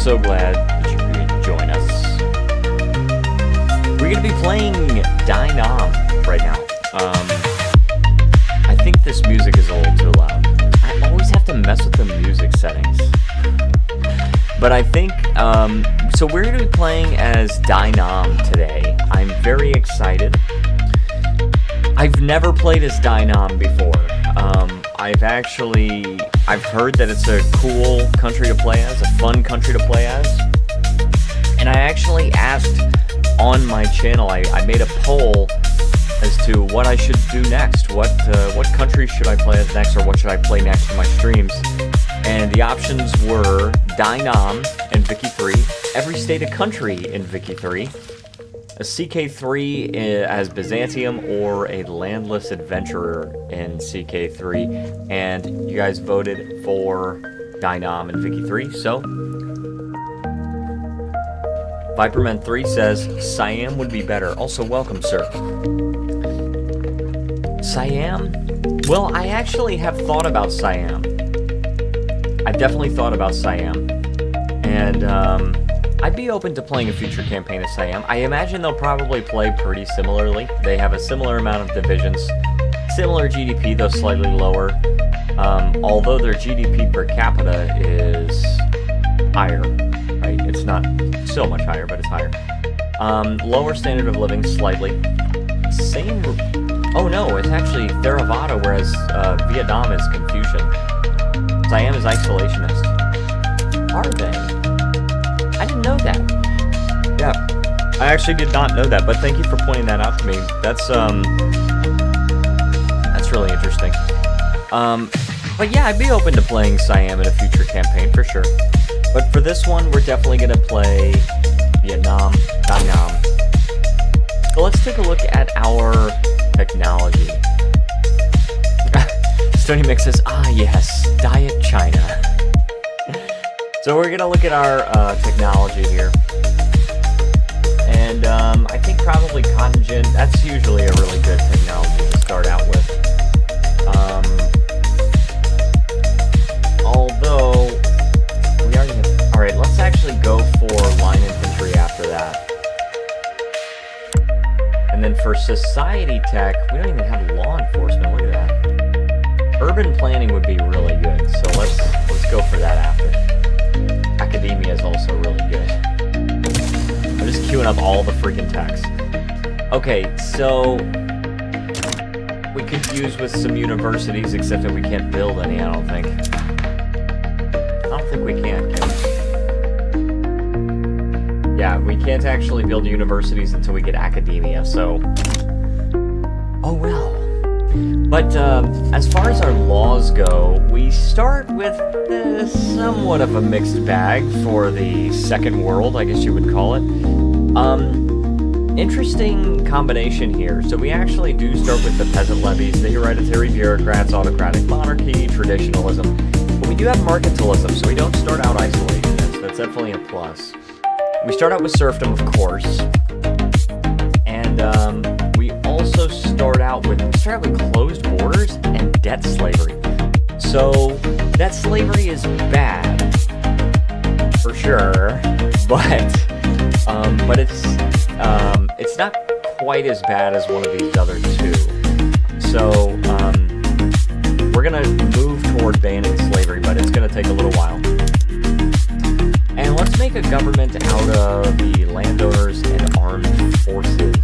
so glad that you could join us. We're going to be playing Dynam right now. I think this music is a little too loud. I always have to mess with the music settings. But I think, so we're going to be playing as Dynam today. I'm very excited. I've never played as Dynam before. I've heard that it's a cool country to play as, a fun country to play as. And I actually asked on my channel, I made a poll as to what I should do next. What country should I play as next, or what should I play next in my streams? And the options were Dynam and Vicky 3, every state a country in Vicky 3, a CK3 as Byzantium, or a landless adventurer in CK3. And you guys voted for Dynam and Vicky 3, so Viperman3 says Siam would be better. Also, welcome, sir. Siam? Well, I actually have thought about Siam. I've definitely thought about Siam. And, I'd be open to playing a future campaign of Siam. I imagine they'll probably play pretty similarly. They have a similar amount of divisions, similar GDP, though slightly lower. Although their GDP per capita is higher, right? It's not so much higher, but it's higher. Lower standard of living slightly. Same. Oh no, it's actually Theravada, whereas Vietnam is Confucian. Siam is isolationist. Are they? I didn't know that. Yeah, I actually did not know that, but thank you for pointing that out to me. That's really interesting. But yeah, I'd be open to playing Siam in a future campaign for sure. But for this one, we're definitely gonna play Vietnam, Dynam. So let's take a look at our technology. Stony Mix says, ah yes, Diet China. So we're going to look at our technology here. And I think probably cotton gin, that's usually a really good technology to start out with. Although, we already have, alright, let's actually go for line infantry after that. And then for society tech, we don't even have law enforcement, look at that. Urban planning would be really good, so let's go for that after. Academia is also really good. I'm just queuing up all the freaking text. Okay, so we could use with some universities, except that we can't build any, I don't think. I don't think we can we? Yeah, we can't actually build universities until we get academia, so... Oh well. But as far as our laws go, we start with somewhat of a mixed bag for the second world, I guess you would call it. Interesting combination here. So we actually do start with the peasant levies, the hereditary bureaucrats, autocratic monarchy, traditionalism. But we do have mercantilism, so we don't start out isolationist. That's definitely a plus. We start out with serfdom, of course. And we also start out with closed borders and debt slavery. So debt slavery is bad, for sure, but it's not quite as bad as one of these other two. So we're gonna move toward banning slavery, but it's gonna take a little while. And let's make a government out of the landowners and armed forces,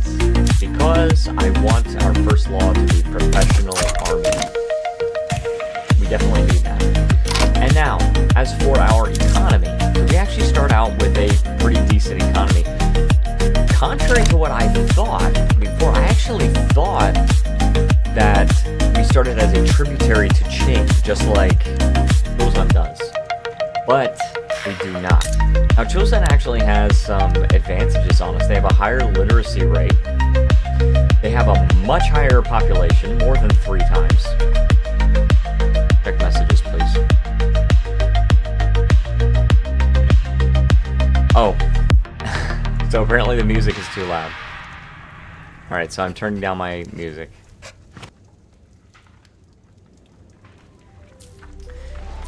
because I want our first law to be professional army. We definitely need that. And now, as for our economy, we actually start out with a pretty decent economy. Contrary to what I thought before, I actually thought that we started as a tributary to Qing, just like Chosun does. But we do not. Now, Chosun actually has some advantages on us. They have a higher literacy rate. They have a much higher population, more than 3 times. Check messages, please. Oh. So apparently the music is too loud. Alright, so I'm turning down my music.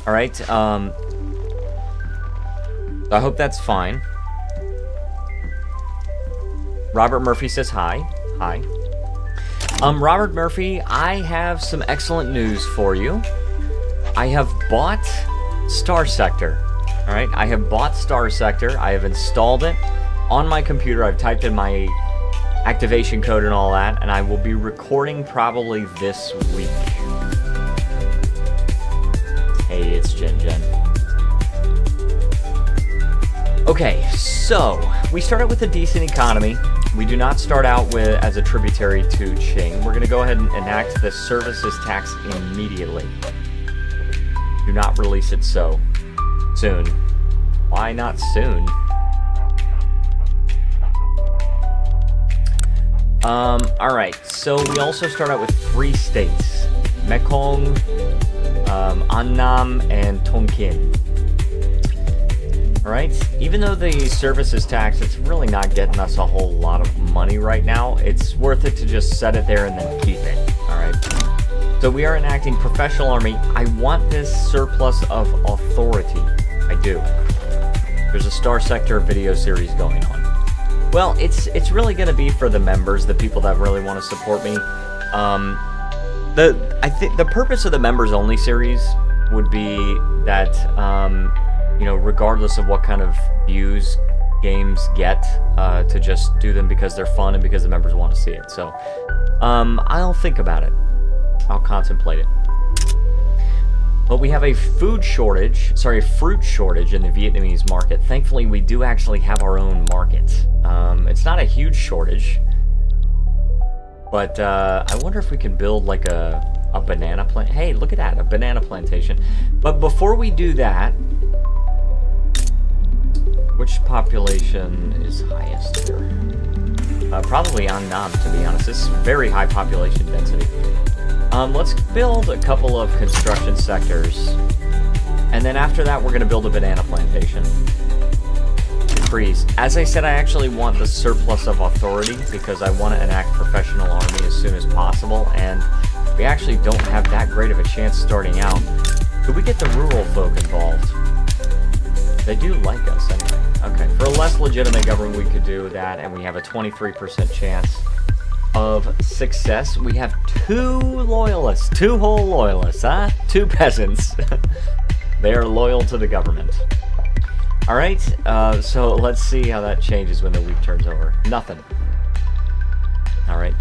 Alright, I hope that's fine. Robert Murphy says hi. Hi. Robert Murphy, I have some excellent news for you. I have bought Star Sector. Alright, I have bought Star Sector. I have installed it on my computer. I've typed in my activation code and all that, and I will be recording probably this week. Hey, it's Jen. Okay, so we started with a decent economy. We do not start out with as a tributary to Qing. We're going to go ahead and enact the services tax immediately. Do not release it so soon. Why not soon? Alright, so we also start out with 3 states. Mekong, Annam, and Tonkin. Alright, even though the services tax, it's really not getting us a whole lot of money right now, it's worth it to just set it there and then keep it. Alright, so we are enacting professional army. I want this surplus of authority. I do. There's a Star Sector video series going on. Well, it's really going to be for the members, the people that really want to support me. I think the purpose of the members only series would be that you know, regardless of what kind of views games get, to just do them because they're fun and because the members want to see it. So, I'll think about it. I'll contemplate it. But we have a fruit shortage in the Vietnamese market. Thankfully, we do actually have our own market. It's not a huge shortage, but I wonder if we can build like a banana plant. Hey, look at that, a banana plantation. But before we do that, which population is highest here? Probably Annam, to be honest. This is very high population density. Let's build a couple of construction sectors. And then after that, we're going to build a banana plantation. Decrease. As I said, I actually want the surplus of authority because I want to enact professional army as soon as possible. And we actually don't have that great of a chance starting out. Could we get the rural folk involved? They do like us anyway. Okay, for a less legitimate government, we could do that, and we have a 23% chance of success. We have 2 loyalists, 2 whole loyalists, huh? 2 peasants. They are loyal to the government. All right, so let's see how that changes when the week turns over. Nothing. All right.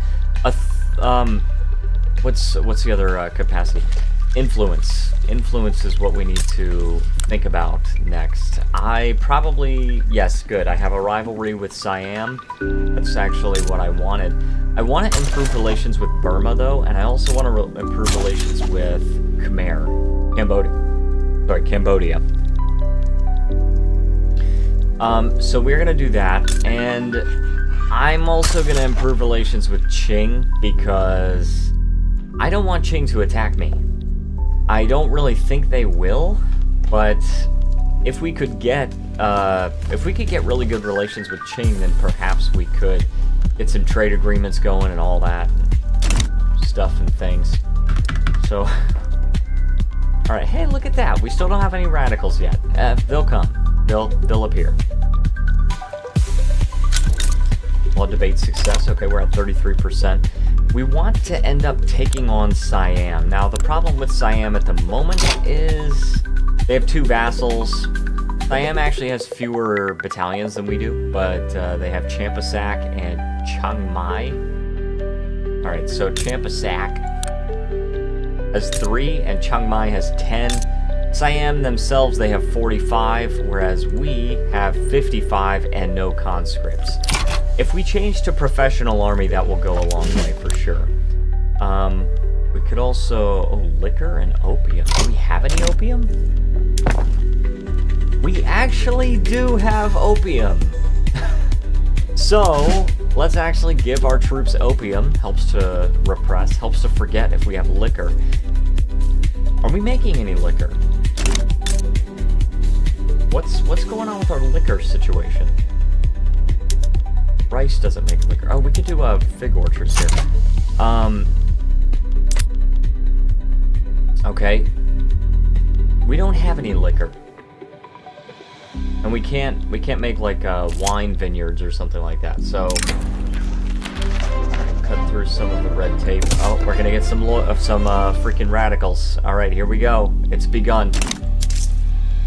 What's the other capacity? Influence. Influence is what we need to think about next. Yes, good. I have a rivalry with Siam. That's actually what I wanted. I want to improve relations with Burma, though, and I also want to improve relations with Cambodia. So we're going to do that, and I'm also going to improve relations with Qing, because I don't want Qing to attack me. I don't really think they will, but if we could get really good relations with Qing, then perhaps we could get some trade agreements going and all that stuff and things. So, all right. Hey, look at that. We still don't have any radicals yet. They'll come. They'll appear. Well, debate success. Okay, we're at 33%. We want to end up taking on Siam. Now, the problem with Siam at the moment is they have 2 vassals. Siam actually has fewer battalions than we do, but they have Champasak and Chiang Mai. Alright, so Champasak has 3 and Chiang Mai has 10. Siam themselves, they have 45, whereas we have 55 and no conscripts. If we change to professional army, that will go a long way for sure. We could also... liquor and opium. Do we have any opium? We actually do have opium. So, let's actually give our troops opium. Helps to repress, helps to forget if we have liquor. Are we making any liquor? What's going on with our liquor situation? Rice doesn't make liquor. Oh, we could do fig orchards here. Okay. We don't have any liquor. And we can't make like wine vineyards or something like that. So cut through some of the red tape. Oh, we're gonna get some freaking radicals. All right, here we go. It's begun.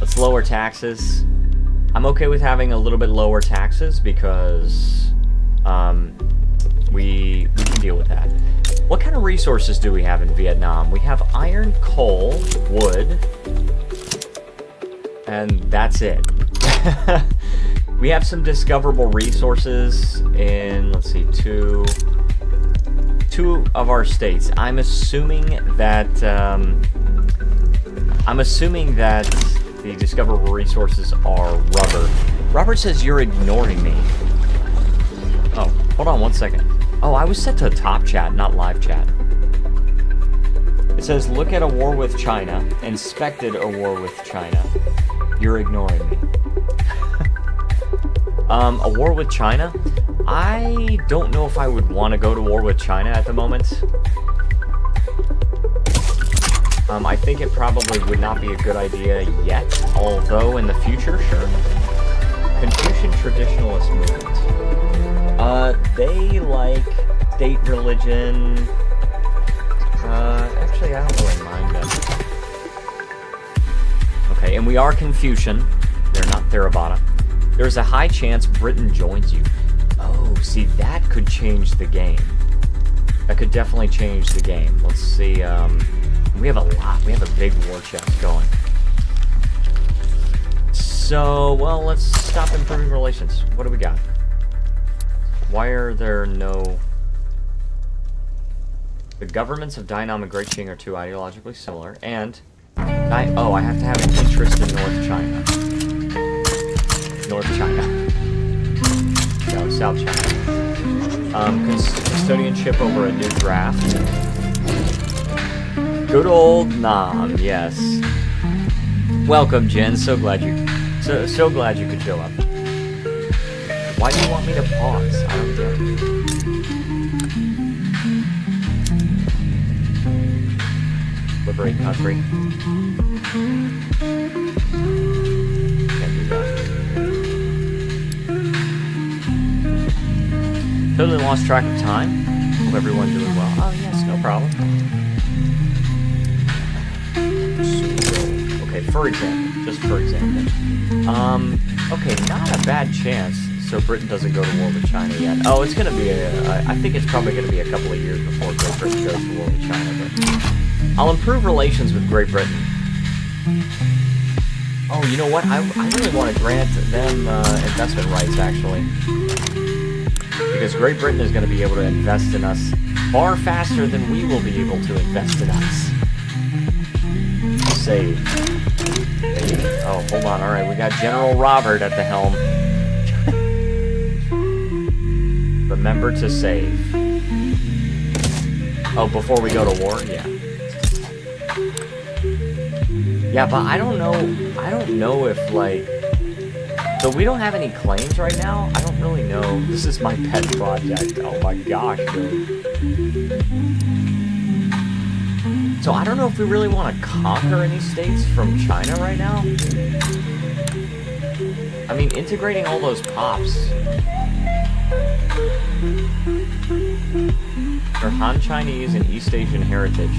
Let's lower taxes. I'm okay with having a little bit lower taxes because we can deal with that. What kind of resources do we have in Vietnam? We have iron, coal, wood, and that's it. We have some discoverable resources in, let's see, two of our states. I'm assuming that the discoverable resources are rubber. Robert says you're ignoring me. Oh, hold on one second. Oh, I was set to top chat, not live chat. It says, look at a war with China. Inspected a war with China. You're ignoring me. A war with China? I don't know if I would want to go to war with China at the moment. I think it probably would not be a good idea yet, although in the future, sure. Confucian Traditionalist Movement. They like state religion. Actually, I don't really mind them. Okay, and we are Confucian. They're not Theravada. There's a high chance Britain joins you. Oh, see, that could change the game. That could definitely change the game. Let's see, we have a lot. We have a big war chest going. So, well, let's stop improving relations. What do we got? Why are there no... The governments of Dynam and Great Qing are too ideologically similar, and... I have to have an interest in North China. North China. No, South China. Custodianship over a new draft. Good old Nam, yes. Welcome, Jen. So glad you could show up. Why do you want me to pause? I don't get it. Liberate country. Can't do that. Totally lost track of time. Hope everyone doing well. Oh yes, no problem. Okay, for example, just for example. Okay, not a bad chance. So Britain doesn't go to war with China yet. Oh, it's gonna be I think it's probably gonna be a couple of years before Great Britain goes to war with China, but I'll improve relations with Great Britain. Oh, you know what? I really want to grant them investment rights, actually. Because Great Britain is going to be able to invest in us far faster than we will be able to invest in us. Save. Oh, hold on. All right, we got General Robert at the helm. Remember to save. Oh, before we go to war? Yeah. Yeah, but I don't know if, like... So we don't have any claims right now? I don't really know. This is my pet project. Oh my gosh, dude. So I don't know if we really want to conquer any states from China right now. I mean, integrating all those pops. They're Han Chinese and East Asian heritage.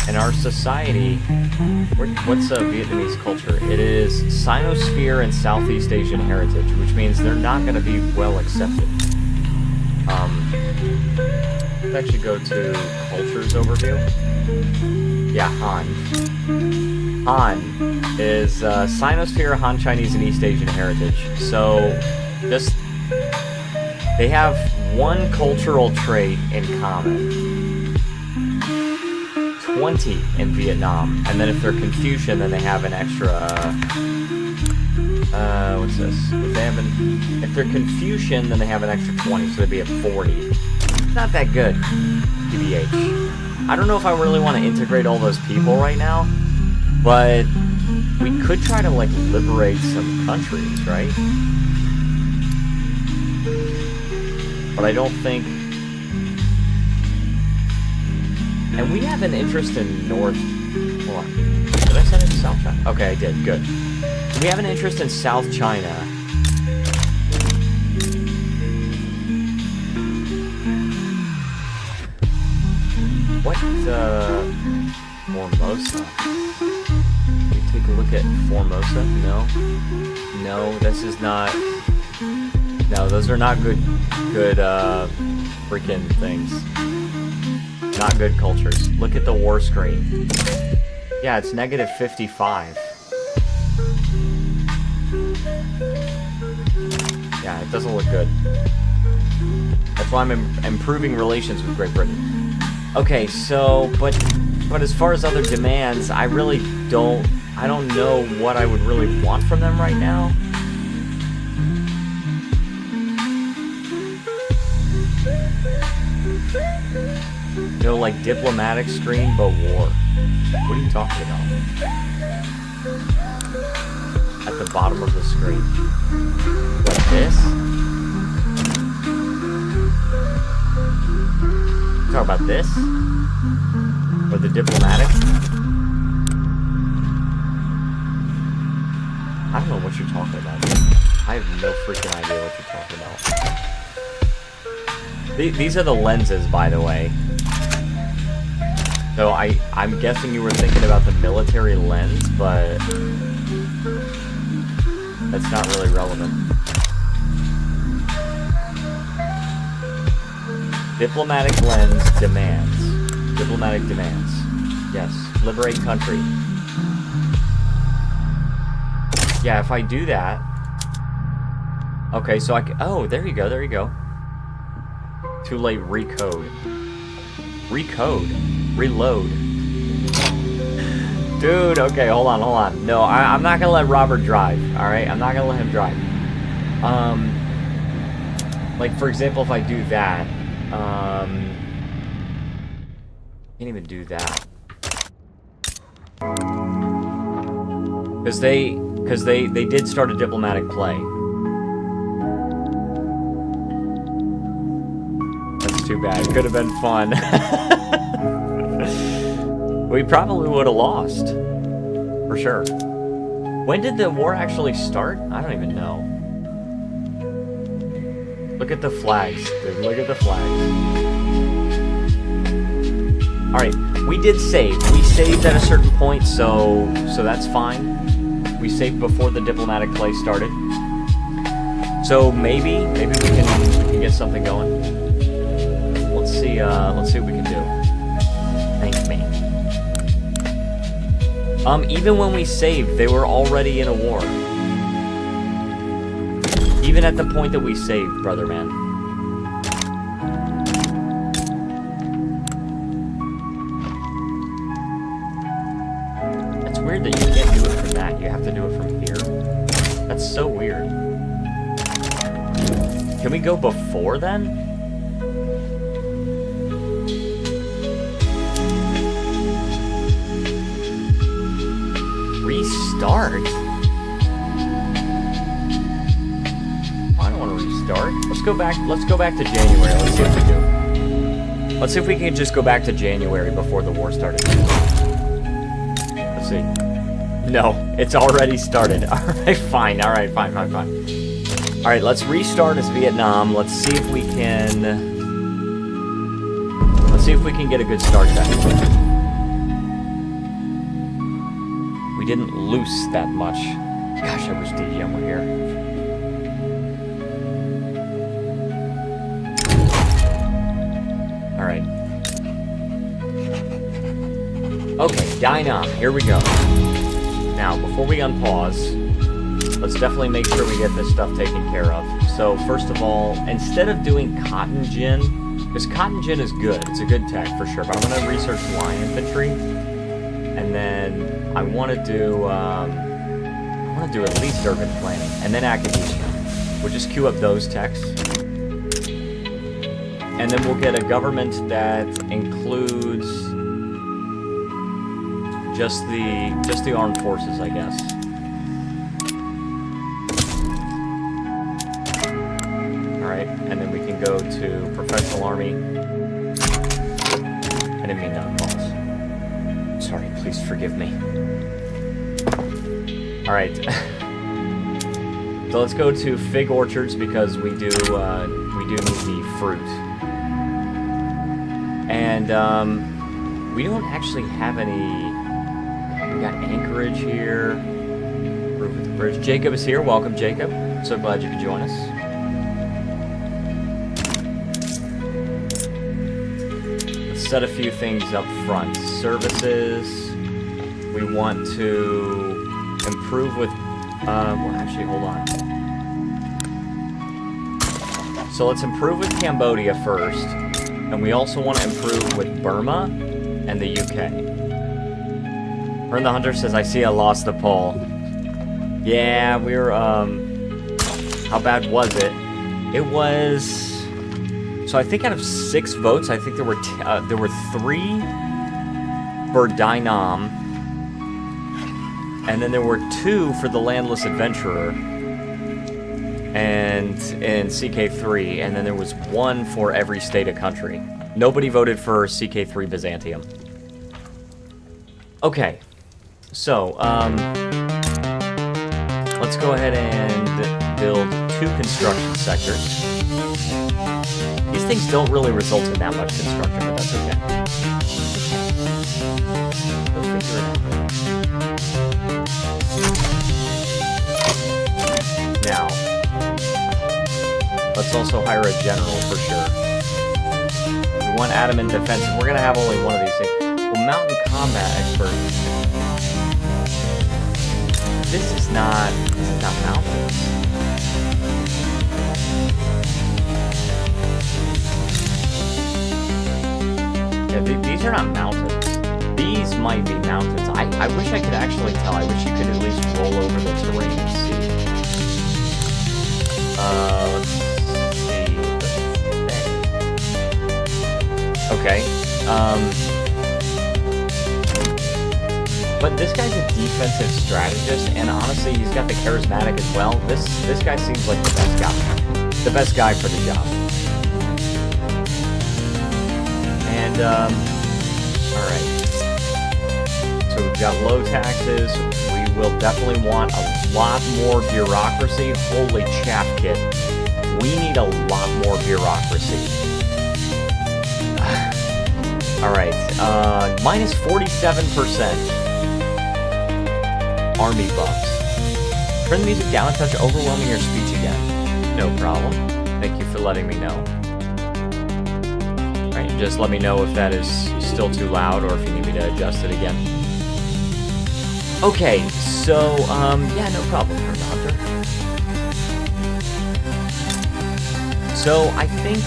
In our society, what's a Vietnamese culture? It is Sinosphere and Southeast Asian heritage, which means they're not going to be well accepted. Let's actually go to cultures overview. Yeah, Han. Han is Sinosphere, Han Chinese, and East Asian heritage. So, they have one cultural trait in common. 20 in Vietnam, and then if they're Confucian, then they have an extra, what's this? If they're Confucian, then they have an extra 20, so they'd be at 40. Not that good, TBH. I don't know if I really want to integrate all those people right now, but we could try to, like, liberate some countries, right? But I don't think... And we have an interest in North... Hold on. Did I send it to South China? Okay, I did. Good. We have an interest in South China. What, Formosa? Can we take a look at Formosa? No. No, this is not... No, those are not good, freaking things. Not good cultures. Look at the war screen. Yeah, it's negative 55. Yeah, it doesn't look good. That's why I'm improving relations with Great Britain. Okay, so, but as far as other demands, I really don't know what I would really want from them right now. No, like, diplomatic screen, but war. What are you talking about? At the bottom of the screen. Like this? Talk about this? Or the diplomatic? I don't know what you're talking about. I have no freaking idea what you're talking about. These are the lenses, by the way. So I'm guessing you were thinking about the military lens, but that's not really relevant. Diplomatic lens demands. Diplomatic demands. Yes. Liberate country. Yeah, if I do that... Okay, so I can... Oh, there you go, there you go. Too late, recode. Recode? Reload. Dude, okay, hold on. No, I'm not gonna let Robert drive, alright? I'm not gonna let him drive. Like, for example, if I do that... Can't even do that. Because they did start a diplomatic play. That's too bad. Could have been fun. We probably would have lost. For sure. When did the war actually start? I don't even know. Look at the flags, dude. Look at the flags. Alright, we did save. We saved at a certain point, so that's fine. We saved before the diplomatic play started. So maybe we can get something going. Let's see what we can do. Thank me. Even when we saved, they were already in a war. Even at the point that we saved, brother man. It's weird that you can't do it from that. You have to do it from here. That's so weird. Can we go before then? Restart? I don't want to restart. Let's go back to January. Let's see if we do. Let's see if we can just go back to January before the war started. Let's see. No, it's already started. Alright, fine. Alright, fine. Alright, let's restart as Vietnam. Let's see if we can get a good start back. We didn't loose that much. Gosh, I wish DGM were here. Alright. Okay, Dynam, here we go. Now, before we unpause, let's definitely make sure we get this stuff taken care of. So, first of all, instead of doing Cotton Gin, because Cotton Gin is good, it's a good tech for sure, but I'm going to research line infantry, and then I want to do at least urban planning, and then academia. We'll just queue up those techs. And then we'll get a government that includes just the armed forces, I guess. Alright, and then we can go to professional army. I didn't mean that pause. Sorry, please forgive me. Alright. So let's go to fig orchards because we do need the fruit. And we don't actually have any. We got anchorage here. Roof with the bridge. Jacob is here. Welcome, Jacob. So glad you could join us. Let's set a few things up front. Services. We want to improve with. Well, actually, hold on. So let's improve with Cambodia first, and we also want to improve with Burma and the UK. Burn the Hunter says, I see I lost the poll. Yeah, we were, how bad was it? It was, so I think out of 6 votes, I think there were 3 for Dynam, and then there were 2 for the Landless Adventurer, and CK3, and then there was 1 for every state of country. Nobody voted for CK3 Byzantium. Okay, so let's go ahead and build 2 construction sectors. These things don't really result in that much construction, but that's okay. We'll figure it out. Now, let's also hire a general for sure. We want Adam in defense, and we're gonna have only one of these things. Well, mountain combat expert. This is not mountains. Yeah, these are not mountains. These might be mountains. I wish I could actually tell. I wish you could at least roll over the terrain and see. Let's see. Okay. But this guy's a defensive strategist, and honestly, he's got the charismatic as well. This guy seems like the best guy. The best guy for the job. And, alright. So we've got low taxes. We will definitely want a lot more bureaucracy. Holy chaff kit. We need a lot more bureaucracy. Alright, minus 47%. Army buffs. Turn the music down a touch, overwhelming your speech again. No problem. Thank you for letting me know. Alright, just let me know if that is still too loud or if you need me to adjust it again. Okay, so, yeah, no problem, Hunter. So, I think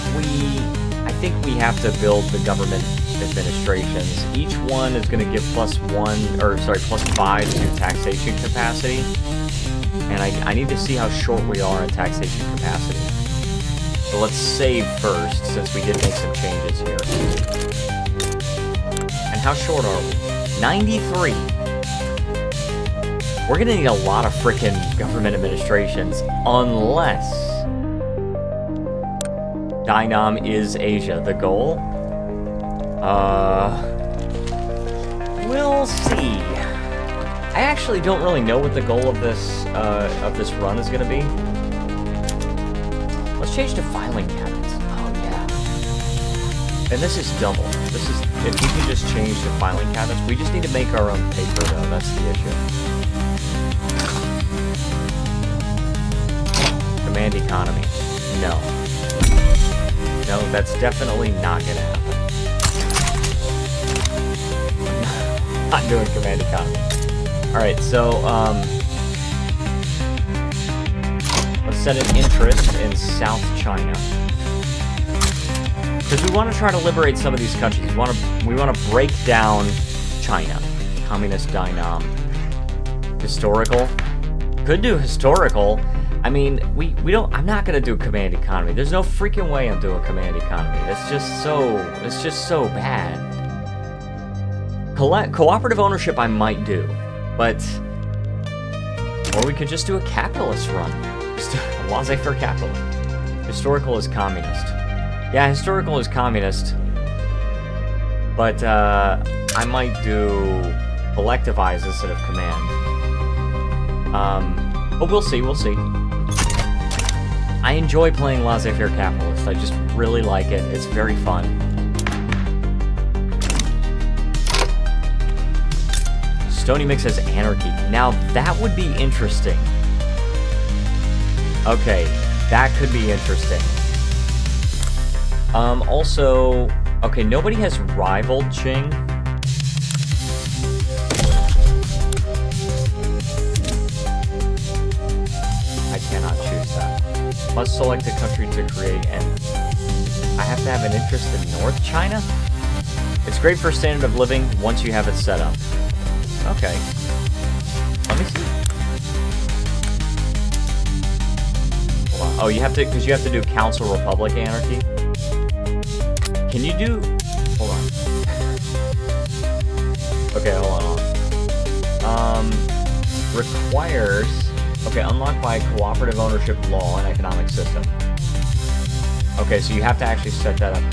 we have to build the government administrations. Each one is going to give plus 5 to taxation capacity. And I need to see how short we are in taxation capacity. So let's save first, since we did make some changes here. And how short are we? 93. We're going to need a lot of frickin' government administrations, unless Dynam is Asia the goal. We'll see. I actually don't really know what the goal of this run is going to be. Let's change to filing cabinets. Oh yeah. And this is double. This is if we can just change to filing cabinets. We just need to make our own paper though. That's the issue. Command economy. No. No, that's definitely not going to happen. Not doing command economy. Alright, so, let's set an interest in South China. Because we want to try to liberate some of these countries. We want to break down China. Communist Dynam. Historical. Could do historical. I mean, we don't. I'm not gonna do command economy. There's no freaking way I'm doing command economy. It's just so bad. Cooperative ownership I might do, but or we could just do a capitalist run. Just a laissez-faire capitalist. Historical is communist. Yeah, historical is communist. But I might do collectivize instead of command. But we'll see. I enjoy playing laissez-faire capitalist. I just really like it. It's very fun. Stony Mix has anarchy. Now, that would be interesting. Okay, that could be interesting. Also... Okay, nobody has rivaled Qing. I cannot choose that. Must select a country to create, and I have to have an interest in North China? It's great for standard of living once you have it set up. Okay. Let me see. Hold on. Oh, you have to, because you have to do Council Republic Anarchy. Can you do... Hold on. Okay, hold on. Requires... Okay, unlocked by cooperative ownership law and economic system. Okay, so you have to actually set that up.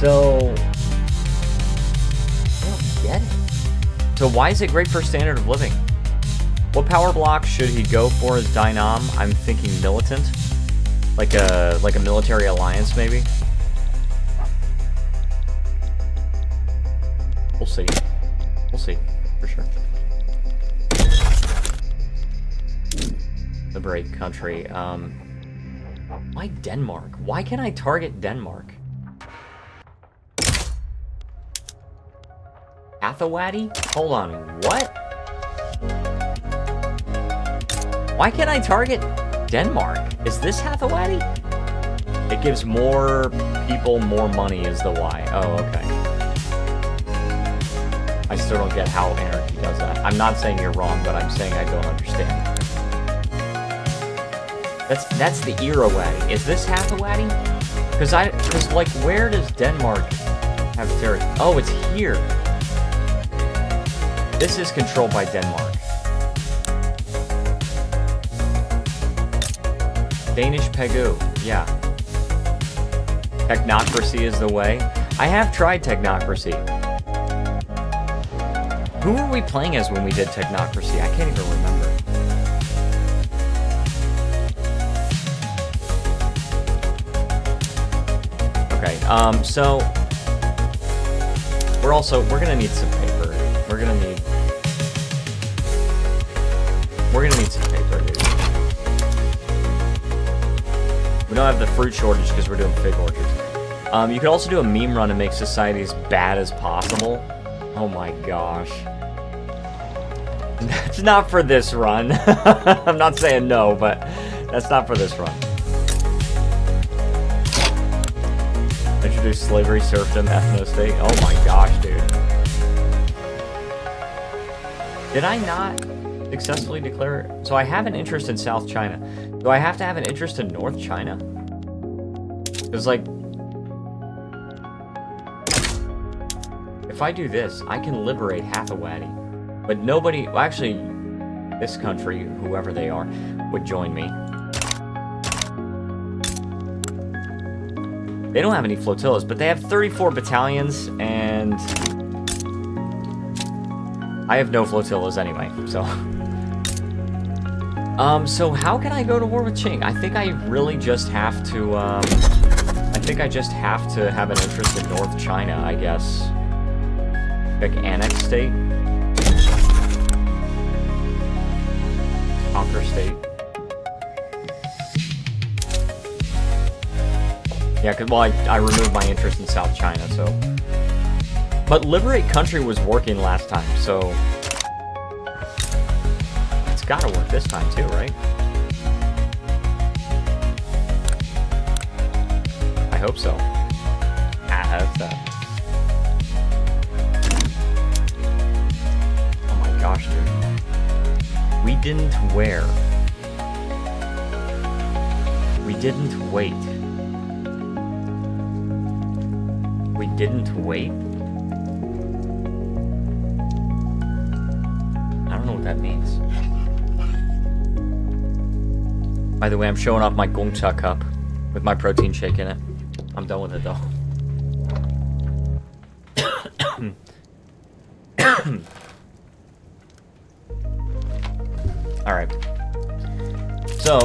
So... I don't get it. So why is it great for standard of living? What power block should he go for as Dynam? I'm thinking militant. Like a military alliance, maybe? We'll see. We'll see, for sure. Liberate country. Why Denmark? Why can I target Denmark? Hathawadi? Hold on, what? Why can't I target Denmark? Is this Hathawadi? It gives more people more money is the why. Oh, okay. I still don't get how anarchy does that. I'm not saying you're wrong, but I'm saying I don't understand. That's the Irawadi. Is this Hathawadi? Because like, where does Denmark have territory? Oh, it's here. This is controlled by Denmark. Danish Pegu, yeah. Technocracy is the way. I have tried Technocracy. Who were we playing as when we did Technocracy? I can't even remember. Okay, so we're gonna need some paper. We're gonna need some paper, dude. We don't have the fruit shortage because we're doing fig orchards. You could also do a meme run and make society as bad as possible. Oh my gosh. That's not for this run. I'm not saying no, but that's not for this run. Introduce slavery, serfdom, ethno-state. Oh my gosh, dude. Did I not successfully declare... So I have an interest in South China. Do I have to have an interest in North China? Because, like... If I do this, I can liberate Hathawadi. But nobody... Well, actually, this country, whoever they are, would join me. They don't have any flotillas, but they have 34 battalions, and... I have no flotillas anyway, so... So how can I go to war with Qing? I think I really just have to, I think I just have to have an interest in North China, I guess. Like, annex state? Conquer state? Yeah, cause, well, I removed my interest in South China, so... But Liberate Country was working last time, so... It's gotta work this time too, right? I hope so. I hope so. Oh my gosh, dude. We didn't wear. We didn't wait. We didn't wait? I don't know what that means. By the way, I'm showing off my Gongcha cup with my protein shake in it. I'm done with it though. Alright. So...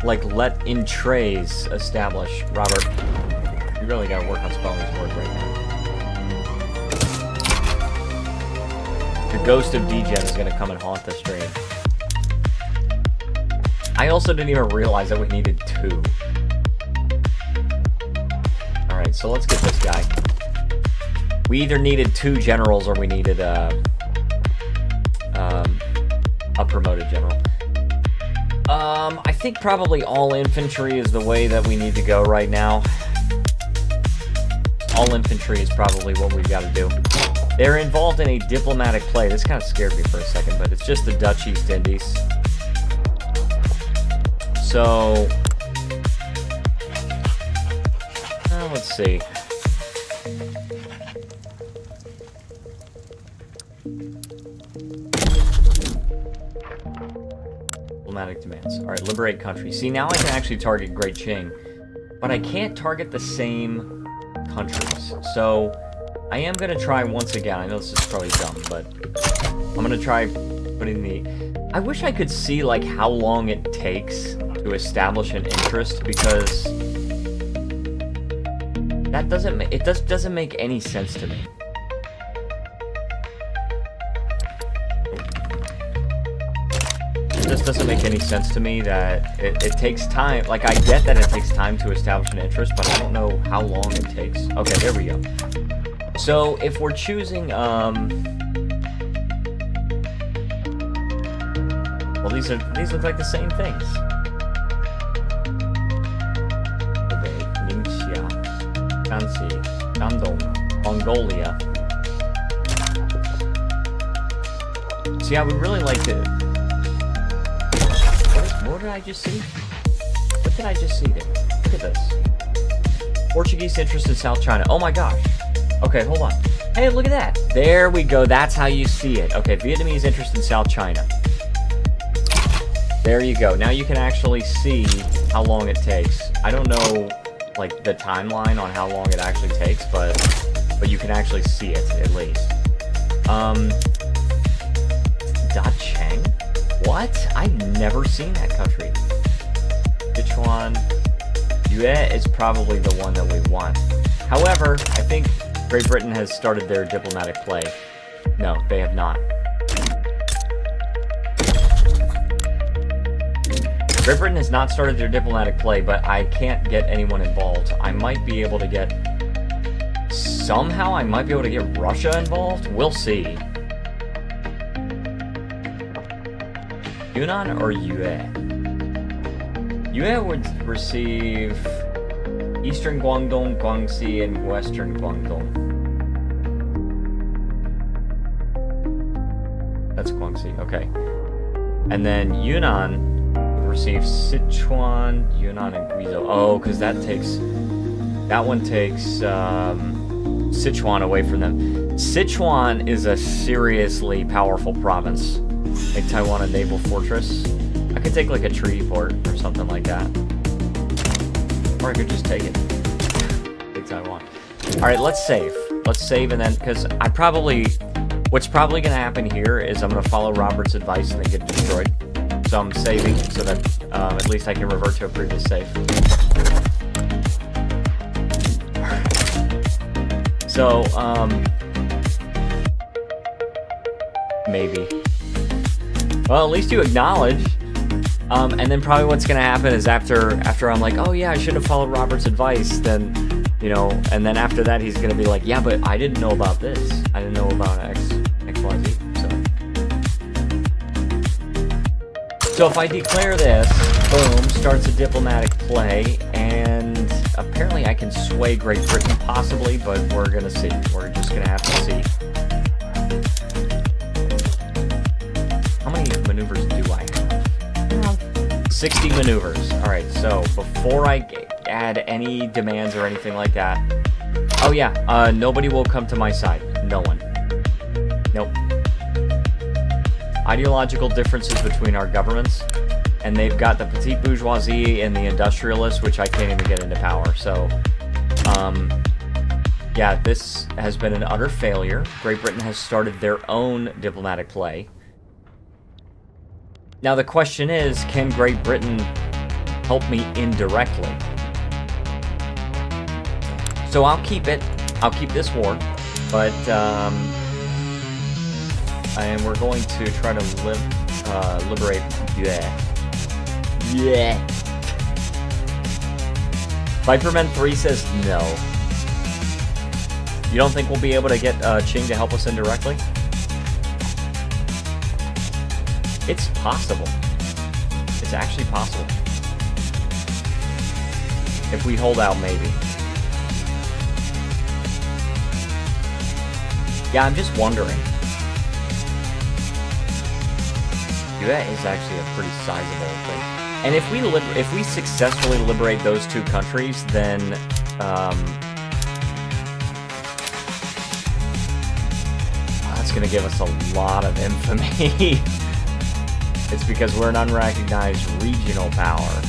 like, let in trays establish. Robert, you really gotta work on spelling this word right now. The ghost of Degen is gonna come and haunt the stream. I also didn't even realize that we needed 2. Alright, so let's get this guy. We either needed 2 generals or we needed a promoted general. I think probably all infantry is the way that we need to go right now. All infantry is probably what we've got to do. They're involved in a diplomatic play. This kind of scared me for a second, but it's just the Dutch East Indies. So, let's see. Diplomatic demands. Alright, liberate country. See, now I can actually target Great Qing, but I can't target the same countries. So, I am going to try once again. I know this is probably dumb, but I'm going to try putting the... I wish I could see, like, how long it takes to establish an interest, because that doesn't make any sense to me. It just doesn't make any sense to me that it takes time. Like, I get that it takes time to establish an interest, but I don't know how long it takes. Okay, there we go. So, if we're choosing, well, these look like the same things. Ningxia, Shanxi, Shandong, Mongolia. See, I would really like to... What did I just see? What did I just see there? Look at this. Portuguese interest in South China. Oh my gosh. Okay, hold on. Hey, look at that. There we go. That's how you see it. Okay, Vietnamese interest in South China. There you go. Now you can actually see how long it takes. I don't know, like, the timeline on how long it actually takes, but you can actually see it, at least. Da Cheng? What? I've never seen that country. Sichuan. Yue is probably the one that we want. However, I think Great Britain has started their diplomatic play. No, they have not. Great Britain has not started their diplomatic play, but I can't get anyone involved. I might be able to get... Somehow, I might be able to get Russia involved? We'll see. Yunnan or Yue? Yue would receive Eastern Guangdong, Guangxi, and Western Guangdong. That's Guangxi, okay. And then Yunnan would receive Sichuan, Yunnan, and Guizhou. Oh, because that one takes Sichuan away from them. Sichuan is a seriously powerful province. Make Taiwan a naval fortress. I could take, like, a treaty port or something like that. Or I could just take it. Take Taiwan. Alright, let's save. Let's save, and then, because what's probably going to happen here is I'm going to follow Robert's advice and then get destroyed. So I'm saving so that at least I can revert to a previous save. So, maybe. Well, at least you acknowledge. And then probably what's going to happen is after I'm like, oh yeah, I should have followed Robert's advice, then, you know, and then after that he's going to be like, yeah, but I didn't know about this. I didn't know about XYZ. So if I declare this, boom, starts a diplomatic play, and apparently I can sway Great Britain, possibly, but we're going to see. We're just going to have to see. How many maneuvers do I have? 60 maneuvers. Alright, so before I add any demands or anything like that... Oh yeah, nobody will come to my side. No one. Nope. Ideological differences between our governments, and they've got the petite bourgeoisie and the industrialists, which I can't even get into power. So, yeah, this has been an utter failure. Great Britain has started their own diplomatic play. Now the question is, can Great Britain help me indirectly. So I'll keep it. I'll keep this war, but and we're going to try to liberate. Yeah. Viperman 3 says no. You don't think we'll be able to get Qing to help us indirectly? It's possible. It's actually possible. If we hold out, maybe. Yeah, I'm just wondering. That is actually a pretty sizable thing. And if we successfully liberate those two countries, then that's going to give us a lot of infamy. It's because we're an unrecognized regional power.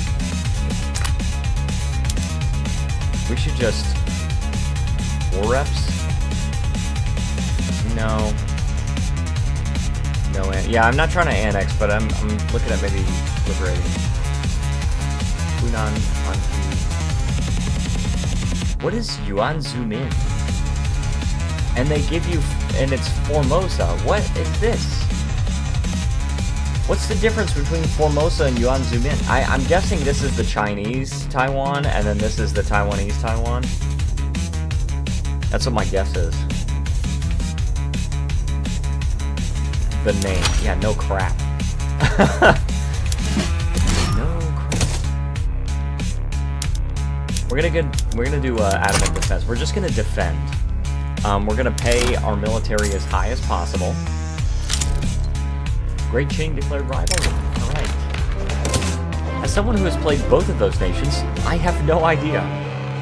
We should just war reps. No. No, yeah, I'm not trying to annex, but I'm looking at maybe liberating. Hunan, Anhui. What is Yuan Zumin? And they give you, and it's Formosa. What is this? What's the difference between Formosa and Yuan Zumin? I'm guessing this is the Chinese Taiwan, and then this is the Taiwanese Taiwan. That's what my guess is. The name. Yeah, no crap. No crap. We're gonna do adamant defense. We're just gonna defend. We're gonna pay our military as high as possible. Great Qing declared rivalry. Alright. As someone who has played both of those nations, I have no idea.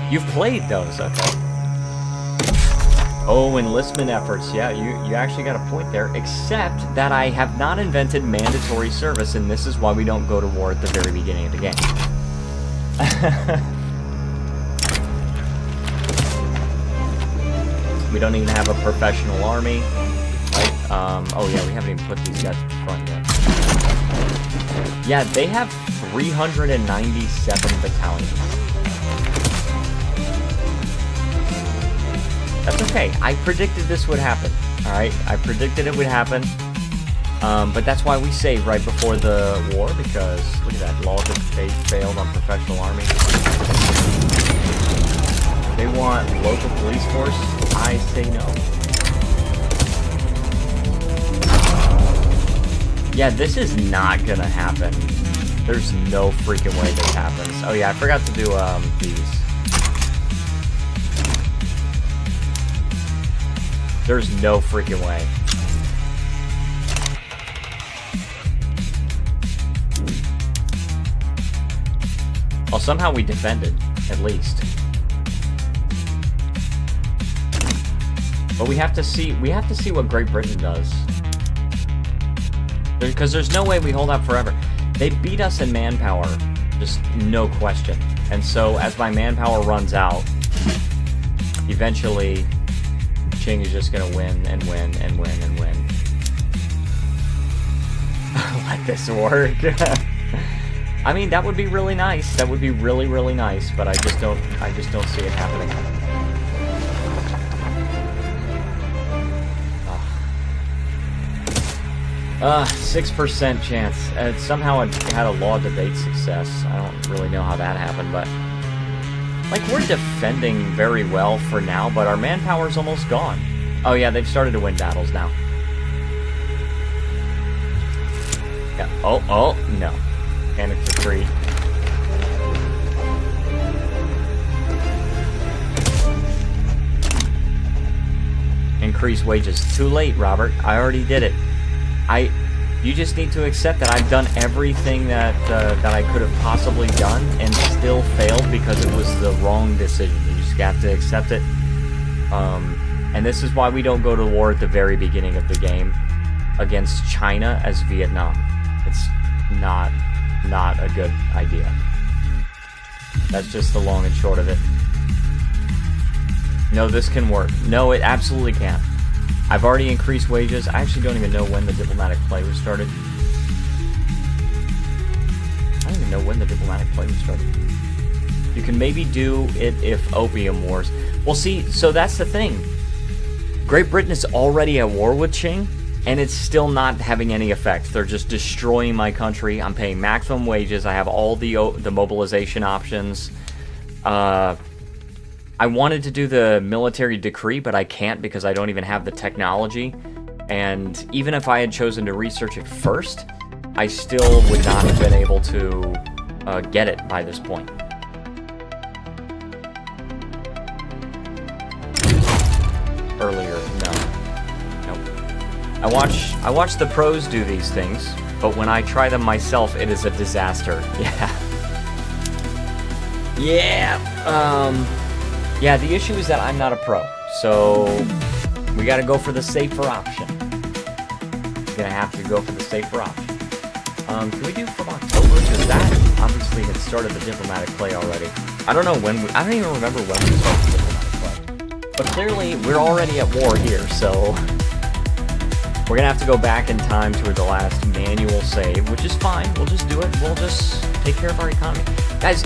You've played those, okay. Oh, enlistment efforts. Yeah, you actually got a point there, except that I have not invented mandatory service, and this is why we don't go to war at the very beginning of the game. We don't even have a professional army, right? Oh yeah, we haven't even put these guys in front yet. Yeah, they have 397 battalions. That's okay. I predicted this would happen. Alright? I predicted it would happen. But that's why we save right before the war, because look at that. Laws of fate failed on professional army. They want local police force. I say no. Yeah, this is not gonna happen. There's no freaking way this happens. Oh yeah, I forgot to do these. There's no freaking way. Well, somehow we defended, at least. But we have to see what Great Britain does. Because there's no way we hold out forever. They beat us in manpower, just no question. And so as my manpower runs out, eventually Qing is just gonna win and win and win and win. Let this work. I mean, that would be really nice. That would be really, really nice, but I just don't see it happening. 6% chance. Somehow it had a law debate success. I don't really know how that happened, but like, we're defending very well for now, but our manpower's almost gone. Oh yeah, they've started to win battles now. Yeah. Oh, no. Panic retreat. Increase wages. Too late, Robert. I already did it. You just need to accept that I've done everything that I could have possibly done and still failed because it was the wrong decision. You just got to accept it. And this is why we don't go to war at the very beginning of the game against China as Vietnam. It's not a good idea. That's just the long and short of it. No, this can work. No, it absolutely can. I've already increased wages. I actually don't even know when the diplomatic play was started. I don't even know when when the diplomatic play was started. You can maybe do it if opium wars. Well, see, so that's the thing. Great Britain is already at war with Qing, and it's still not having any effect. They're just destroying my country. I'm paying maximum wages. I have all the mobilization options. I wanted to do the military decree, but I can't because I don't even have the technology. And even if I had chosen to research it first, I still would not have been able to get it by this point. Earlier, no. Nope. I watch the pros do these things, but when I try them myself, it is a disaster. Yeah, the issue is that I'm not a pro, so we gotta go for the safer option. We're gonna have to go for the safer option. Can we do from October? Because that obviously had started the diplomatic play already. I don't know when, I don't even remember when we started the diplomatic play. But clearly, we're already at war here, so we're gonna have to go back in time to the last manual save, which is fine. We'll just do it. We'll just take care of our economy. Guys,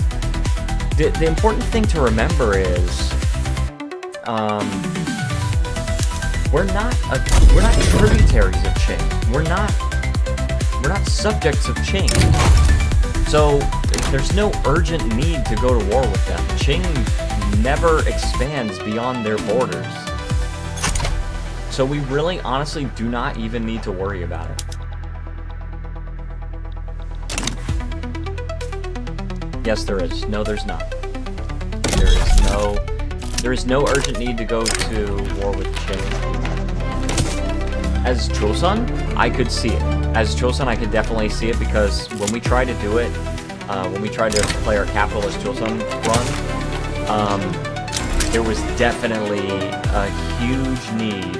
the important thing to remember is, we're not tributaries of Qing. We're not subjects of Qing. So there's no urgent need to go to war with them. Qing never expands beyond their borders. So we really, honestly, do not even need to worry about it. Yes, there is. No, there's not. There is no urgent need to go to war with Qing. As Chosun, I could see it. As Chosun, I could definitely see it because when we tried to do it, when we tried to play our capitalist Chosun run, there was definitely a huge need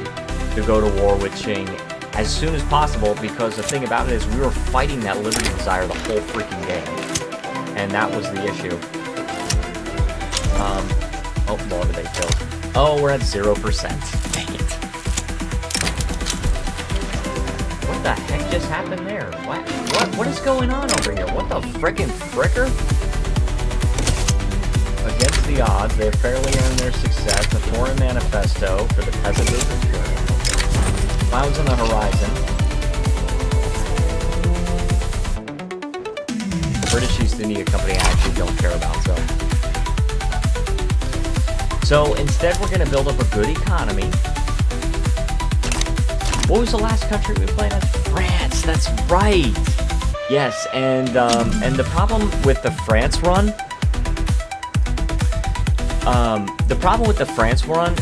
to go to war with Qing as soon as possible because the thing about it is we were fighting that liberty desire the whole freaking game. And that was the issue. Oh, more did they kill? Oh, we're at 0%. Dang it. What the heck just happened there? What is going on over here? What the frickin' fricker? Against the odds, they have fairly earned their success. The foreign manifesto for the peasant movement. Clouds on the horizon. The British East India Company I actually don't care about, So instead, we're going to build up a good economy. What was the last country we played as? France, that's right. Yes, and the problem with the France run,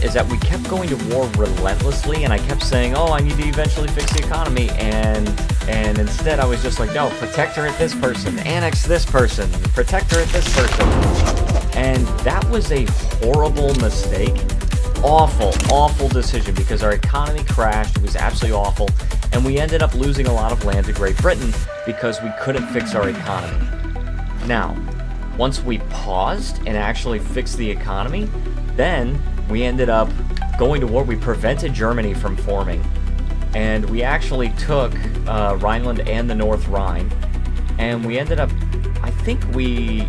is that we kept going to war relentlessly, and I kept saying, oh, I need to eventually fix the economy, and instead I was just like, no, protectorate this person, annex this person, protectorate this person. And that was a horrible mistake. Awful decision because our economy crashed. It was absolutely awful. And we ended up losing a lot of land to Great Britain because we couldn't fix our economy. Now, once we paused and actually fixed the economy, then we ended up going to war. We prevented Germany from forming. And we actually took Rhineland and the North Rhine. And we ended up, I think we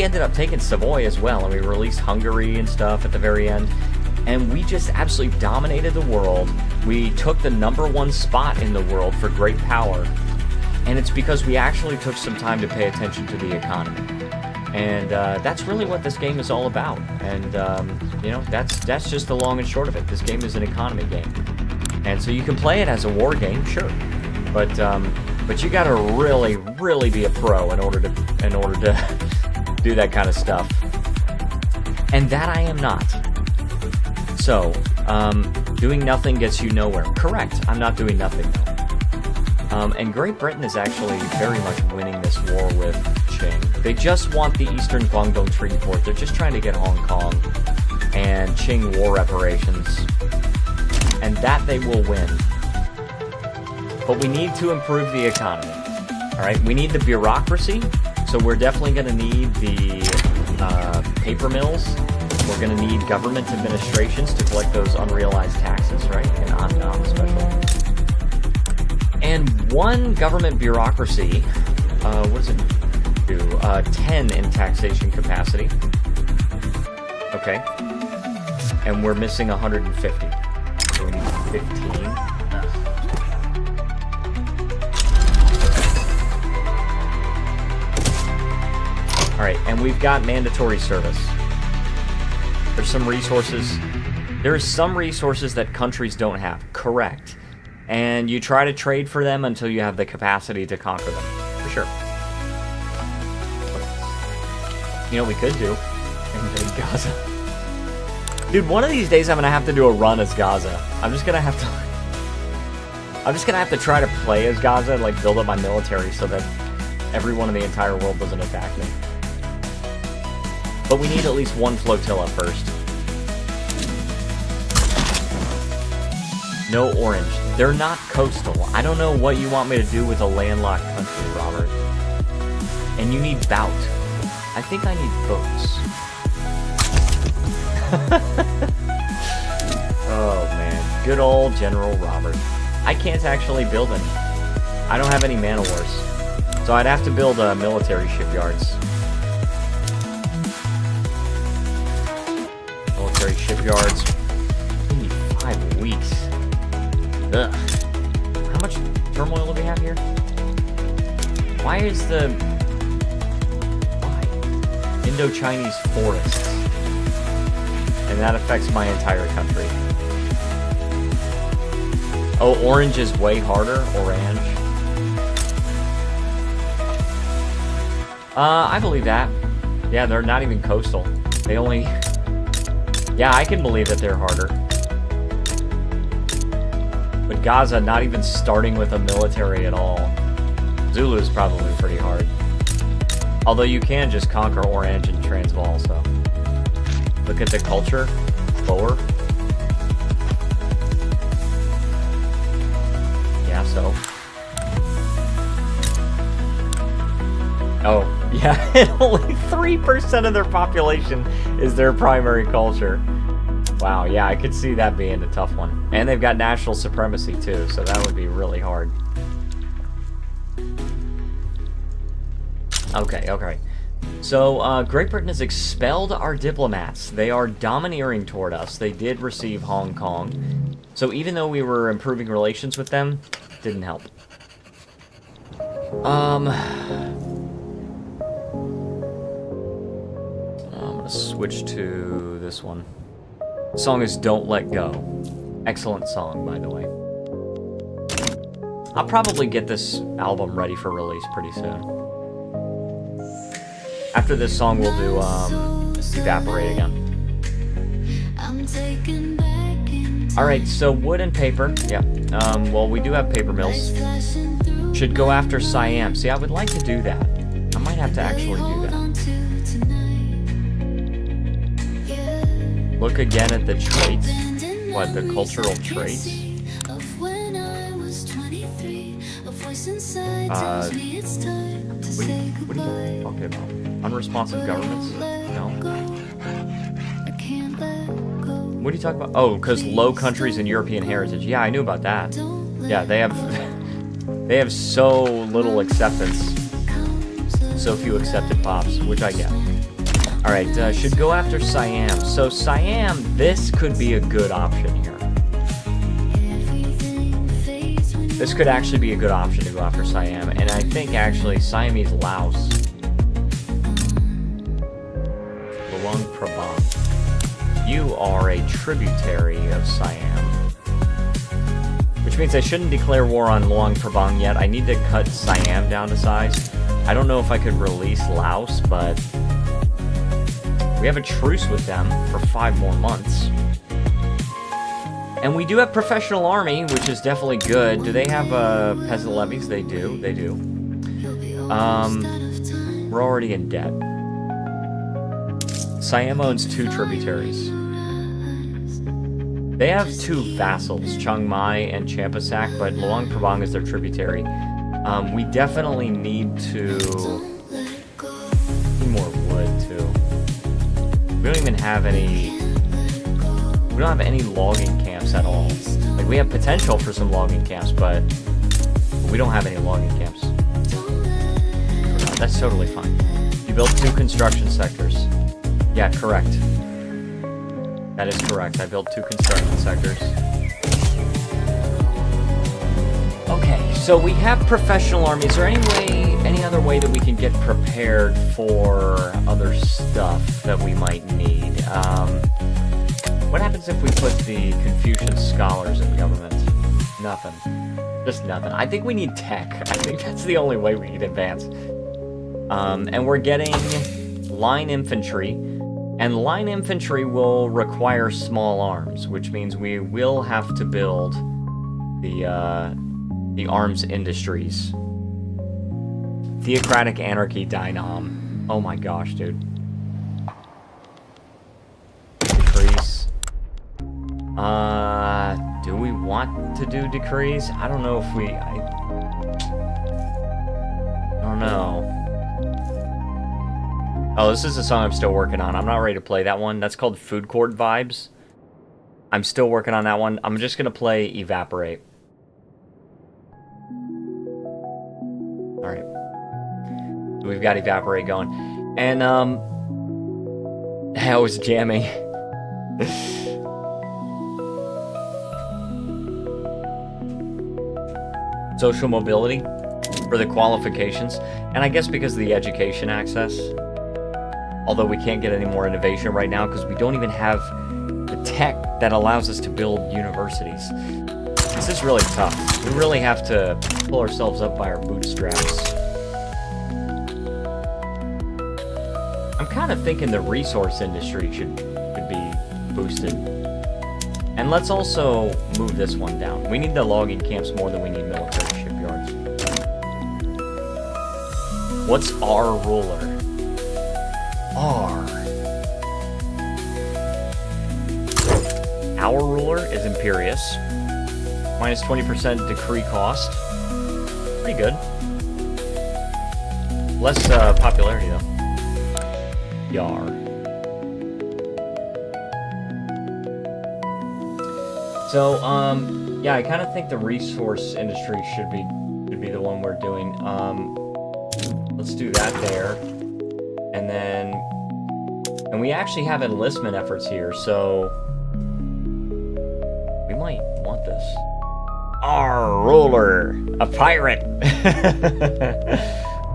ended up taking Savoy as well, and we released Hungary and stuff at the very end. And we just absolutely dominated the world. We took the #1 spot in the world for great power. And it's because we actually took some time to pay attention to the economy. And that's really what this game is all about. And, that's just the long and short of it. This game is an economy game. And so you can play it as a war game, sure. But you gotta really, really be a pro in order to do that kind of stuff. And that I am not. So, doing nothing gets you nowhere. Correct, I'm not doing nothing though. And Great Britain is actually very much winning this war with Qing. They just want the Eastern Guangdong Treaty Port. They're just trying to get Hong Kong and Qing war reparations. And that they will win. But we need to improve the economy. Alright, we need the bureaucracy. So we're definitely going to need the paper mills. We're going to need government administrations to collect those unrealized taxes, right? And on especially. And one government bureaucracy, 10 in taxation capacity. Okay. And we're missing 150. So we need 15. Alright, and we've got mandatory service. There's some resources. There's some resources that countries don't have. Correct. And you try to trade for them until you have the capacity to conquer them. For sure. You know what we could do? Invade Gaza. Dude, one of these days I'm gonna have to do a run as Gaza. I'm just gonna have to try to play as Gaza and like build up my military so that everyone in the entire world doesn't attack me. But we need at least one flotilla first. No orange. They're not coastal. I don't know what you want me to do with a landlocked country, Robert. And you need bout. I think I need boats. Oh, man. Good old General Robert. I can't actually build any. I don't have any man-o-wars. So I'd have to build military shipyards. Military shipyards. We need 5 weeks. Ugh. How much turmoil do we have here? Why is the... Why? Indo-Chinese forests. And that affects my entire country. Oh, orange is way harder? Orange. I believe that. Yeah, they're not even coastal. They only... Yeah, I can believe that they're harder. But Gaza, not even starting with a military at all. Zulu is probably pretty hard. Although you can just conquer Orange and Transvaal, so... Look at the culture. Lower. Yeah, so. Oh, yeah. Only 3% of their population is their primary culture. Wow, yeah, I could see that being a tough one. And they've got national supremacy, too, so that would be really hard. Okay. So, Great Britain has expelled our diplomats. They are domineering toward us. They did receive Hong Kong. So even though we were improving relations with them, didn't help. I'm gonna switch to this one. The song is Don't Let Go. Excellent song, by the way. I'll probably get this album ready for release pretty soon. After this song, we'll do Evaporate again. Alright, so wood and paper. Yeah. Well, we do have paper mills. Should go after Siam. See, I would like to do that. I might have to actually do that. Look again at the traits. What, the cultural traits? What are you talking about? Unresponsive governments? No. What are you talking about? Oh, because low countries and European heritage. Yeah, I knew about that. Yeah, they have so little acceptance. So few accepted pops, which I get. Alright, should go after Siam. So Siam, this could be a good option here. This could actually be a good option to go after Siam. And I think actually Siamese Laos. Luang Prabang. You are a tributary of Siam. Which means I shouldn't declare war on Luang Prabang yet. I need to cut Siam down to size. I don't know if I could release Laos, but... we have a truce with them for 5 more months. And we do have professional army, which is definitely good. Do they have peasant levies? They do. They do. We're already in debt. Siam owns 2 tributaries. They have 2 vassals, Chiang Mai and Champasak, but Luang Prabang is their tributary. We definitely need to... need more wood, too. We don't even have any... we don't have any logging camps at all. Like, we have potential for some logging camps, but we don't have any logging camps. That That's totally fine. You built 2 construction sectors. Yeah, correct. That is correct. I built 2 construction sectors. Okay, so we have professional army. Is there any other way that we can get prepared for other stuff that we might need? What happens if we put the Confucian scholars in government? Nothing. Just nothing. I think we need tech. I think that's the only way we can advance. And we're getting line infantry, and line infantry will require small arms, which means we will have to build the arms industries. Theocratic Anarchy Dynam. Oh my gosh, dude. Decrease. Do we want to do decrees? I don't know if we... I don't know. Oh, this is a song I'm still working on. I'm not ready to play that one. That's called Food Court Vibes. I'm still working on that one. I'm just gonna play Evaporate. Alright. So we've got Evaporate going. And, I was jamming. Social mobility for the qualifications. And I guess because of the education access. Although we can't get any more innovation right now because we don't even have the tech that allows us to build universities. This is really tough. We really have to pull ourselves up by our bootstraps. I'm kind of thinking the resource industry should be boosted. And let's also move this one down. We need the logging camps more than we need military shipyards. What's our ruler? R. Our ruler is Imperious. Minus 20% decree cost. Pretty good. Less popularity though. Yar. So, yeah, I kind of think the resource industry should be the one we're doing. Let's do that there. And then, and we actually have enlistment efforts here, so we might want this. Our ruler, a pirate.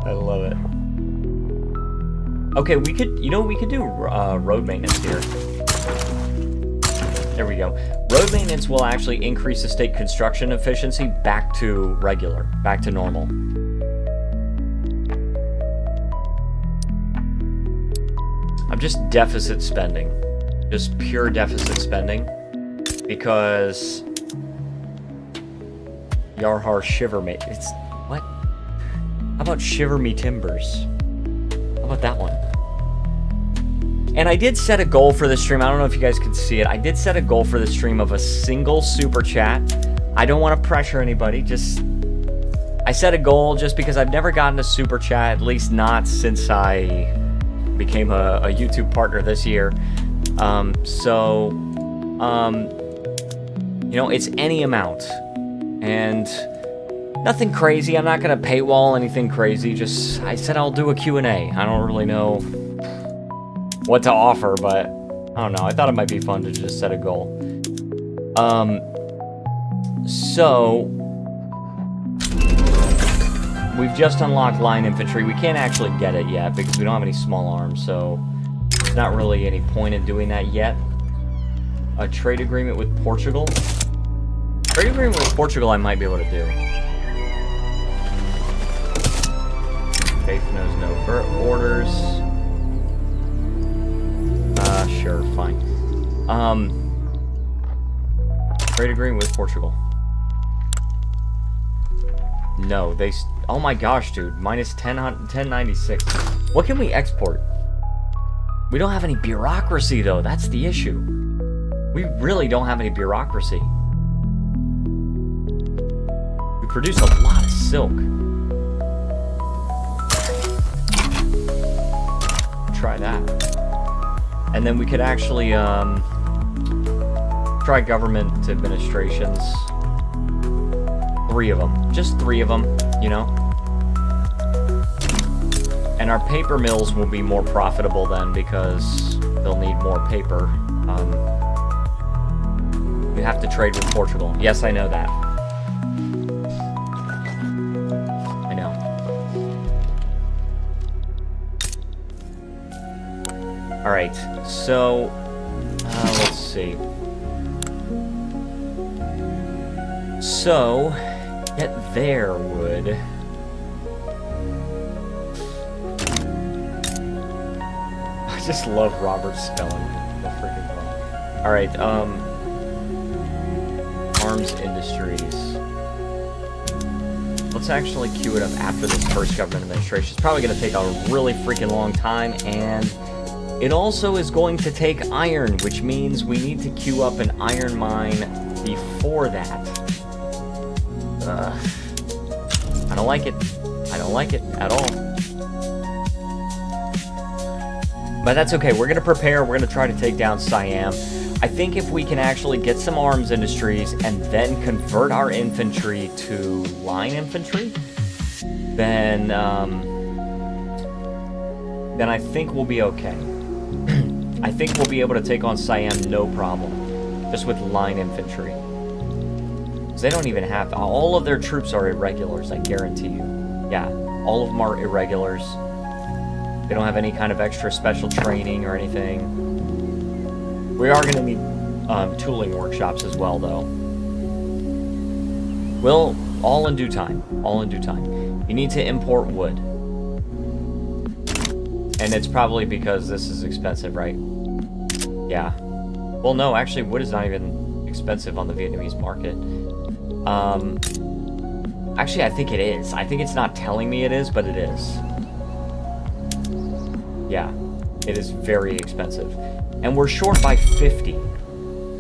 I love it. Okay, we could, you know, we could do road maintenance here. There we go. Road maintenance will actually increase the state construction efficiency back to regular, back to normal. I'm just deficit spending. Just pure deficit spending. Because Yarhar Shiver Me. It's what? How about Shiver Me Timbers? How about that one? And I did set a goal for this stream. I don't know if you guys can see it. I did set a goal for the stream of a single super chat. I don't want to pressure anybody. I set a goal just because I've never gotten a super chat, at least not since I became a YouTube partner this year. You know, it's any amount. And nothing crazy. I'm not going to paywall anything crazy. Just, I said I'll do a Q&A. I don't really know what to offer, but I don't know. I thought it might be fun to just set a goal. So we've just unlocked line infantry. We can't actually get it yet because we don't have any small arms, so there's not really any point in doing that yet. A trade agreement with Portugal. Trade agreement with Portugal I might be able to do. Faith knows no borders. Sure, fine. Trade agreement with Portugal. No, they... Oh my gosh, dude. Minus 1096. What can we export? We don't have any bureaucracy, though. That's the issue. We really don't have any bureaucracy. We produce a lot of silk. Try that. And then we could actually try government administrations. 3 of them. Just 3 of them, you know? And our paper mills will be more profitable then because they'll need more paper. You have to trade with Portugal. Yes, I know that. I know. Alright, so... let's see. So, get their wood. I just love Robert's spelling. The freaking thing. Alright, Arms Industries. Let's actually queue it up after this first government administration. It's probably going to take a really freaking long time, and it also is going to take iron, which means we need to queue up an iron mine before that. I don't like it. I don't like it at all. But that's okay. We're going to prepare. We're going to try to take down Siam. I think if we can actually get some arms industries and then convert our infantry to line infantry, then I think we'll be okay. I think we'll be able to take on Siam no problem, just with line infantry. They don't even have... all of their troops are irregulars, I guarantee you. Yeah, all of them are irregulars. They don't have any kind of extra special training or anything. We are going to need tooling workshops as well, though. Well, all in due time. All in due time. You need to import wood. And it's probably because this is expensive, right? Yeah. Well, no, actually, wood is not even expensive on the Vietnamese market. Actually, I think it is. I think it's not telling me it is, but it is. Yeah, it is very expensive. And we're short by 50.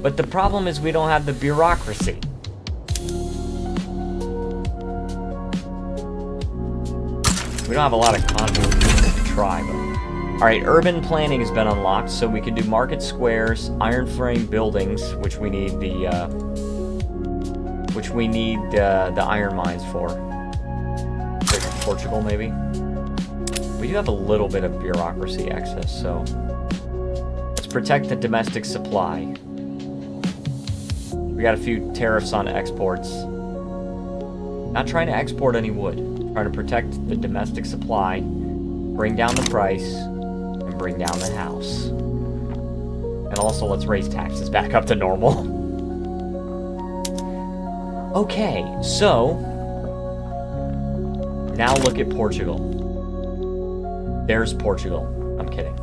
But the problem is we don't have the bureaucracy. We don't have a lot of confidence to try, but... Alright, urban planning has been unlocked, so we can do market squares, iron frame buildings, which we need the iron mines for. Like Portugal, maybe? We do have a little bit of bureaucracy excess, so... Let's protect the domestic supply. We got a few tariffs on exports. Not trying to export any wood. Trying to protect the domestic supply, bring down the price, and bring down the house. And also, let's raise taxes back up to normal. Okay, so... Now look at Portugal. There's Portugal. I'm kidding.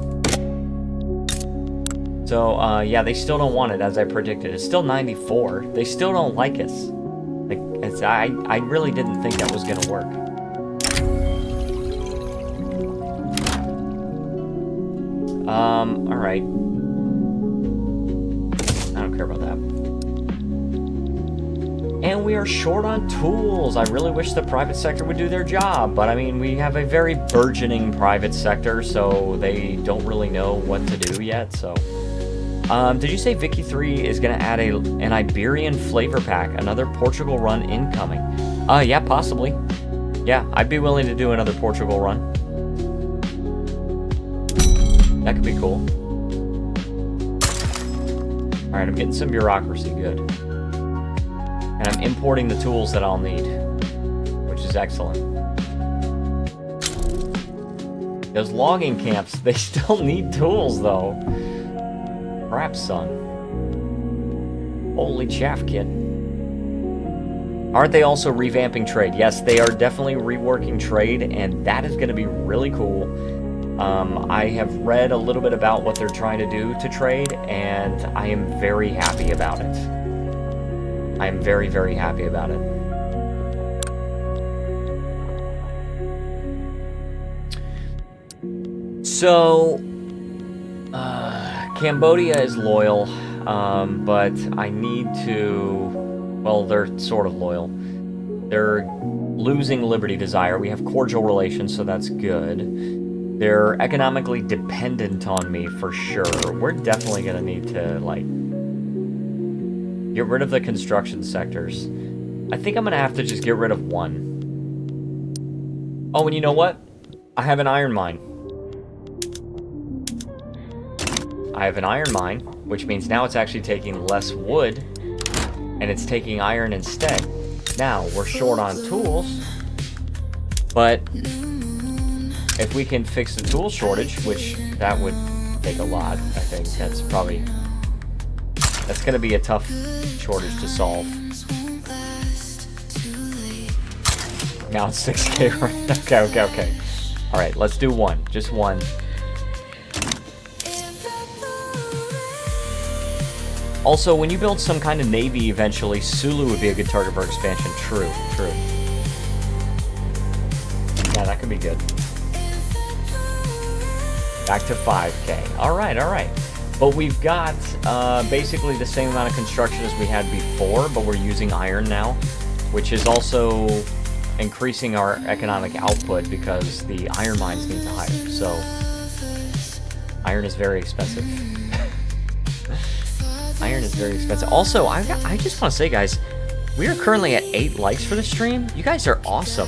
So, yeah, they still don't want it, as I predicted. It's still 94. They still don't like us. Like, I really didn't think that was gonna work. Alright. I don't care about that. And we are short on tools. I really wish the private sector would do their job, but I mean, we have a very burgeoning private sector, so they don't really know what to do yet, so... did you say Vicky 3 is going to add an Iberian flavor pack? Another Portugal run incoming? Yeah, possibly. Yeah, I'd be willing to do another Portugal run. That could be cool. Alright, I'm getting some bureaucracy, good. And I'm importing the tools that I'll need, which is excellent. Those logging camps, they still need tools, though. Crap, son. Holy chaff, kid. Aren't they also revamping trade? Yes, they are definitely reworking trade, and that is going to be really cool. I have read a little bit about what they're trying to do to trade, and I am very happy about it. I am very, very happy about it. So... Cambodia is loyal, but I need to... Well, they're sort of loyal. They're losing Liberty Desire. We have cordial relations, so that's good. They're economically dependent on me, for sure. We're definitely going to need to, like... get rid of the construction sectors. I think I'm going to have to just get rid of one. Oh, and you know what? I have an iron mine. I have an iron mine, which means now it's actually taking less wood, and it's taking iron instead. Now, we're short on tools, but if we can fix the tool shortage, which that would take a lot, I think that's going to be a tough shortage to solve. Now it's 6K, right? Okay. All right, let's do one. Just one. Also, when you build some kind of navy eventually, Sulu would be a good target for expansion. True. Yeah, that could be good. Back to 5K. All right. But we've got basically the same amount of construction as we had before, but we're using iron now, which is also increasing our economic output because the iron mines need to hire. So, iron is very expensive. Iron is very expensive. Also, I just want to say, guys, we are currently at 8 likes for the stream. You guys are awesome.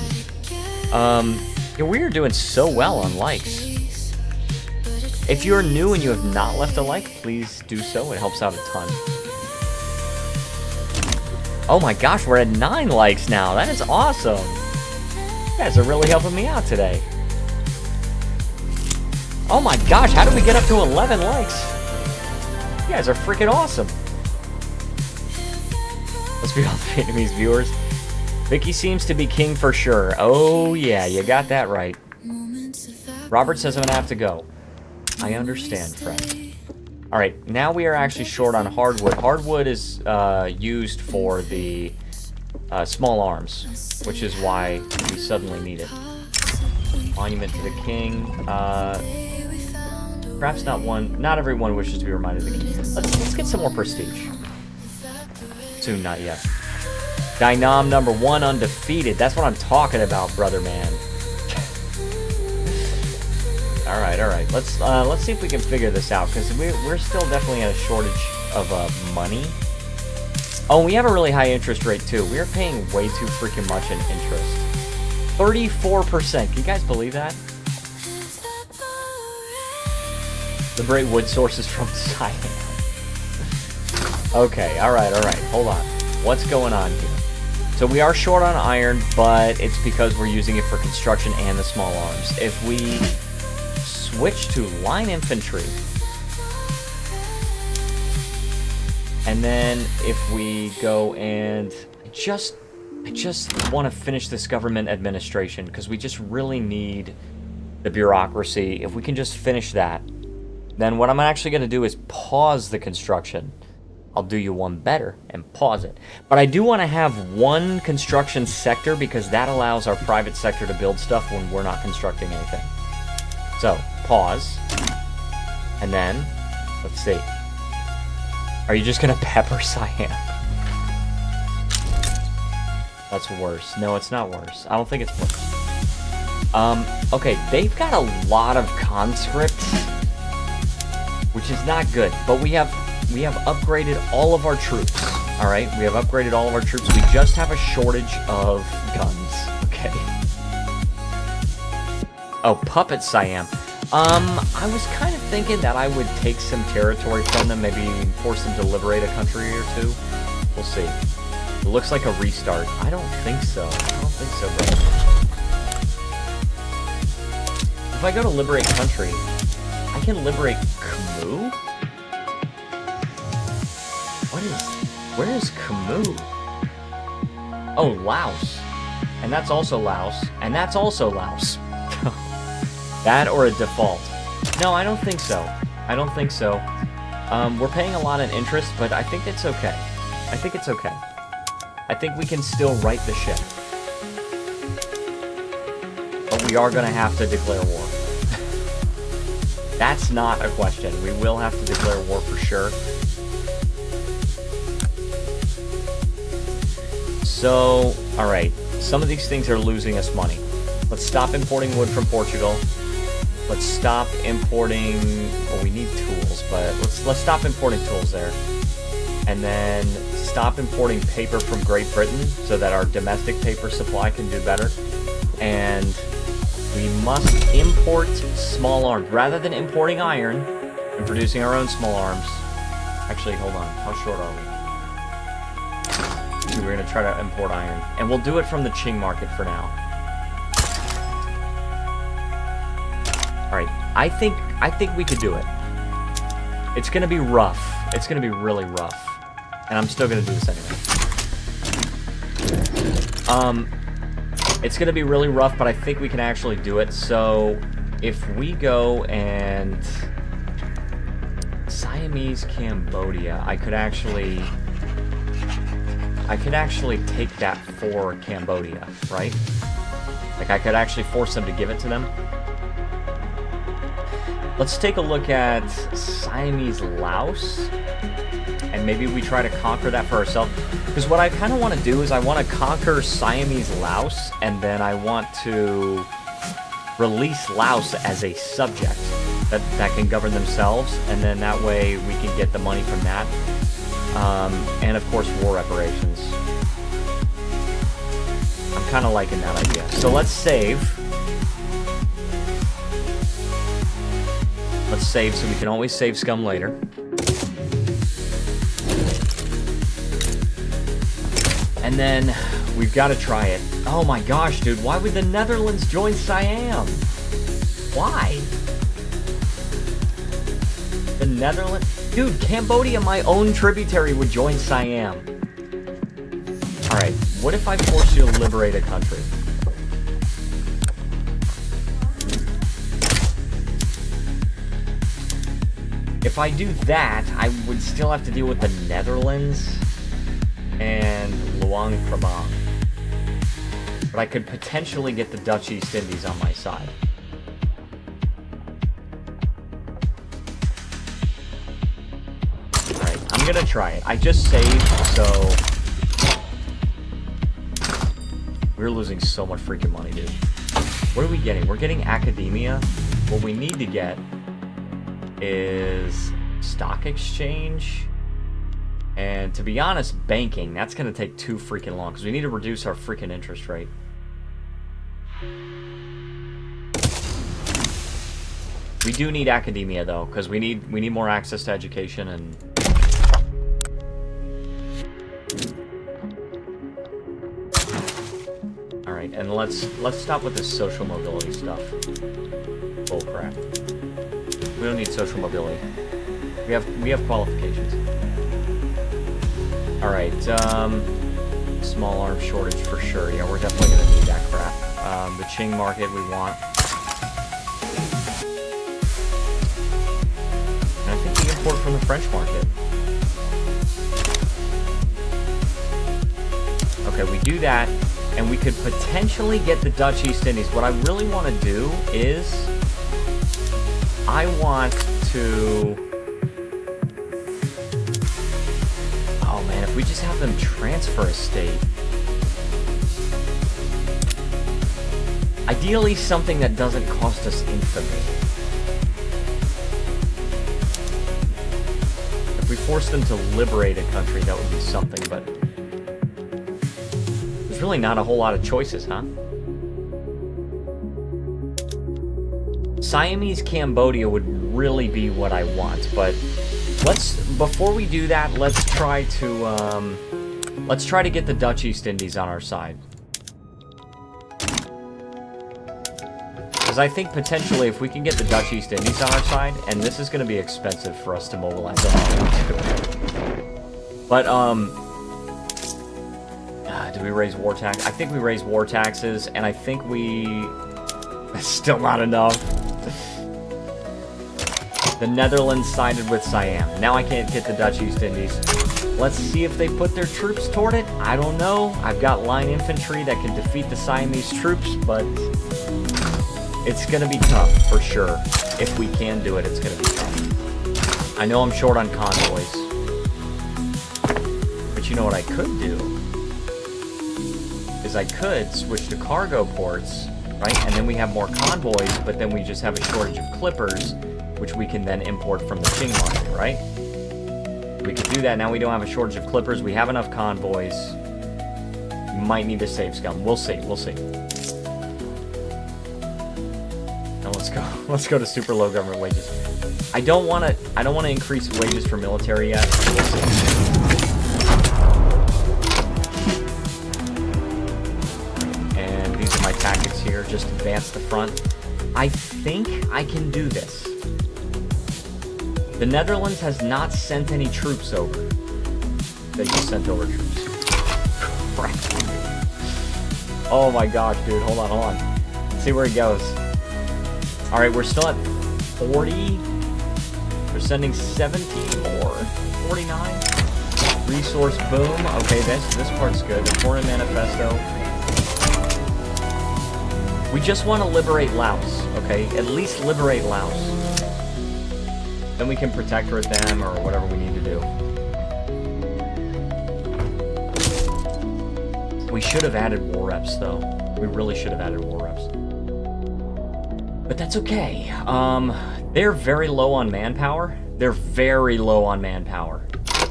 We are doing so well on likes. If you're new and you have not left a like, please do so. It helps out a ton. Oh my gosh, we're at 9 likes now. That is awesome. You guys are really helping me out today. Oh my gosh, how did we get up to 11 likes? You guys are freaking awesome. Let's be all the Vietnamese viewers. Vicky seems to be king for sure. Oh yeah, you got that right. Robert says I'm gonna have to go. I understand, friend. Alright, now we are actually short on hardwood. Hardwood is used for the small arms, which is why we suddenly need it. Monument to the king. Perhaps not everyone wishes to be reminded of the king. Let's get some more prestige. Soon, not yet. Dynam number 1 undefeated. That's what I'm talking about, brother man. Alright. Let's see if we can figure this out, because we're still definitely in a shortage of money. Oh, we have a really high interest rate too. We are paying way too freaking much in interest. 34%. Can you guys believe that? Liberate wood sources from Siam. Okay, alright. Hold on. What's going on here? So we are short on iron, but it's because we're using it for construction and the small arms. If we switch to line infantry, and then if we go and I just want to finish this government administration, because we just really need the bureaucracy. If we can just finish that, then what I'm actually going to do is pause the construction. I'll do you one better and pause it. But I do want to have one construction sector, because that allows our private sector to build stuff when we're not constructing anything. So, pause. And then, let's see. Are you just going to pepper Siam? That's worse. No, it's not worse. I don't think it's worse. Okay, they've got a lot of conscripts, which is not good. But we have upgraded all of our troops. All right, we have upgraded all of our troops. We just have a shortage of guns. Okay. Oh, puppet Siam. I was kind of thinking that I would take some territory from them, maybe force them to liberate a country or two. We'll see. It looks like a restart. I don't think so. Bro. If I go to liberate country, I can liberate Khmu? Where is Khmu? Oh, Laos. And that's also Laos. And that's also Laos. That or a default. No, I don't think so. We're paying a lot in interest, but I think it's okay. I think we can still right the ship. But we are going to have to declare war. That's not a question. We will have to declare war for sure. So, alright. Some of these things are losing us money. Let's stop importing wood from Portugal. Let's stop importing... Well, we need tools, but let's stop importing tools there. And then stop importing paper from Great Britain so that our domestic paper supply can do better. And We must import small arms. Rather than importing iron and producing our own small arms. Actually, hold on. How short are we? We're going to try to import iron. And we'll do it from the Qing market for now. Alright, I think we could do it. It's going to be rough. It's going to be really rough. And I'm still going to do this anyway. It's going to be really rough, but I think we can actually do it. So, if we go and... Siamese Cambodia, I could actually take that for Cambodia, right? Like, I could actually force them to give it to them. Let's take a look at Siamese Laos, and maybe we try to conquer that for ourselves. Because what I kind of want to do is I want to conquer Siamese Laos, and then I want to release Laos as a subject that can govern themselves, and then that way we can get the money from that. And of course, war reparations. I'm kind of liking that idea. So let's save. Let's save so we can always save scum later. And then we've got to try it. Oh my gosh, dude, why would the Netherlands join Siam? Why? The Netherlands? Dude, Cambodia, my own tributary, would join Siam. Alright, what if I force you to liberate a country? If I do that, I would still have to deal with the Netherlands and Luang Prabang. But I could potentially get the Dutch East Indies on my side. Alright, I'm gonna try it. I just saved, so... We're losing so much freaking money, dude. What are we getting? We're getting academia. What we need to get is stock exchange. And to be honest, banking. That's going to take too freaking long because we need to reduce our freaking interest rate. We do need academia though, because we need more access to education and... Alright, and let's stop with this social mobility stuff. Bull crap. We don't need social mobility. We have qualifications. Alright, small arms shortage for sure. Yeah, we're definitely gonna need that crap. The Qing market we want. And I think we import from the French market. Okay, we do that, and we could potentially get the Dutch East Indies. What I really want to do is... I want to... Oh man, if we just have them transfer a state. Ideally, something that doesn't cost us infamy. If we force them to liberate a country, that would be something, but... There's really not a whole lot of choices, huh? Siamese Cambodia would really be what I want, but before we do that, let's try to get the Dutch East Indies on our side. Because I think potentially if we can get the Dutch East Indies on our side, and this is going to be expensive for us to mobilize. But, do we raise war tax? I think we raise war taxes, and I think that's still not enough. The Netherlands sided with Siam. Now I can't get the Dutch East Indies. Let's see if they put their troops toward it. I don't know. I've got line infantry that can defeat the Siamese troops, but it's going to be tough for sure. If we can do it, it's going to be tough. I know I'm short on convoys. But you know what I could do? Is I could switch to cargo ports, right? And then we have more convoys, but then we just have a shortage of clippers, which we can then import from the Qing market, right? We could do that. Now we don't have a shortage of clippers. We have enough convoys. We might need to save scum. We'll see. We'll see. Now let's go. Let's go to super low government wages. I don't want to increase wages for military yet. We'll see. And these are my tactics here. Just advance the front. I think I can do this. The Netherlands has not sent any troops over. They just sent over troops. Crap. Oh my gosh, dude. Hold on. Let's see where he goes. Alright, we're still at 40. We're sending 17 more. 49. Resource boom. Okay, this part's good. The foreign manifesto. We just want to liberate Laos, okay? At least liberate Laos. Then we can protectorate them or whatever we need to do. We should have added war reps, though. We really should have added war reps. But that's okay. They're very low on manpower. They're very low on manpower.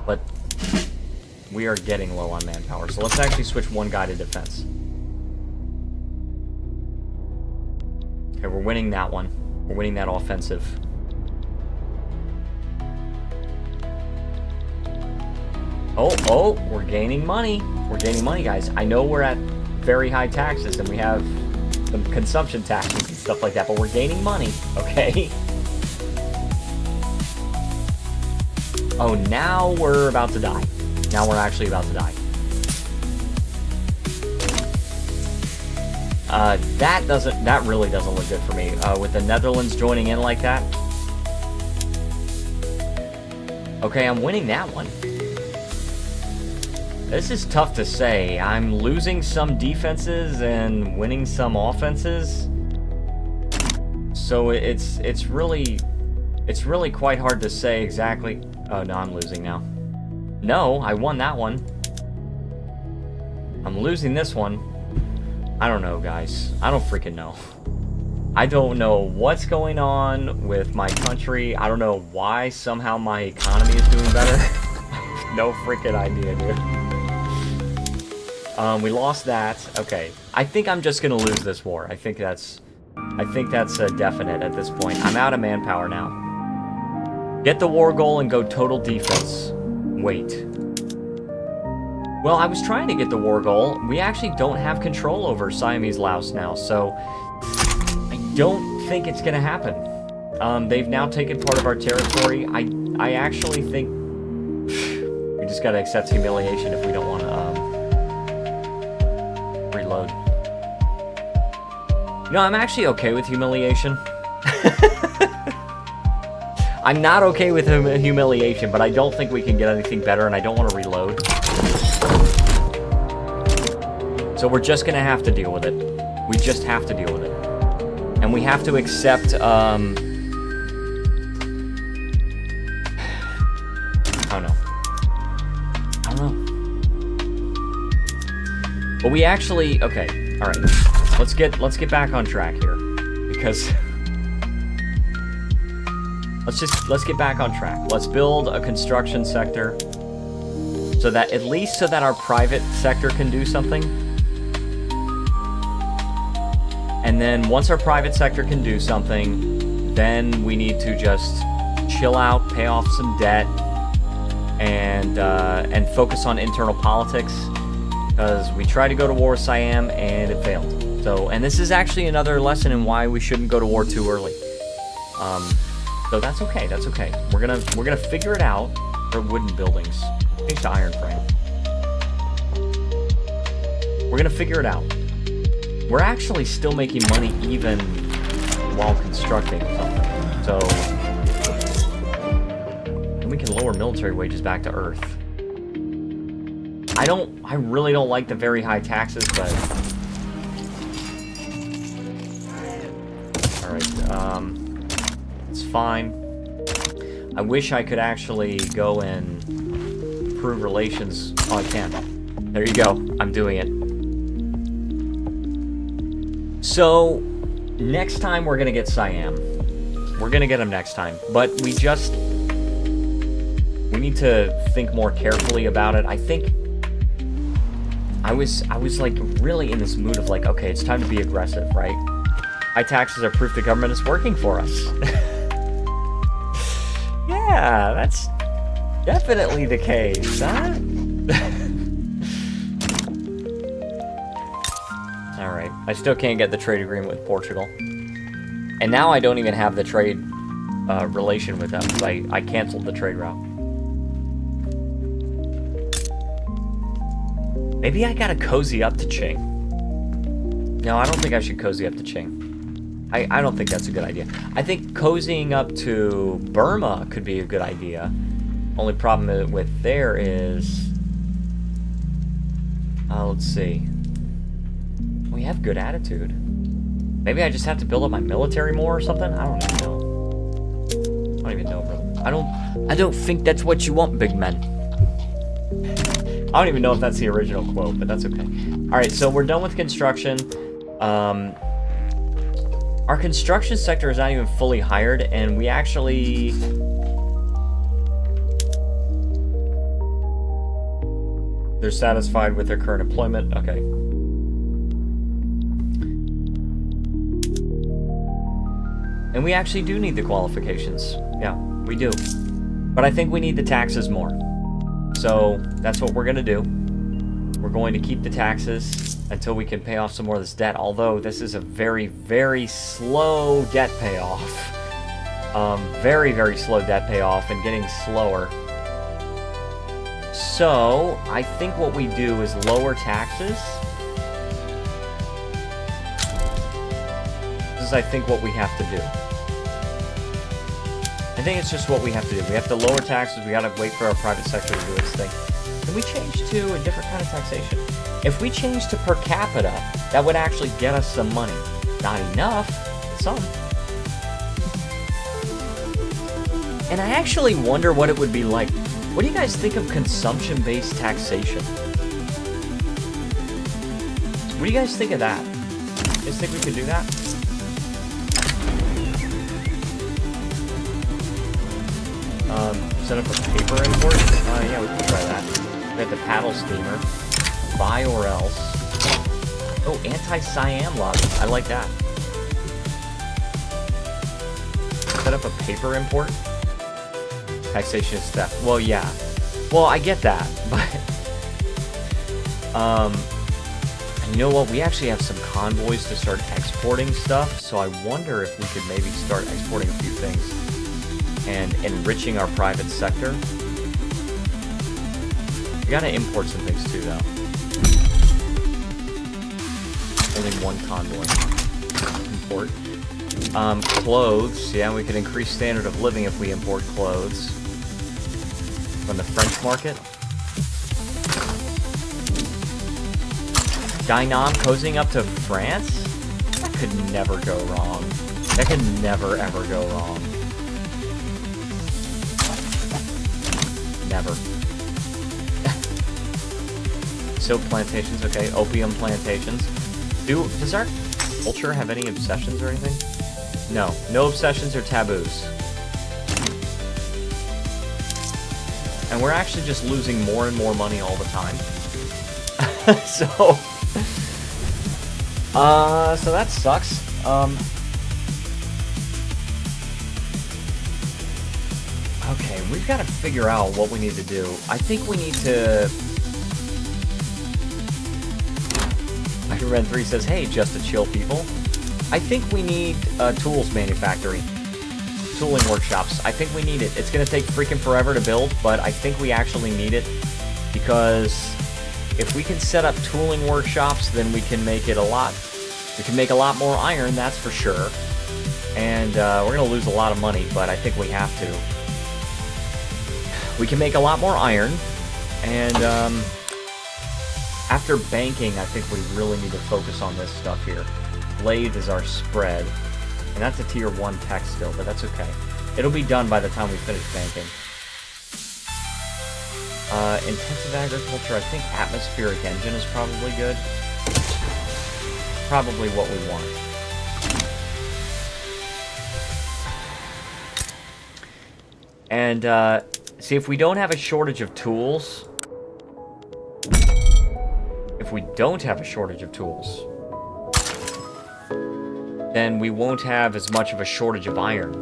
But we are getting low on manpower. So let's actually switch one guy to defense. Okay, we're winning that one. We're winning that offensive. Oh, we're gaining money. We're gaining money, guys. I know we're at very high taxes and we have some consumption taxes and stuff like that, but we're gaining money, okay? Oh, now we're about to die. Now we're actually about to die. That really doesn't look good for me. With the Netherlands joining in like that. Okay, I'm winning that one. This is tough to say. I'm losing some defenses and winning some offenses. So it's really quite hard to say exactly. Oh no, I'm losing now. No, I won that one. I'm losing this one. I don't know, guys. I don't freaking know. I don't know what's going on with my country. I don't know why somehow my economy is doing better. No freaking idea, dude. We lost that. Okay. I think I'm just gonna lose this war. I think that's definite at this point. I'm out of manpower now. Get the war goal and go total defense. Wait. Well, I was trying to get the war goal. We actually don't have control over Siamese Laos now, so I don't think it's gonna happen. They've now taken part of our territory. I actually think we just gotta accept humiliation if we don't want to reload. No, I'm actually okay with humiliation. I'm not okay with humiliation, but I don't think we can get anything better, and I don't want to reload. So we're just gonna have to deal with it. We just have to deal with it. And we have to accept, I don't know. But we actually, okay, alright. Let's get back on track here. Because let's get back on track. Let's build a construction sector so that at least so that our private sector can do something. And then once our private sector can do something, then we need to just chill out, pay off some debt, and focus on internal politics, because we tried to go to war with Siam and it failed. So, and this is actually another lesson in why we shouldn't go to war too early. So that's okay. That's okay. We're gonna figure it out. For wooden buildings, change to iron frame. We're gonna figure it out. We're actually still making money even while constructing something. So, and we can lower military wages back to Earth. I really don't like the very high taxes, but alright, it's fine. I wish I could actually go and improve relations. Oh, I can. There you go. I'm doing it. So, next time we're gonna get Siam. We're gonna get him next time. But we need to think more carefully about it. I think I was like really in this mood of like, okay, it's time to be aggressive, right? High taxes are proof the government is working for us. Yeah, that's definitely the case, huh? Alright, I still can't get the trade agreement with Portugal. And now I don't even have the trade relation with them, because I canceled the trade route. Maybe I gotta cozy up to Qing. No, I don't think I should cozy up to Qing. I don't think that's a good idea. I think cozying up to Burma could be a good idea. Only problem with there is... let's see. We have good attitude. Maybe I just have to build up my military more or something? I don't even know. I don't even know, bro. I don't think that's what you want, big man. I don't even know if that's the original quote, but that's okay. Alright, so we're done with construction. Our construction sector is not even fully hired, and we actually... They're satisfied with their current employment. Okay. And we actually do need the qualifications. Yeah, we do. But I think we need the taxes more. So that's what we're going to do. We're going to keep the taxes until we can pay off some more of this debt. Although this is a very, very slow debt payoff. Very, very slow debt payoff and getting slower. So I think what we do is lower taxes. This is, I think, what we have to do. I think it's just what we have to do. We have to lower taxes. We gotta wait for our private sector to do its thing. Can we change to a different kind of taxation? If we change to per capita, that would actually get us some money. Not enough, but some. And I actually wonder what it would be like. What do you guys think of consumption-based taxation? What do you guys think of that? You guys think we could do that? Set up a paper import? Yeah, we can try that. We got the paddle steamer. Buy or else. Oh, anti-Siam lobby. I like that. Set up a paper import? Taxation is theft. Well, yeah. Well, I get that, but... you know what? We actually have some convoys to start exporting stuff, so I wonder if we could maybe start exporting a few things. And enriching our private sector. We gotta import some things too, though. Only one convoy. Import. Clothes. Yeah, we could increase standard of living if we import clothes. From the French market. Dynam cozying up to France? That could never go wrong. That could never, ever go wrong. Never. Soap plantations, okay. Opium plantations. Does our culture have any obsessions or anything? No. No obsessions or taboos. And we're actually just losing more and more money all the time. So that sucks. Okay, we've got to figure out what we need to do. I think we need to... Red 3 says, hey, just to chill people. I think we need tools manufacturing. Tooling workshops. I think we need it. It's going to take freaking forever to build, but I think we actually need it. Because if we can set up tooling workshops, then we can make it a lot... We can make a lot more iron, that's for sure. And we're going to lose a lot of money, but I think we have to. We can make a lot more iron, and after banking, I think we really need to focus on this stuff here. Lathe is our spread, and that's a tier 1 tech still, but that's okay. It'll be done by the time we finish banking. Intensive agriculture, I think atmospheric engine is probably good. Probably what we want. And, see, if we don't have a shortage of tools... If we don't have a shortage of tools... then we won't have as much of a shortage of iron.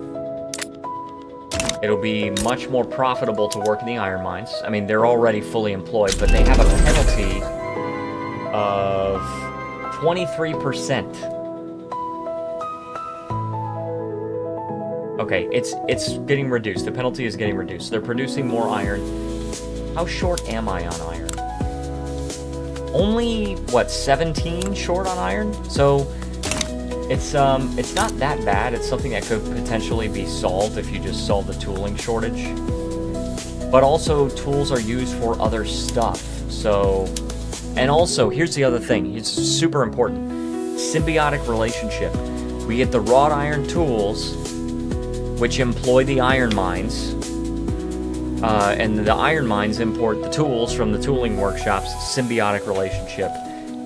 It'll be much more profitable to work in the iron mines. I mean, they're already fully employed, but they have a penalty of 23%. Okay, it's getting reduced. The penalty is getting reduced. They're producing more iron. How short am I on iron? Only, what, 17 short on iron? So it's not that bad. It's something that could potentially be solved if you just solve the tooling shortage. But also, tools are used for other stuff. So, and also, here's the other thing. It's super important. Symbiotic relationship. We get the wrought iron tools, which employ the iron mines. And the iron mines import the tools from the tooling workshops. Symbiotic relationship.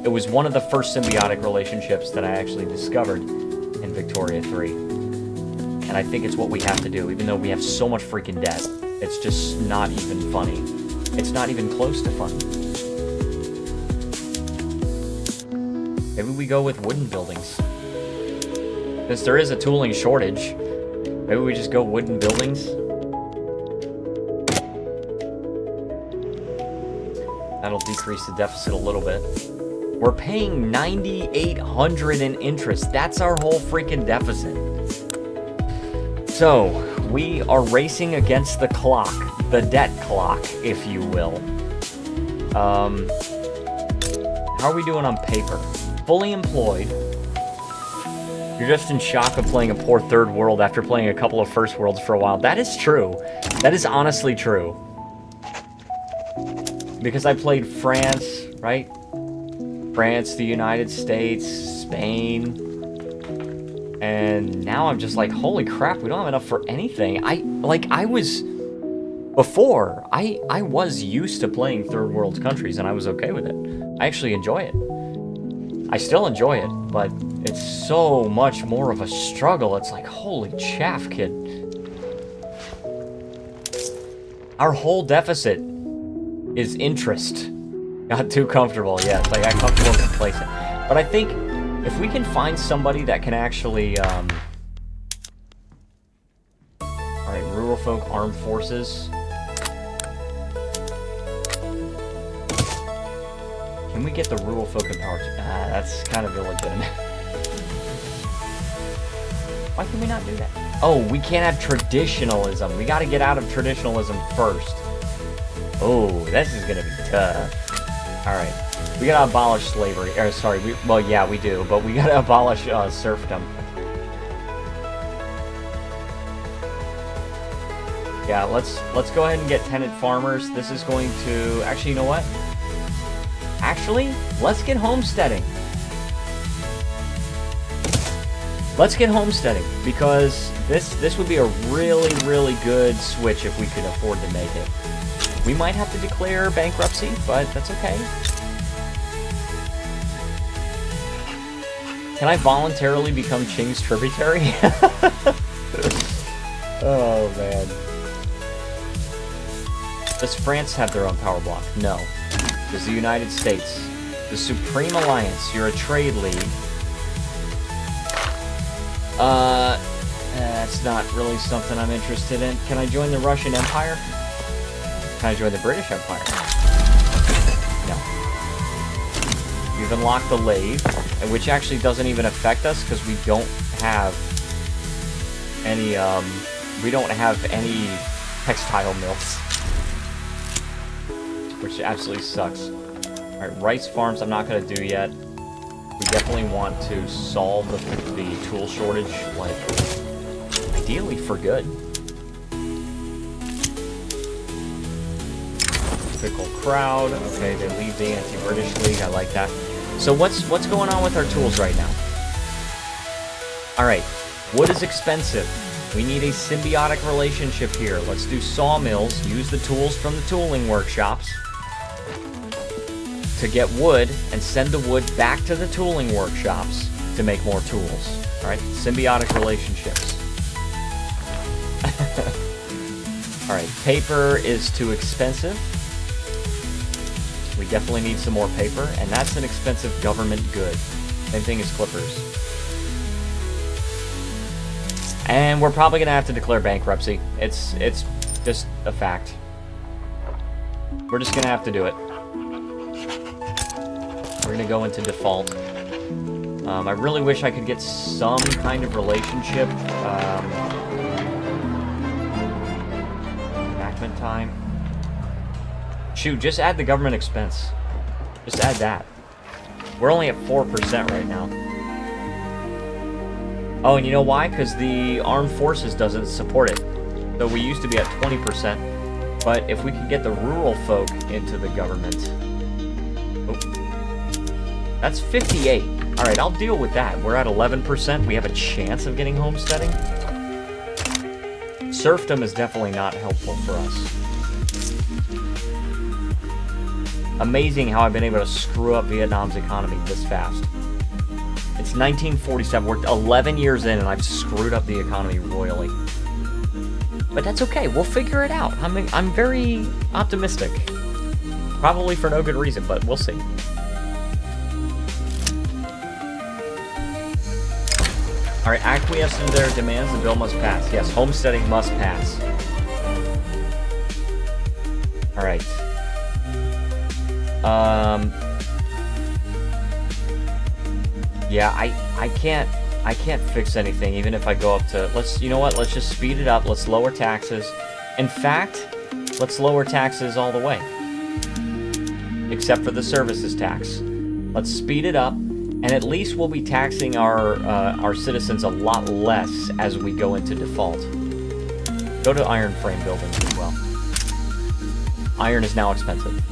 It was one of the first symbiotic relationships that I actually discovered in Victoria 3. And I think it's what we have to do, even though we have so much freaking debt. It's just not even funny. It's not even close to funny. Maybe we go with wooden buildings. Since there is a tooling shortage, maybe we just go wooden buildings. That'll decrease the deficit a little bit. We're paying $9,800 in interest. That's our whole freaking deficit. So, we are racing against the clock. The debt clock, if you will. How are we doing on paper? Fully employed. You're just in shock of playing a poor third world after playing a couple of first worlds for a while. That is true. That is honestly true. Because I played France, right? France, the United States, Spain. And now I'm just like, holy crap, we don't have enough for anything. Before, I was used to playing third world countries and I was okay with it. I actually enjoy it. I still enjoy it, but it's so much more of a struggle. It's like, holy chaff, kid. Our whole deficit is interest. Got too comfortable, yes. I got comfortable and complacent. But I think if we can find somebody that can actually, alright, rural folk armed forces. Can we get the rural folk empowered? That's kind of illegitimate. Why can we not do that? Oh, we can't have traditionalism. We gotta get out of traditionalism first. Oh, this is gonna be tough. Alright. We gotta abolish slavery. Well, yeah, we do, but we gotta abolish serfdom. Yeah, let's go ahead and get tenant farmers. This is going to... Actually, you know what? Actually, let's get homesteading. Let's get homesteading, because this would be a really, really good switch if we could afford to make it. We might have to declare bankruptcy, but that's okay. Can I voluntarily become Qing's tributary? Oh, man. Does France have their own power block? No. Does the United States? The Supreme Alliance. You're a trade league. That's not really something I'm interested in. Can I join the Russian Empire? Can I join the British Empire? No. We've unlocked the lathe, which actually doesn't even affect us because we don't have any textile mills. Which absolutely sucks. Alright, rice farms I'm not going to do yet. We definitely want to solve the tool shortage, like, ideally for good. Fickle crowd. Okay, they leave the anti-British league. I like that. So what's going on with our tools right now? Alright, wood is expensive. We need a symbiotic relationship here. Let's do sawmills. Use the tools from the tooling workshops to get wood and send the wood back to the tooling workshops to make more tools. Alright, symbiotic relationships. Alright, paper is too expensive. We definitely need some more paper, and that's an expensive government good. Same thing as clippers. And we're probably going to have to declare bankruptcy. It's just a fact. We're just going to have to do it. We're going to go into default. I really wish I could get some kind of relationship. Enactment time. Shoot, just add the government expense. Just add that. We're only at 4% right now. Oh, and you know why? Because the armed forces doesn't support it. So we used to be at 20%. But if we could get the rural folk into the government... Oh. That's 58. Alright, I'll deal with that. We're at 11%. We have a chance of getting homesteading. Serfdom is definitely not helpful for us. Amazing how I've been able to screw up Vietnam's economy this fast. It's 1947. We're 11 years in, and I've screwed up the economy royally. But that's okay. We'll figure it out. I'm very optimistic. Probably for no good reason, but we'll see. Alright, acquiesce to their demands. The bill must pass. Yes, homesteading must pass. Alright. Yeah, I can't fix anything even if I go up to, you know what, let's just speed it up, let's lower taxes. In fact, let's lower taxes all the way. Except for the services tax. Let's speed it up, and at least we'll be taxing our citizens a lot less as we go into default. Go to iron frame buildings as well. Iron is now expensive.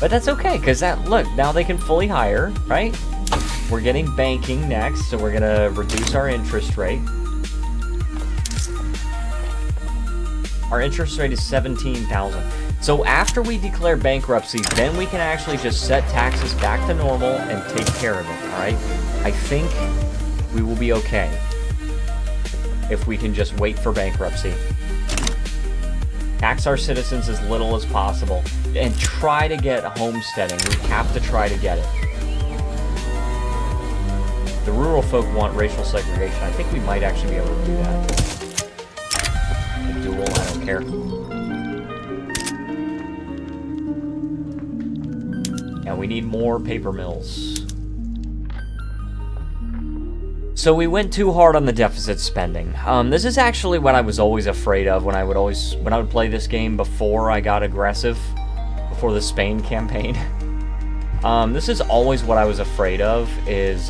But that's okay, because look, now they can fully hire, right? We're getting banking next, so we're going to reduce our interest rate. Our interest rate is 17,000. So after we declare bankruptcy, then we can actually just set taxes back to normal and take care of it, all right? I think we will be okay if we can just wait for bankruptcy. Tax our citizens as little as possible and try to get homesteading. We have to try to get it. The rural folk want racial segregation. I think we might actually be able to do that. The dual, I don't care. Yeah, we need more paper mills. So we went too hard on the deficit spending. This is actually what I was always afraid of when I would play this game before I got aggressive, before the Spain campaign. This is always what I was afraid of, is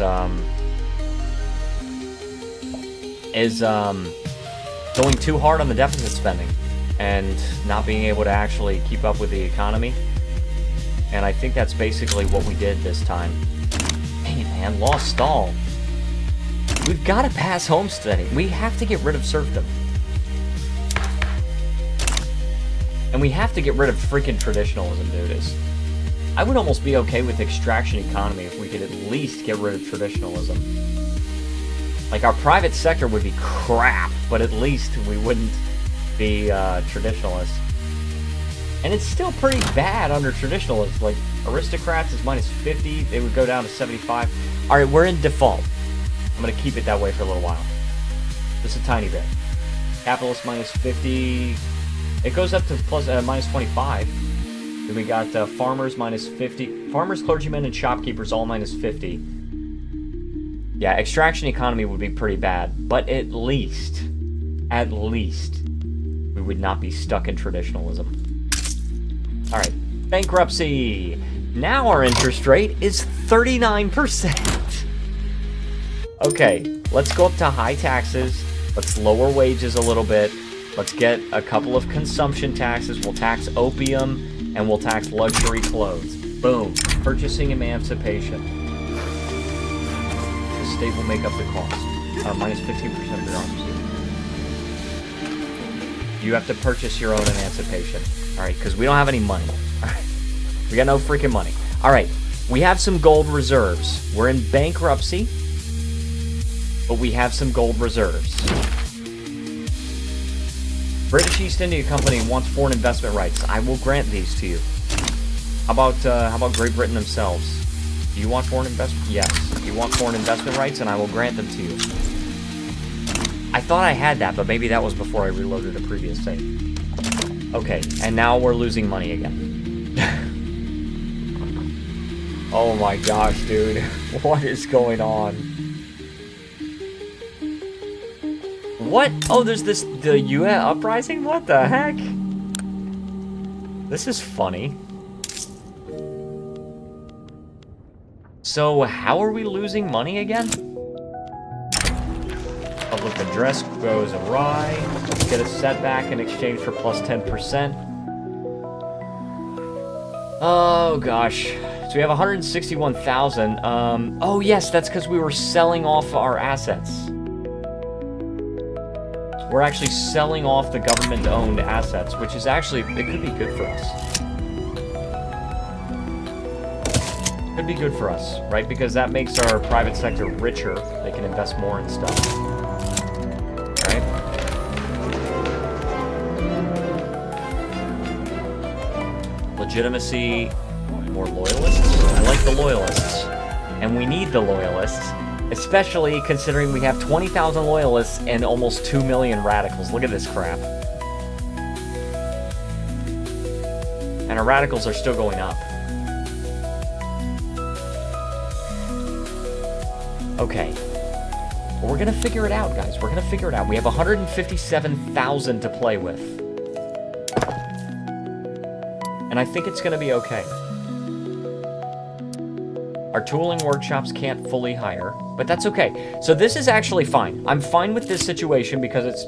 going too hard on the deficit spending and not being able to actually keep up with the economy. And I think that's basically what we did this time. Hey man, lost stall. We've got to pass homesteading. We have to get rid of serfdom. And we have to get rid of freaking traditionalism, dude. I would almost be okay with extraction economy if we could at least get rid of traditionalism. Like, our private sector would be crap, but at least we wouldn't be traditionalists. And it's still pretty bad under traditionalists. Like, aristocrats is minus 50. They would go down to 75. All right, we're in default. I'm going to keep it that way for a little while. Just a tiny bit. Capitalist minus 50. It goes up to minus 25. Then we got farmers minus 50. Farmers, clergymen, and shopkeepers all minus 50. Yeah, extraction economy would be pretty bad. But at least, we would not be stuck in traditionalism. Alright, bankruptcy. Now our interest rate is 39%. Okay, let's go up to high taxes. Let's lower wages a little bit. Let's get a couple of consumption taxes. We'll tax opium, and we'll tax luxury clothes. Boom. Purchasing emancipation. The state will make up the cost. Minus 15% of bureaucracy. You have to purchase your own emancipation. Alright, because we don't have any money. Alright. We got no freaking money. Alright, we have some gold reserves. We're in bankruptcy, but we have some gold reserves. British East India Company wants foreign investment rights. I will grant these to you. How about Great Britain themselves? Do you want foreign investment? Yes. You want foreign investment rights, and I will grant them to you. I thought I had that, but maybe that was before I reloaded a previous save. Okay, and now we're losing money again. Oh my gosh, dude. What is going on? What? Oh, there's the UN uprising? What the heck? This is funny. So, how are we losing money again? Public address goes awry. Let's get a setback in exchange for plus 10%. Oh, gosh. So we have 161,000. Oh, yes, that's because we were selling off our assets. We're actually selling off the government-owned assets, which is actually, it could be good for us. Could be good for us, right? Because that makes our private sector richer. They can invest more in stuff. Right? Legitimacy, more loyalists. I like the loyalists. And we need the loyalists. Especially considering we have 20,000 loyalists and almost 2 million radicals. Look at this crap. And our radicals are still going up. Okay. Well, we're gonna figure it out, guys. We're gonna figure it out. We have 157,000 to play with. And I think it's gonna be okay. Our tooling workshops can't fully hire, but that's okay. So this is actually fine. I'm fine with this situation because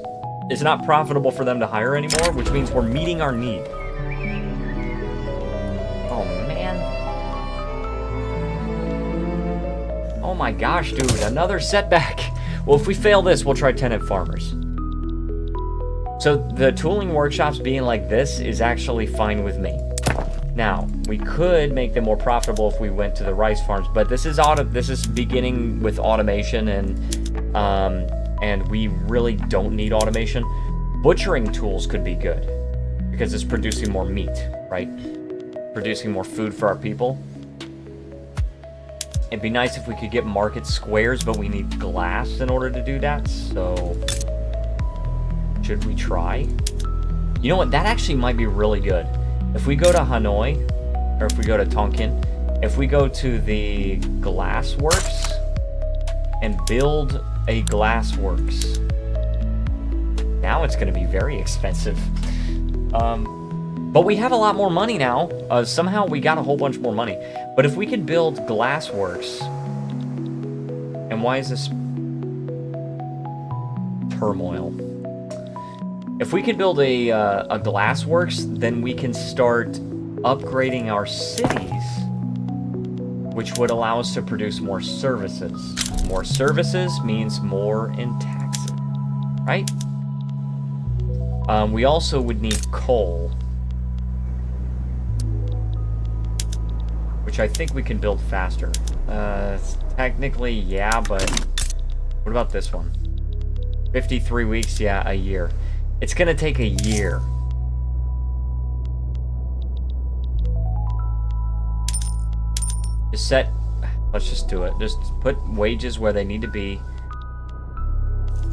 it's not profitable for them to hire anymore, which means we're meeting our need. Oh, man. Oh my gosh, dude, another setback. Well, if we fail this, we'll try tenant farmers. So the tooling workshops being like this is actually fine with me. Now, we could make them more profitable if we went to the rice farms, but this is beginning with automation, and we really don't need automation. Butchering tools could be good because it's producing more meat, right? Producing more food for our people. It'd be nice if we could get market squares, but we need glass in order to do that. So, should we try? You know what? That actually might be really good. If we go to Hanoi, or if we go to Tonkin, if we go to the glass works and build a glass works, now it's going to be very expensive. But we have a lot more money now. Somehow we got a whole bunch more money. But if we could build glass works, and why is this turmoil? If we could build a glassworks, then we can start upgrading our cities, which would allow us to produce more services. More services means more in taxes, right? We also would need coal, which I think we can build faster. Technically, yeah, but what about this one? 53 weeks, yeah, a year. It's gonna take a year. Let's just do it. Just put wages where they need to be.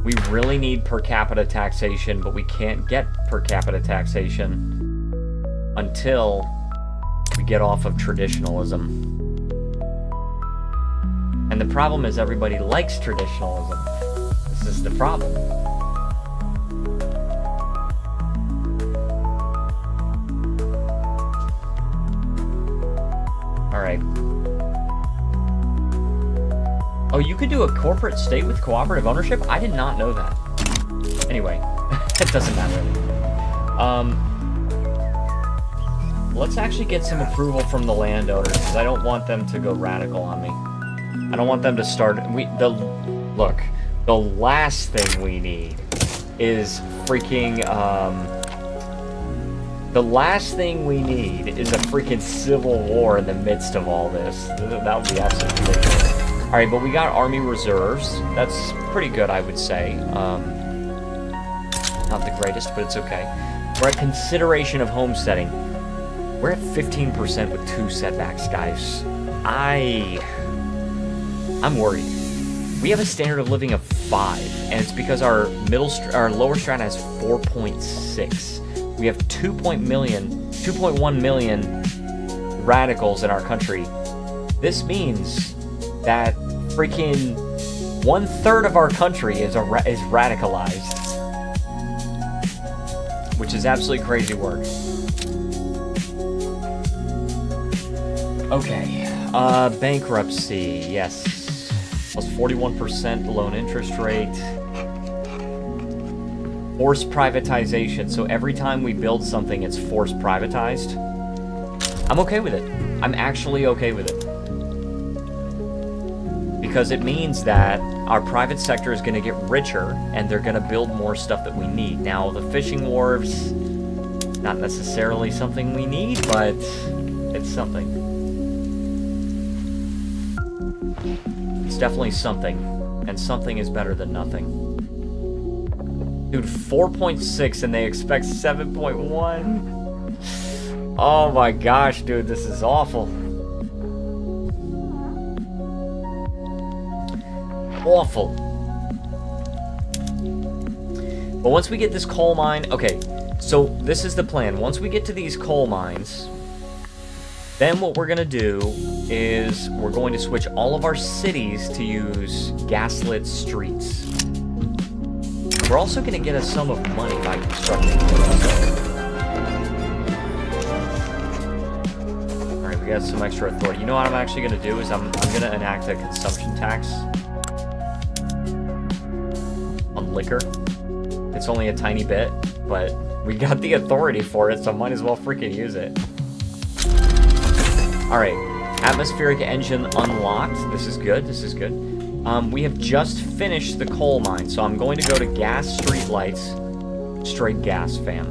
We really need per capita taxation, but we can't get per capita taxation until we get off of traditionalism. And the problem is everybody likes traditionalism. This is the problem. Alright. Oh, you could do a corporate state with cooperative ownership? I did not know that. Anyway, it doesn't matter. Let's actually get some approval from the landowners, because I don't want them to go radical on me. I don't want them to start... Look, the last thing we need is freaking... The last thing we need is a freaking civil war in the midst of all this. That would be absolutely ridiculous. Alright, but we got army reserves. That's pretty good, I would say. Not the greatest, but it's okay. We're at consideration of homesteading. We're at 15% with 2 setbacks, guys. I'm worried. We have a standard of living of 5, and it's because our lower strata has 4.6. We have 2.1 million radicals in our country. This means that freaking 1/3 of our country is radicalized, which is absolutely crazy work. Okay, bankruptcy, yes. Plus 41% loan interest rate. Forced privatization. So every time we build something, it's forced privatized. I'm okay with it. I'm actually okay with it. Because it means that our private sector is going to get richer and they're going to build more stuff that we need. Now, the fishing wharves, not necessarily something we need, but it's something. It's definitely something, and something is better than nothing. Dude, 4.6 and they expect 7.1? Oh my gosh, dude, this is awful. Awful. But once we get this coal mine, okay, so this is the plan. Once we get to these coal mines, then what we're gonna do is we're going to switch all of our cities to use gaslit streets. We're also gonna get a sum of money by constructing things. Alright, we got some extra authority. You know what I'm actually gonna do is I'm gonna enact a consumption tax on liquor. It's only a tiny bit, but we got the authority for it, so might as well freaking use it. Alright, atmospheric engine unlocked. This is good, this is good. We have just finished the coal mine, so I'm going to go to gas street lights. Straight gas, fam.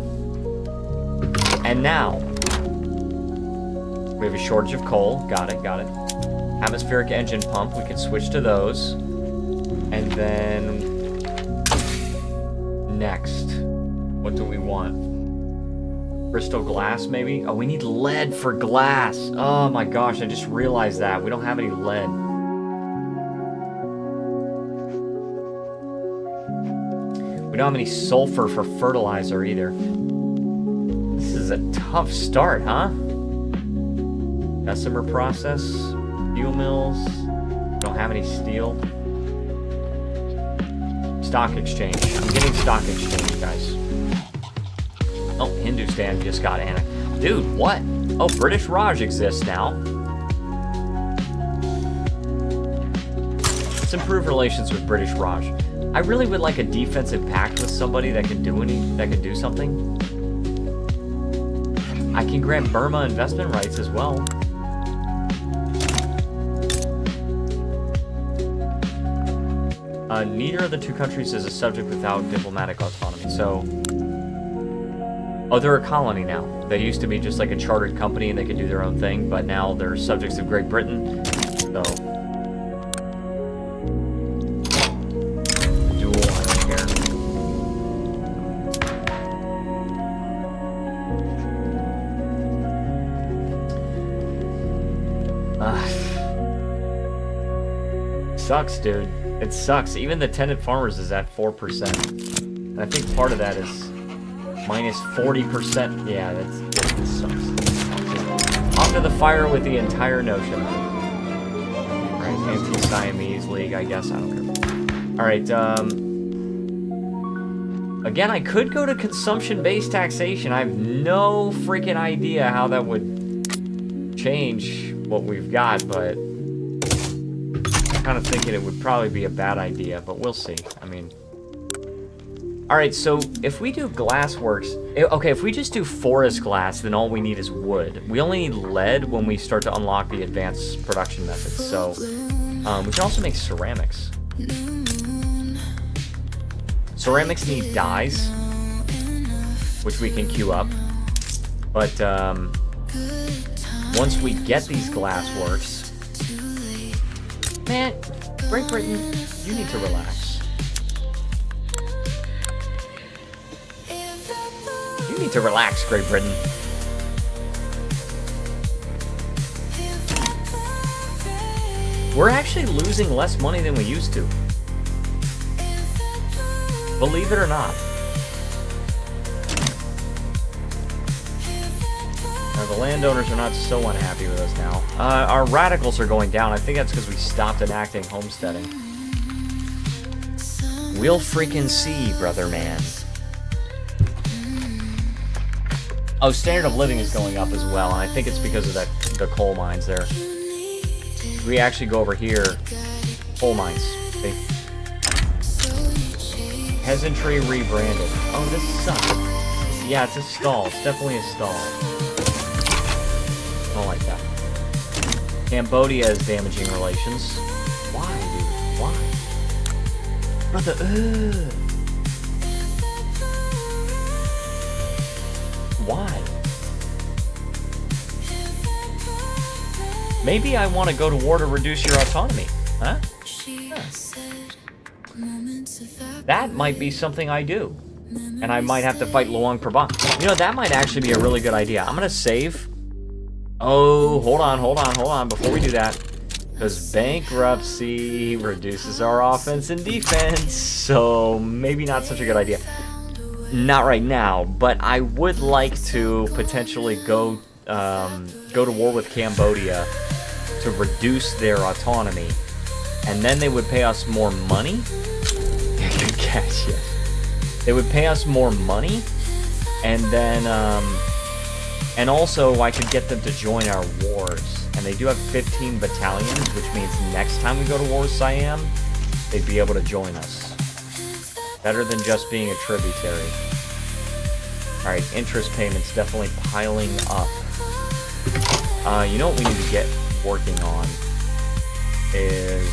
And now, we have a shortage of coal. Got it, got it. Atmospheric engine pump, we can switch to those. And then, next, what do we want? Crystal glass, maybe? Oh, we need lead for glass. Oh my gosh, I just realized that. We don't have any lead. We don't have any sulfur for fertilizer either. This is a tough start, huh? Bessemer process, steel mills. We don't have any steel. Stock exchange. I'm getting stock exchange, guys. Oh, Hindustan just got annexed. Dude, what? Oh, British Raj exists now. Let's improve relations with British Raj. I really would like a defensive pact with somebody that can do something. I can grant Burma investment rights as well. Neither of the two countries is a subject without diplomatic autonomy, so... Oh, they're a colony now. They used to be just like a chartered company and they could do their own thing, but now they're subjects of Great Britain, so... Duel, I don't care. Sucks, dude. It sucks. Even the tenant farmers is at 4%. And I think part of that is minus 40%. Yeah, that sucks. Off to the fire with the entire notion. Right, anti-Siamese League, I guess. I don't care. Alright, again, I could go to consumption-based taxation. I have no freaking idea how that would change what we've got, but... I'm kind of thinking it would probably be a bad idea, but we'll see. I mean... Alright, so if we do glassworks... Okay, if we just do forest glass, then all we need is wood. We only need lead when we start to unlock the advanced production methods, so... we can also make ceramics. Ceramics need dyes, which we can queue up. But, once we get these glassworks... Man, Great Britain, you need to relax. You need to relax, Great Britain. We're actually losing less money than we used to. Believe it or not. Now, the landowners are not so unhappy with us now. Our radicals are going down. I think that's because we stopped enacting homesteading. We'll freaking see, brother man. Oh, standard of living is going up as well, and I think it's because of the coal mines there. We actually go over here. Coal mines. See? Peasantry rebranded. Oh, this sucks. Yeah, it's a stall. It's definitely a stall. I don't like that. Cambodia is damaging relations. Why, dude? Why? Brother, Why? Maybe I want to go to war to reduce your autonomy. Huh? That might be something I do. And I might have to fight Luang Prabang. You know, that might actually be a really good idea. I'm going to save. Oh, hold on. Before we do that. Because bankruptcy reduces our offense and defense. So maybe not such a good idea. Not right now, but I would like to potentially go to war with Cambodia to reduce their autonomy, and then they would pay us more money. Good catch, yes. They would pay us more money, and then and also I could get them to join our wars. And they do have 15 battalions, which means next time we go to war with Siam, they'd be able to join us. Better than just being a tributary. Alright, interest payments definitely piling up. You know what we need to get working on is...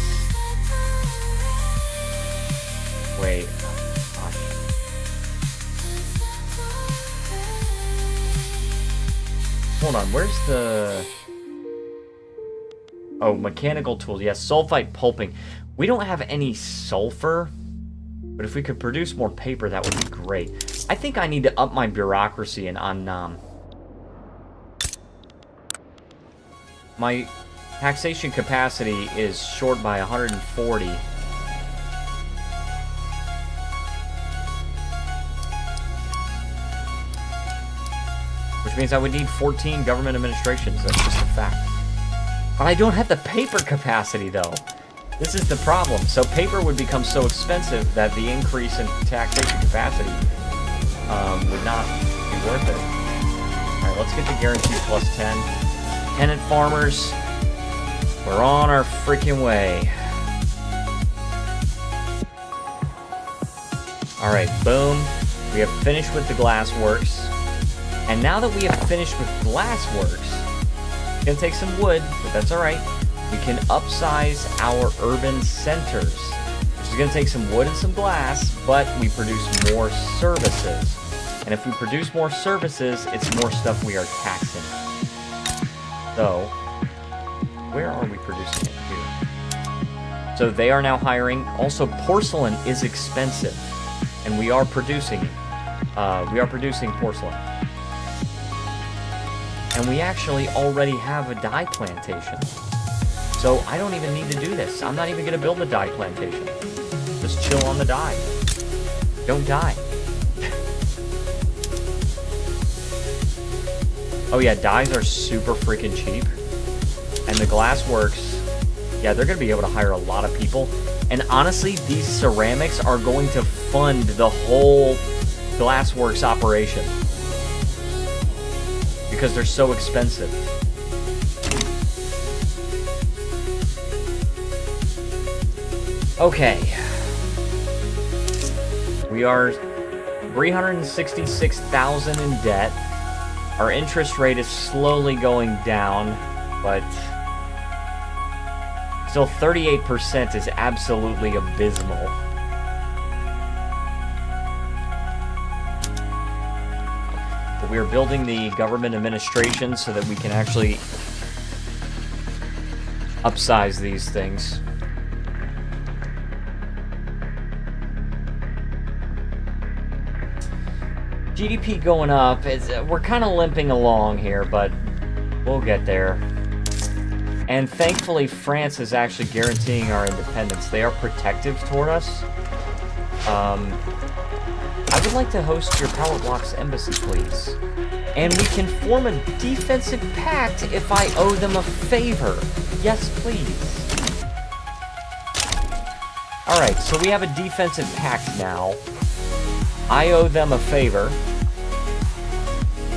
Wait. Gosh. Hold on, where's the... Oh, mechanical tools. Yes, sulfite pulping. We don't have any sulfur. But if we could produce more paper, that would be great. I think I need to up my bureaucracy and on my taxation capacity is short by 140. Which means I would need 14 government administrations. That's just a fact. But I don't have the paper capacity, though. This is the problem. So paper would become so expensive that the increase in taxation capacity would not be worth it. Alright, let's get the guarantee plus 10. Tenant farmers, we're on our freaking way. Alright, boom. We have finished with the glassworks. And now that we have finished with glassworks, it's gonna take some wood, but that's alright. We can upsize our urban centers, which is going to take some wood and some glass, but we produce more services. And if we produce more services, it's more stuff we are taxing. So, where are we producing it here? So they are now hiring. Also, porcelain is expensive, and we are producing porcelain. And we actually already have a dye plantation. So I don't even need to do this. I'm not even going to build a dye plantation. Just chill on the dye. Don't die. Oh yeah, dyes are super freaking cheap. And the glassworks, yeah, they're going to be able to hire a lot of people. And honestly, these ceramics are going to fund the whole glassworks operation. Because they're so expensive. Okay. We are 366,000 in debt. Our interest rate is slowly going down, but still 38% is absolutely abysmal. But we are building the government administration so that we can actually upsize these things. GDP going up. We're kind of limping along here, but we'll get there. And thankfully, France is actually guaranteeing our independence. They are protective toward us. I would like to host your Power Blocks embassy, please. And we can form a defensive pact if I owe them a favor. Yes, please. Alright, so we have a defensive pact now. I owe them a favor.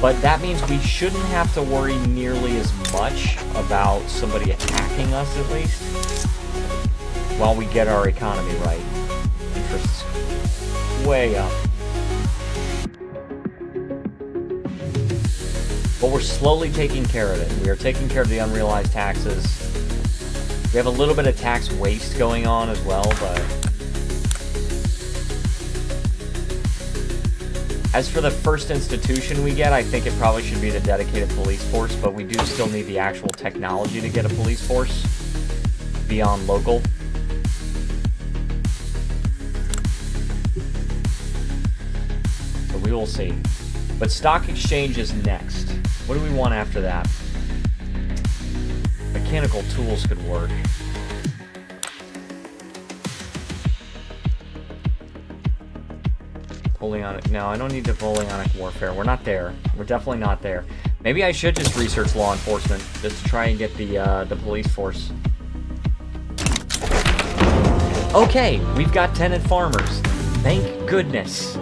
But that means we shouldn't have to worry nearly as much about somebody attacking us, at least, while we get our economy right. Interest's way up. But we're slowly taking care of it. We are taking care of the unrealized taxes. We have a little bit of tax waste going on as well, but... As for the first institution we get, I think it probably should be the dedicated police force, but we do still need the actual technology to get a police force beyond local. So we will see. But stock exchange is next. What do we want after that? Mechanical tools could work. Napoleonic. No, I don't need Napoleonic warfare. We're not there. We're definitely not there. Maybe I should just research law enforcement just to try and get the police force. Okay, we've got tenant farmers. Thank goodness.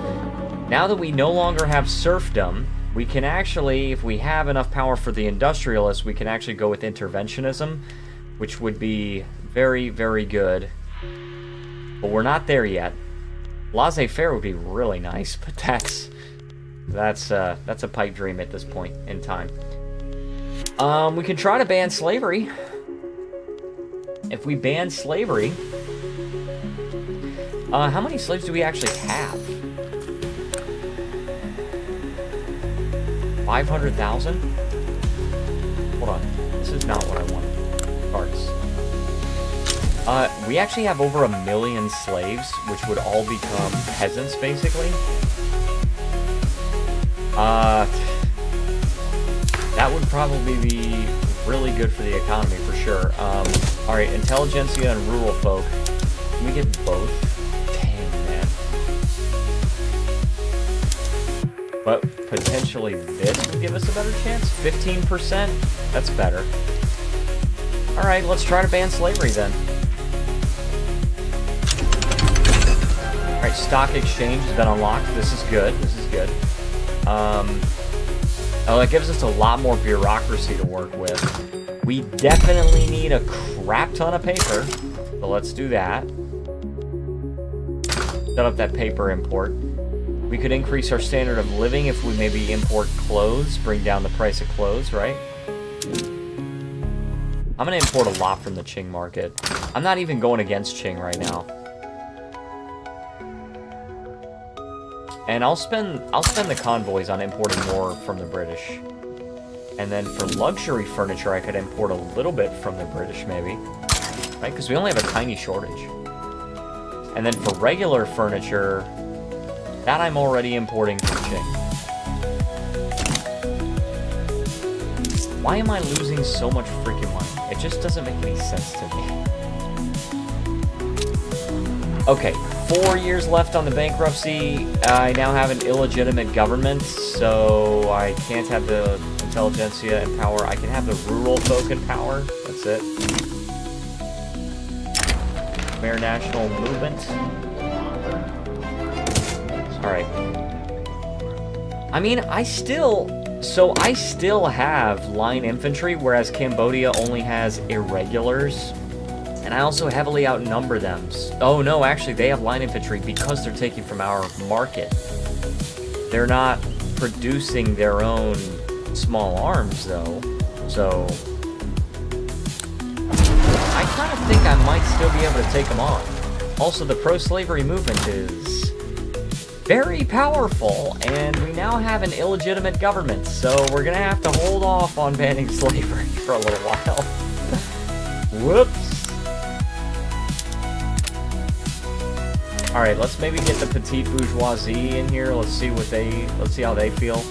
Now that we no longer have serfdom, we can actually, if we have enough power for the industrialists, we can actually go with interventionism, which would be very, very good. But we're not there yet. Laissez-faire would be really nice, but that's a pipe dream at this point in time. We can try to ban slavery. If we ban slavery, how many slaves do we actually have? 500,000? Hold on, this is not what I want. Cards. We actually have over 1 million slaves, which would all become peasants, basically. That would probably be really good for the economy, for sure. Alright, intelligentsia and rural folk. Can we get both? Dang, man. But potentially this would give us a better chance? 15%? That's better. Alright, let's try to ban slavery then. Alright, stock exchange has been unlocked. This is good. This is good. Oh, that gives us a lot more bureaucracy to work with. We definitely need a crap ton of paper. So let's do that. Set up that paper import. We could increase our standard of living if we maybe import clothes, bring down the price of clothes, right? I'm gonna import a lot from the Qing market. I'm not even going against Qing right now. And I'll spend the convoys on importing more from the British. And then for luxury furniture, I could import a little bit from the British, maybe. Right? Because we only have a tiny shortage. And then for regular furniture, that I'm already importing from Qing. Why am I losing so much freaking money? It just doesn't make any sense to me. Okay, 4 years left on the bankruptcy. I now have an illegitimate government, so I can't have the intelligentsia in power. I can have the rural folk in power. That's it. Mayor National Movement. Alright. I mean, I still have line infantry, whereas Cambodia only has irregulars. And I also heavily outnumber them. Oh no, actually they have line infantry because they're taking from our market. They're not producing their own small arms though. So I kind of think I might still be able to take them on. Also, the pro-slavery movement is very powerful, and we now have an illegitimate government, so we're gonna have to hold off on banning slavery for a little while. Whoops. Alright, let's maybe get the petite bourgeoisie in here. Let's see how they feel.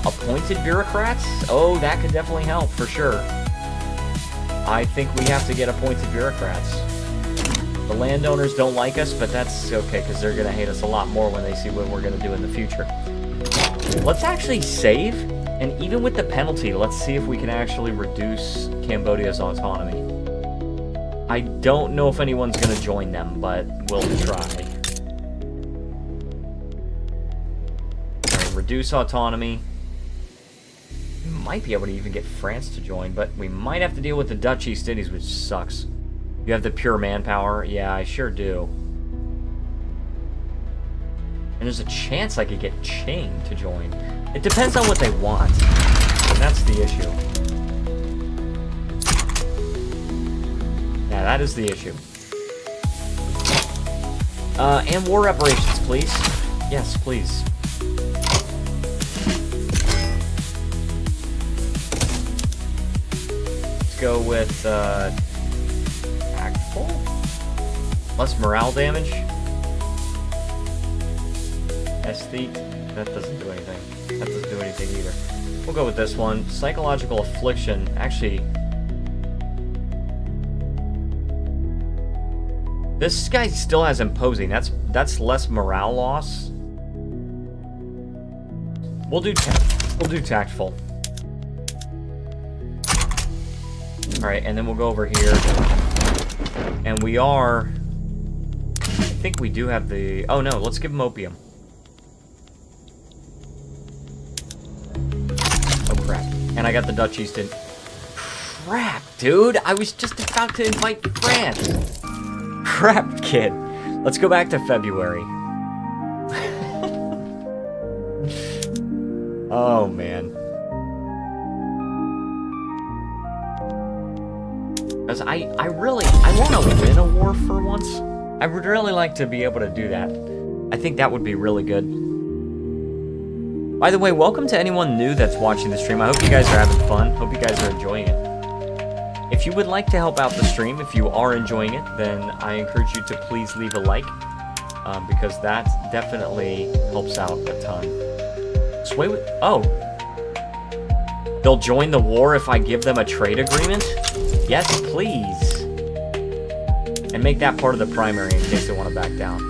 Appointed bureaucrats? Oh, that could definitely help, for sure. I think we have to get appointed bureaucrats. The landowners don't like us, but that's okay, because they're going to hate us a lot more when they see what we're going to do in the future. Let's actually save, and even with the penalty, let's see if we can actually reduce Cambodia's autonomy. I don't know if anyone's going to join them, but we'll try. Alright, reduce autonomy. We might be able to even get France to join, but we might have to deal with the Dutch East Indies, which sucks. You have the pure manpower? Yeah, I sure do. And there's a chance I could get Ching to join. It depends on what they want. And that's the issue. Yeah, that is the issue. And war reparations, please. Yes, please. Let's go with, tactful? Less morale damage? Aesthete? That doesn't do anything. That doesn't do anything either. We'll go with this one. Psychological affliction. Actually, this guy still has imposing. That's less morale loss. We'll do tactful. All right, and then we'll go over here, and we are. I think we do have the. Oh no, let's give him opium. Oh crap! And I got the Dutch East Indies. Crap, dude! I was just about to invite France. Crap, kid. Let's go back to February. Oh, man. Because I want to win a war for once. I would really like to be able to do that. I think that would be really good. By the way, welcome to anyone new that's watching the stream. I hope you guys are having fun. Hope you guys are enjoying it. If you would like to help out the stream, if you are enjoying it, then I encourage you to please leave a like, because that definitely helps out a ton. Sway with, oh, they'll join the war if I give them a trade agreement? Yes, please. And make that part of the primary in case they want to back down.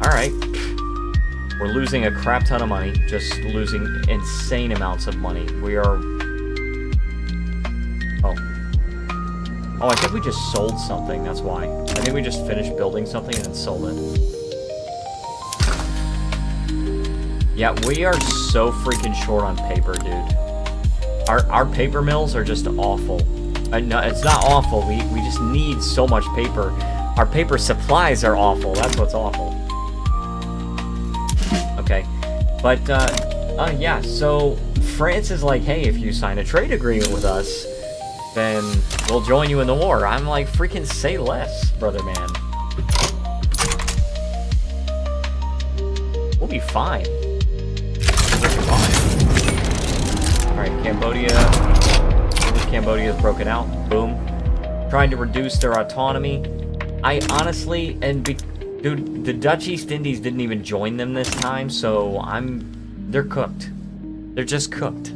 All right. We're losing a crap ton of money, just losing insane amounts of money. We are... Oh, I think we just sold something, that's why. I think we just finished building something and then sold it. Yeah, we are so freaking short on paper, dude. Our paper mills are just awful. No, it's not awful, we just need so much paper. Our paper supplies are awful, that's what's awful. Okay, but, yeah, so France is like, hey, if you sign a trade agreement with us, then we'll join you in the war. I'm like, freaking say less, brother man. We'll be fine. We'll be fine. Alright, Cambodia is broken out. Boom. Trying to reduce their autonomy. I honestly, dude, the Dutch East Indies didn't even join them this time, so they're cooked. They're just cooked.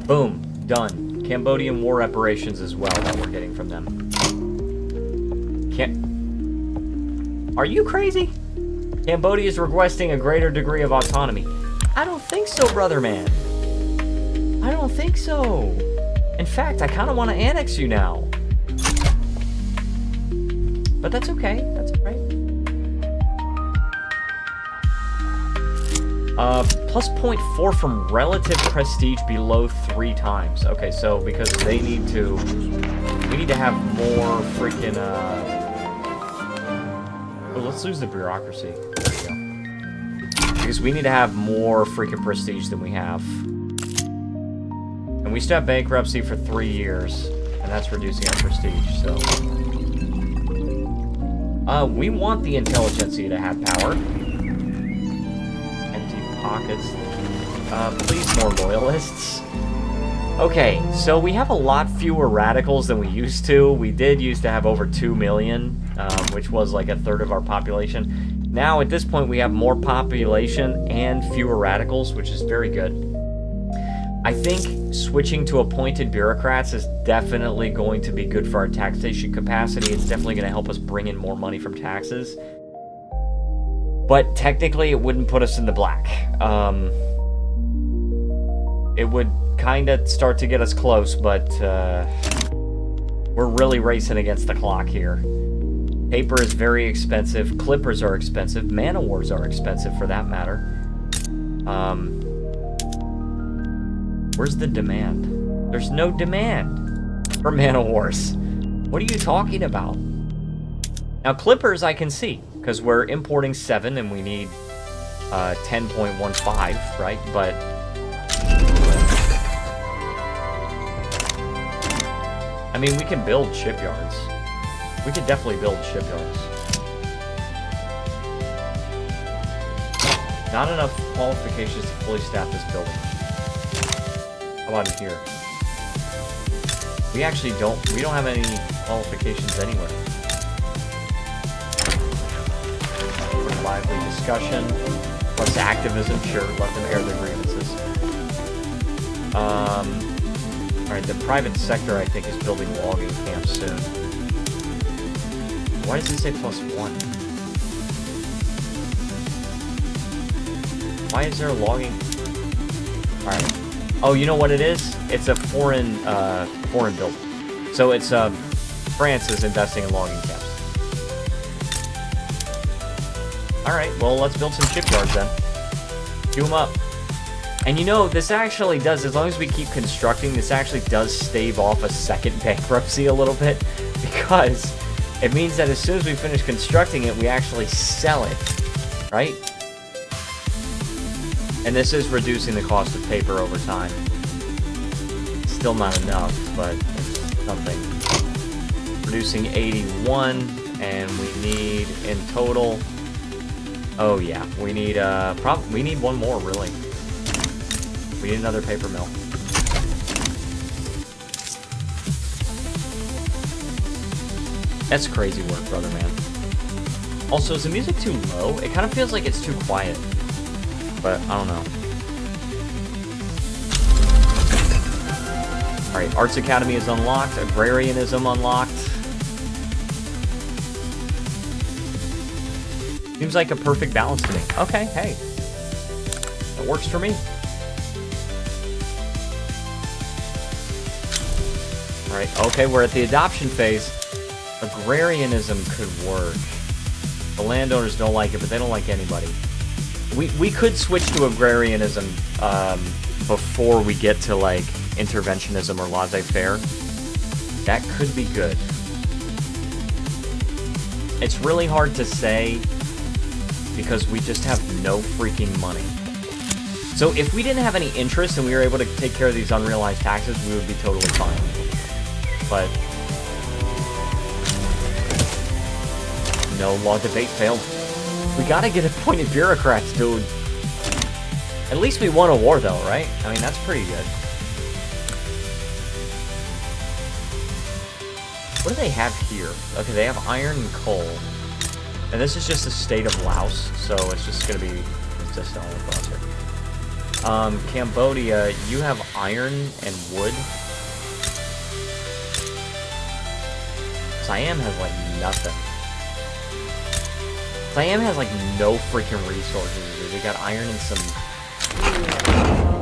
Boom. Done. Cambodian war reparations as well that we're getting from them. Are you crazy? Cambodia is requesting a greater degree of autonomy. I don't think so, brother man. I don't think so. In fact, I kind of want to annex you now. But that's okay. That's all right. Plus 0.4 from relative prestige below 3 times. Okay, so because we need to have more freaking, oh, let's lose the bureaucracy. There we go. Because we need to have more freaking prestige than we have. And we still have bankruptcy for 3 years, and that's reducing our prestige, so. We want the intelligentsia to have power. Pockets. Please, more loyalists. Okay, so we have a lot fewer radicals than we used to. We did used to have over 2 million, which was like 1/3 of our population. Now, at this point, we have more population and fewer radicals, which is very good. I think switching to appointed bureaucrats is definitely going to be good for our taxation capacity. It's definitely going to help us bring in more money from taxes. But technically, it wouldn't put us in the black. It would kind of start to get us close, but we're really racing against the clock here. Paper is very expensive. Clippers are expensive. Man-o-wars are expensive, for that matter. Where's the demand? There's no demand for man-o-wars. What are you talking about? Now, clippers I can see, because we're importing 7 and we need 10.15, right? But I mean, we can build shipyards. We could definitely build shipyards. Not enough qualifications to fully staff this building. How about in here? We actually don't have any qualifications anywhere. Lively discussion. Plus activism, sure, let them air their grievances. Alright, the private sector, I think, is building logging camps soon. Why does it say +1? Why is there a logging? Alright. Oh, you know what it is? It's a foreign building. So it's, France is investing in logging camps. Alright, well, let's build some shipyards then. Do them up. And you know, this actually does, as long as we keep constructing, this actually does stave off a second bankruptcy a little bit, because it means that as soon as we finish constructing it, we actually sell it, right? And this is reducing the cost of paper over time. Still not enough, but it's something. Producing 81, and we need, in total... Oh yeah, we need we need one more, really. We need another paper mill. That's crazy work, brother man. Also, is the music too low? It kind of feels like it's too quiet. But I don't know. Alright, Arts Academy is unlocked, Agrarianism unlocked. Seems like a perfect balance to me. Okay, hey. That works for me. Alright, okay, we're at the adoption phase. Agrarianism could work. The landowners don't like it, but they don't like anybody. We could switch to agrarianism before we get to, like, interventionism or laissez-faire. That could be good. It's really hard to say, because we just have no freaking money. So if we didn't have any interest and we were able to take care of these unrealized taxes, we would be totally fine. But no, law debate failed. We gotta get appointed bureaucrats, dude. At least we won a war, though, right? I mean, that's pretty good. What do they have here? Okay, they have iron and coal. And this is just the state of Laos, so it's just gonna be resistant all across here. Cambodia, you have iron and wood. Siam has, like, nothing. Siam has, like, no freaking resources, dude. They got iron and some...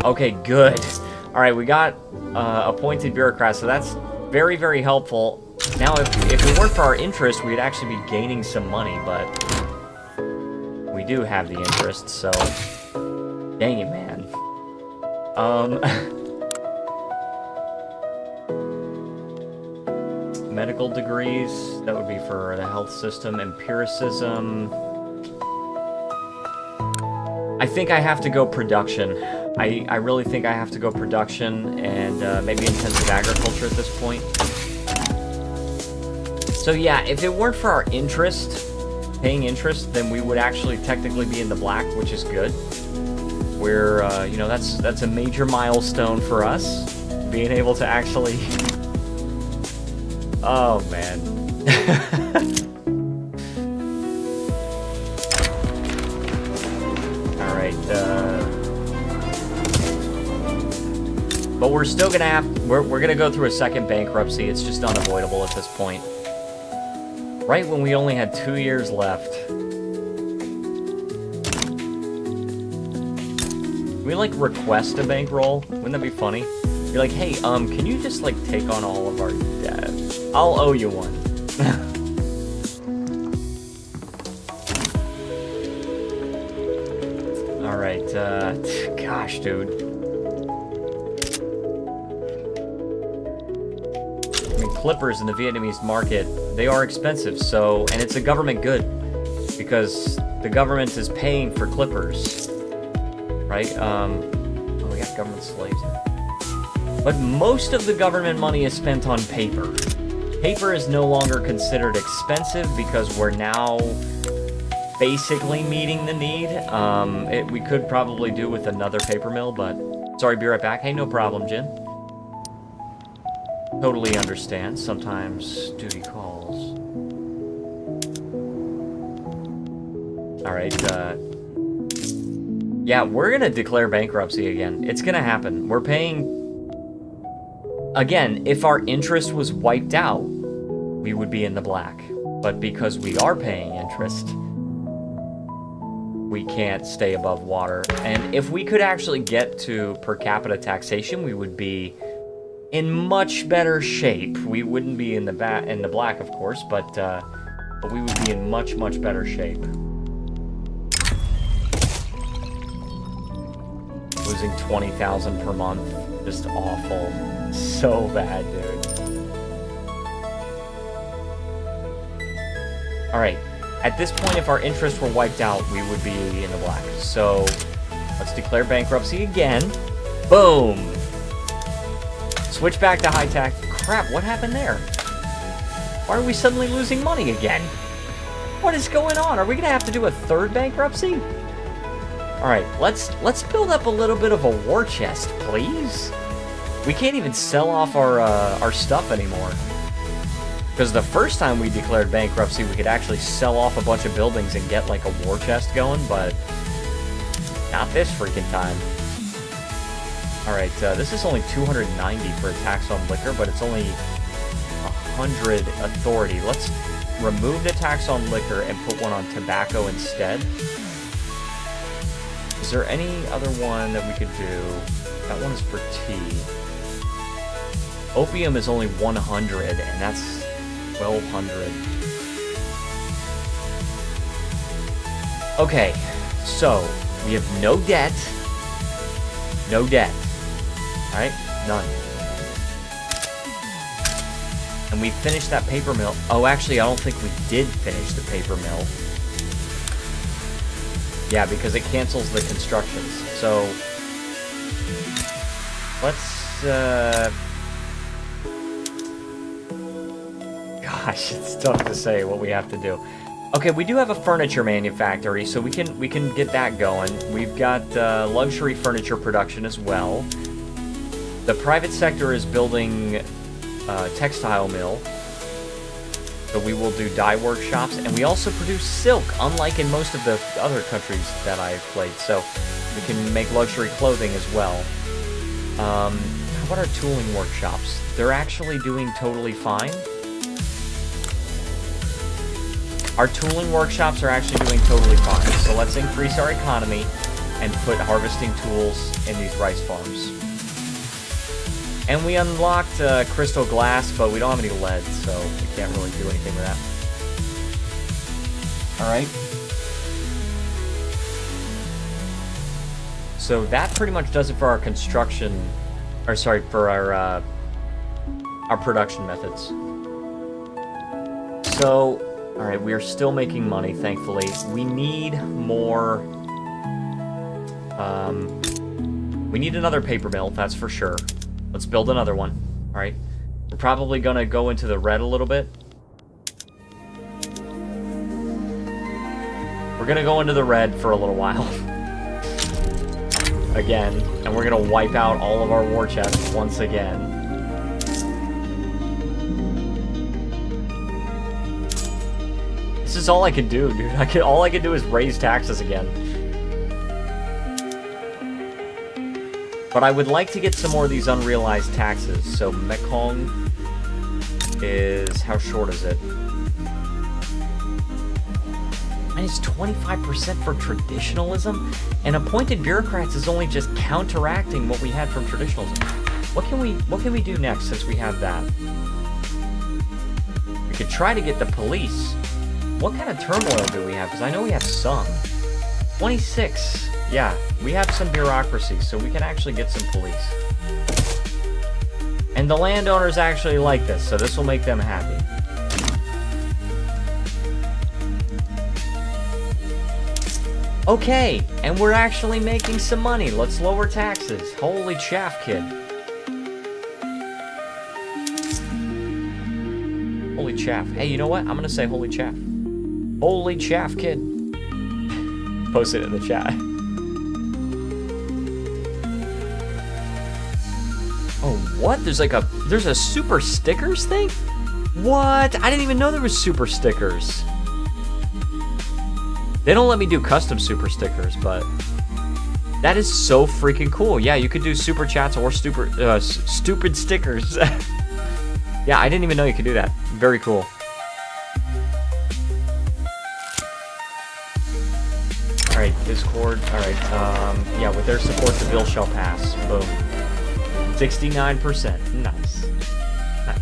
Okay, good. Alright, we got appointed bureaucrats, so that's very, very helpful. Now, if it weren't for our interest, we'd actually be gaining some money, but we do have the interest, so dang it, man. Medical degrees, that would be for the health system. Empiricism. I think I have to go production. I really think I have to go production and maybe intensive agriculture at this point. So yeah, if it weren't for our interest, paying interest, then we would actually technically be in the black, which is good. We're, you know, that's a major milestone for us, being able to actually... Oh, man. But we're still gonna have, we're gonna go through a second bankruptcy. It's just unavoidable at this point. Right when we only had 2 years left. Can we, like, request a bankroll? Wouldn't that be funny? Be like, hey, can you just, like, take on all of our debt? I'll owe you one. Alright, gosh, dude. I mean, clippers in the Vietnamese market, they are expensive, so, and it's a government good, because the government is paying for clippers, right? Oh, we got government slaves here. But most of the government money is spent on paper. Paper is no longer considered expensive because we're now basically meeting the need. We could probably do with another paper mill, but sorry, be right back. Hey, no problem, Jin. Totally understand. Sometimes duty calls. Alright, yeah, we're gonna declare bankruptcy again. It's gonna happen. We're paying... Again, if our interest was wiped out, we would be in the black. But because we are paying interest, we can't stay above water. And if we could actually get to per capita taxation, we would be in much better shape. We wouldn't be in the black, of course, but we would be in much, much better shape. Losing 20,000 per month, just awful. So bad, dude. Alright, at this point, if our interests were wiped out, we would be in the black. So, let's declare bankruptcy again. Boom! Switch back to high tax. Crap, what happened there? Why are we suddenly losing money again? What is going on? Are we gonna have to do a third bankruptcy? Alright, let's build up a little bit of a war chest, please. We can't even sell off our stuff anymore. Because the first time we declared bankruptcy, we could actually sell off a bunch of buildings and get, like, a war chest going, but not this freaking time. Alright, this is only 290 for a tax on liquor, but it's only 100 authority. Let's remove the tax on liquor and put one on tobacco instead. Is there any other one that we could do? That one is for tea. Opium is only 100, and that's 1,200. Okay, so we have no debt. No debt. Alright? None. And we finished that paper mill. Oh, actually, I don't think we did finish the paper mill. Yeah, because it cancels the constructions. So, let's, Gosh, it's tough to say what we have to do. Okay, we do have a furniture manufactory, so we can get that going. We've got luxury furniture production as well. The private sector is building a textile mill. So we will do dye workshops, and we also produce silk, unlike in most of the other countries that I've played. So we can make luxury clothing as well. How about our tooling workshops? They're actually doing totally fine. Our tooling workshops are actually doing totally fine. So let's increase our economy and put harvesting tools in these rice farms. And we unlocked crystal glass, but we don't have any lead, so we can't really do anything with that. Alright. So that pretty much does it for our construction, or sorry, for our production methods. So, alright, we are still making money, thankfully. We need more, we need another paper mill, that's for sure. Let's build another one. Alright. We're probably gonna go into the red a little bit. We're gonna go into the red for a little while. Again. And we're gonna wipe out all of our war chests once again. This is all I can do, dude. All I can do is raise taxes again. But I would like to get some more of these unrealized taxes. So Mekong is, how short is it? And it's 25% for traditionalism, and appointed bureaucrats is only just counteracting what we had from traditionalism. What can we do next since we have that? We could try to get the police. What kind of turmoil do we have? Because I know we have some. 26. Yeah, we have some bureaucracy, so we can actually get some police. And the landowners actually like this, so this will make them happy. Okay, and we're actually making some money. Let's lower taxes. Holy chaff, kid. Holy chaff. Hey, you know what? I'm gonna say holy chaff. Holy chaff, kid. Post it in the chat. Oh, what? There's a super stickers thing? What? I didn't even know there was super stickers. They don't let me do custom super stickers, but that is so freaking cool. Yeah, you could do super chats or stupid stickers. Yeah, I didn't even know you could do that. Very cool. All right, Discord. All right, yeah, with their support, the bill shall pass. Boom. 69%. Nice. Nice.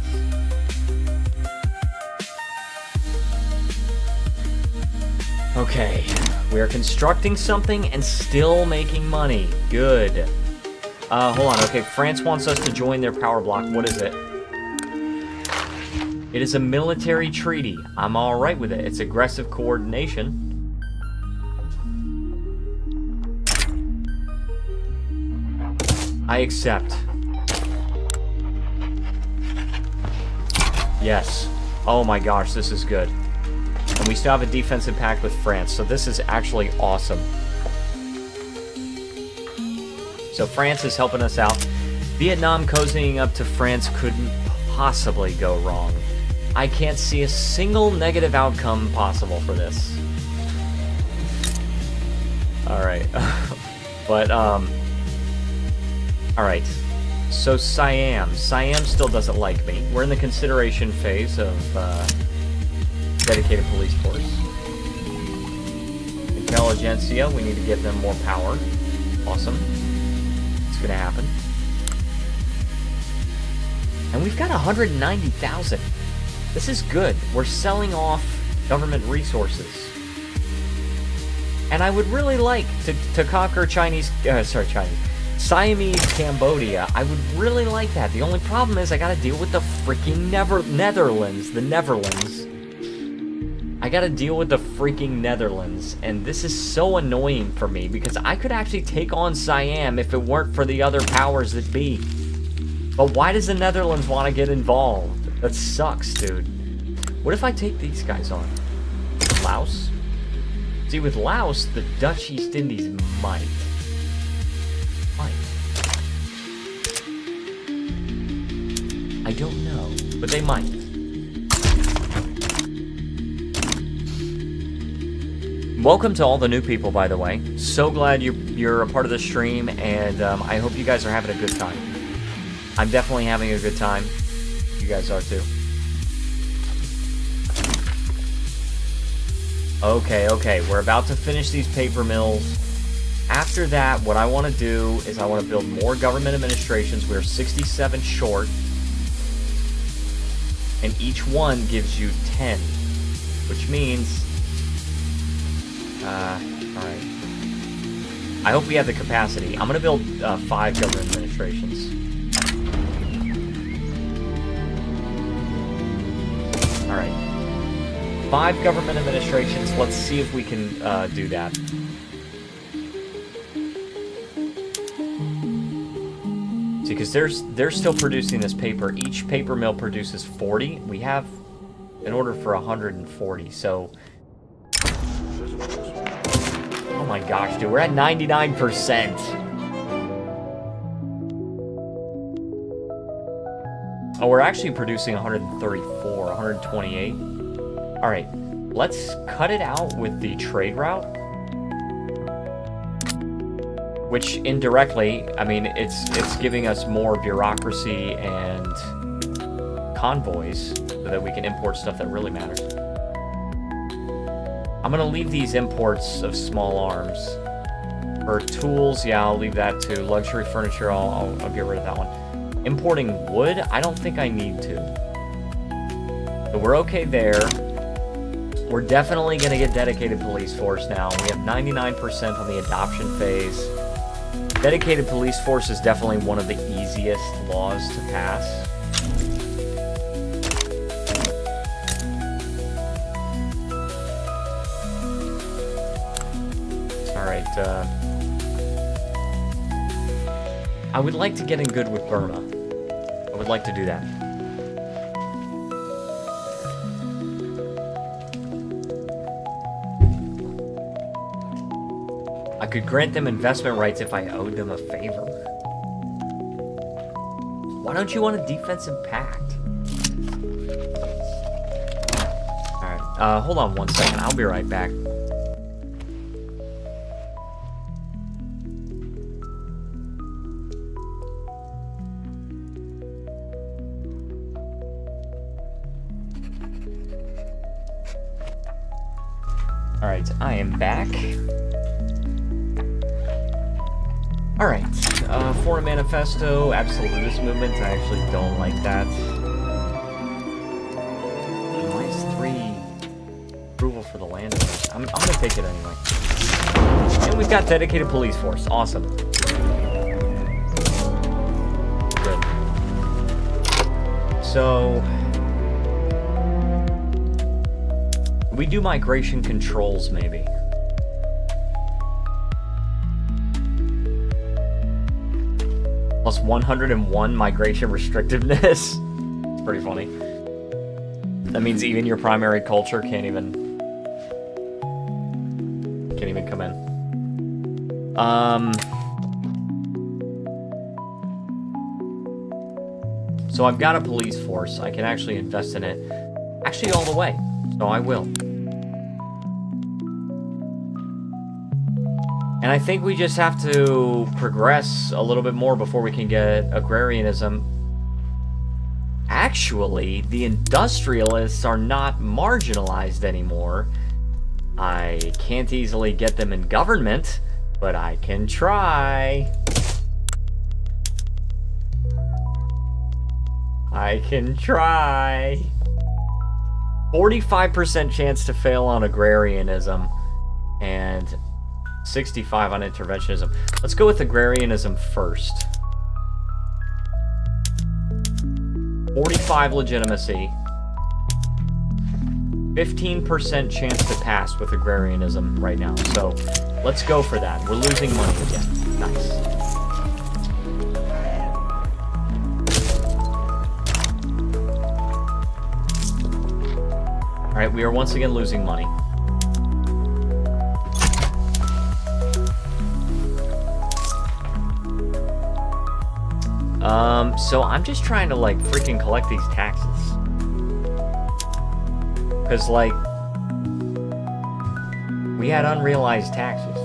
Okay, we are constructing something and still making money. Good. Hold on. Okay, France wants us to join their power block. What is it? It is a military treaty. I'm all right with it. It's aggressive coordination. I accept. Yes. Oh my gosh, this is good. And we still have a defensive pact with France, so this is actually awesome. So France is helping us out. Vietnam cozying up to France couldn't possibly go wrong. I can't see a single negative outcome possible for this. Alright. But, alright. So Siam. Siam still doesn't like me. We're in the consideration phase of, dedicated police force. Intelligentsia, we need to give them more power. Awesome. It's gonna happen. And we've got 190,000. This is good. We're selling off government resources. And I would really like to conquer Siamese Cambodia. I would really like that. The only problem is I gotta deal with the freaking Netherlands. The Netherlands. I gotta deal with the freaking Netherlands, and this is so annoying for me, because I could actually take on Siam if it weren't for the other powers that be. But why does the Netherlands want to get involved? That sucks, dude. What if I take these guys on? Laos? See, with Laos, the Dutch East Indies might. I don't know, but they might. Welcome to all the new people, by the way. So glad you're a part of the stream, and I hope you guys are having a good time. I'm definitely having a good time. You guys are too. Okay, we're about to finish these paper mills. After that, what I want to do is I want to build more government administrations. We're 67 short, and each one gives you 10, which means... alright. I hope we have the capacity. I'm gonna build 5 government administrations. Alright. 5 government administrations. Let's see if we can do that. See, because they're still producing this paper. Each paper mill produces 40. We have an order for 140, so... Oh my gosh, dude, we're at 99%. Oh, we're actually producing 134, 128. All right, let's cut it out with the trade route. Which indirectly, I mean, it's giving us more bureaucracy and convoys so that we can import stuff that really matters. I'm gonna leave these imports of small arms. For tools, yeah, I'll leave that too. Luxury furniture, I'll get rid of that one. Importing wood, I don't think I need to. So we're okay there. We're definitely gonna get dedicated police force now. We have 99% on the adoption phase. Dedicated police force is definitely one of the easiest laws to pass. Alright, I would like to get in good with Burma. I would like to do that. I could grant them investment rights if I owed them a favor. Why don't you want a defensive pact? Alright, hold on one second. I'll be right back. Alright, I am back. Alright, Foreign Manifesto, Absolutist Movement, I actually don't like that. -3 approval for the land. I'm gonna take it anyway. And we've got dedicated police force, awesome. Good. So... we do migration controls, maybe. Plus 101 migration restrictiveness. It's pretty funny. That means even your primary culture can't even come in. So I've got a police force. I can actually invest in it. Actually, all the way. So I will. And I think we just have to progress a little bit more before we can get agrarianism. Actually, the industrialists are not marginalized anymore. I can't easily get them in government, but I can try. I can try. 45% chance to fail on agrarianism, and 65 on interventionism. Let's go with agrarianism first. 45 legitimacy. 15% chance to pass with agrarianism right now. So let's go for that. We're losing money again. Nice. Alright, we are once again losing money. So I'm just trying to, like, freaking collect these taxes. Because, like, we had unrealized taxes.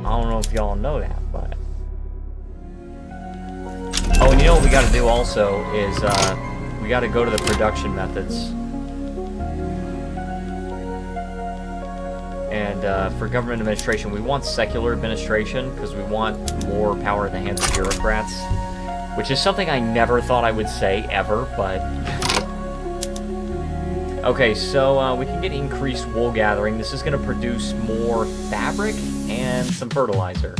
I don't know if y'all know that, but... oh, and you know what we gotta do also is, we gotta go to the production methods. And, for government administration, we want secular administration, because we want more power in the hands of bureaucrats. Which is something I never thought I would say, ever, but... okay, so we can get increased wool gathering. This is going to produce more fabric and some fertilizer.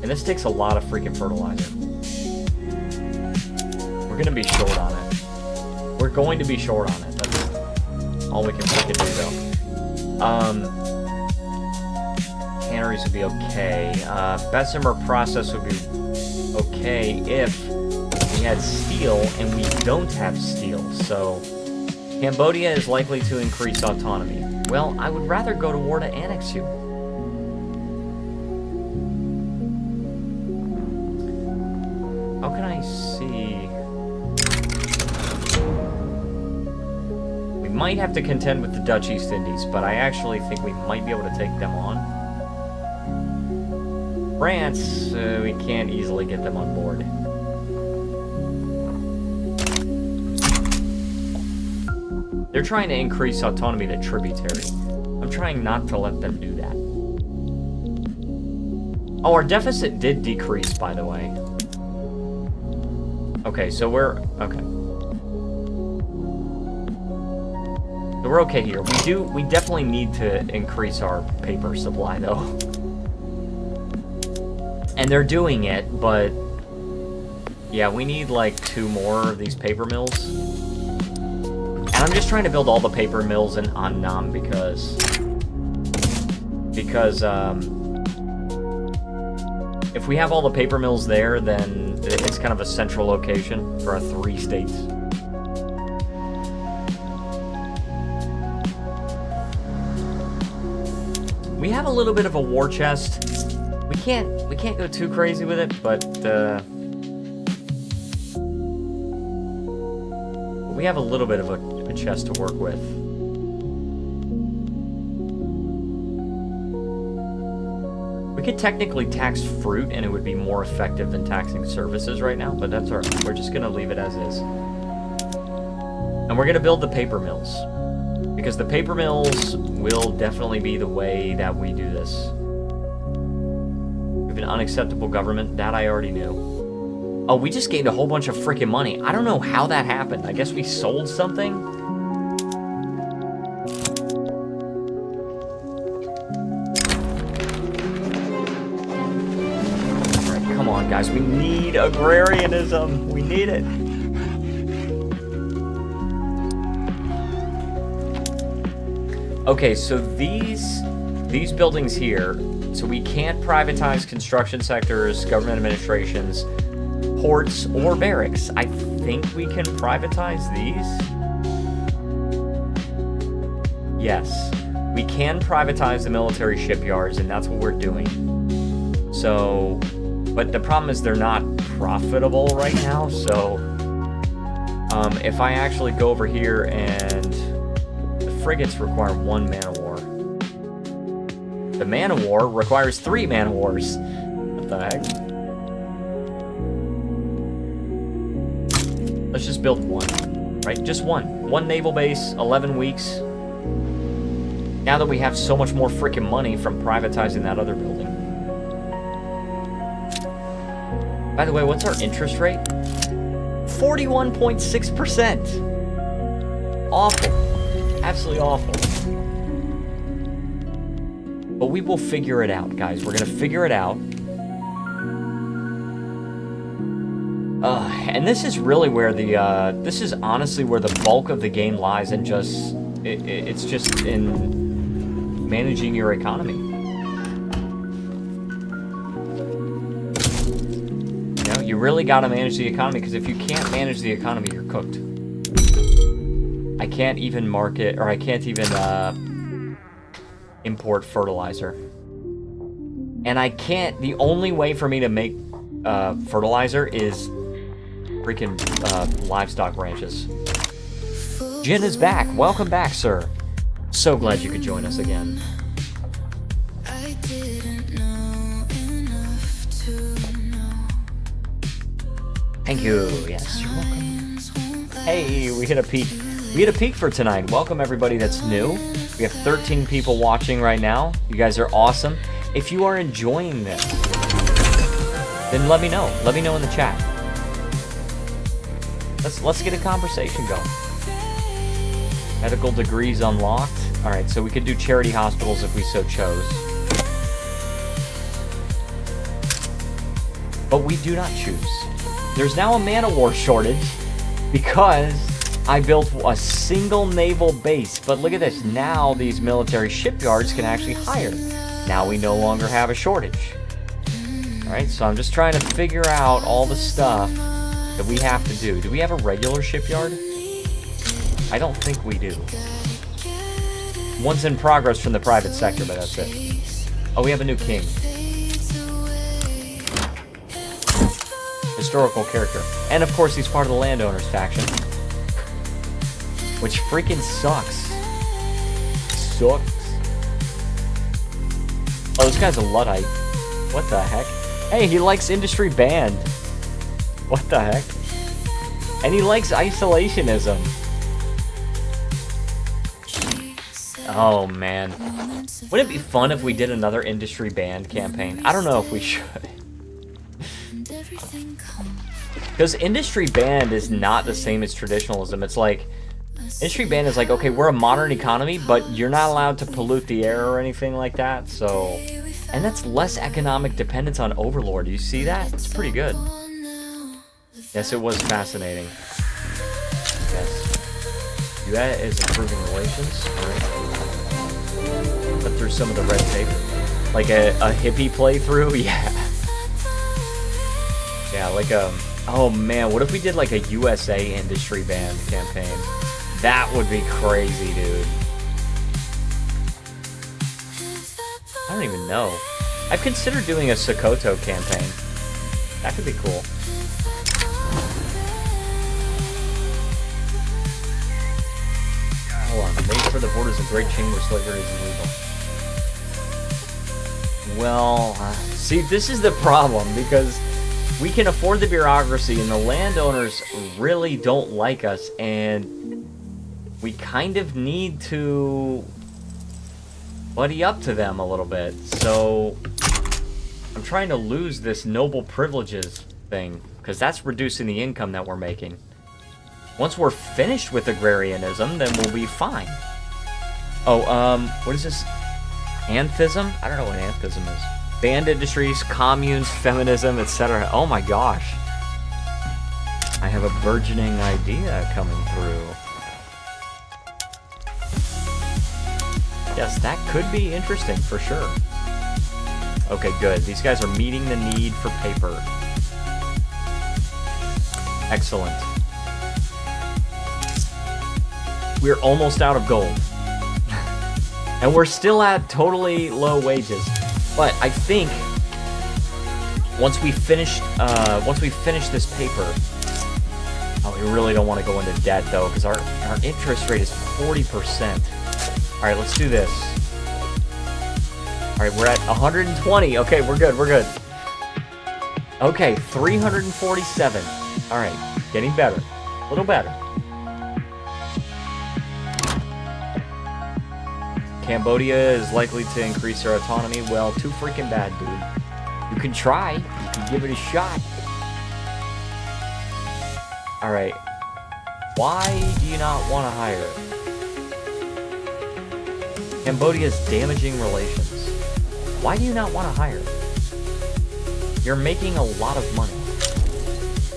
And this takes a lot of freaking fertilizer. We're going to be short on it. We're going to be short on it. That's all we can freaking do, though. Canneries would be okay. Bessemer process would be okay if we had steel, and we don't have steel. So Cambodia is likely to increase autonomy. Well, I would rather go to war to annex you. How can I see? We might have to contend with the Dutch East Indies, but I actually think we might be able to take them on. France, we can't easily get them on board. They're trying to increase autonomy to tributary. I'm trying not to let them do that. Oh, our deficit did decrease, by the way. Okay, so we're... okay. So we're okay here. We definitely need to increase our paper supply, though. And they're doing it, but... yeah, we need, like, 2 more of these paper mills. And I'm just trying to build all the paper mills in Annam because if we have all the paper mills there, then it's kind of a central location for our 3 states. We have a little bit of a war chest. We can't go too crazy with it, but we have a little bit of a chest to work with. We could technically tax fruit and it would be more effective than taxing services right now, but that's alright. We're just gonna leave it as is. And we're gonna build the paper mills. Because the paper mills will definitely be the way that we do this. We have an unacceptable government, that I already knew. Oh, we just gained a whole bunch of freaking money. I don't know how that happened. I guess we sold something? Guys, we need agrarianism. We need it. Okay, so these buildings here, so we can't privatize construction sectors, government administrations, ports, or barracks. I think we can privatize these. Yes, we can privatize the military shipyards, and that's what we're doing. So... but the problem is they're not profitable right now, so if I actually go over here and the frigates require 1 man-of-war. The man-of-war requires 3 man-of-wars. What the heck? Let's just build 1, right? Just 1. 1 naval base, 11 weeks. Now that we have so much more freaking money from privatizing that other building. By the way, what's our interest rate? 41.6%. Awful. Absolutely awful. But we will figure it out, guys. We're going to figure it out. And this is really where the, this is honestly where the bulk of the game lies, and just, it's just in managing your economy. You really got to manage the economy, because if you can't manage the economy, you're cooked. I can't even market, or I can't even import fertilizer. And I can't, the only way for me to make fertilizer is freaking livestock ranches. Jin is back. Welcome back, sir. So glad you could join us again. Thank you. Yes, you're welcome. Hey, we hit a peak. We hit a peak for tonight. Welcome everybody that's new. We have 13 people watching right now. You guys are awesome. If you are enjoying this, then let me know. Let me know in the chat. Let's get a conversation going. Medical degrees unlocked. All right, so we could do charity hospitals if we so chose. But we do not choose. There's now a man-of-war shortage because I built a single naval base. But look at this. Now these military shipyards can actually hire. Now we no longer have a shortage. All right, so I'm just trying to figure out all the stuff that we have to do. Do we have a regular shipyard? I don't think we do. One's in progress from the private sector, but that's it. Oh, we have a new king. Historical character. And of course, he's part of the landowners faction. Which freaking sucks. Sucks. Oh, this guy's a Luddite. What the heck? Hey, he likes industry banned. What the heck? And he likes isolationism. Oh, man. Wouldn't it be fun if we did another industry banned campaign? I don't know if we should. Because industry banned is not the same as traditionalism. It's like, industry banned is like, okay, we're a modern economy, but you're not allowed to pollute the air or anything like that, so... And that's less economic dependence on overlord. Do you see that? It's pretty good. Yes, it was fascinating. Yes. US is improving relations. Alright. Put through some of the red tape. Like a hippie playthrough? Yeah. Yeah, like oh man, what if we did like a USA industry band campaign? That would be crazy, dude. I don't even know. I've considered doing a Sokoto campaign. That could be cool. Hold on. Made for the borders of Great Qing where slavery is illegal. Well, see, this is the problem, because we can afford the bureaucracy and the landowners really don't like us, and we kind of need to buddy up to them a little bit. So I'm trying to lose this noble privileges thing, because that's reducing the income that we're making. Once we're finished with agrarianism, then we'll be fine. Oh, what is this? Anthism? I don't know what anthism is. Banned industries, communes, feminism, etc. Oh my gosh. I have a burgeoning idea coming through. Yes, that could be interesting for sure. Okay, good. These guys are meeting the need for paper. Excellent. We're almost out of gold. And we're still at totally low wages. But I think once we finish this paper, oh, we really don't want to go into debt though, because our interest rate is 40%. All right, let's do this. All right, we're at 120. Okay, we're good. We're good. Okay, 347. All right, getting better, a little better. Cambodia is likely to increase their autonomy. Well, too freaking bad, dude. You can try. You can give it a shot. Alright. Why do you not want to hire? Cambodia's damaging relations. Why do you not want to hire? You're making a lot of money.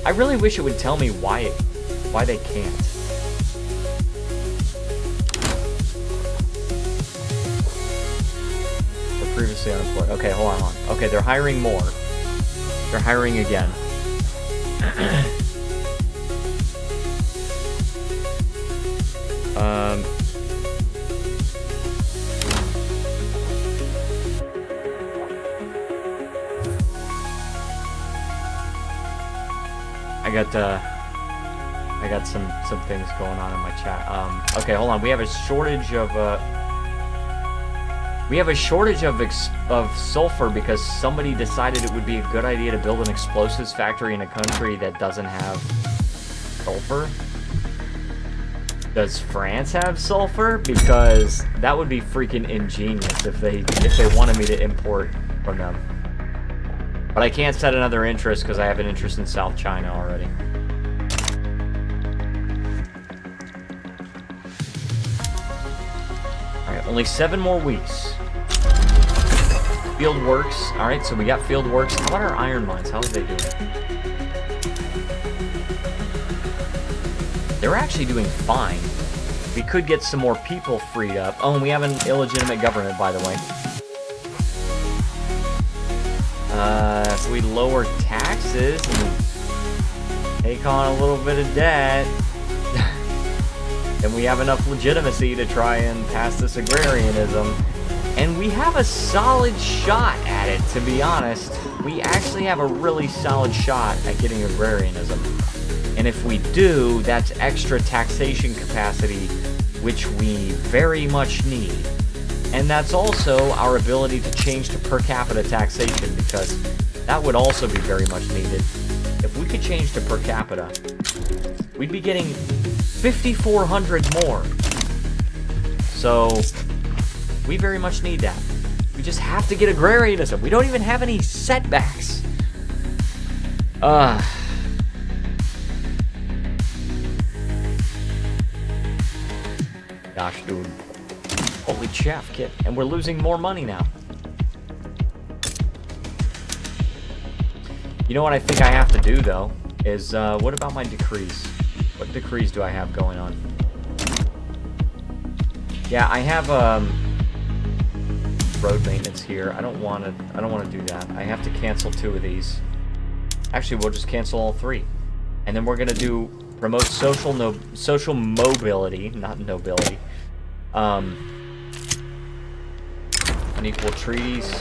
I really wish it would tell me why they can't. Previously unemployed. Okay, hold on. Okay, they're hiring more. They're hiring again. I got some things going on in my chat. Okay, hold on. We have a shortage of sulfur because somebody decided it would be a good idea to build an explosives factory in a country that doesn't have sulfur. Does France have sulfur? Because that would be freaking ingenious if they wanted me to import from them. But I can't set another interest because I have an interest in South China already. Alright, only 7 more weeks. Field works. Alright, so we got field works. How about our iron mines? How are they doing? They're actually doing fine. We could get some more people freed up. Oh, and we have an illegitimate government, by the way. If we lower taxes and take on a little bit of debt, then we have enough legitimacy to try and pass this agrarianism. And we have a solid shot at it, to be honest. We actually have a really solid shot at getting agrarianism. And if we do, that's extra taxation capacity, which we very much need. And that's also our ability to change to per capita taxation, because that would also be very much needed. If we could change to per capita, we'd be getting 5,400 more. So, we very much need that. We just have to get agrarianism. We don't even have any setbacks. Gosh, dude. Holy chaff, kid. And we're losing more money now. You know what I think I have to do, though, is, what about my decrees? What decrees do I have going on? Yeah, I have, road maintenance here. I don't want to do that. I have to cancel 2 of these. Actually, we'll just cancel all 3. And then we're going to do promote social mobility, not nobility. Unequal treaties.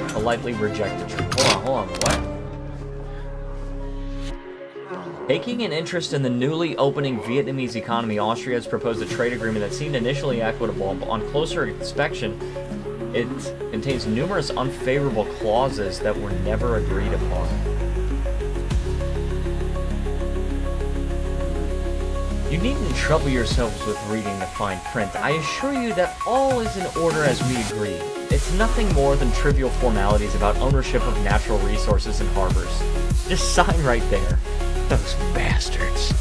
Politely reject the treaty. Hold on, what? Taking an interest in the newly opening Vietnamese economy, Austria has proposed a trade agreement that seemed initially equitable, but on closer inspection, it contains numerous unfavorable clauses that were never agreed upon. You needn't trouble yourselves with reading the fine print. I assure you that all is in order as we agreed. It's nothing more than trivial formalities about ownership of natural resources and harbors. Just sign right there. Those bastards.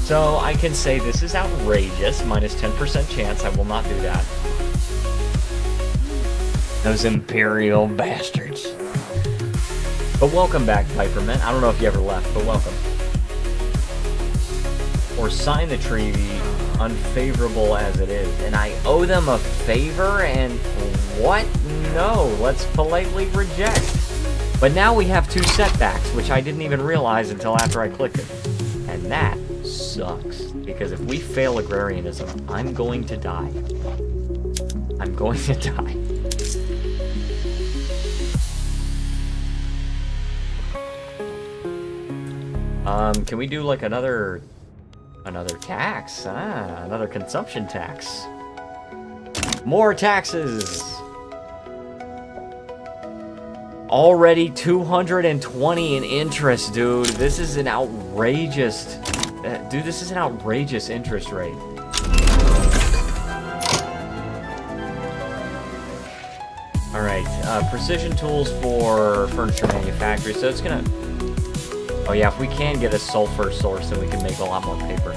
So I can say this is outrageous, minus 10% chance. I will not do that. Those imperial bastards. But welcome back, Piperman. I don't know if you ever left, but welcome. Or sign the treaty, unfavorable as it is. And I owe them a favor, and what? No, let's politely reject. But now we have 2 setbacks, which I didn't even realize until after I clicked it. And that sucks. Because if we fail agrarianism, I'm going to die. I'm going to die. Can we do like another tax? Another consumption tax. More taxes! Already 220 in interest, dude. This is an outrageous... dude, this is an outrageous interest rate. Alright, precision tools for furniture manufacturing. So it's gonna... Oh yeah, if we can get a sulfur source, then we can make a lot more paper.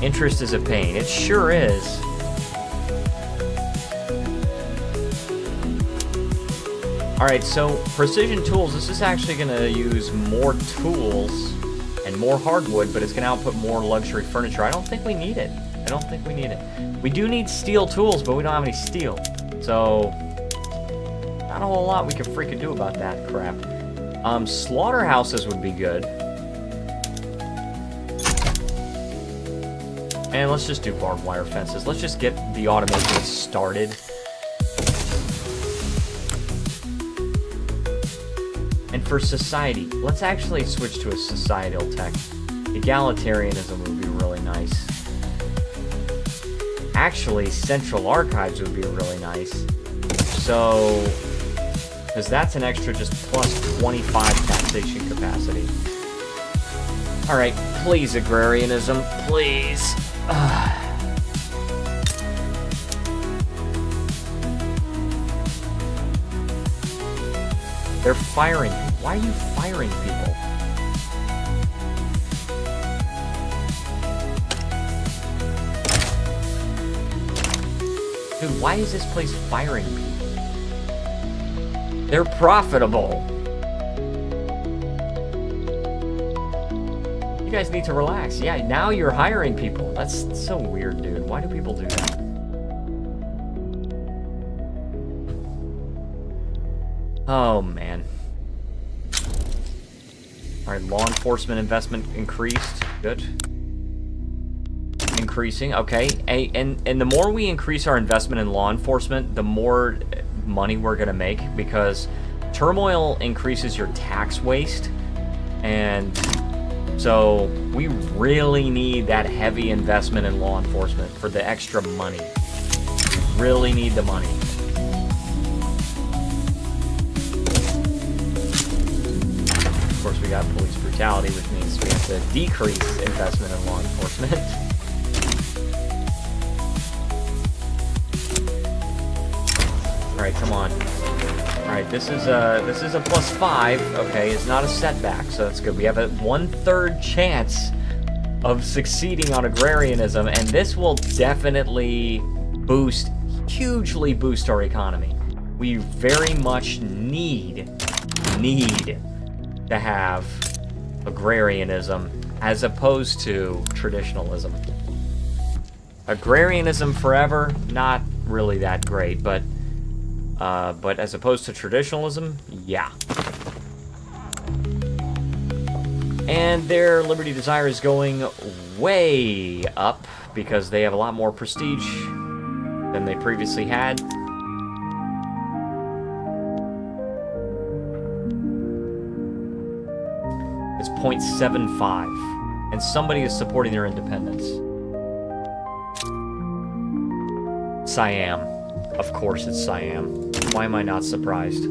Interest is a pain. It sure is. Alright, so precision tools, this is actually going to use more tools and more hardwood, but it's going to output more luxury furniture. I don't think we need it. I don't think we need it. We do need steel tools, but we don't have any steel. So, not a whole lot we can freaking do about that crap. Slaughterhouses would be good. And let's just do barbed wire fences. Let's just get the automation started. And for society, let's actually switch to a societal tech. Egalitarianism would be really nice. Actually, central archives would be really nice. So, because that's an extra just plus 25 taxation capacity. Alright, please agrarianism, please. They're firing people. Why are you firing people? Dude, why is this place firing people? They're profitable. You guys need to relax. Yeah, now you're hiring people. That's so weird, dude. Why do people do that? Oh, man. Alright, law enforcement investment increased. Good. Increasing, okay. And the more we increase our investment in law enforcement, the more money we're going to make, because turmoil increases your tax waste, And so we really need that heavy investment in law enforcement for the extra money. We really need the money. Of course, we got police brutality, which means we have to decrease investment in law enforcement. Alright, come on. Alright, this is a +5. Okay, it's not a setback, so that's good. We have a 1/3 chance of succeeding on agrarianism, and this will definitely hugely boost our economy. We very much need to have agrarianism as opposed to traditionalism. Agrarianism forever, not really that great, but as opposed to traditionalism, yeah. And their Liberty Desire is going way up because they have a lot more prestige than they previously had. It's 0.75, and somebody is supporting their independence. Siam. Of course it's Siam. Why am I not surprised?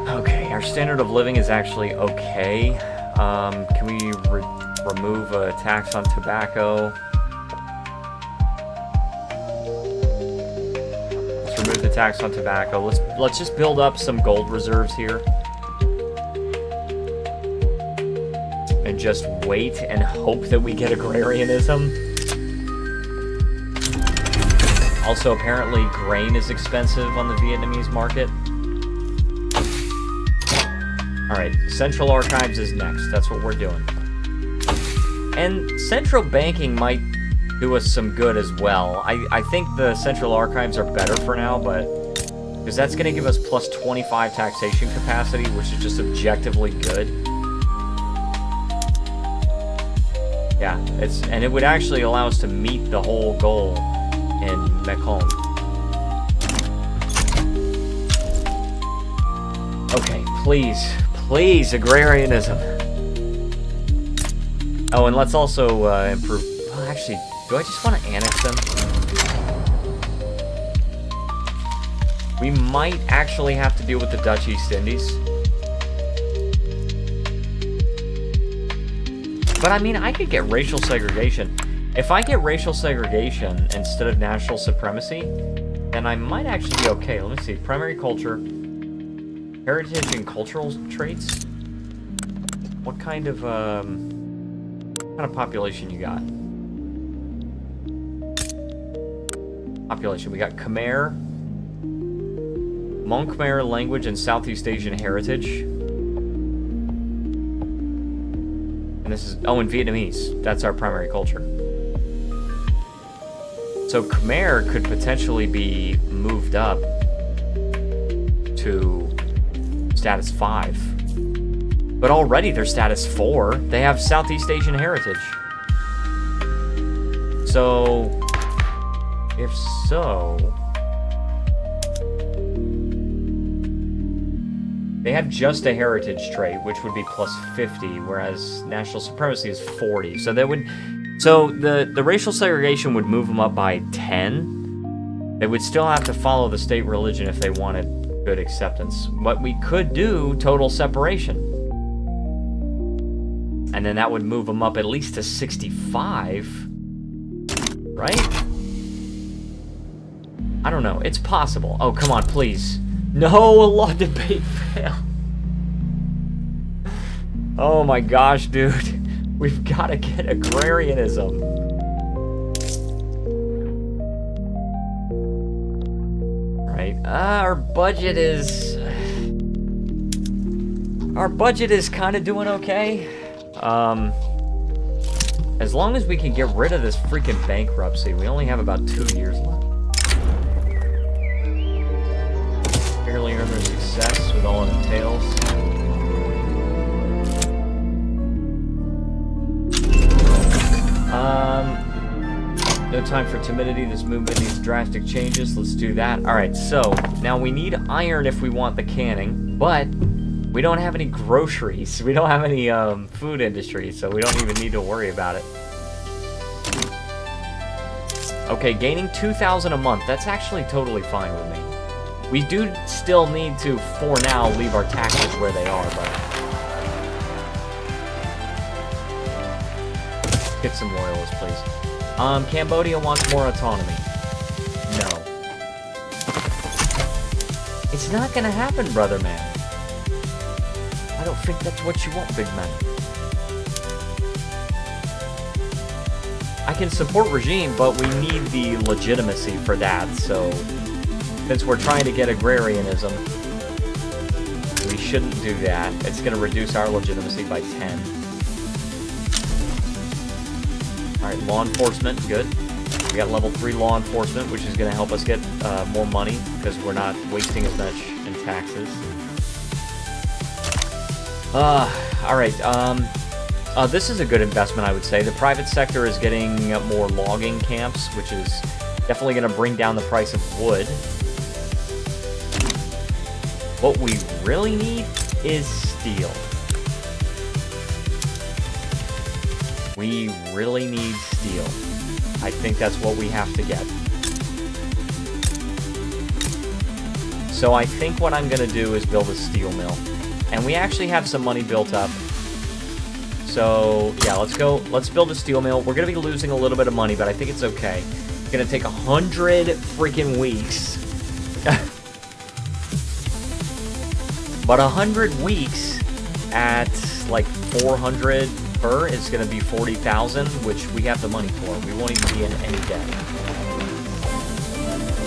Okay, our standard of living is actually okay. Can we remove a tax on tobacco? Let's remove the tax on tobacco. Let's just build up some gold reserves here. And just wait and hope that we get agrarianism. Also, apparently, grain is expensive on the Vietnamese market. Alright, Central Archives is next. That's what we're doing. And central banking might do us some good as well. I think the Central Archives are better for now, but... because that's going to give us plus 25 taxation capacity, which is just objectively good. Yeah, and it would actually allow us to meet the whole goal in Mekong. Okay, please, agrarianism. Oh, and let's also improve... well, actually, do I just want to annex them? We might actually have to deal with the Dutch East Indies. But I mean, I could get racial segregation. If I get racial segregation instead of national supremacy, then I might actually be okay. Let me see. Primary culture, heritage and cultural traits. What kind of population you got? Population. We got Khmer, Mon Khmer language and Southeast Asian heritage. And this is, oh, and Vietnamese. That's our primary culture. So Khmer could potentially be moved up to status 5. But already they're status 4. They have Southeast Asian heritage. So, if so... they have just a heritage trait, which would be plus 50, whereas national supremacy is 40. So that would... so the racial segregation would move them up by 10. They would still have to follow the state religion if they wanted good acceptance. But we could do total separation. And then that would move them up at least to 65. Right? I don't know. It's possible. Oh, come on, please. No, law debate fail. Oh my gosh, dude. We've got to get agrarianism. Right. Our budget is kind of doing okay. As long as we can get rid of this freaking bankruptcy, we only have about 2 years left. Fairly earn their success with all it entails. No time for timidity. This movement needs drastic changes. Let's do that. Alright, so now we need iron if we want the canning, but we don't have any groceries. We don't have any food industry, so we don't even need to worry about it. Okay, gaining 2,000 a month. That's actually totally fine with me. We do still need to, for now, leave our taxes where they are, but... Get some royalists, please. Cambodia wants more autonomy. No. It's not gonna happen, brother man. I don't think that's what you want, big man. I can support regime, but we need the legitimacy for that, so... Since we're trying to get agrarianism, we shouldn't do that. It's gonna reduce our legitimacy by 10. Alright, law enforcement, good. We got level 3 law enforcement, which is going to help us get more money, because we're not wasting as much in taxes. Alright, this is a good investment, I would say. The private sector is getting more logging camps, which is definitely going to bring down the price of wood. What we really need is steel. We really need steel. I think that's what we have to get. So I think what I'm going to do is build a steel mill. And we actually have some money built up. So, yeah, let's go. Let's build a steel mill. We're going to be losing a little bit of money, but I think it's okay. It's going to take 100 freaking weeks. But 100 weeks at, like, 400... per is going to be 40,000, which we have the money for. We won't even be in any debt.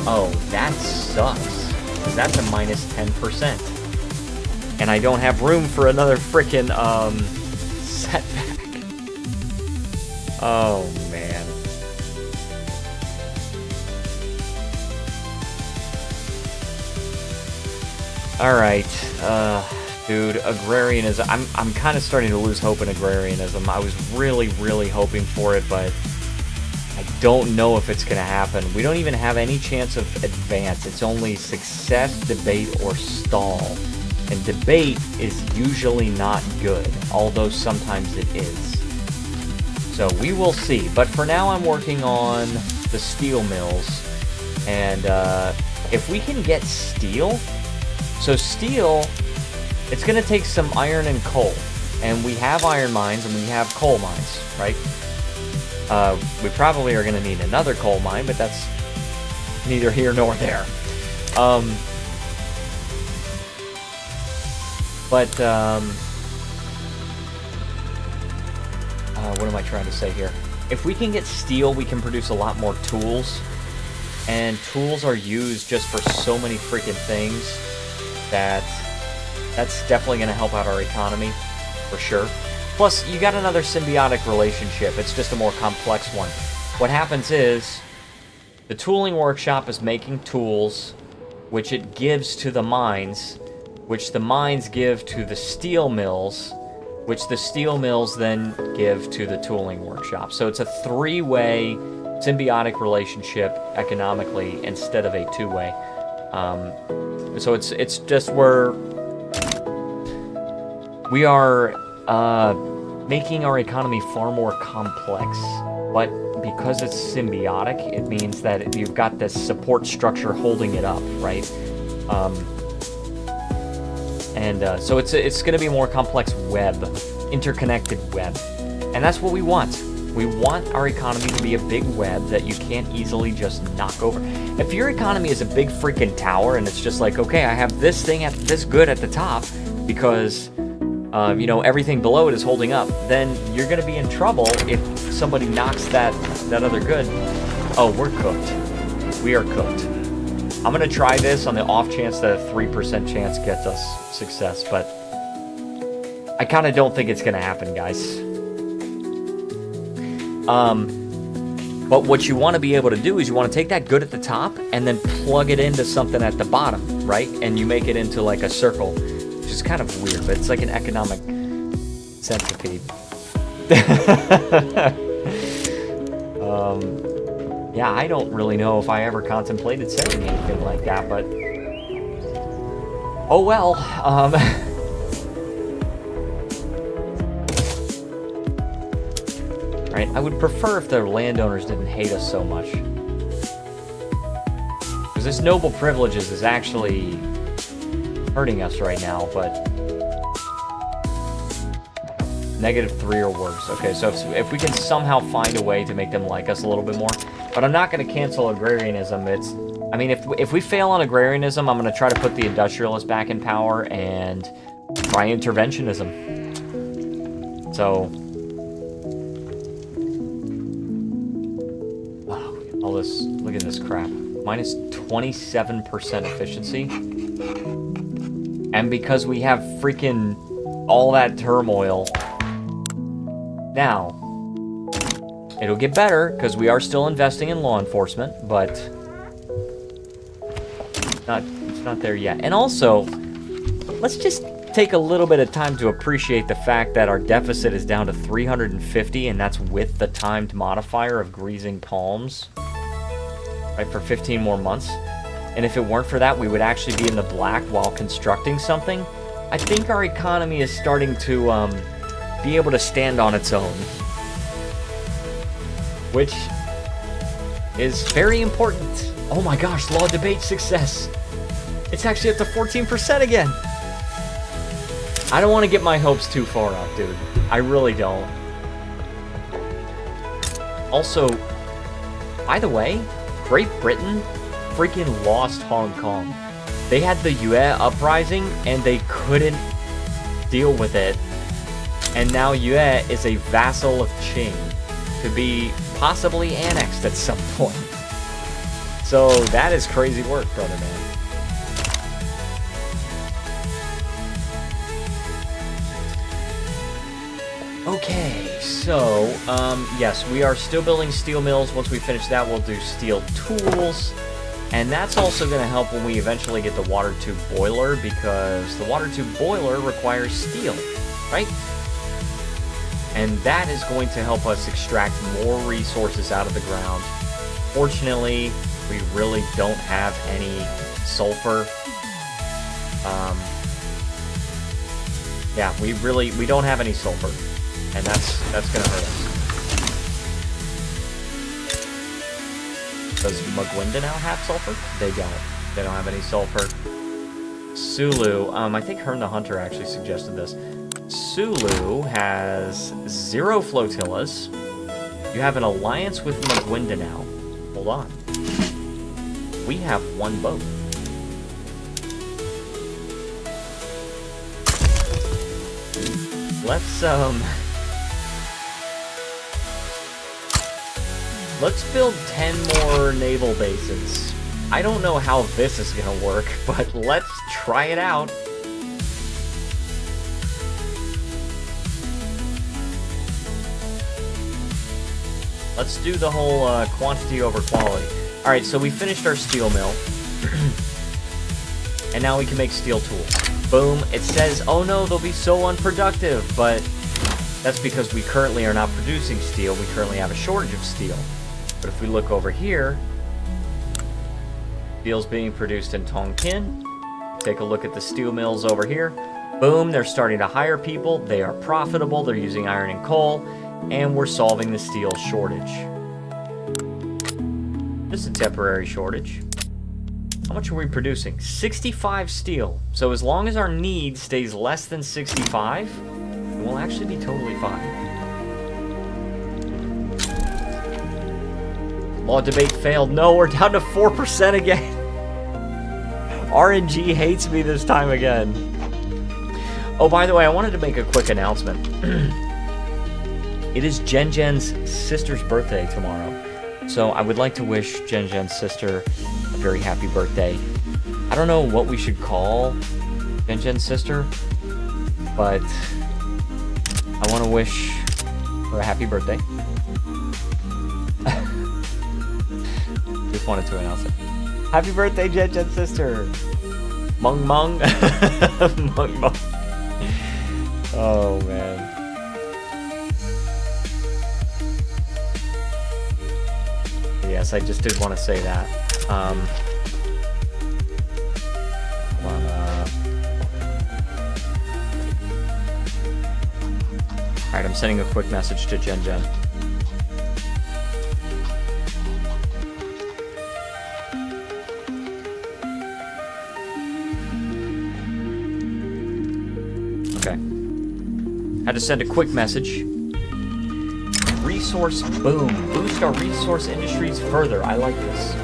Oh, that sucks. Because that's a minus 10%. And I don't have room for another frickin' setback. Oh, man. Alright, dude, agrarianism. I'm kind of starting to lose hope in agrarianism. I was really, really hoping for it, but I don't know if it's going to happen. We don't even have any chance of advance. It's only success, debate, or stall. And debate is usually not good, although sometimes it is. So we will see. But for now, I'm working on the steel mills. And if we can get steel... So steel... It's going to take some iron and coal. And we have iron mines and we have coal mines, right? We probably are going to need another coal mine, but that's neither here nor there. What am I trying to say here? If we can get steel, we can produce a lot more tools. And tools are used just for so many freaking things that... That's definitely going to help out our economy, for sure. Plus, you got another symbiotic relationship. It's just a more complex one. What happens is, the tooling workshop is making tools, which it gives to the mines, which the mines give to the steel mills, which the steel mills then give to the tooling workshop. So it's a three-way symbiotic relationship economically instead of a two-way. So it's just where... We are making our economy far more complex, but because it's symbiotic, it means that you've got this support structure holding it up, right? So it's going to be a more complex web, interconnected web, and that's what we want. We want our economy to be a big web that you can't easily just knock over. If your economy is a big freaking tower and it's just like, okay, I have this thing at this good at the top because... you know, everything below it is holding up, then you're going to be in trouble if somebody knocks that other good. Oh, we're cooked. We are cooked. I'm going to try this on the off chance that a 3% chance gets us success, but I kind of don't think it's going to happen, guys. But what you want to be able to do is you want to take that good at the top and then plug it into something at the bottom, right? And you make it into like a circle. Which is kind of weird, but it's like an economic centipede. Yeah, I don't really know if I ever contemplated saying anything like that, but... Oh well, Right, I would prefer if the landowners didn't hate us so much. Because this noble privileges is actually hurting us right now, but... -3 or worse. Okay, so if we can somehow find a way to make them like us a little bit more. But I'm not going to cancel agrarianism. I mean, if we fail on agrarianism, I'm going to try to put the industrialists back in power and try interventionism. So, wow, all this, look at this crap. Minus 27% efficiency. And because we have freaking all that turmoil. Now, it'll get better, because we are still investing in law enforcement, but it's not there yet. And also, let's just take a little bit of time to appreciate the fact that our deficit is down to 350, and that's with the timed modifier of greasing palms, right, for 15 more months. And if it weren't for that, we would actually be in the black while constructing something. I think our economy is starting to be able to stand on its own, which is very important. Oh my gosh, law debate success. It's actually up to 14% again. I don't want to get my hopes too far up, dude. I really don't. Also, by the way, Great Britain freaking lost Hong Kong. They had the Yue uprising and they couldn't deal with it. And now Yue is a vassal of Qing to be possibly annexed at some point. So that is crazy work, brother man. Okay, so, yes, we are still building steel mills. Once we finish that, we'll do steel tools. And that's also going to help when we eventually get the water tube boiler, because the water tube boiler requires steel, right? And that is going to help us extract more resources out of the ground. Fortunately, we really don't have any sulfur. Yeah, we don't have any sulfur. And that's gonna hurt us. Does Maguindanao have sulfur? They don't. They don't have any sulfur. Sulu, I think Hearn the Hunter actually suggested this. Sulu has 0 flotillas. You have an alliance with Maguindanao. Hold on. We have 1 boat. Let's build 10 more naval bases. I don't know how this is gonna work, but let's try it out. Let's do the whole quantity over quality. Alright, so we finished our steel mill. And now we can make steel tools. Boom. It says, oh no, they'll be so unproductive, but that's because we currently are not producing steel. We currently have a shortage of steel. But if we look over here, steel's being produced in Tonkin. Take a look at the steel mills over here. Boom, they're starting to hire people. They are profitable. They're using iron and coal. And we're solving the steel shortage. Just a temporary shortage. How much are we producing? 65 steel. So as long as our need stays less than 65, we'll actually be totally fine. Law debate failed. No, we're down to 4% again. RNG hates me this time again. Oh, by the way, I wanted to make a quick announcement. It is Jen Jen's sister's birthday tomorrow. So I would like to wish Jen Jen's sister a very happy birthday. I don't know what we should call Jen Jen's sister, but I want to wish her a happy birthday. Just wanted to announce it. Happy birthday, Jen Jen's sister! Mung mung! Mung mung. Oh, man. Yes, I just did want to say that. Hold on, Alright, I'm sending a quick message to Jen. Okay. Had to send a quick message. Resource boom. Boost our resource industries further. I like this.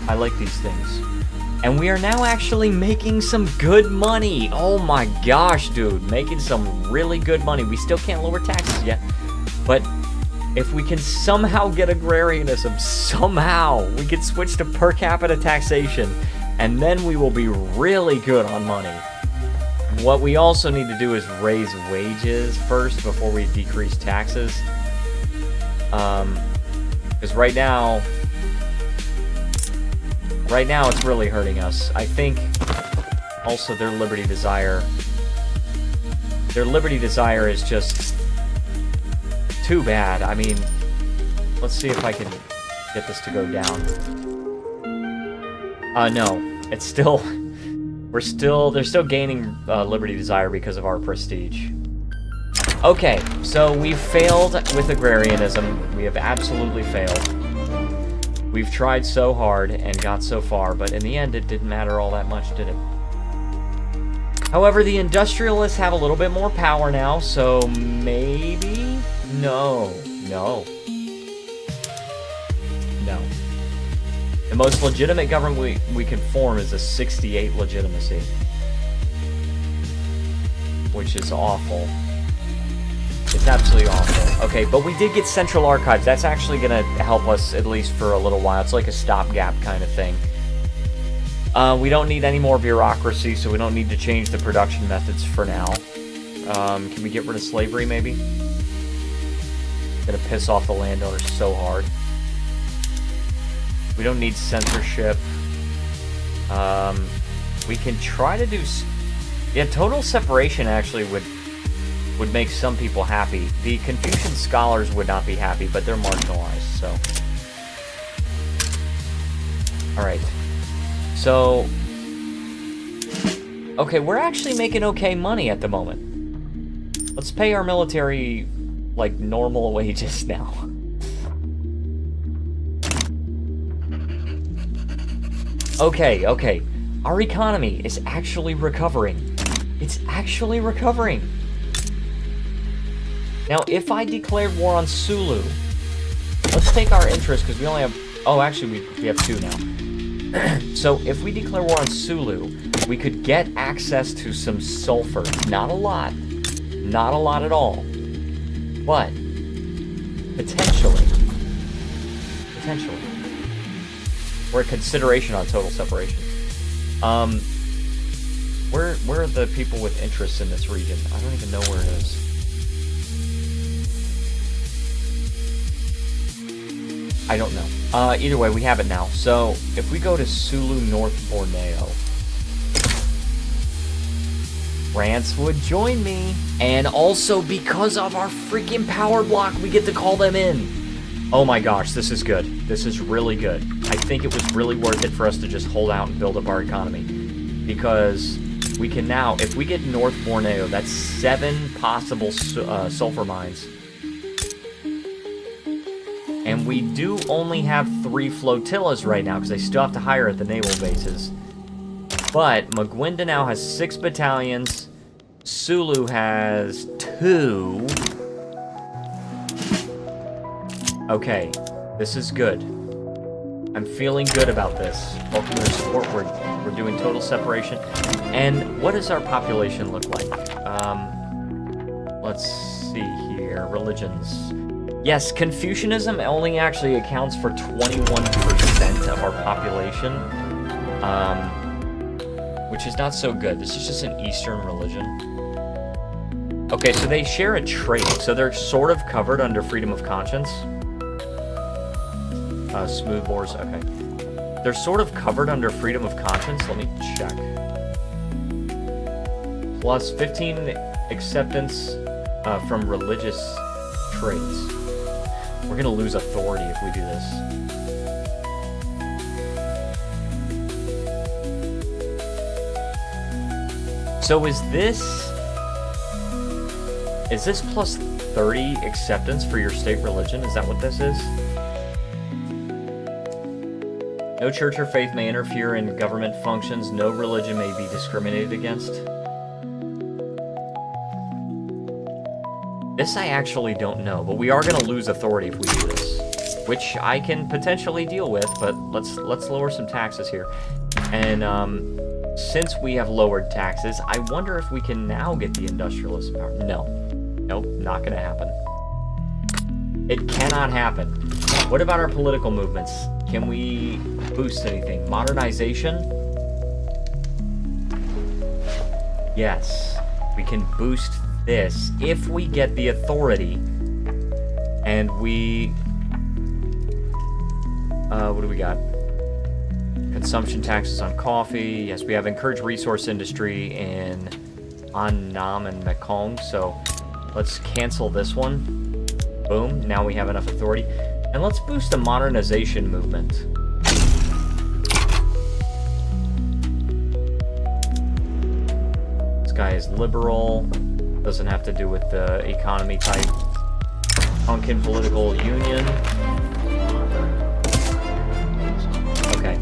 I like these things. And we are now actually making some good money. Oh my gosh, dude. Making some really good money. We still can't lower taxes yet. But if we can somehow get agrarianism, somehow, we can switch to per capita taxation. And then we will be really good on money. What we also need to do is raise wages first before we decrease taxes. Because right now it's really hurting us. I think also their Liberty Desire is just too bad. I mean, let's see if I can get this to go down. No, it's still, they're still gaining Liberty Desire because of our prestige. Okay, so we failed with agrarianism. We have absolutely failed. We've tried so hard and got so far, but in the end, it didn't matter all that much, did it? However, the industrialists have a little bit more power now, so maybe? No. The most legitimate government we can form is a 68 legitimacy. Which is awful. It's absolutely awful. Okay, but we did get Central Archives. That's actually going to help us at least for a little while. It's like a stopgap kind of thing. We don't need any more bureaucracy, so we don't need to change the production methods for now. Can we get rid of slavery, maybe? Gonna piss off the landowners so hard. We don't need censorship. We can try to do... Yeah, total separation actually would make some people happy. The Confucian scholars would not be happy, but they're marginalized, so... Alright. So... Okay, we're actually making okay money at the moment. Let's pay our military, like, normal wages now. Okay. Our economy is actually recovering. It's actually recovering. Now, if I declared war on Sulu, let's take our interest, because we only have... Oh, actually, we have 2 now. So, if we declare war on Sulu, we could get access to some sulfur. Not a lot. Not a lot at all. But, potentially. We're a consideration on total separation. Where are the people with interests in this region? I don't even know where it is. I don't know. Either way, we have it now. So, if we go to Sulu, North Borneo, France would join me. And also, because of our freaking power block, we get to call them in. Oh my gosh, this is good. This is really good. I think it was really worth it for us to just hold out and build up our economy. Because we can now, if we get North Borneo, that's 7 possible sulfur mines. And we do only have 3 flotillas right now, because they still have to hire at the naval bases. But Maguinda now has 6 battalions. Sulu has 2. Okay, this is good. I'm feeling good about this. Welcome to support. We're doing total separation. And what does our population look like? Let's see here. Religions. Yes, Confucianism only actually accounts for 21% of our population, which is not so good. This is just an Eastern religion. Okay, so they share a trait, so they're sort of covered under freedom of conscience. Smooth bores, okay. They're sort of covered under freedom of conscience. Let me check. Plus 15 acceptance from religious traits. We're gonna lose authority if we do this. So is this plus 30 acceptance for your state religion? Is that what this is? No church or faith may interfere in government functions. No religion may be discriminated against. This I actually don't know, but we are going to lose authority if we do this, which I can potentially deal with, but let's lower some taxes here. And since we have lowered taxes, I wonder if we can now get the industrialist power. No. Nope, not going to happen. It cannot happen. What about our political movements? Can we boost anything? Modernization? Yes, we can boost this if we get the authority and we what do we got? Consumption taxes on coffee. Yes, we have encouraged resource industry in Annam and Mekong, so let's cancel this one. Boom, now we have enough authority. And let's boost the modernization movement. This guy is liberal. Doesn't have to do with the economy type. Tonkin Political Union. Okay.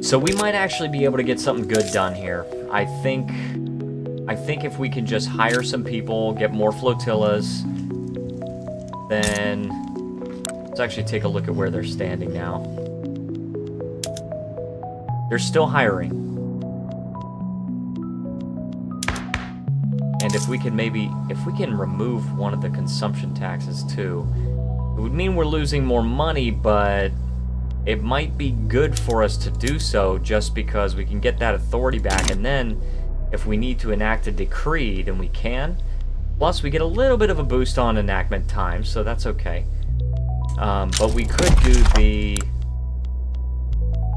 So we might actually be able to get something good done here. I think if we can just hire some people, get more flotillas, then let's actually take a look at where they're standing now. They're still hiring. And if we can remove one of the consumption taxes too, it would mean we're losing more money, but it might be good for us to do so just because we can get that authority back, and then if we need to enact a decree, then we can. Plus, we get a little bit of a boost on enactment time, so that's okay. But we could do the...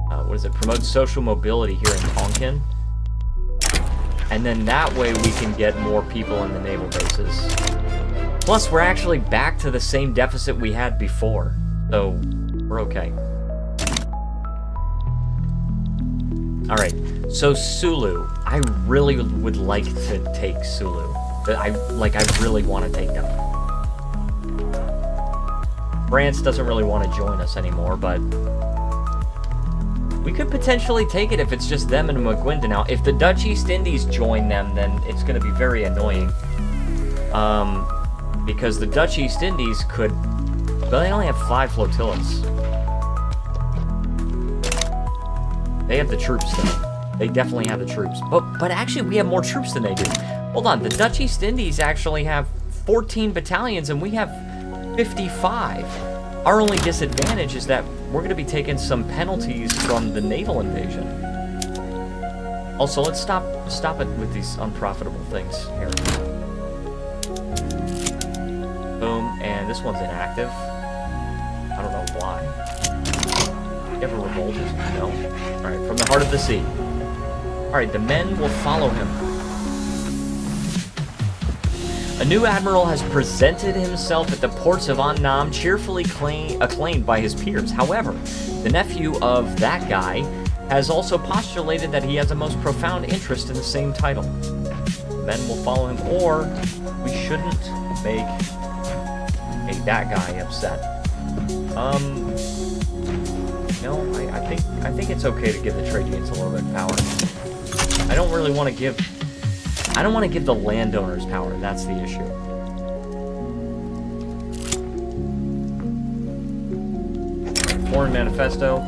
what is it? Promote social mobility here in Tonkin. And then that way we can get more people in the naval bases. Plus, we're actually back to the same deficit we had before. So, we're okay. Alright, so Sulu. I really would like to take Sulu. I really want to take them. France doesn't really want to join us anymore, but we could potentially take it if it's just them and McGuinda now. If the Dutch East Indies join them, then it's going to be very annoying. Because the Dutch East Indies could... Well, they only have 5 flotillas. They have the troops, though. They definitely have the troops. But actually, we have more troops than they do. Hold on, the Dutch East Indies actually have 14 battalions, and we have 55. Our only disadvantage is that we're going to be taking some penalties from the naval invasion. Also, let's stop it with these unprofitable things here. Boom, and this one's inactive. I don't know why. You ever revolted? No? Alright, from the heart of the sea. Alright, the men will follow him. A new admiral has presented himself at the ports of Annam, cheerfully acclaimed by his peers. However, the nephew of that guy has also postulated that he has a most profound interest in the same title. The men will follow him, or we shouldn't make that guy upset. No, I think it's okay to give the trade unions a little bit of power. I don't really want to give... I don't want to give the landowners power, that's the issue. Foreign Manifesto.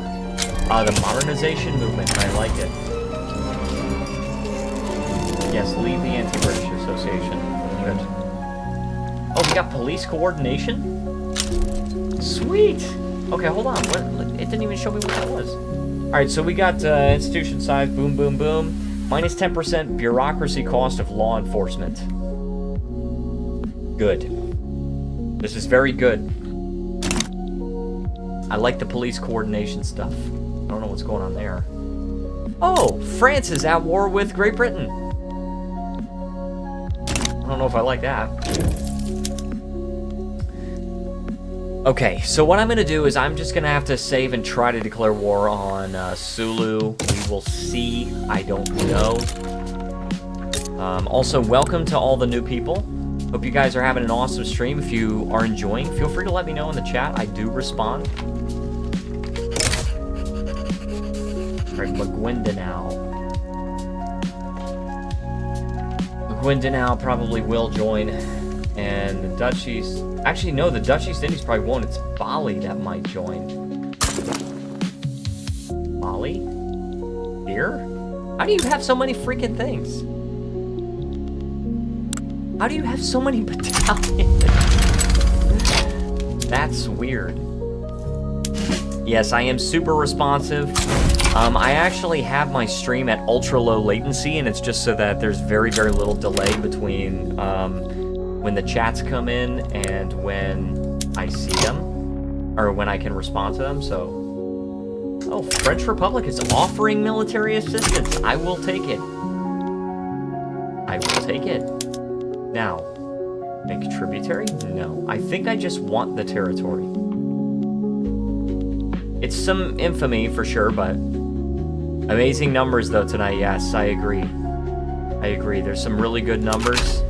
The modernization movement, I like it. Yes, leave the Anti-British Association. Good. Oh, we got police coordination? Sweet! Okay, hold on. What? It didn't even show me what that was. Alright, so we got institution size, boom, boom, boom. Minus 10% bureaucracy cost of law enforcement. Good. This is very good. I like the police coordination stuff. I don't know what's going on there. Oh, France is at war with Great Britain. I don't know if I like that. Okay, so what I'm going to do is I'm just going to have to save and try to declare war on Sulu. We will see. I don't know. Also, welcome to all the new people. Hope you guys are having an awesome stream. If you are enjoying, feel free to let me know in the chat. I do respond. Alright, McGuindanao probably will join. And the Dutch East... Actually, no, the Dutch East Indies probably won't. It's Bali that might join. Bali? Here? How do you have so many freaking things? How do you have so many battalions? That's weird. Yes, I am super responsive. I actually have my stream at ultra low latency, and it's just so that there's very, very little delay between when the chats come in and when I see them, or when I can respond to them. So, oh, French Republic is offering military assistance. I will take it. I will take it. Now, make a tributary? No. I think I just want the territory. It's some infamy for sure, but amazing numbers though tonight. Yes, I agree. I agree. There's some really good numbers.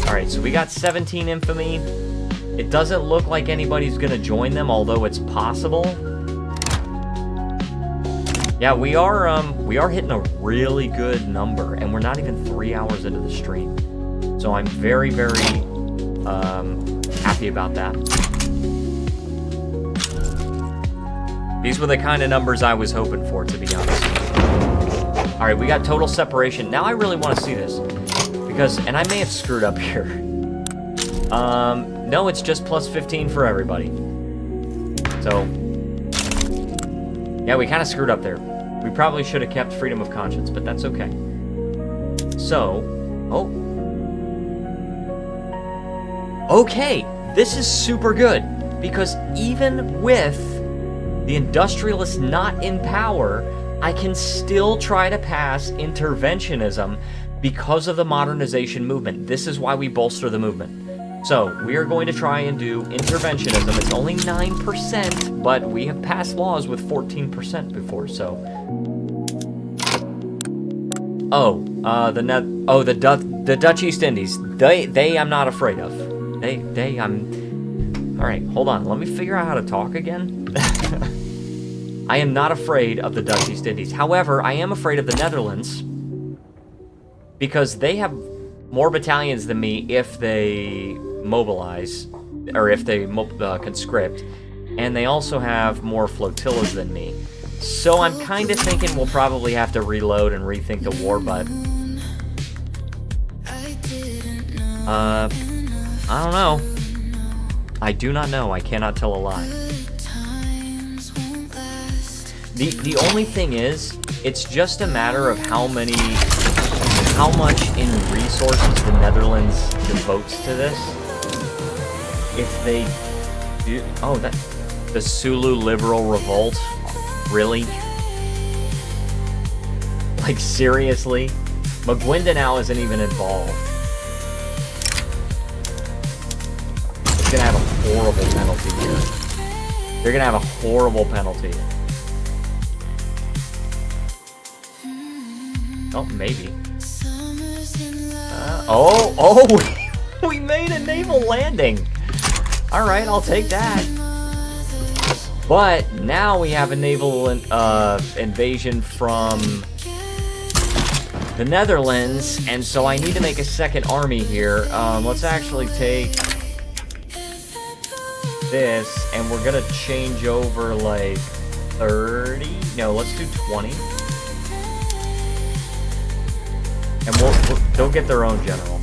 Alright, so we got 17 infamy. It doesn't look like anybody's gonna join them, although it's possible. Yeah, we are hitting a really good number, and we're not even 3 hours into the stream. So I'm very, very happy about that. These were the kind of numbers I was hoping for, to be honest. Alright, we got total separation. Now I really want to see this. Because, and I may have screwed up here. No, it's just plus 15 for everybody. So, yeah, we kind of screwed up there. We probably should have kept freedom of conscience, but that's okay. So, oh. Okay, this is super good. Because even with the industrialists not in power, I can still try to pass interventionism because of the modernization movement. This is why we bolster the movement. So, we are going to try and do interventionism. It's only 9%, but we have passed laws with 14% before, so... Oh, the Dutch East Indies. They I'm not afraid of. I'm... Alright, hold on. Let me figure out how to talk again. I am not afraid of the Dutch East Indies. However, I am afraid of the Netherlands, because they have more battalions than me if they mobilize, or if they conscript, and they also have more flotillas than me. So I'm kind of thinking we'll probably have to reload and rethink the war, but... I don't know. I do not know. I cannot tell a lie. The only thing is, it's just a matter of how much in resources the Netherlands devotes to this. If they do... Oh, the Sulu Liberal Revolt? Really? Like, seriously? McGuindanao isn't even involved. It's gonna have a horrible penalty here. They're gonna have a horrible penalty. Oh, maybe. We made a naval landing. Alright, I'll take that. But now we have a naval invasion from the Netherlands, and so I need to make a second army here. Let's actually take this, and we're gonna change over like 30. No, let's do 20. And they'll get their own general.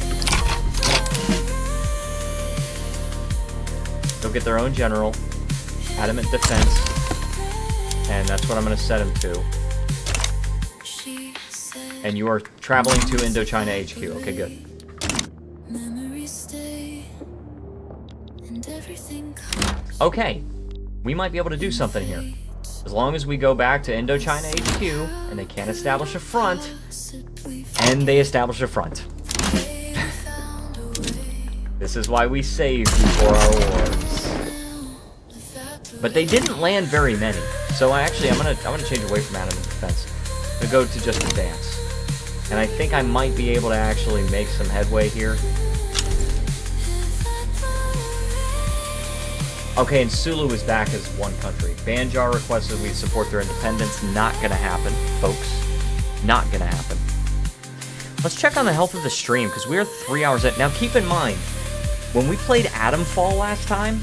They'll get their own general. Adamant defense. And that's what I'm going to set him to. And you are traveling to Indochina HQ. Okay, good. Okay. We might be able to do something here. As long as we go back to Indochina HQ, and they can't establish a front, and they establish a front. This is why we saved before our wars. But they didn't land very many. So I'm gonna change away from adamant defense. I'm gonna go to just advance. And I think I might be able to actually make some headway here. Okay, and Sulu is back as one country. Banjar requested we support their independence. Not gonna happen, folks. Not gonna happen. Let's check on the health of the stream, because we are 3 hours in. Now, keep in mind, when we played Atomfall last time,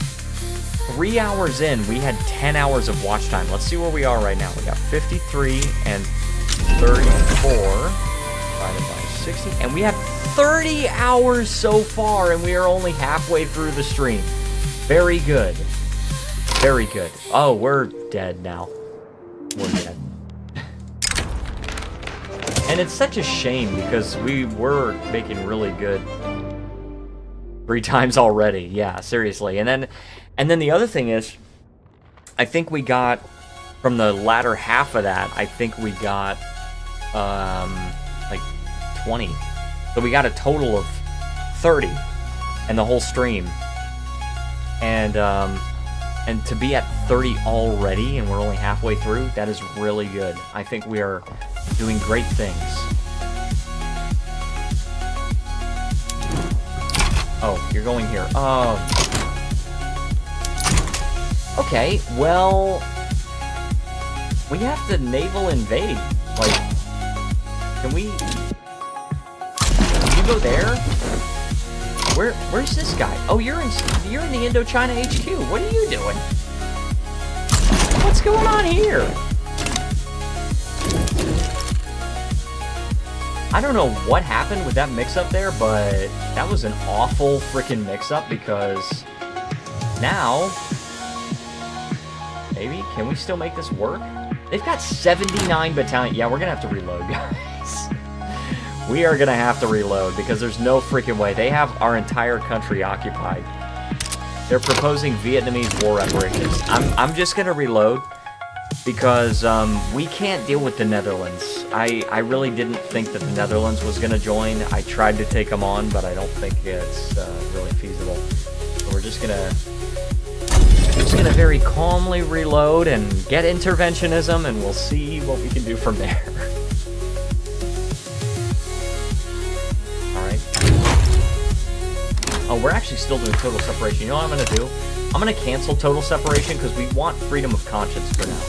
3 hours in, we had 10 hours of watch time. Let's see where we are right now. We got 53 and 34 divided by 60. And we have 30 hours so far, and we are only halfway through the stream. Very good. Very good. Oh, we're dead now. We're dead. And it's such a shame because we were making really good 3 times already. Yeah, seriously. And then the other thing is, I think we got from the latter half of that, I think we got like 20. So we got a total of 30 in the whole stream. And to be at 30 already, and we're only halfway through, that is really good. I think we are doing great things. Oh, you're going here. Oh. Okay, well, we have to naval invade. Like, can you go there? Where's this guy? Oh, you're in the Indochina HQ. What are you doing? What's going on here? I don't know what happened with that mix-up there, but that was an awful freaking mix-up because now, maybe, can we still make this work? They've got 79 battalion. Yeah, we're gonna have to reload, guys. We are gonna have to reload because there's no freaking way. They have our entire country occupied. They're proposing Vietnamese war reparations. I'm just gonna reload because we can't deal with the Netherlands. I really didn't think that the Netherlands was gonna join. I tried to take them on, but I don't think it's really feasible. So we're just gonna very calmly reload and get interventionism, and we'll see what we can do from there. Oh, we're actually still doing total separation. You know what I'm going to do? I'm going to cancel total separation because we want freedom of conscience for now.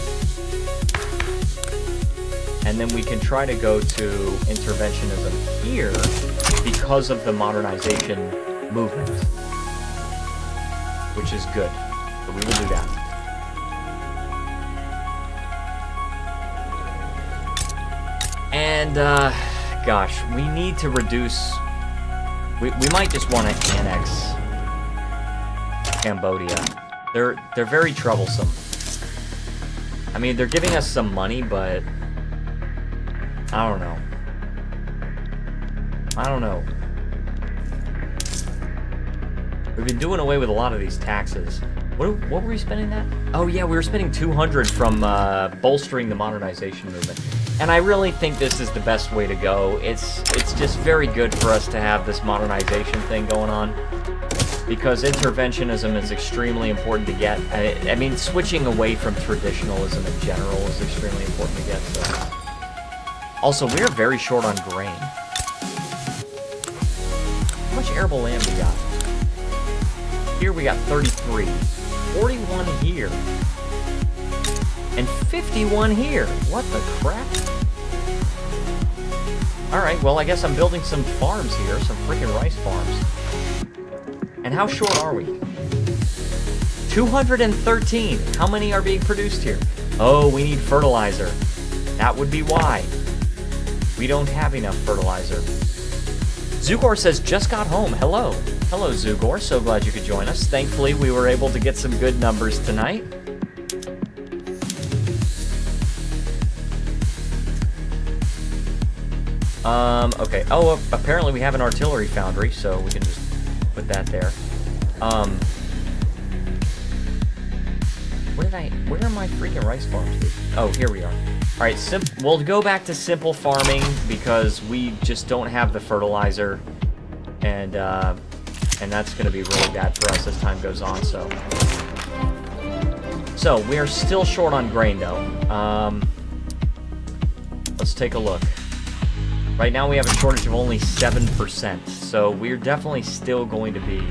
And then we can try to go to interventionism here because of the modernization movement. Which is good. So we will do that. And, gosh, we need to reduce... We might just want to annex Cambodia. They're very troublesome. I mean, they're giving us some money, but I don't know. I don't know. We've been doing away with a lot of these taxes. What were we spending that? Oh yeah, we were spending 200 from bolstering the modernization movement. And I really think this is the best way to go. It's just very good for us to have this modernization thing going on. Because interventionism is extremely important to get. I mean, switching away from traditionalism in general is extremely important to get. So. Also, we're very short on grain. How much arable land we got? Here we got 33. 41 here. And 51 here. What the crap? Alright, well, I guess I'm building some farms here. Some freaking rice farms. And how short are we? 213. How many are being produced here? Oh, we need fertilizer. That would be why. We don't have enough fertilizer. Zugor says, just got home. Hello. Hello, Zugor. So glad you could join us. Thankfully, we were able to get some good numbers tonight. Okay. Oh, apparently we have an artillery foundry, so we can just put that there. Where are my freaking rice farms? Oh, here we are. Alright, we'll go back to simple farming because we just don't have the fertilizer. And, And that's going to be really bad for us as time goes on, So we are still short on grain, though. Let's take a look. Right now we have a shortage of only 7%, so we're definitely still going to be...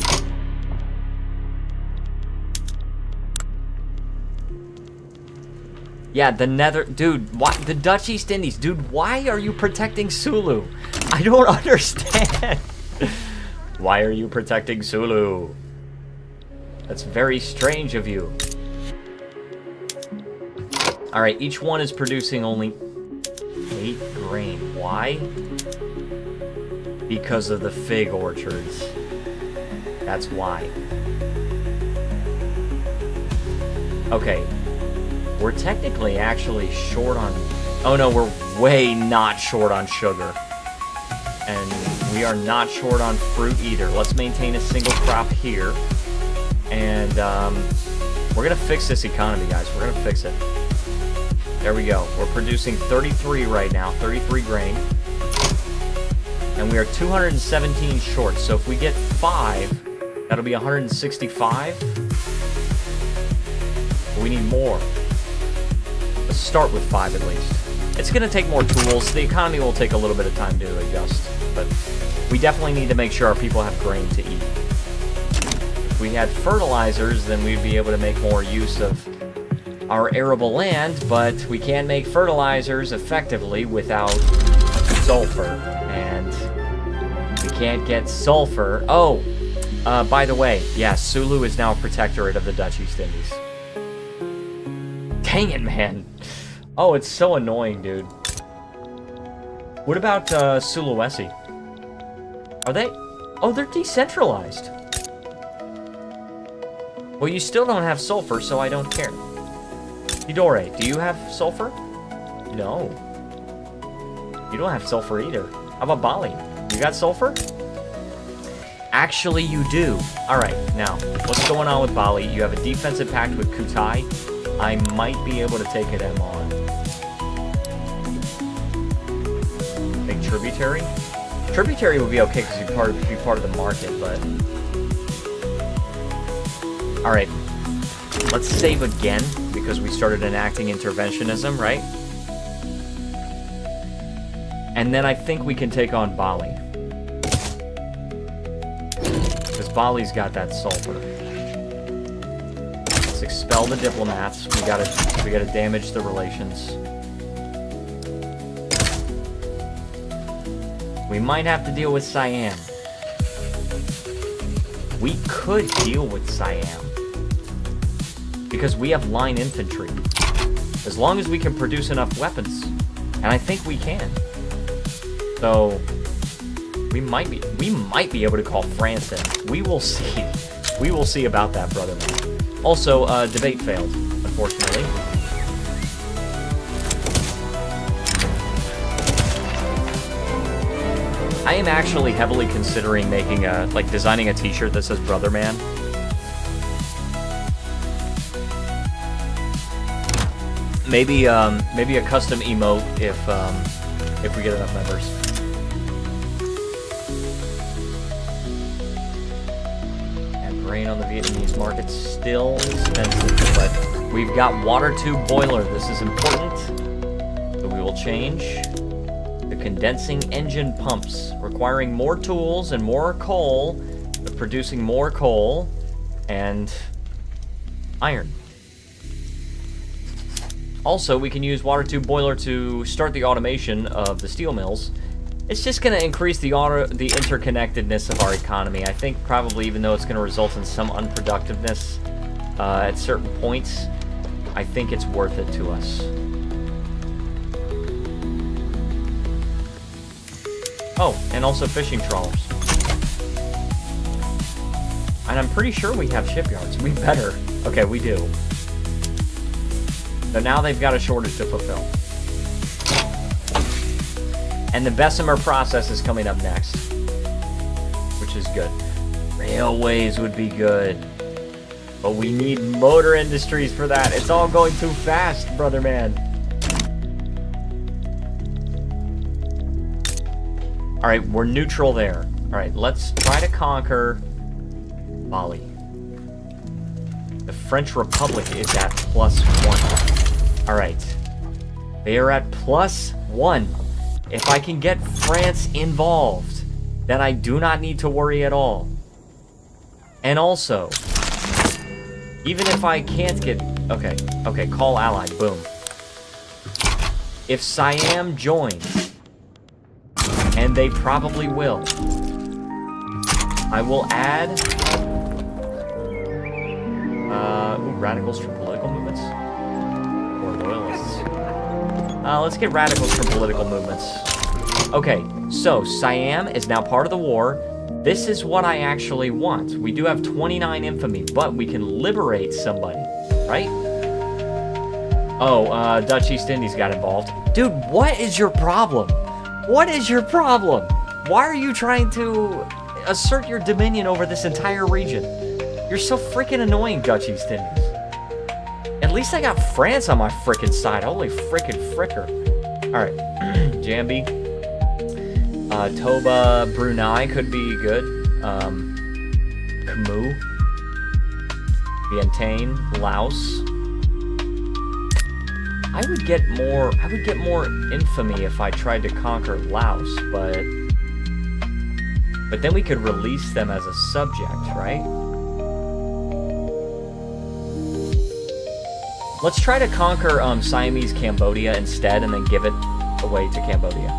Yeah, the Nether... Dude, why, the Dutch East Indies. Dude, why are you protecting Sulu? I don't understand. Why are you protecting Sulu? That's very strange of you. Alright, each one is producing only 8 grain. Why? Because of the fig orchards. That's why. Okay. We're technically actually short on... Oh no, we're way not short on sugar. And we are not short on fruit either. Let's maintain a single crop here. And we're going to fix this economy, guys. We're going to fix it. There we go. We're producing 33 right now, 33 grain. And we are 217 short. So if we get 5, that'll be 165. But we need more. Let's start with 5 at least. It's going to take more tools. The economy will take a little bit of time to adjust. But we definitely need to make sure our people have grain to eat. If we had fertilizers, then we'd be able to make more use of our arable land, but we can't make fertilizers effectively without sulfur. And we can't get sulfur. Oh, by the way, yes, Sulu is now a protectorate of the Dutch East Indies. Dang it, man. Oh, it's so annoying, dude. What about Sulawesi? Are they... Oh, they're decentralized. Well, you still don't have sulfur, so I don't care. Hidore, do you have sulfur? No. You don't have sulfur either. How about Bali? You got sulfur? Actually, you do. Alright, now, what's going on with Bali? You have a defensive pact with Kutai. I might be able to take them on. Make tributary? Tributary would be okay because you'd be part of the market, but... Alright. Let's save again, because we started enacting interventionism, right? And then I think we can take on Bali. Because Bali's got that sulfur. Let's expel the diplomats. We gotta damage the relations. We might have to deal with Siam. We could deal with Siam. Because we have line infantry. As long as we can produce enough weapons. And I think we can. So we might be able to call France in. We will see. We will see about that, brother. Also, debate failed, unfortunately. I am actually heavily considering making designing a t-shirt that says Brother Man. Maybe a custom emote if we get enough members. And grain on the Vietnamese market's still expensive, but we've got water tube boiler. This is important. So we will change the condensing engine pumps, requiring more tools and more coal, but producing more coal and iron. Also, we can use water tube boiler to start the automation of the steel mills. It's just going to increase the interconnectedness of our economy. I think probably, even though it's going to result in some unproductiveness at certain points, I think it's worth it to us. Oh, and also fishing trawlers. And I'm pretty sure we have shipyards. We better. Okay, we do. So now they've got a shortage to fulfill. And the Bessemer process is coming up next, which is good. Railways would be good. But we need motor industries for that. It's all going too fast, brother man. Alright, we're neutral there. Alright, let's try to conquer Bali. The French Republic is at +1. Alright. They are at +1. If I can get France involved, then I do not need to worry at all. And also, even if I can't get... Okay, call ally, boom. If Siam joins, and they probably will, I will add... radicals from political movements? Or loyalists? Let's get radicals from political movements. Okay, so Siam is now part of the war. This is what I actually want. We do have 29 infamy, but we can liberate somebody, right? Oh, Dutch East Indies got involved. Dude, what is your problem? What is your problem? Why are you trying to assert your dominion over this entire region? You're so freaking annoying, Dutch East Indies. At least I got France on my frickin' side. Holy frickin' fricker. Alright, Jambi. Toba, Brunei could be good. Khmu. Vientiane, Laos. I would get more infamy if I tried to conquer Laos, but then we could release them as a subject, right? Let's try to conquer Siamese Cambodia instead, and then give it away to Cambodia.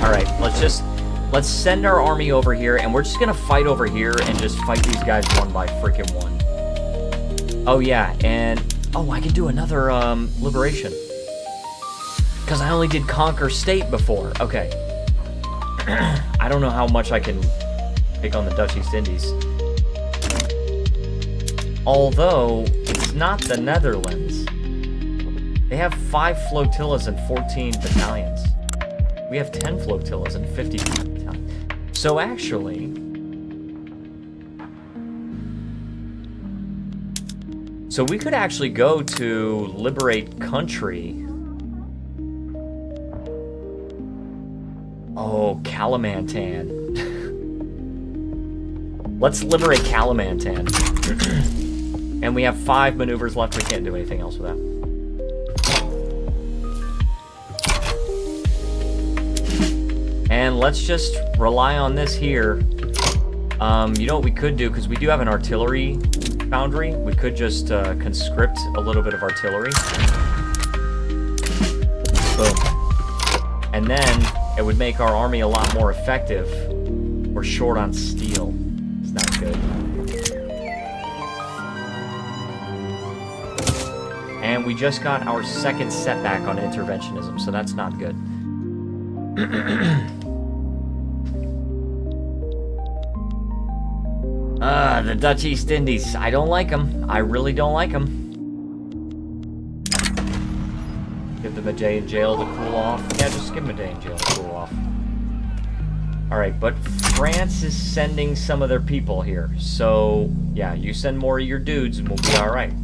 Alright, let's send our army over here, and we're just gonna fight over here and just fight these guys one by freaking one. Oh yeah, and oh, I can do another liberation. Because I only did conquer state before. Okay. I don't know how much I can pick on the Dutch East Indies. Although, it's not the Netherlands. They have 5 flotillas and 14 battalions. We have 10 flotillas and 50 battalions. So actually... So we could actually go to liberate country. Oh, Kalimantan. Let's liberate Kalimantan. And we have 5 maneuvers left. We can't do anything else with that. And let's just rely on this here. You know what we could do? Because we do have an artillery foundry. We could just conscript a little bit of artillery. Boom. And then it would make our army a lot more effective. We're short on steel. It's not good. And we just got our second setback on interventionism, so that's not good. The Dutch East Indies. I don't like them. I really don't like them. Give them a day in jail to cool off. Yeah, just give them a day in jail to cool off. Alright, but France is sending some of their people here. So, yeah, you send more of your dudes and we'll be alright.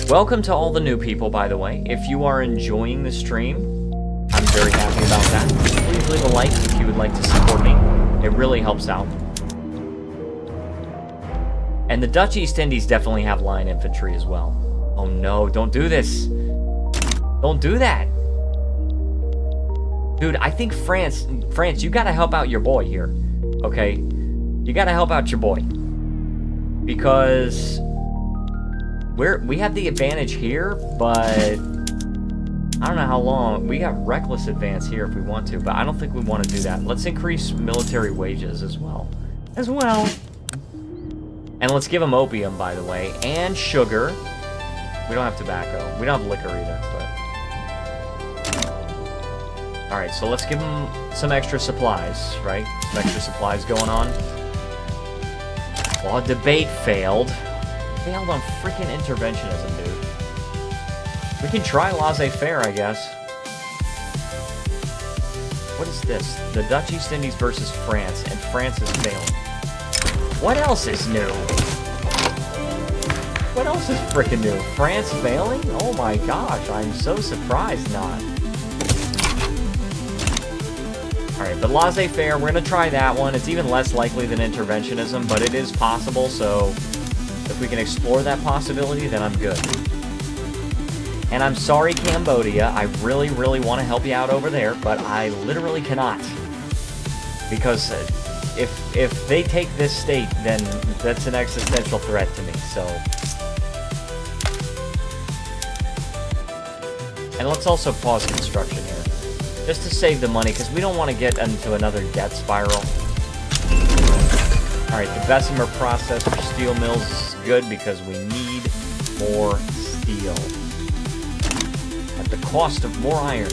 Welcome to all the new people, by the way. If you are enjoying the stream, I'm very happy about that. Please leave a like if you would like to support me. It really helps out. And the Dutch East Indies definitely have line infantry as well. Oh no, don't do this. Don't do that. Dude, I think France, you gotta help out your boy here. Okay? You gotta help out your boy. Because we have the advantage here, but I don't know how long. We got reckless advance here if we want to, but I don't think we want to do that. Let's increase military wages as well. And let's give them opium, by the way, and sugar. We don't have tobacco. We don't have liquor either, but... Alright, so let's give them some extra supplies, right? Some extra supplies going on. Well, debate failed. Failed on freaking interventionism, dude. We can try laissez-faire, I guess. What is this? The Dutch East Indies versus France, and France is failing. What else is new? What else is freaking new? France failing? Oh my gosh, I'm so surprised not. Alright, but laissez-faire, we're gonna try that one. It's even less likely than interventionism, but it is possible, so if we can explore that possibility, then I'm good. And I'm sorry, Cambodia, I really, really want to help you out over there, but I literally cannot. Because if they take this state, then that's an existential threat to me, so... And let's also pause construction here. Just to save the money, because we don't want to get into another debt spiral. Alright, the Bessemer process for steel mills is good because we need more steel. At the cost of more iron.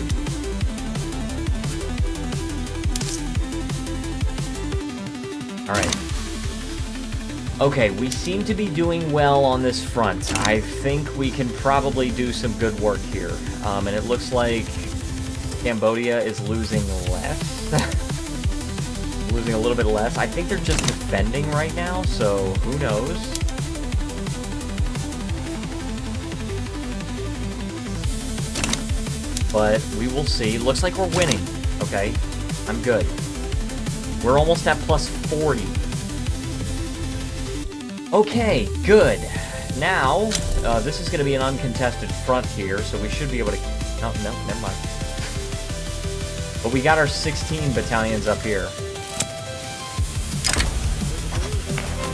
Alright. Okay, we seem to be doing well on this front. I think we can probably do some good work here. And it looks like Cambodia is losing less. Losing a little bit less. I think they're just defending right now, so who knows? But we will see. Looks like we're winning. Okay, I'm good. We're almost at plus 40. Okay, good. Now, this is going to be an uncontested front here, so we should be able to... Oh, no, never mind. But we got our 16 battalions up here.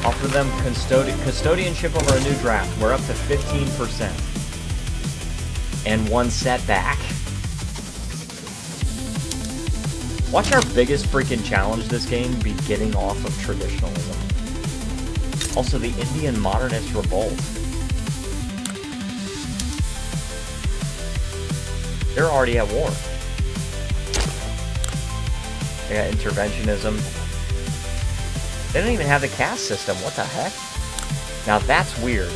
Offer them custodianship over a new draft. We're up to 15%. And one setback. Watch our biggest freaking challenge this game be getting off of traditionalism. Also, the Indian Modernist Revolt. They're already at war. They got interventionism. They don't even have the caste system. What the heck? Now that's weird.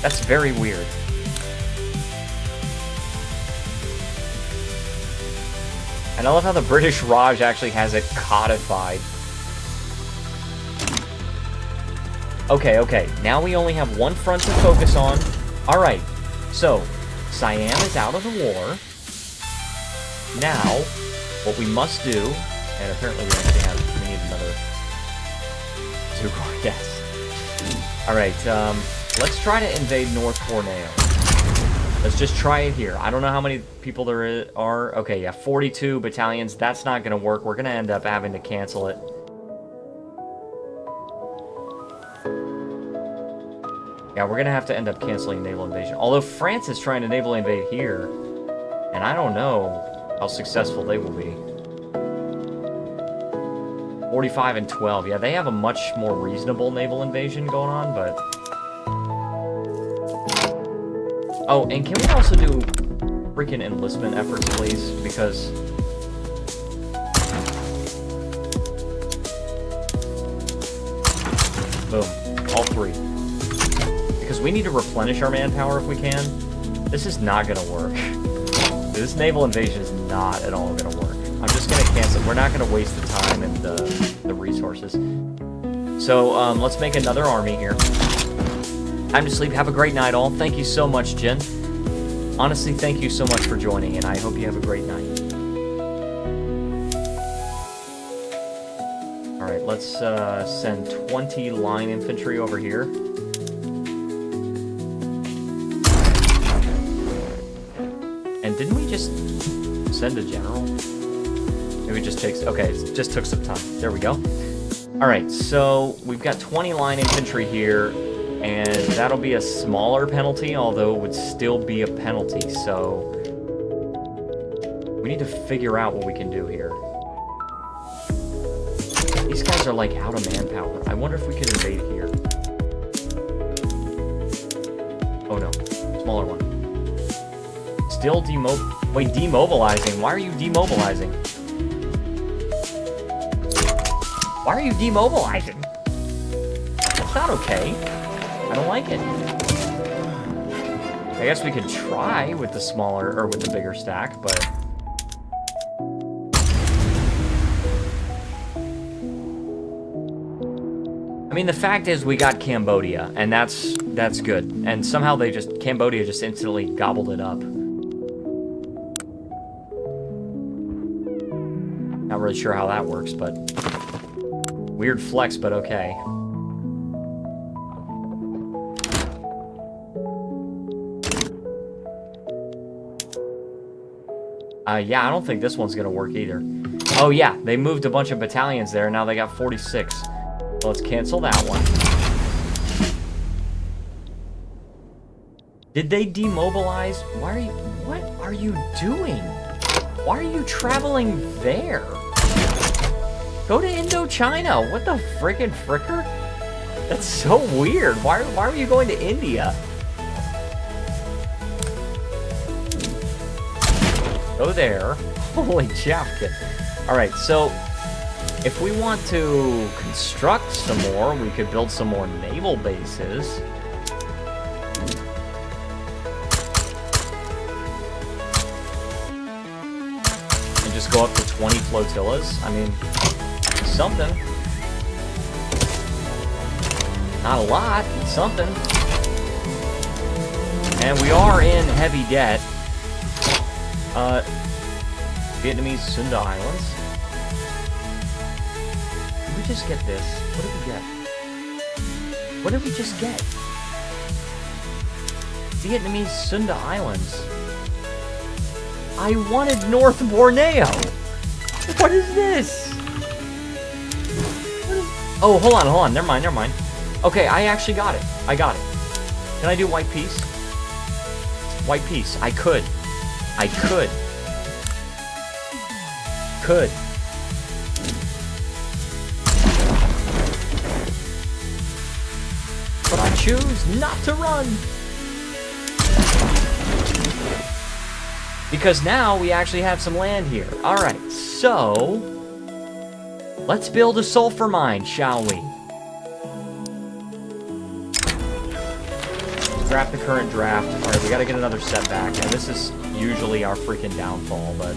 That's very weird. And I love how the British Raj actually has it codified. Okay. Now we only have one front to focus on. Alright. So, Siam is out of the war. Now, what we must do... And apparently we actually have... We need another... Zugor, yes. Alright, let's try to invade North Borneo. Let's just try it here. I don't know how many people there are. Okay, yeah, 42 battalions. That's not going to work. We're going to end up having to cancel it. Yeah, we're going to have to end up canceling naval invasion. Although France is trying to naval invade here. And I don't know how successful they will be. 45 and 12. Yeah, they have a much more reasonable naval invasion going on, but... Oh, and can we also do freaking enlistment efforts, please? Because... Boom. All three. Because we need to replenish our manpower if we can. This is not going to work. This naval invasion is not at all going to work. I'm just going to cancel. We're not going to waste the time and the resources. So, let's make another army here. Time to sleep. Have a great night, all. Thank you so much, Jen. Honestly, thank you so much for joining, and I hope you have a great night. Alright, let's send 20 line infantry over here. And didn't we just send a general? Maybe it just takes... Okay, it just took some time. There we go. Alright, so we've got 20 line infantry here, and that'll be a smaller penalty, although it would still be a penalty, so... We need to figure out what we can do here. These guys are, like, out of manpower. I wonder if we could invade here. Oh, no. Smaller one. Still demobilizing. Why are you demobilizing? Why are you demobilizing? That's not okay. I don't like it. I guess we could try with the smaller, or with the bigger stack, but... I I mean, the fact is we got Cambodia, and that's good. And somehow Cambodia just instantly gobbled it up. Not really sure how that works, but weird flex, but okay. Yeah, I don't think this one's gonna work either. Oh yeah, they moved a bunch of battalions there, now they got 46. So let's cancel that one. Did they demobilize? What are you doing? Why are you traveling there? Go to Indochina. What the frickin' fricker? That's so weird. Why are you going to India? Go there. Holy chapkin. Alright, so if we want to construct some more, we could build some more naval bases. And just go up to 20 flotillas. I mean, something. Not a lot, something. And we are in heavy debt. Vietnamese Sunda Islands. Did we just get this? What did we get? What did we just get? Vietnamese Sunda Islands. I wanted North Borneo. What is this? Oh, hold on. Never mind. Okay, I actually got it. I got it. Can I do white peace? White peace. I could. But I choose not to run. Because now we actually have some land here. Alright, so let's build a sulfur mine, shall we? Scrap the current draft. Alright, we gotta get another setback. And this is usually our freaking downfall, but...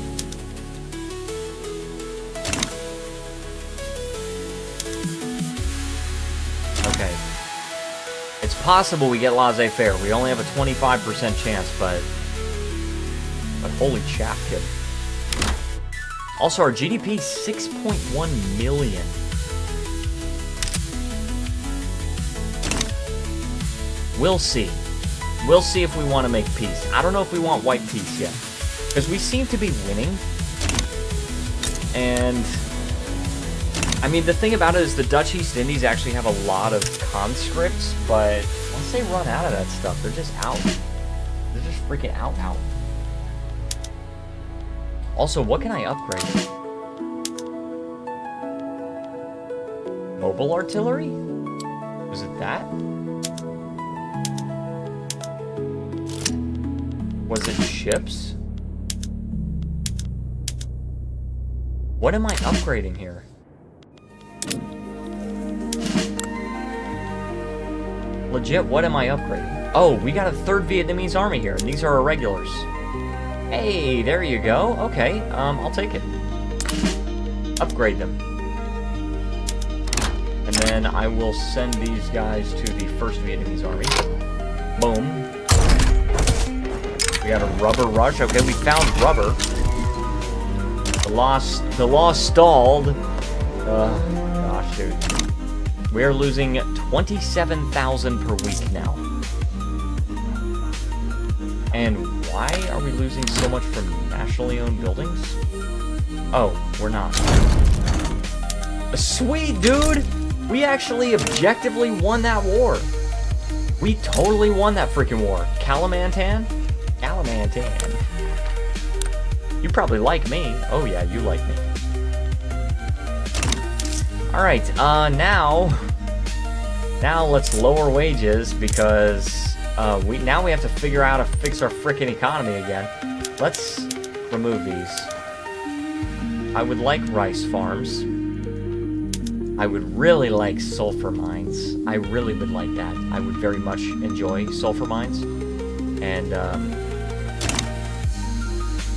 Okay. It's possible we get laissez-faire. We only have a 25% chance, but holy chapkin. Also, our GDP is 6.1 million. We'll see. We'll see if we want to make peace. I don't know if we want white peace yet. Because we seem to be winning. And... I mean, the thing about it is the Dutch East Indies actually have a lot of conscripts, but once they run out of that stuff, they're just out. They're just freaking out. Also, what can I upgrade? Mobile artillery? Was it that? Was it ships? What am I upgrading here? Legit, what am I upgrading? Oh, we got a 3rd Vietnamese army here, and these are irregulars. Hey, there you go. Okay, I'll take it. Upgrade them. And then I will send these guys to the 1st Vietnamese army. Boom. We got a rubber rush. Okay, we found rubber. The law stalled. Gosh, dude. We're losing 27,000 per week now. And why are we losing so much from nationally owned buildings? Oh, we're not. Sweet, dude! We actually objectively won that war. We totally won that freaking war. Kalimantan? Kalimantan. You probably like me. Oh yeah, you like me. Alright, now let's lower wages because we have to figure out how to fix our frickin' economy again. Let's remove these. I would like rice farms. I would really like sulfur mines. I really would like that. I would very much enjoy sulfur mines. And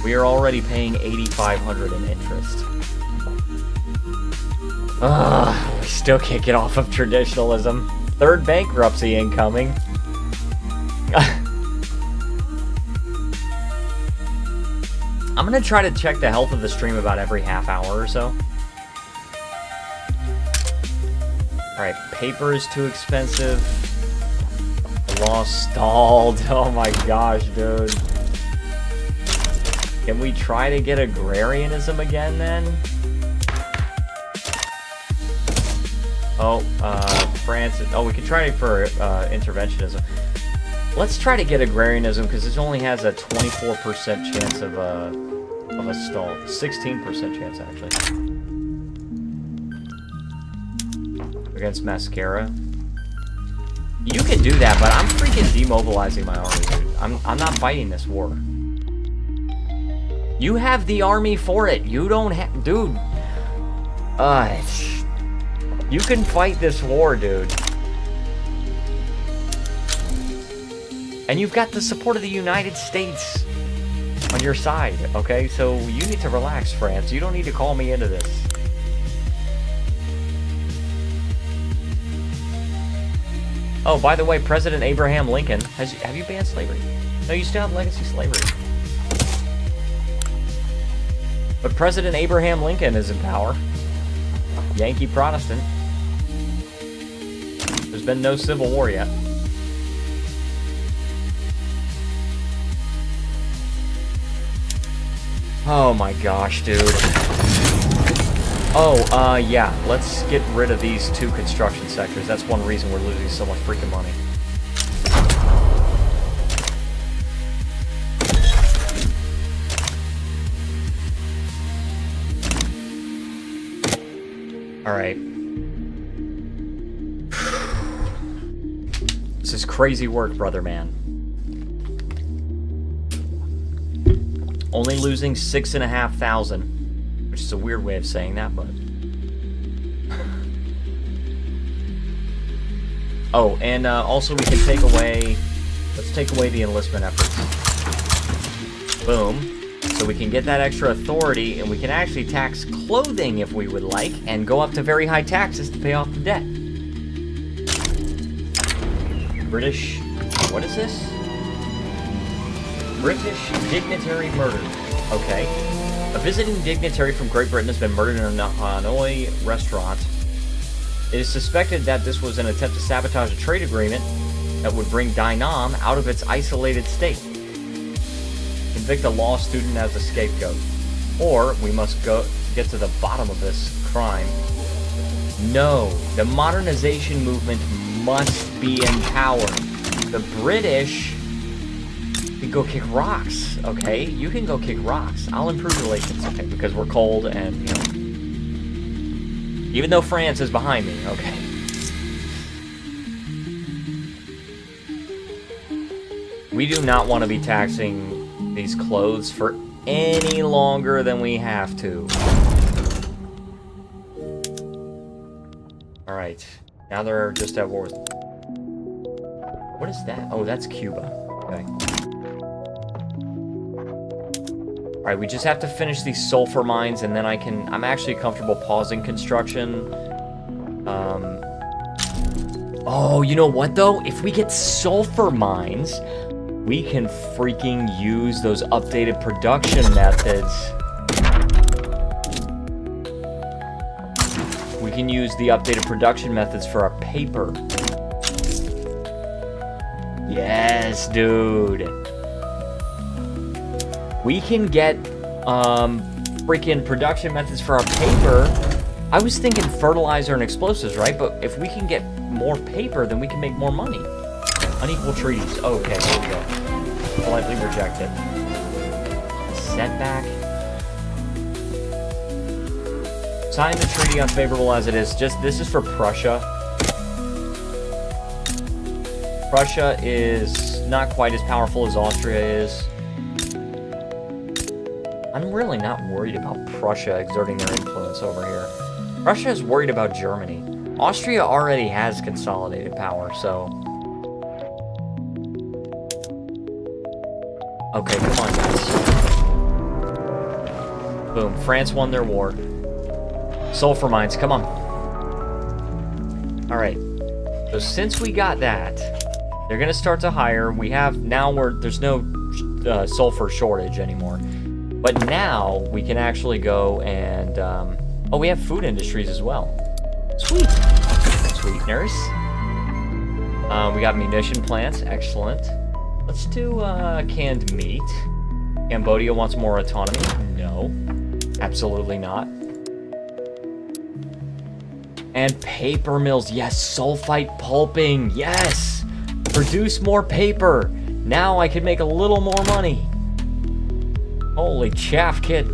we are already paying $8,500 in interest. We still can't get off of traditionalism. Third bankruptcy incoming. I'm gonna try to check the health of the stream about every half hour or so. Alright, paper is too expensive. The law stalled. Oh my gosh, dude. Can we try to get agrarianism again then? Oh, France. Oh, we can try it for interventionism. Let's try to get agrarianism because it only has a 24% chance of a stall. 16% chance actually. Against mascara. You can do that, but I'm freaking demobilizing my army, dude. I'm not fighting this war. You have the army for it. You don't have, dude. You can fight this war, dude. And you've got the support of the United States on your side, okay? So you need to relax, France. You don't need to call me into this. Oh, by the way, President Abraham Lincoln, have you banned slavery? No, you still have legacy slavery. But President Abraham Lincoln is in power. Yankee Protestant. There's been no Civil War yet. Oh my gosh, dude. Oh, yeah, let's get rid of these 2 construction sectors. That's one reason we're losing so much freaking money. Alright. This is crazy work, brother man. Only losing 6,500, which is a weird way of saying that, but... Oh, and also we can take away... Let's take away the enlistment efforts. Boom. So we can get that extra authority, and we can actually tax clothing if we would like, and go up to very high taxes to pay off the debt. British... What is this? British dignitary murdered. Okay. A visiting dignitary from Great Britain has been murdered in a Hanoi restaurant. It is suspected that this was an attempt to sabotage a trade agreement that would bring Dynam out of its isolated state. Convict a law student as a scapegoat. Or we must get to the bottom of this crime. No, the modernization movement must be in power. The British can go kick rocks, okay? You can go kick rocks. I'll improve relations, okay? Because we're cold and, you know... Even though France is behind me, okay? We do not want to be taxing these clothes for any longer than we have to. Alright. Now they're just at war with... What is that? Oh, that's Cuba. Okay. Alright, we just have to finish these sulfur mines, and then I'm actually comfortable pausing construction. Oh, you know what, though? If we get sulfur mines, we can freaking use those updated production methods. We can use the updated production methods for our paper. Yes, dude. We can get, freaking production methods for our paper. I was thinking fertilizer and explosives, right? But if we can get more paper, then we can make more money. Unequal treaties. Okay, here we go. Politely rejected. Setback. Sign the treaty unfavorable as it is. This is for Prussia. Prussia is not quite as powerful as Austria is. I'm really not worried about Prussia exerting their influence over here. Russia is worried about Germany. Austria already has consolidated power, so... Okay, come on, guys. Boom, France won their war. Sulfur mines, come on. Alright. So since we got that, they're going to start to hire. There's no sulfur shortage anymore. But now we can actually go and, we have food industries as well. Sweet. Sweeteners. We got munition plants. Excellent. Let's do canned meat. Cambodia wants more autonomy. No. Absolutely not. And paper mills. Yes, sulfite pulping. Yes. Produce more paper. Now I can make a little more money. Holy chaff, kid.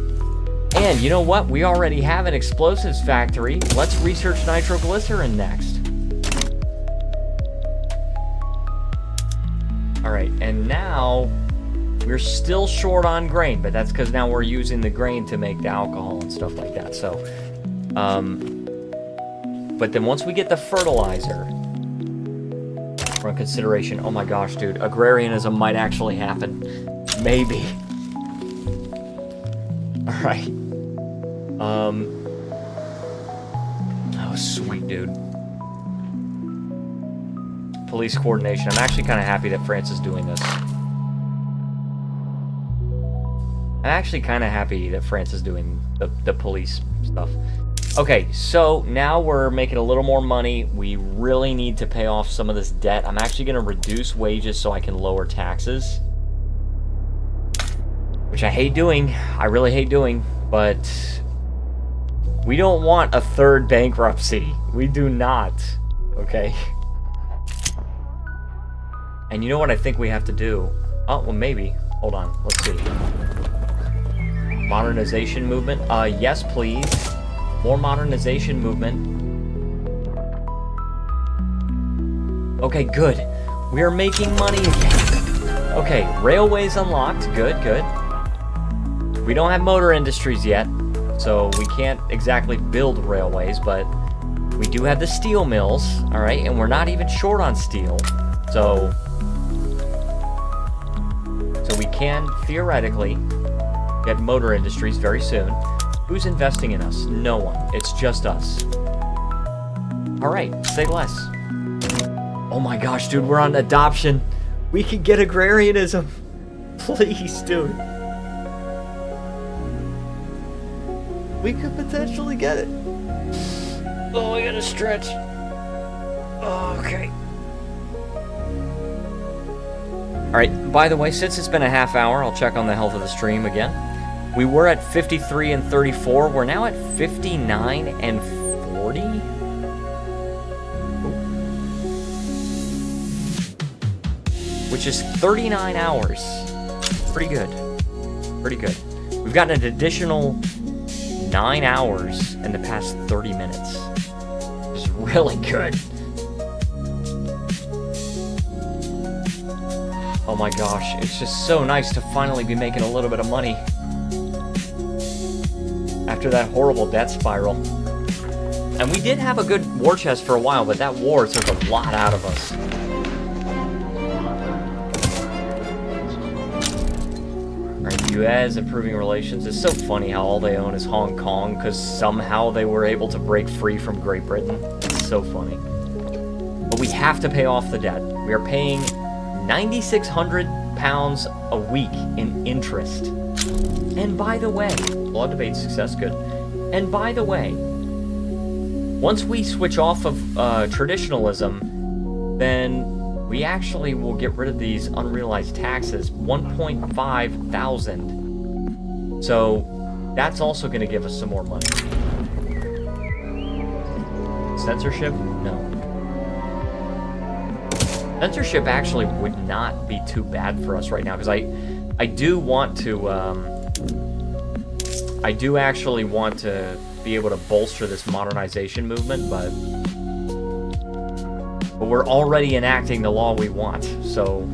And you know what? We already have an explosives factory. Let's research nitroglycerin next. Alright, and now we're still short on grain, but that's because now we're using the grain to make the alcohol and stuff like that. So, but then once we get the fertilizer, for consideration, oh my gosh, dude, agrarianism might actually happen. Maybe. Alright. Oh, sweet, dude. Police coordination. I'm actually kind of happy that France is doing this. I'm actually kind of happy that France is doing the police stuff. Okay, so now we're making a little more money. We really need to pay off some of this debt. I'm actually going to reduce wages so I can lower taxes. Which I hate doing. I really hate doing. But we don't want a third bankruptcy. We do not. Okay? And you know what I think we have to do? Oh, well, maybe. Hold on. Let's see. Modernization movement. Yes, please. More modernization movement. Okay, good. We are making money again. Okay, railways unlocked. Good, good. We don't have motor industries yet, so we can't exactly build railways, but we do have the steel mills, all right? And we're not even short on steel, so we can theoretically get motor industries very soon. Who's investing in us? No one. It's just us. All right, say less. Oh my gosh, dude, we're on adoption. We can get agrarianism. Please, dude. We could potentially get it. Oh, I gotta stretch. Oh, okay. Alright, by the way, since it's been a half hour, I'll check on the health of the stream again. We were at 53 and 34. We're now at 59 and 40. Which is 39 hours. Pretty good. Pretty good. We've gotten an additional 9 hours in the past 30 minutes. Which is really good. Oh my gosh, it's just so nice to finally be making a little bit of money. After that horrible debt spiral. And we did have a good war chest for a while, but that war took a lot out of us. Alright, US improving relations. It's so funny how all they own is Hong Kong, because somehow they were able to break free from Great Britain. It's so funny. But we have to pay off the debt. We are paying £9,600 a week in interest. And by the way, law debate success, good. And by the way, once we switch off of traditionalism, then we actually will get rid of these unrealized taxes, 1.5 thousand. So that's also going to give us some more money. Censorship? No. Censorship actually would not be too bad for us right now, because I do want to, I do actually want to be able to bolster this modernization movement, but we're already enacting the law we want, so...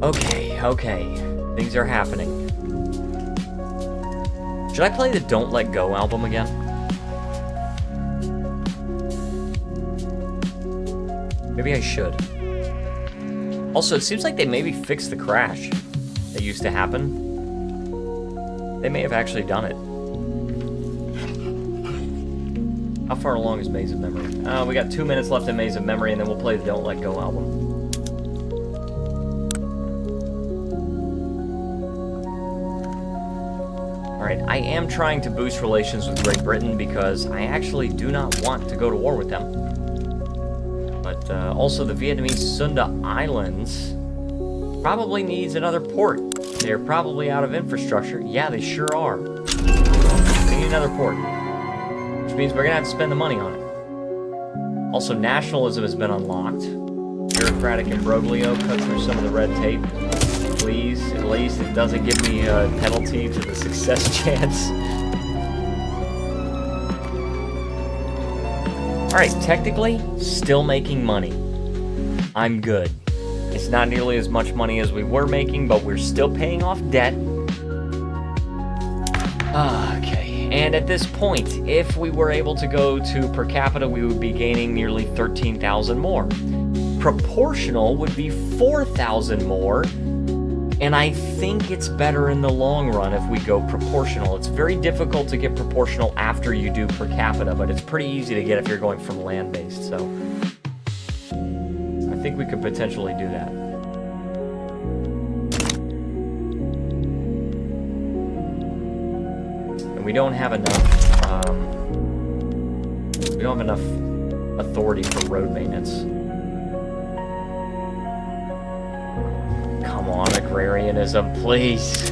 Okay, things are happening. Should I play the Don't Let Go album again? Maybe I should. Also, it seems like they maybe fixed the crash that used to happen. They may have actually done it. How far along is Maze of Memory? We got 2 minutes left in Maze of Memory, and then we'll play the Don't Let Go album. Alright, I am trying to boost relations with Great Britain because I actually do not want to go to war with them. But also the Vietnamese Sunda Islands probably needs another port. They're probably out of infrastructure. Yeah, they sure are. They need another port. Which means we're gonna have to spend the money on it. Also, nationalism has been unlocked. Bureaucratic imbroglio, cut through some of the red tape. Please, at least it doesn't give me a penalty to the success chance. Alright, technically, still making money. I'm good. It's not nearly as much money as we were making, but we're still paying off debt. Okay, and at this point, if we were able to go to per capita, we would be gaining nearly 13,000 more. Proportional would be 4,000 more, and I think it's better in the long run if we go proportional. It's very difficult to get proportional after you do per capita, but it's pretty easy to get if you're going from land-based, so I think we could potentially do that. And we don't have enough, we don't have enough authority for road maintenance. Come on, agrarianism, please.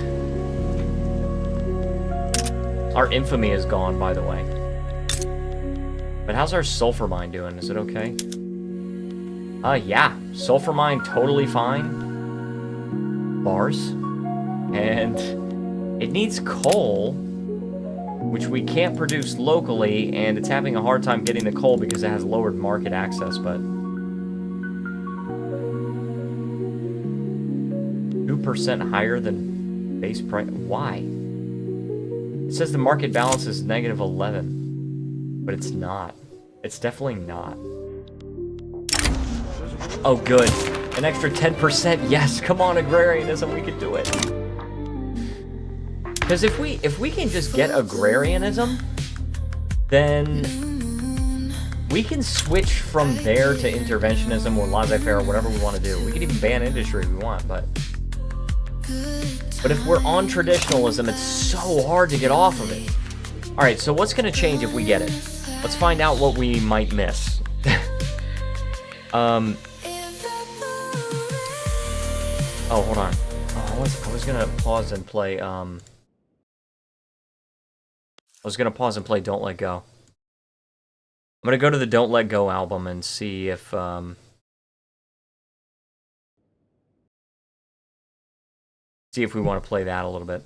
Our infamy is gone, by the way. But how's our sulfur mine doing? Is it okay? Yeah. Sulfur mine, totally fine. Bars. And it needs coal, which we can't produce locally, and it's having a hard time getting the coal because it has lowered market access, but 2% higher than base price. Why? It says the market balance is negative 11, but it's not. It's definitely not. Oh, good. An extra 10%. Yes, come on, agrarianism, we can do it. Because if we can just get agrarianism, then we can switch from there to interventionism or laissez-faire or whatever we want to do. We can even ban industry if we want, but if we're on traditionalism, it's so hard to get off of it. Alright, so what's going to change if we get it? Let's find out what we might miss. Oh, hold on. Oh, I was going to pause and play, I was going to pause and play Don't Let Go. I'm going to go to the Don't Let Go album and see if, see if we want to play that a little bit.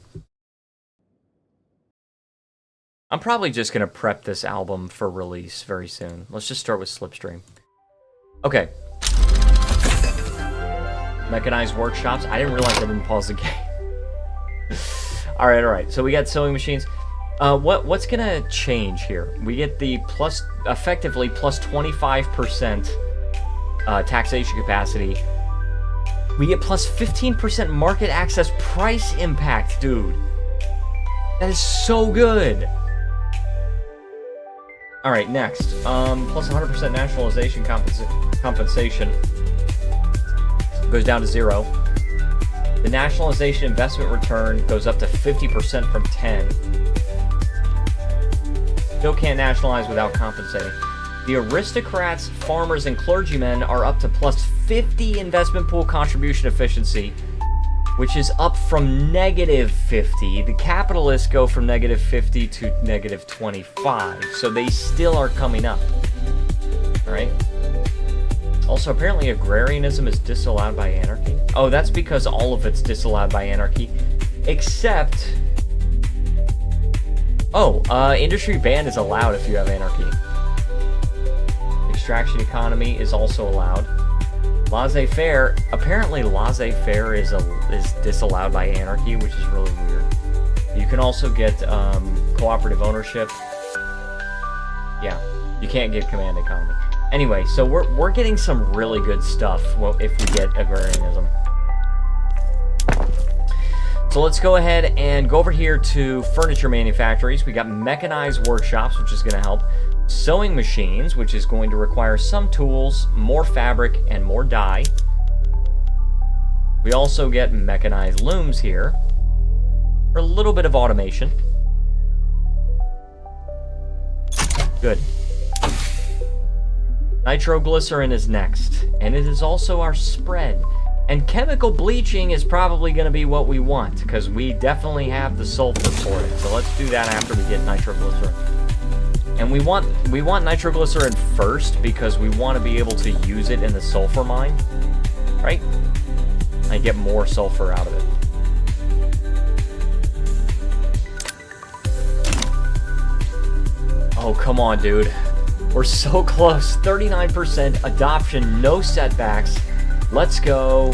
I'm probably just going to prep this album for release very soon. Let's just start with Slipstream. Okay. Mechanized workshops. I didn't realize I didn't pause the game. Alright. So we got sewing machines. What's going to change here? We get the effectively plus 25% taxation capacity. We get plus 15% market access price impact, dude. That is so good. Alright, next. Plus 100% nationalization compensation goes down to 0. The nationalization investment return goes up to 50% from 10. Still can't nationalize without compensating. The aristocrats, farmers, and clergymen are up to plus 50 investment pool contribution efficiency, which is up from negative 50. The capitalists go from negative 50 to negative 25, so they still are coming up. Alright? Also, apparently agrarianism is disallowed by anarchy. Oh, that's because all of it's disallowed by anarchy, except... Oh, industry ban is allowed if you have anarchy. Extraction economy is also allowed. Laissez-faire, apparently laissez-faire is disallowed by anarchy, which is really weird. You can also get cooperative ownership. Yeah, you can't get command economy. Anyway, so we're getting some really good stuff if we get agrarianism. So let's go ahead and go over here to furniture manufactories. We got mechanized workshops, which is going to help. Sewing machines, which is going to require some tools, more fabric, and more dye. We also get mechanized looms here for a little bit of automation. Good. Nitroglycerin is next, and it is also our spread. And chemical bleaching is probably going to be what we want, because we definitely have the sulfur for it. So let's do that after we get nitroglycerin. And we want nitroglycerin first, because we want to be able to use it in the sulfur mine, right? And get more sulfur out of it. Oh, come on, dude. We're so close. 39% adoption, no setbacks. Let's go.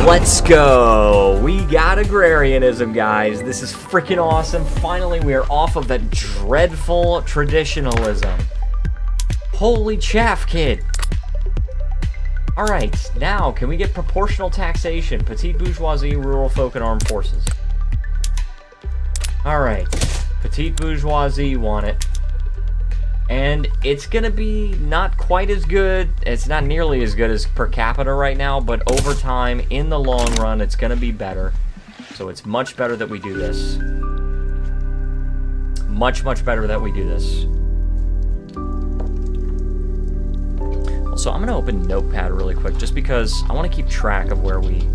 Let's go. We got agrarianism, guys. This is freaking awesome. Finally, we are off of that dreadful traditionalism. Holy chaff, kid. All right, now, can we get proportional taxation? Petite bourgeoisie, rural folk, and armed forces. All right. Petite bourgeoisie, want it. And it's going to be not quite as good. It's not nearly as good as per capita right now, but over time, in the long run, it's going to be better. So it's much better that we do this. Much, much better that we do this. Also, I'm going to open Notepad really quick, just because I want to keep track of where we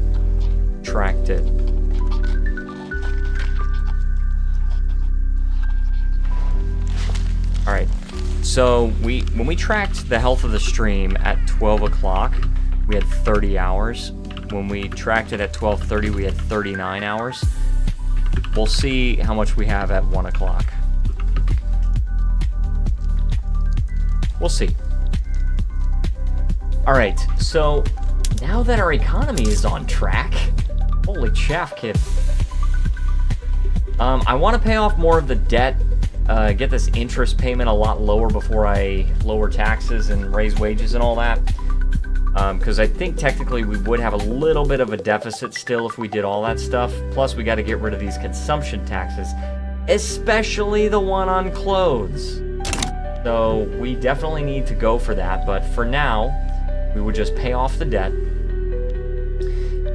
tracked it. All right. So when we tracked the health of the stream at 12 o'clock, we had 30 hours. When we tracked it at 12:30, we had 39 hours. We'll see how much we have at 1 o'clock. We'll see. All right, so now that our economy is on track, holy chaff, kid. I want to pay off more of the debt. Get this interest payment a lot lower before I lower taxes and raise wages and all that. Because I think technically we would have a little bit of a deficit still if we did all that stuff. Plus, we got to get rid of these consumption taxes, especially the one on clothes. So we definitely need to go for that. But for now, we would just pay off the debt.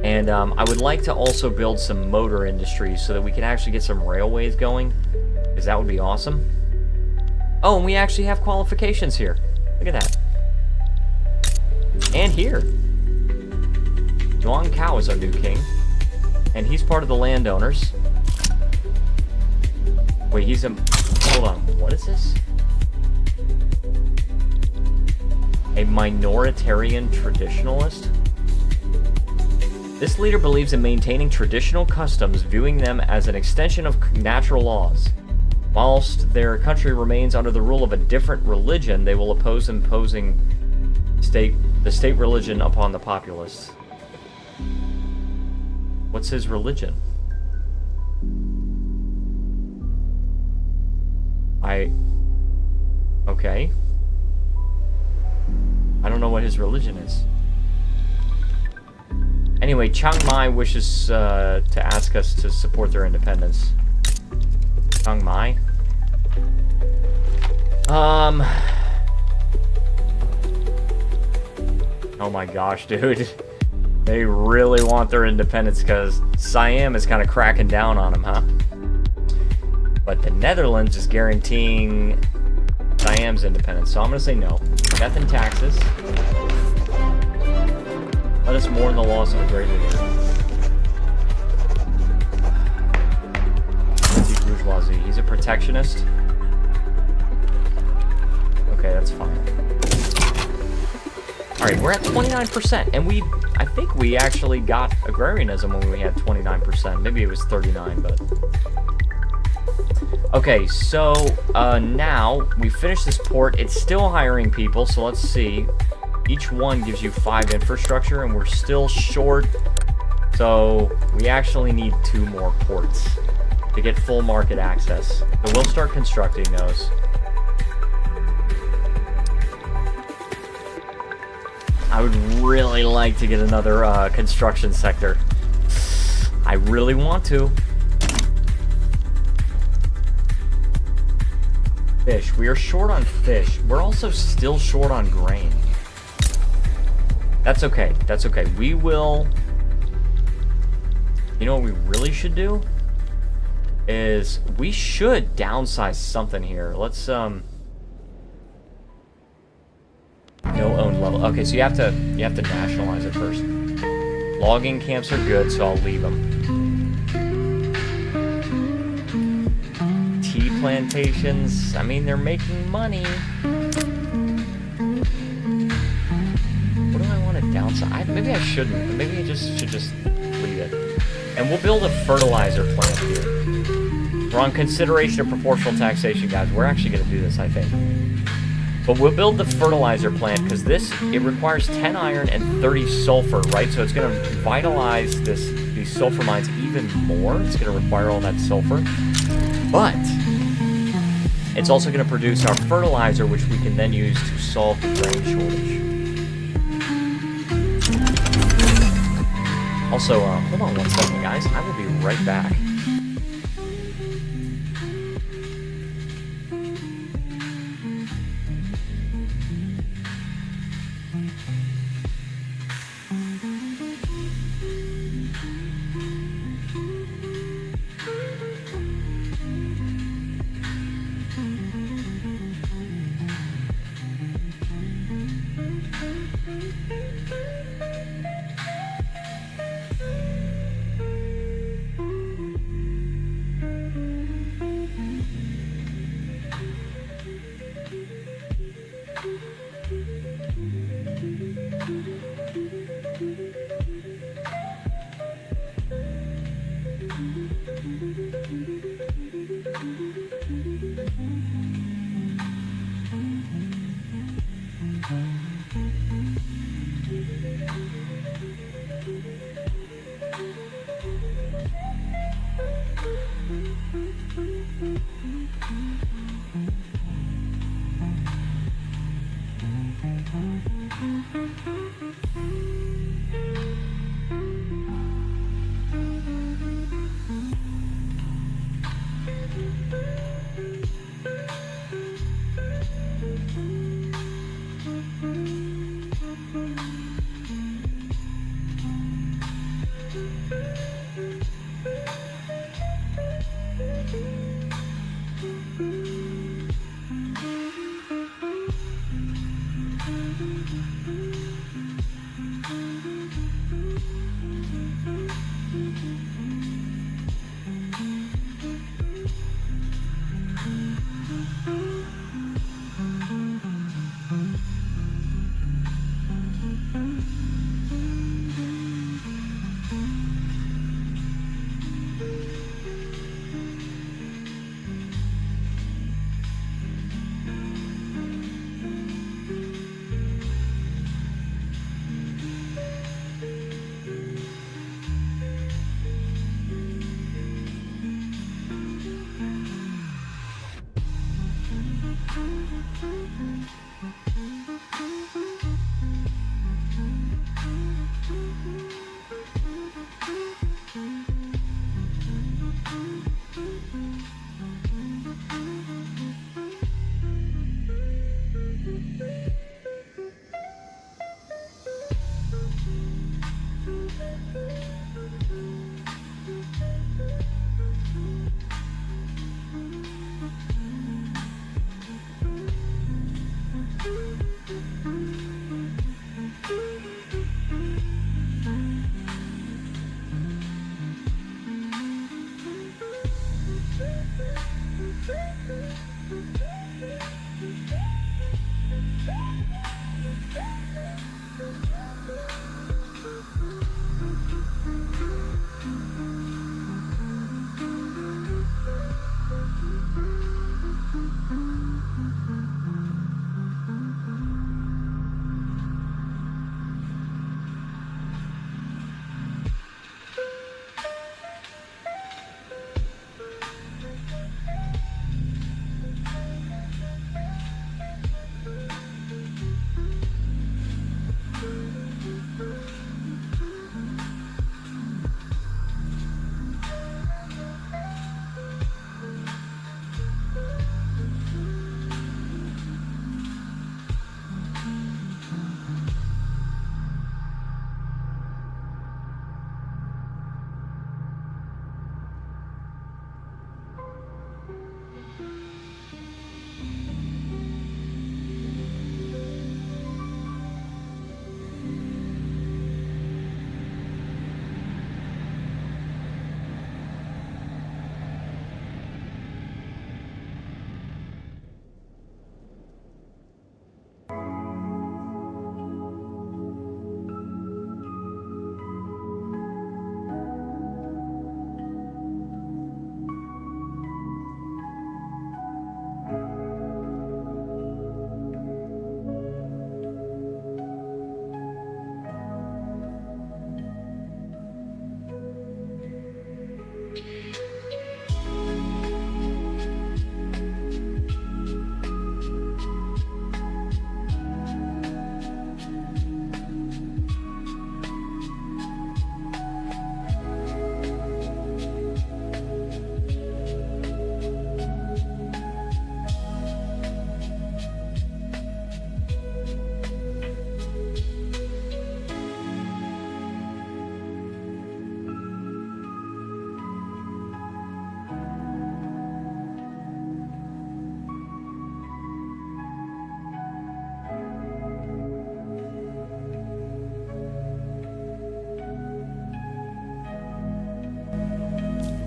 And I would like to also build some motor industries so that we can actually get some railways going. Because that would be awesome. Oh, and we actually have qualifications here. Look at that. And here. Yuan Kao is our new king. And he's part of the landowners. Wait, he's a... Hold on, what is this? A minoritarian traditionalist? This leader believes in maintaining traditional customs, viewing them as an extension of natural laws. Whilst their country remains under the rule of a different religion, they will oppose imposing the state religion upon the populace. What's his religion? Okay. I don't know what his religion is. Anyway, Chiang Mai wishes to ask us to support their independence. Chiang Mai? Oh my gosh, dude. They really want their independence because Siam is kind of cracking down on them, huh? But the Netherlands is guaranteeing Siam's independence, so I'm going to say no. Death and taxes. Let us mourn the loss of a great leader. Bourgeoisie. He's a protectionist. Okay, that's fine. Alright, we're at 29%, and I think we actually got agrarianism when we had 29%. Maybe it was 39, but... Okay, so, now, we finished this port. It's still hiring people, so let's see. Each one gives you 5 infrastructure, and we're still short. So, we actually need 2 more ports to get full market access. So we'll start constructing those. I would really like to get another construction sector. I really want to. fish. We are short on fish. We're also still short on grain. That's okay. That's okay. We will... You know what we really should do? Is we should downsize something here. Let's, No owned level. Okay, so you have to nationalize it first. Logging camps are good, so I'll leave them. Tea plantations, I mean, they're making money. What do I want to downsize? Maybe I shouldn't. Maybe I should just leave it. And we'll build a fertilizer plant here. We're on consideration of proportional taxation, guys. We're actually going to do this, I think. But we'll build the fertilizer plant because it requires 10 iron and 30 sulfur, right? So it's going to vitalize these sulfur mines even more. It's going to require all that sulfur. But it's also going to produce our fertilizer, which we can then use to solve the grain shortage. Also, hold on one second, guys. I will be right back.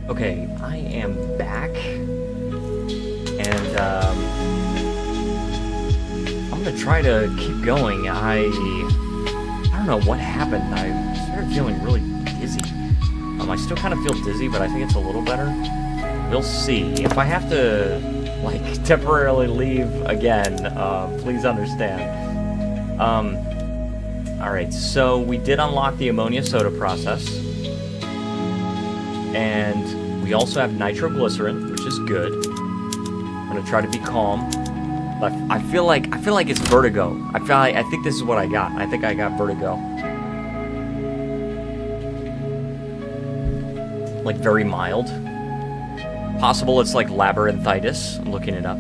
Okay, I am back. And, I'm gonna try to keep going. I don't know what happened. I started feeling really dizzy. I still kind of feel dizzy, but I think it's a little better. We'll see. If I have to, like, temporarily leave again, please understand. Alright, so we did unlock the ammonia soda process. And we also have nitroglycerin, which is good. I'm gonna try to be calm. But I feel like it's vertigo. I think this is what I got. I think I got vertigo. Like very mild. Possible it's like labyrinthitis. I'm looking it up.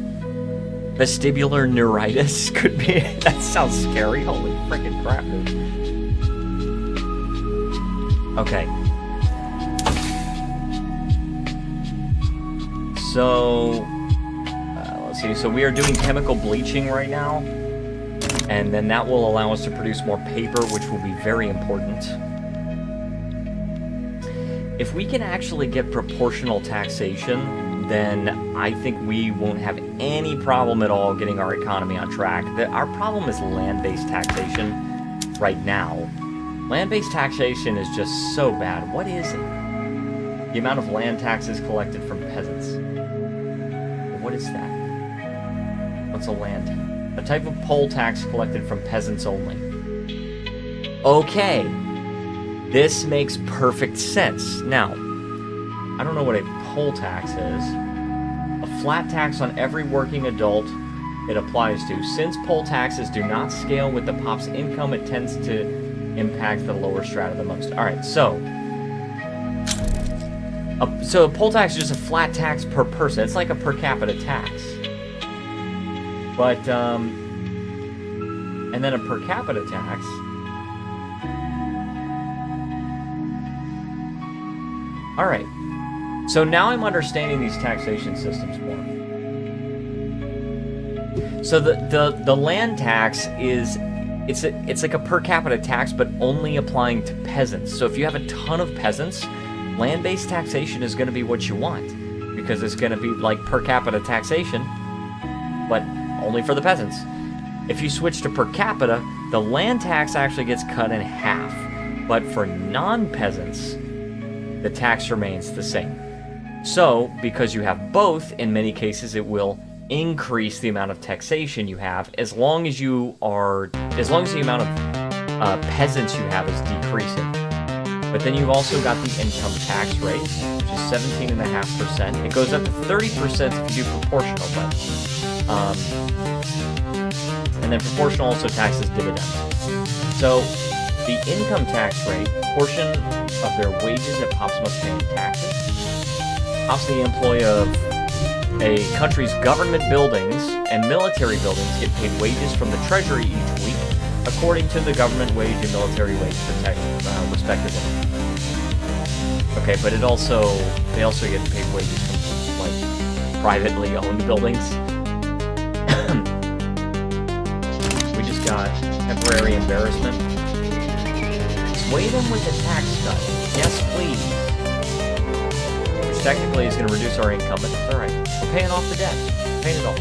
Vestibular neuritis could be. That sounds scary. Holy freaking crap, dude. Okay. So, let's see. So we are doing chemical bleaching right now. And then that will allow us to produce more paper, which will be very important. If we can actually get proportional taxation, then I think we won't have any problem at all getting our economy on track. Our problem is land-based taxation right now. Land-based taxation is just so bad. What is it? The amount of land taxes collected from peasants. What is that? What's a land tax? A type of poll tax collected from peasants only. Okay. This makes perfect sense. Now, I don't know what a poll tax is. A flat tax on every working adult it applies to. Since poll taxes do not scale with the pop's income, it tends to impact the lower strata the most. Alright, so a poll tax is just a flat tax per person. It's like a per capita tax. But, and then a per capita tax. Alright, so now I'm understanding these taxation systems more. So the land tax is, it's like a per capita tax, but only applying to peasants. So if you have a ton of peasants, land-based taxation is going to be what you want, because it's going to be like per capita taxation, but only for the peasants. If you switch to per capita, the land tax actually gets cut in half, but for non-peasants, the tax remains the same. So, because you have both, in many cases it will increase the amount of taxation you have, as long as the amount of peasants you have is decreasing. But then you've also got the income tax rate, which is 17.5%. It goes up to 30% if you do proportional, but and then proportional also taxes dividends. So the income tax rate, portion of their wages that pops must pay in taxes. Pops, the employee of a country's government buildings and military buildings get paid wages from the treasury each week, according to the government wage and military wage respectively. Okay, but they also get paid wages from like privately owned buildings. We just got temporary embarrassment. Sway them with a tax cut. Yes, please. Which technically is going to reduce our income, but it's alright. We're paying off the debt. We're paying it off.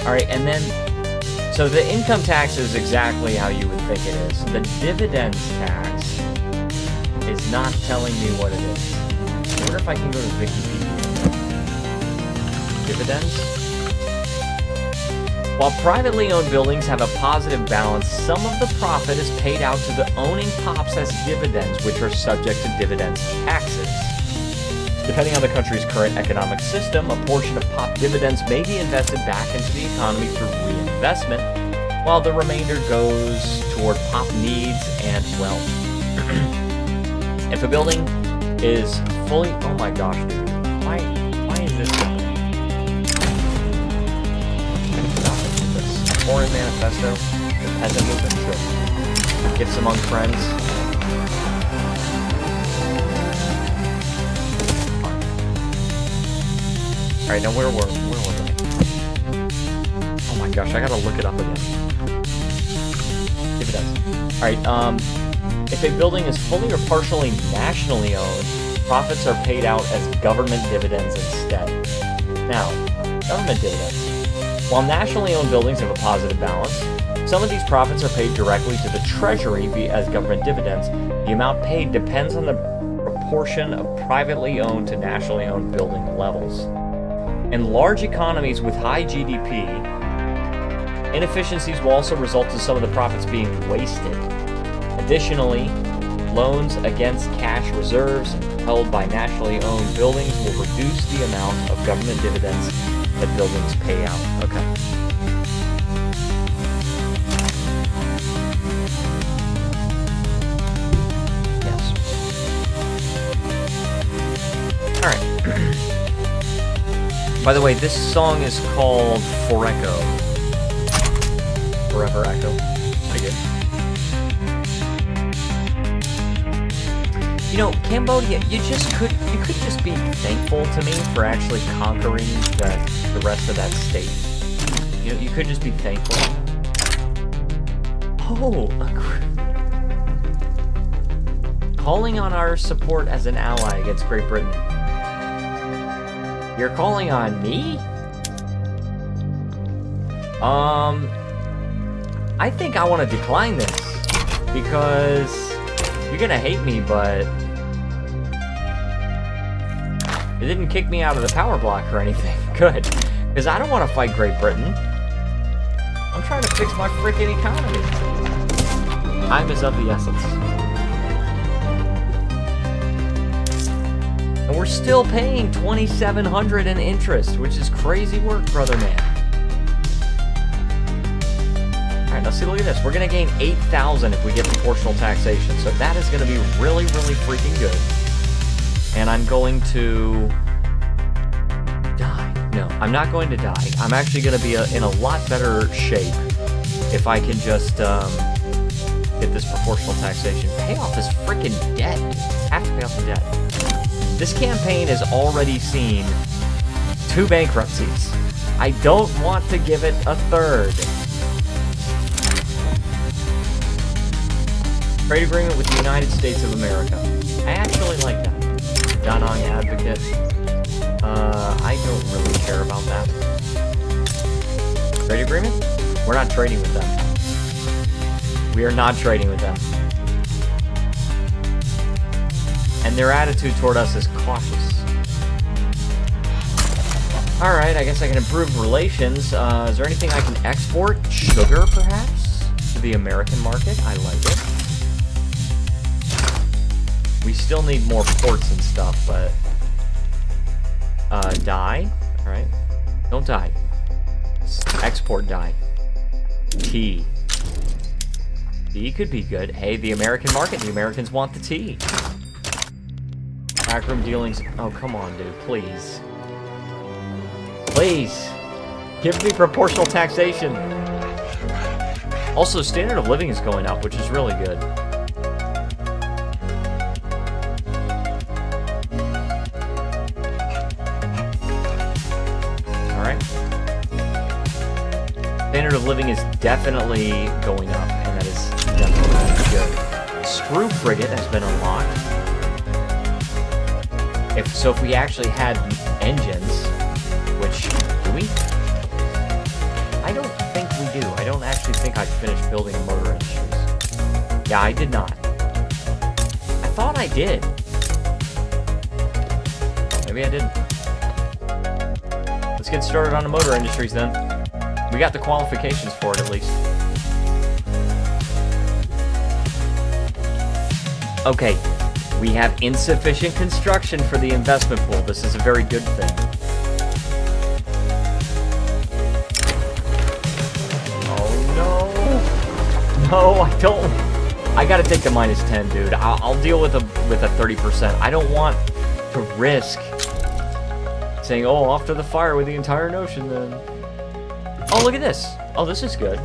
Alright, and then, so the income tax is exactly how you would think it is. The dividends tax is not telling me what it is. I wonder if I can go to Wikipedia. Dividends? While privately owned buildings have a positive balance, some of the profit is paid out to the owning pops as dividends, which are subject to dividends taxes. Depending on the country's current economic system, a portion of pop dividends may be invested back into the economy through reinvestment, while the remainder goes toward pop needs and wealth. If a building is fully... Oh my gosh, dude. Why is this happening? Foreign Manifesto, the peasant movement, sure. Gifts among friends. Alright, now where was I? Oh my gosh, I gotta look it up again. If it does. Alright, if a building is fully or partially nationally owned, profits are paid out as government dividends instead. Now, government dividends. While nationally owned buildings have a positive balance, some of these profits are paid directly to the Treasury as government dividends. The amount paid depends on the proportion of privately owned to nationally owned building levels. In large economies with high GDP, inefficiencies will also result in some of the profits being wasted. Additionally, loans against cash reserves held by nationally owned buildings will reduce the amount of government dividends that buildings pay out. Okay. Yes. Alright. By the way, this song is called For Echo. Forever Echo. I get. You know, Cambodia, you could just be thankful to me for actually conquering the rest of that state. You know, you could just be thankful. Oh, calling on our support as an ally against Great Britain. You're calling on me? I think I want to decline this because you're gonna hate me, but it didn't kick me out of the power block or anything. Good, because I don't want to fight Great Britain. I'm trying to fix my freaking economy. Time is of the essence. And we're still paying $2,700 in interest, which is crazy work, brother man. Alright, now see, look at this. We're going to gain 8,000 if we get proportional taxation. So that is going to be really, really freaking good. And I'm going to die. No, I'm not going to die. I'm actually going to be in a lot better shape if I can just get this proportional taxation. Pay off this freaking debt. Have to pay off the debt. This campaign has already seen 2 bankruptcies. I don't want to give it a third. Trade agreement with the United States of America. I actually like that. Danang advocate. I don't really care about that. Trade agreement? We're not trading with them. We are not trading with them. And their attitude toward us is cautious. Alright, I guess I can improve relations. Is there anything I can export? Sugar, perhaps? To the American market? I like it. We still need more ports and stuff, but... dye? Alright. Don't die. Export dye. Tea. Tea could be good. Hey, the American market. The Americans want the tea. Backroom dealings. Oh, come on, dude. Please. Please. Give me proportional taxation. Also, standard of living is going up, which is really good. Alright. Standard of living is definitely going up, and that is definitely good. Screw frigate has been unlocked. If we actually had engines, which, do we? I don't think we do. I don't actually think I finished building motor industries. Yeah, I did not. I thought I did. Maybe I didn't. Let's get started on the motor industries then. We got the qualifications for it at least. Okay. We have insufficient construction for the investment pool. This is a very good thing. Oh no. No, I don't. I gotta take the -10, dude. I'll deal with a 30%. I don't want to risk saying, oh, off to the fire with the entire notion then. Oh, look at this. Oh, this is good.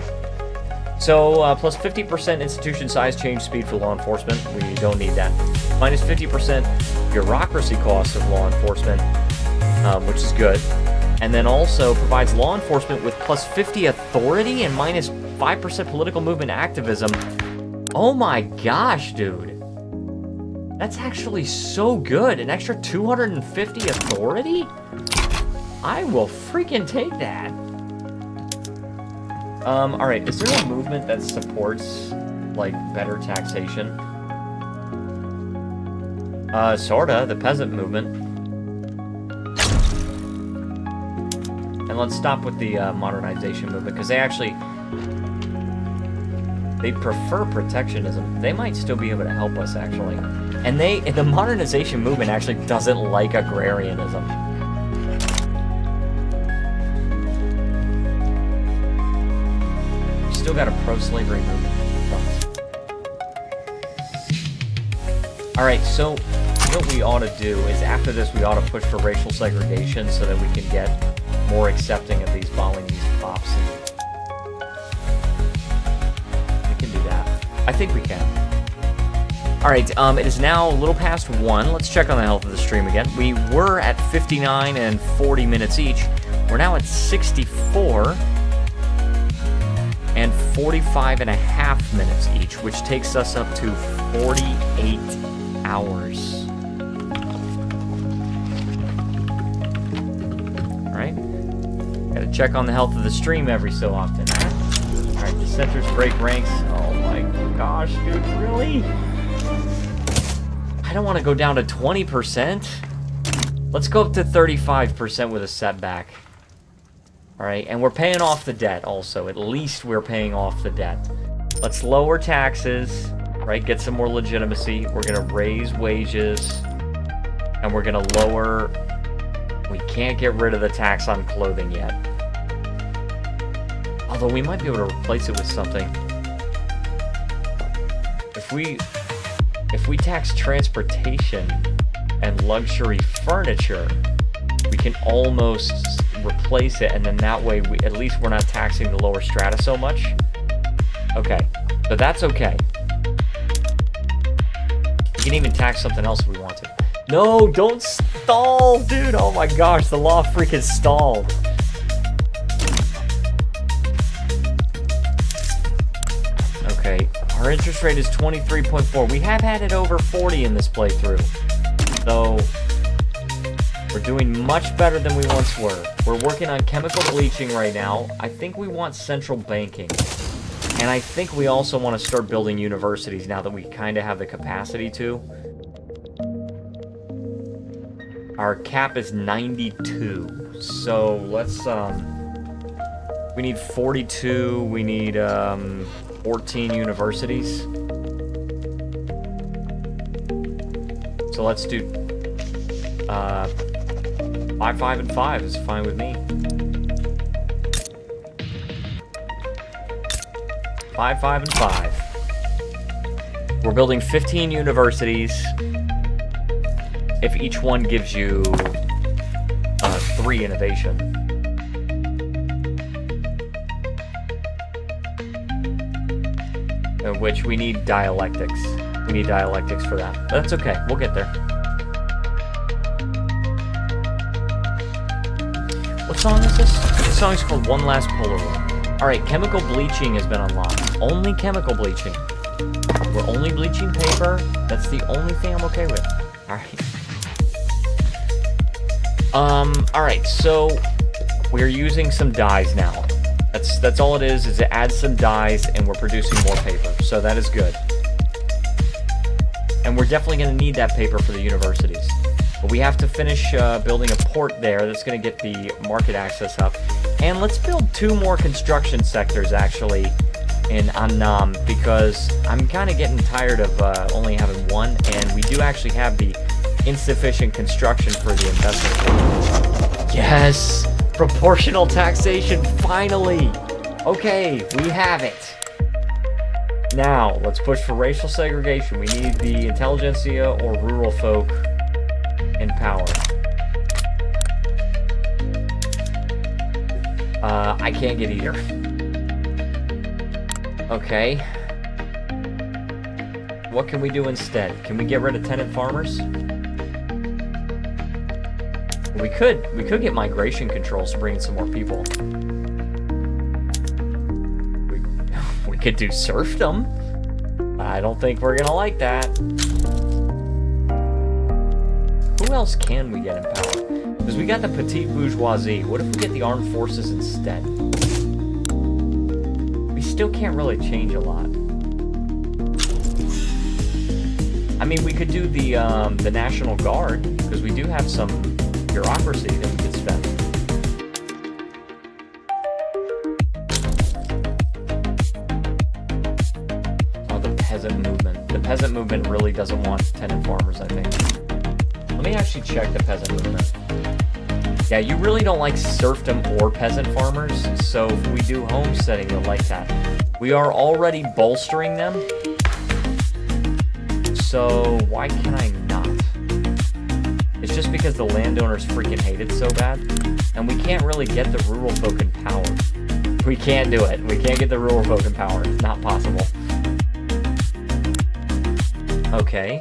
So, plus 50% institution size change speed for law enforcement. We don't need that. Minus 50% bureaucracy costs of law enforcement, which is good. And then also provides law enforcement with plus 50 authority and minus 5% political movement activism. Oh my gosh, dude. That's actually so good. An extra 250 authority? I will freaking take that. Alright, is there a movement that supports, like, better taxation? Sorta, the peasant movement. And let's stop with the, modernization movement, because they prefer protectionism. They might still be able to help us, actually. And the modernization movement actually doesn't like agrarianism. Still got a pro-slavery movement. Alright, so what we ought to do is after this we ought to push for racial segregation so that we can get more accepting of these Balinese pops. We can do that. I think we can. Alright, it is now a little past 1. Let's check on the health of the stream again. We were at 59 and 40 minutes each. We're now at 64 and 45 and a half minutes each, which takes us up to 48 hours. Alright. Gotta check on the health of the stream every so often, huh? Alright, dissenters break ranks. Oh my gosh, dude, really? I don't want to go down to 20%. Let's go up to 35% with a setback. Alright, and we're paying off the debt also. At least we're paying off the debt. Let's lower taxes, right? Get some more legitimacy. We're going to raise wages. And we're going to lower... We can't get rid of the tax on clothing yet. Although we might be able to replace it with something. If we tax transportation and luxury furniture, we can almost replace it, and then that way at least we're not taxing the lower strata so much. Okay, so that's okay. We can even tax something else if we want to. No, don't stall, dude. Oh my gosh, the law freaking stalled. Okay, our interest rate is 23.4. We have had it over 40 in this playthrough. So we're doing much better than we once were. We're working on chemical bleaching right now. I think we want central banking. And I think we also want to start building universities now that we kind of have the capacity to. Our cap is 92. So let's, we need 42. We need, 14 universities. So let's do, 5, 5, and 5 is fine with me. 5, 5, and 5. We're building 15 universities. If each one gives you 3 innovation. Which we need dialectics. We need dialectics for that. But that's okay. We'll get there. What song is this? This song is called One Last Polaroid. Alright, chemical bleaching has been unlocked. Only chemical bleaching. We're only bleaching paper. That's the only thing I'm okay with. Alright. Alright, so we're using some dyes now. That's all it is it adds some dyes and we're producing more paper. So that is good. And we're definitely going to need that paper for the universities. But we have to finish building a port there that's going to get the market access up. And let's build 2 more construction sectors, actually, in Annam, because I'm kind of getting tired of only having one, and we do actually have the insufficient construction for the investment. Yes! Proportional taxation, finally! Okay, we have it. Now, let's push for racial segregation. We need the intelligentsia or rural folk in power. I can't get either. Okay. What can we do instead? Can we get rid of tenant farmers? We could get migration controls to bring in some more people. We could do serfdom. I don't think we're gonna like that. else can we get in power? Because we got the petite bourgeoisie. What if we get the armed forces instead? We still can't really change a lot. I mean, we could do the National Guard, because we do have some bureaucracy that we could spend. Oh, the peasant movement. The peasant movement really doesn't want tenant farmers, I think. Let me actually check the peasant movement. Yeah, you really don't like serfdom or peasant farmers, so if we do homesteading, you'll like that. We are already bolstering them, so why can I not? It's just because the landowners freaking hate it so bad, and we can't really get the rural folk in power. We can't do it. We can't get the rural folk in power. It's not possible. Okay.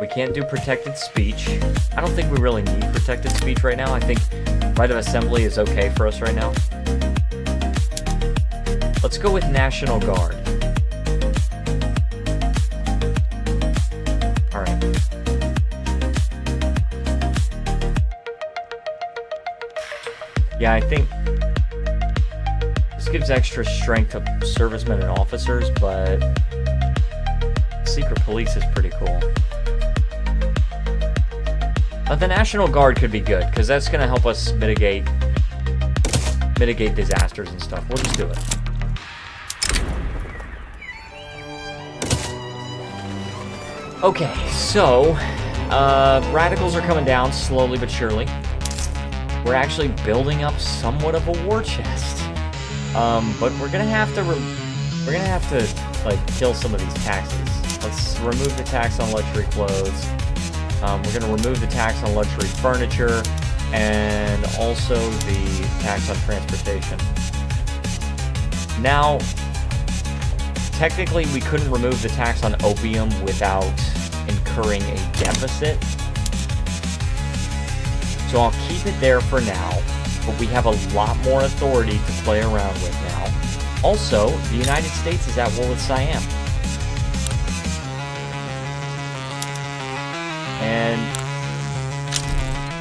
We can't do protected speech. I don't think we really need protected speech right now. I think right of assembly is okay for us right now. Let's go with National Guard. Alright. Yeah, I think this gives extra strength to servicemen and officers, but secret police is pretty cool. But the National Guard could be good, because that's going to help us mitigate disasters and stuff. We'll just do it. Okay, so radicals are coming down slowly but surely. We're actually building up somewhat of a war chest, but we're gonna have to like kill some of these taxes. Let's remove the tax on luxury clothes. We're going to remove the tax on luxury furniture and also the tax on transportation. Now, technically we couldn't remove the tax on opium without incurring a deficit. So I'll keep it there for now, but we have a lot more authority to play around with now. Also, the United States is at war with Siam. And,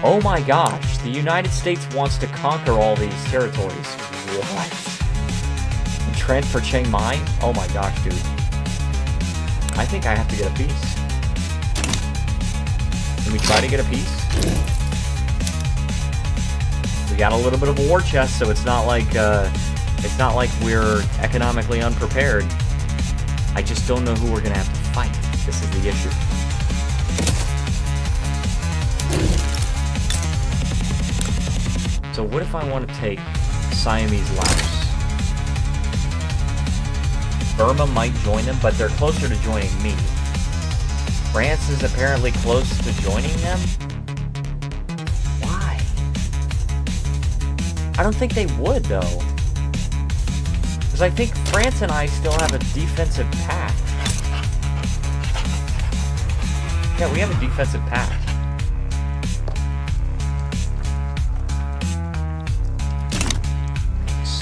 oh my gosh, the United States wants to conquer all these territories. What? And transfer Chiang Mai? Oh my gosh, dude. I think I have to get a peace. Can we try to get a peace? We got a little bit of a war chest, so it's not like we're economically unprepared. I just don't know who we're gonna have to fight. This is the issue. So what if I want to take Siamese Laos? Burma might join them, but they're closer to joining me. France is apparently close to joining them? Why? I don't think they would, though. Because I think France and I still have a defensive pact. Yeah, we have a defensive pact.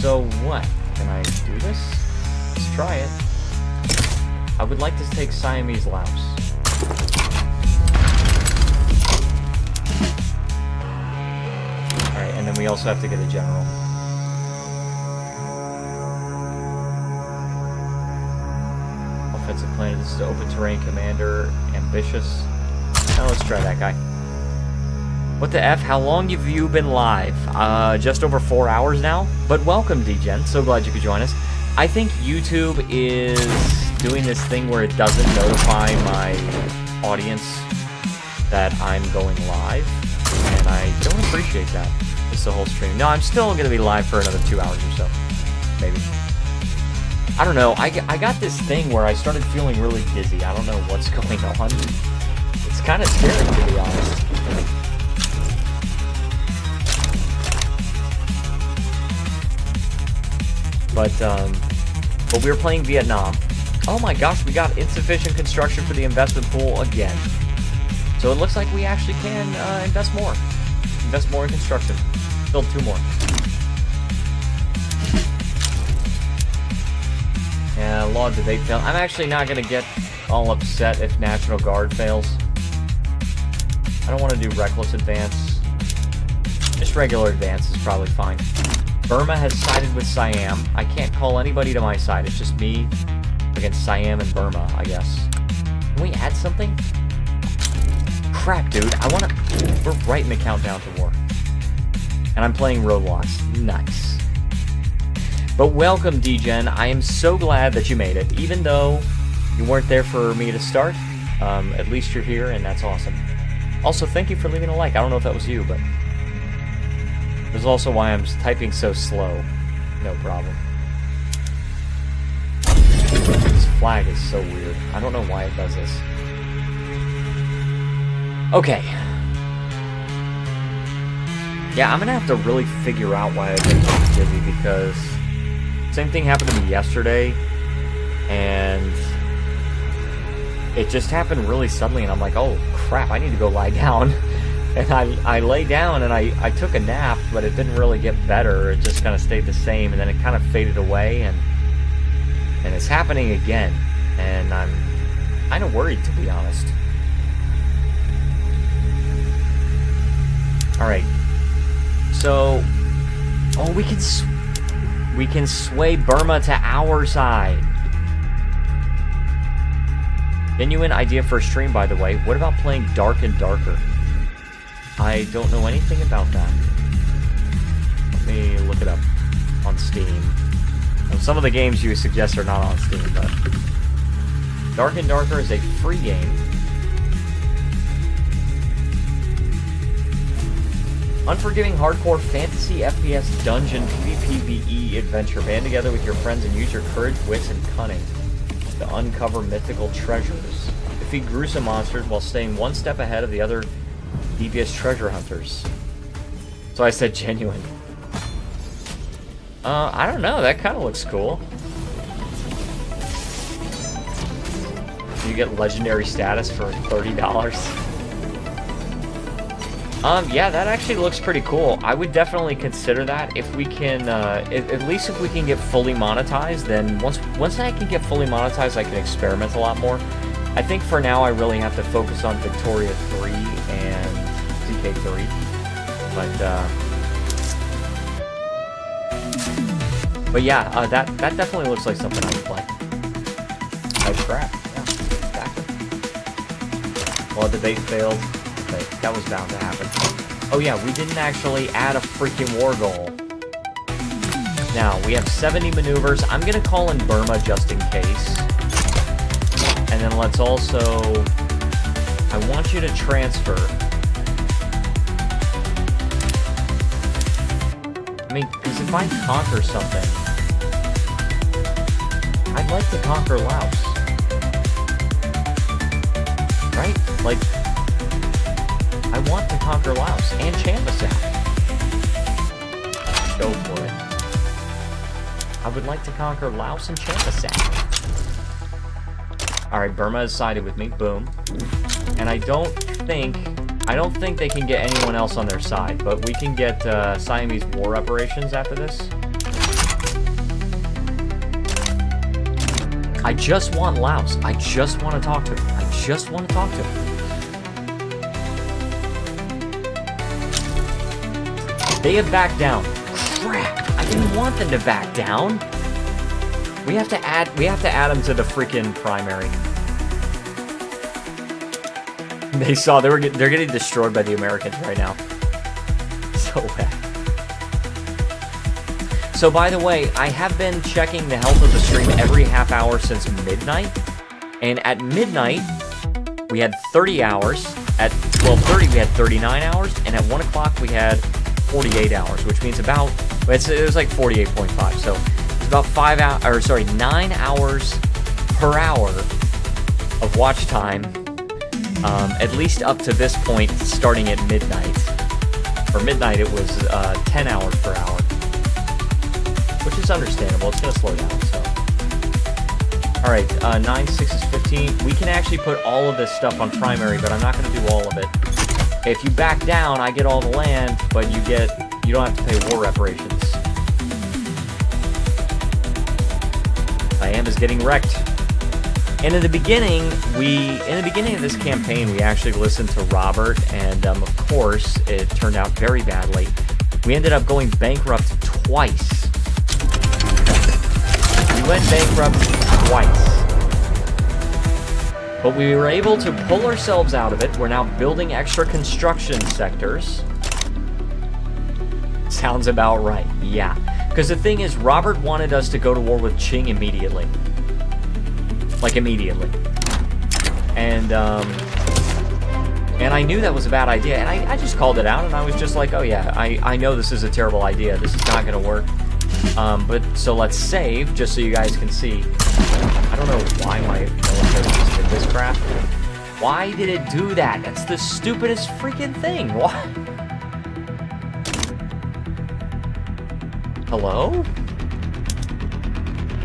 So what? Can I do this? Let's try it. I would like to take Siamese Laos. Alright, and then we also have to get a general. Offensive plan. This is the open terrain commander. Ambitious. Now let's try that guy. What the F? How long have you been live? Just over 4 hours now. But welcome, DGen. So glad you could join us. I think YouTube is doing this thing where it doesn't notify my audience that I'm going live. And I don't appreciate that. It's the whole stream. No, I'm still going to be live for another 2 hours or so. Maybe. I don't know. I got this thing where I started feeling really dizzy. I don't know what's going on. It's kind of scary, to be honest. But we were playing Vietnam. Oh my gosh, we got insufficient construction for the investment pool again. So it looks like we actually can invest more. Invest more in construction. Build 2 more. Yeah, law debate fail. I'm actually not going to get all upset if National Guard fails. I don't want to do reckless advance. Just regular advance is probably fine. Burma has sided with Siam. I can't call anybody to my side. It's just me against Siam and Burma, I guess. Can we add something? Crap, dude. We're right in the countdown to war. And I'm playing Roblox. Nice. But welcome, DGen. I am so glad that you made it. Even though you weren't there for me to start, at least you're here, and that's awesome. Also, thank you for leaving a like. I don't know if that was you, but... There's also why I'm typing so slow. No problem. This flag is so weird. I don't know why it does this. Okay. Yeah, I'm gonna have to really figure out why I've been so busy, because same thing happened to me yesterday, and it just happened really suddenly, and I'm like, oh crap, I need to go lie down. And I lay down and I took a nap, but it didn't really get better. It just kind of stayed the same, and then it kind of faded away, and it's happening again. And I'm kind of worried, to be honest. All right. So, oh, we can sway Burma to our side. Genuine idea for a stream, by the way. What about playing Dark and Darker? I don't know anything about that. Let me look it up on Steam. Well, some of the games you suggest are not on Steam, but... Dark and Darker is a free game. Unforgiving hardcore fantasy FPS dungeon PvPvE adventure. Band together with your friends and use your courage, wits, and cunning to uncover mythical treasures. Defeat gruesome monsters while staying one step ahead of the other devious treasure hunters. So I said genuine. I don't know. That kind of looks cool. You get legendary status for $30. Yeah, that actually looks pretty cool. I would definitely consider that if we can, at least if we can get fully monetized. Then once I can get fully monetized, I can experiment a lot more. I think for now I really have to focus on Victoria 3 and DK3. But yeah, that definitely looks like something I would play. Nice crap. Yeah, exactly. Well, debate failed. Okay, that was bound to happen. Oh yeah, we didn't actually add a freaking war goal. Now, we have 70 maneuvers. I'm gonna call in Burma just in case. And then let's also... I want you to transfer. I mean, because if I conquer something... I'd like to conquer Laos. Right? Like... I want to conquer Laos and Champasak. Go for it. I would like to conquer Laos and Champasak. Alright, Burma has sided with me. Boom. And I don't think they can get anyone else on their side, but we can get Siamese war reparations after this. I just want Laos. I just want to talk to him. I just want to talk to him. They have backed down. Crap! I didn't want them to back down. We have to add them to the freaking primary. They saw they're getting destroyed by the Americans right now. So bad. So by the way, I have been checking the health of the stream every half hour since midnight. And at midnight, we had 30 hours. At 12:30, we had 39 hours. And at 1 o'clock, we had 48 hours, which means about, it was like 48.5. So it's about 9 hours per hour of watch time. At least up to this point, starting at midnight. For midnight, it was 10 hours per hour. Which is understandable. It's going to slow down, so. Alright, 9, 6 is 15. We can actually put all of this stuff on primary, but I'm not going to do all of it. If you back down, I get all the land, but you don't have to pay war reparations. Siam is getting wrecked. And in the beginning of this campaign, we actually listened to Robert, and of course, it turned out very badly. We ended up going bankrupt twice. We went bankrupt twice. But we were able to pull ourselves out of it. We're now building extra construction sectors. Sounds about right, yeah. Because the thing is, Robert wanted us to go to war with Qing immediately. Like, immediately. And I knew that was a bad idea, and I just called it out, and I was just like, oh yeah, I know this is a terrible idea. This is not going to work. But, so let's save, just so you guys can see. I don't know why my military just did this crap. Why did it do that? That's the stupidest freaking thing. Why? Hello?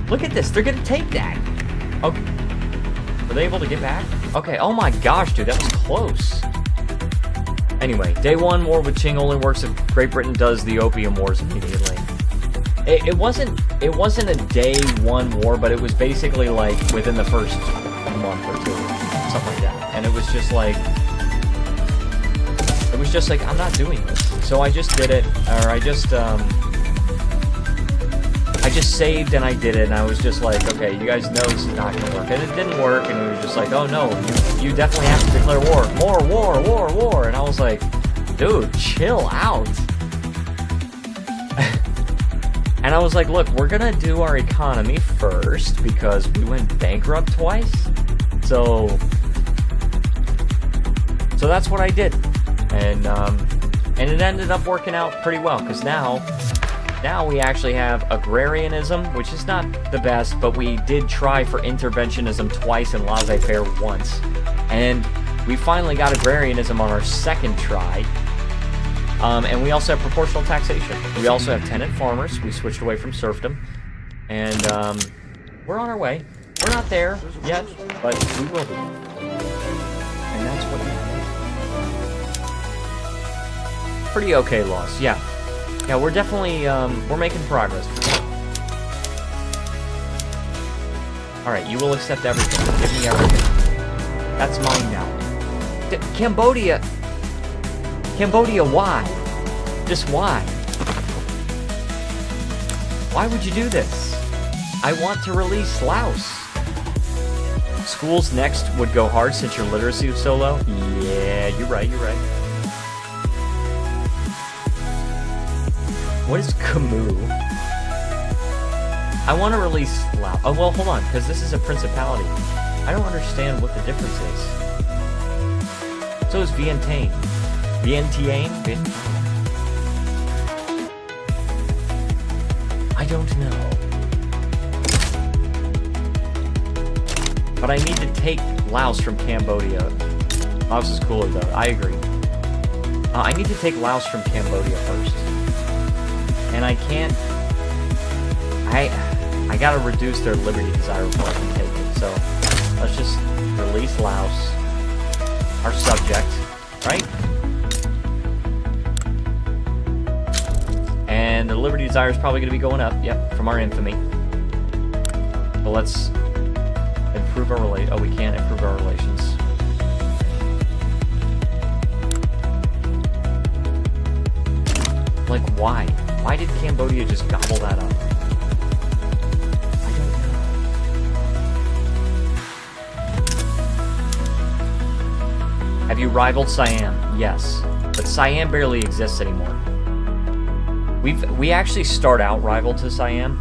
Look at this. They're gonna take that. Okay. Were they able to get back? Okay. Oh my gosh, dude. That was close. Anyway, day one war with Qing only works if Great Britain does the Opium Wars immediately. It wasn't a day one war, but it was basically like within the first month or two, something like that. And it was just like I'm not doing this. So I just did it, or I just saved and I did it, and I was just like, okay, you guys know this is not gonna work, and it didn't work, and it was just like, oh no, you definitely have to declare war, war, and I was like, dude, chill out. And I was like, look, we're gonna do our economy first because we went bankrupt twice. So that's what I did. And it ended up working out pretty well, because now we actually have agrarianism, which is not the best, but we did try for interventionism twice and laissez-faire once. And we finally got agrarianism on our second try. And we also have proportional taxation. We also have tenant farmers. We switched away from serfdom. And we're on our way. We're not there yet, but we will be. And that's what it is. Pretty okay loss, yeah. Yeah, we're definitely, we're making progress. Alright, you will accept everything. Give me everything. That's mine now. Cambodia, why? Just why? Why would you do this? I want to release Laos. Schools next would go hard since your literacy was so low. Yeah, you're right. What is Camus? I want to release Laos. Oh, well, hold on, because this is a principality. I don't understand what the difference is. So is Vientiane. I don't know. But I need to take Laos from Cambodia. Laos is cooler, though. I agree. I need to take Laos from Cambodia first. And I can't... I gotta reduce their liberty desire before I can take it. So, let's just release Laos. Our subject. Right? And the liberty desire is probably going to be going up, yep, from our infamy. But let's improve our relations. Oh, we can't improve our relations. Like, why? Why did Cambodia just gobble that up? I don't know. Have you rivaled Siam? Yes. But Siam barely exists anymore. We actually start out rival to Siam.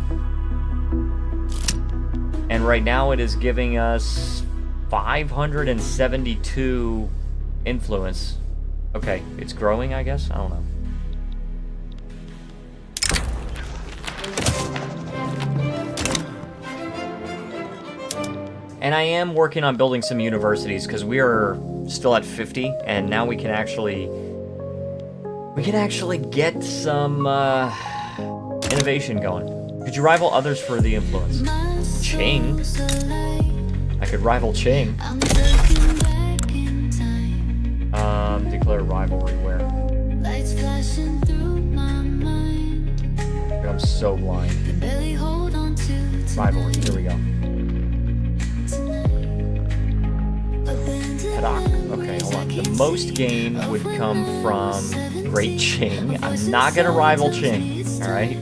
And right now it is giving us 572 influence. Okay, it's growing, I guess? I don't know. And I am working on building some universities because we are still at 50, and now we can actually get some innovation going. Could you rival others for the influence? Qing. I could rival Qing. Declare rivalry where? Dude, I'm so blind. Rivalry, here we go. Okay, hold on. The most gain would come from Great Qing. I'm not gonna rival Qing, alright?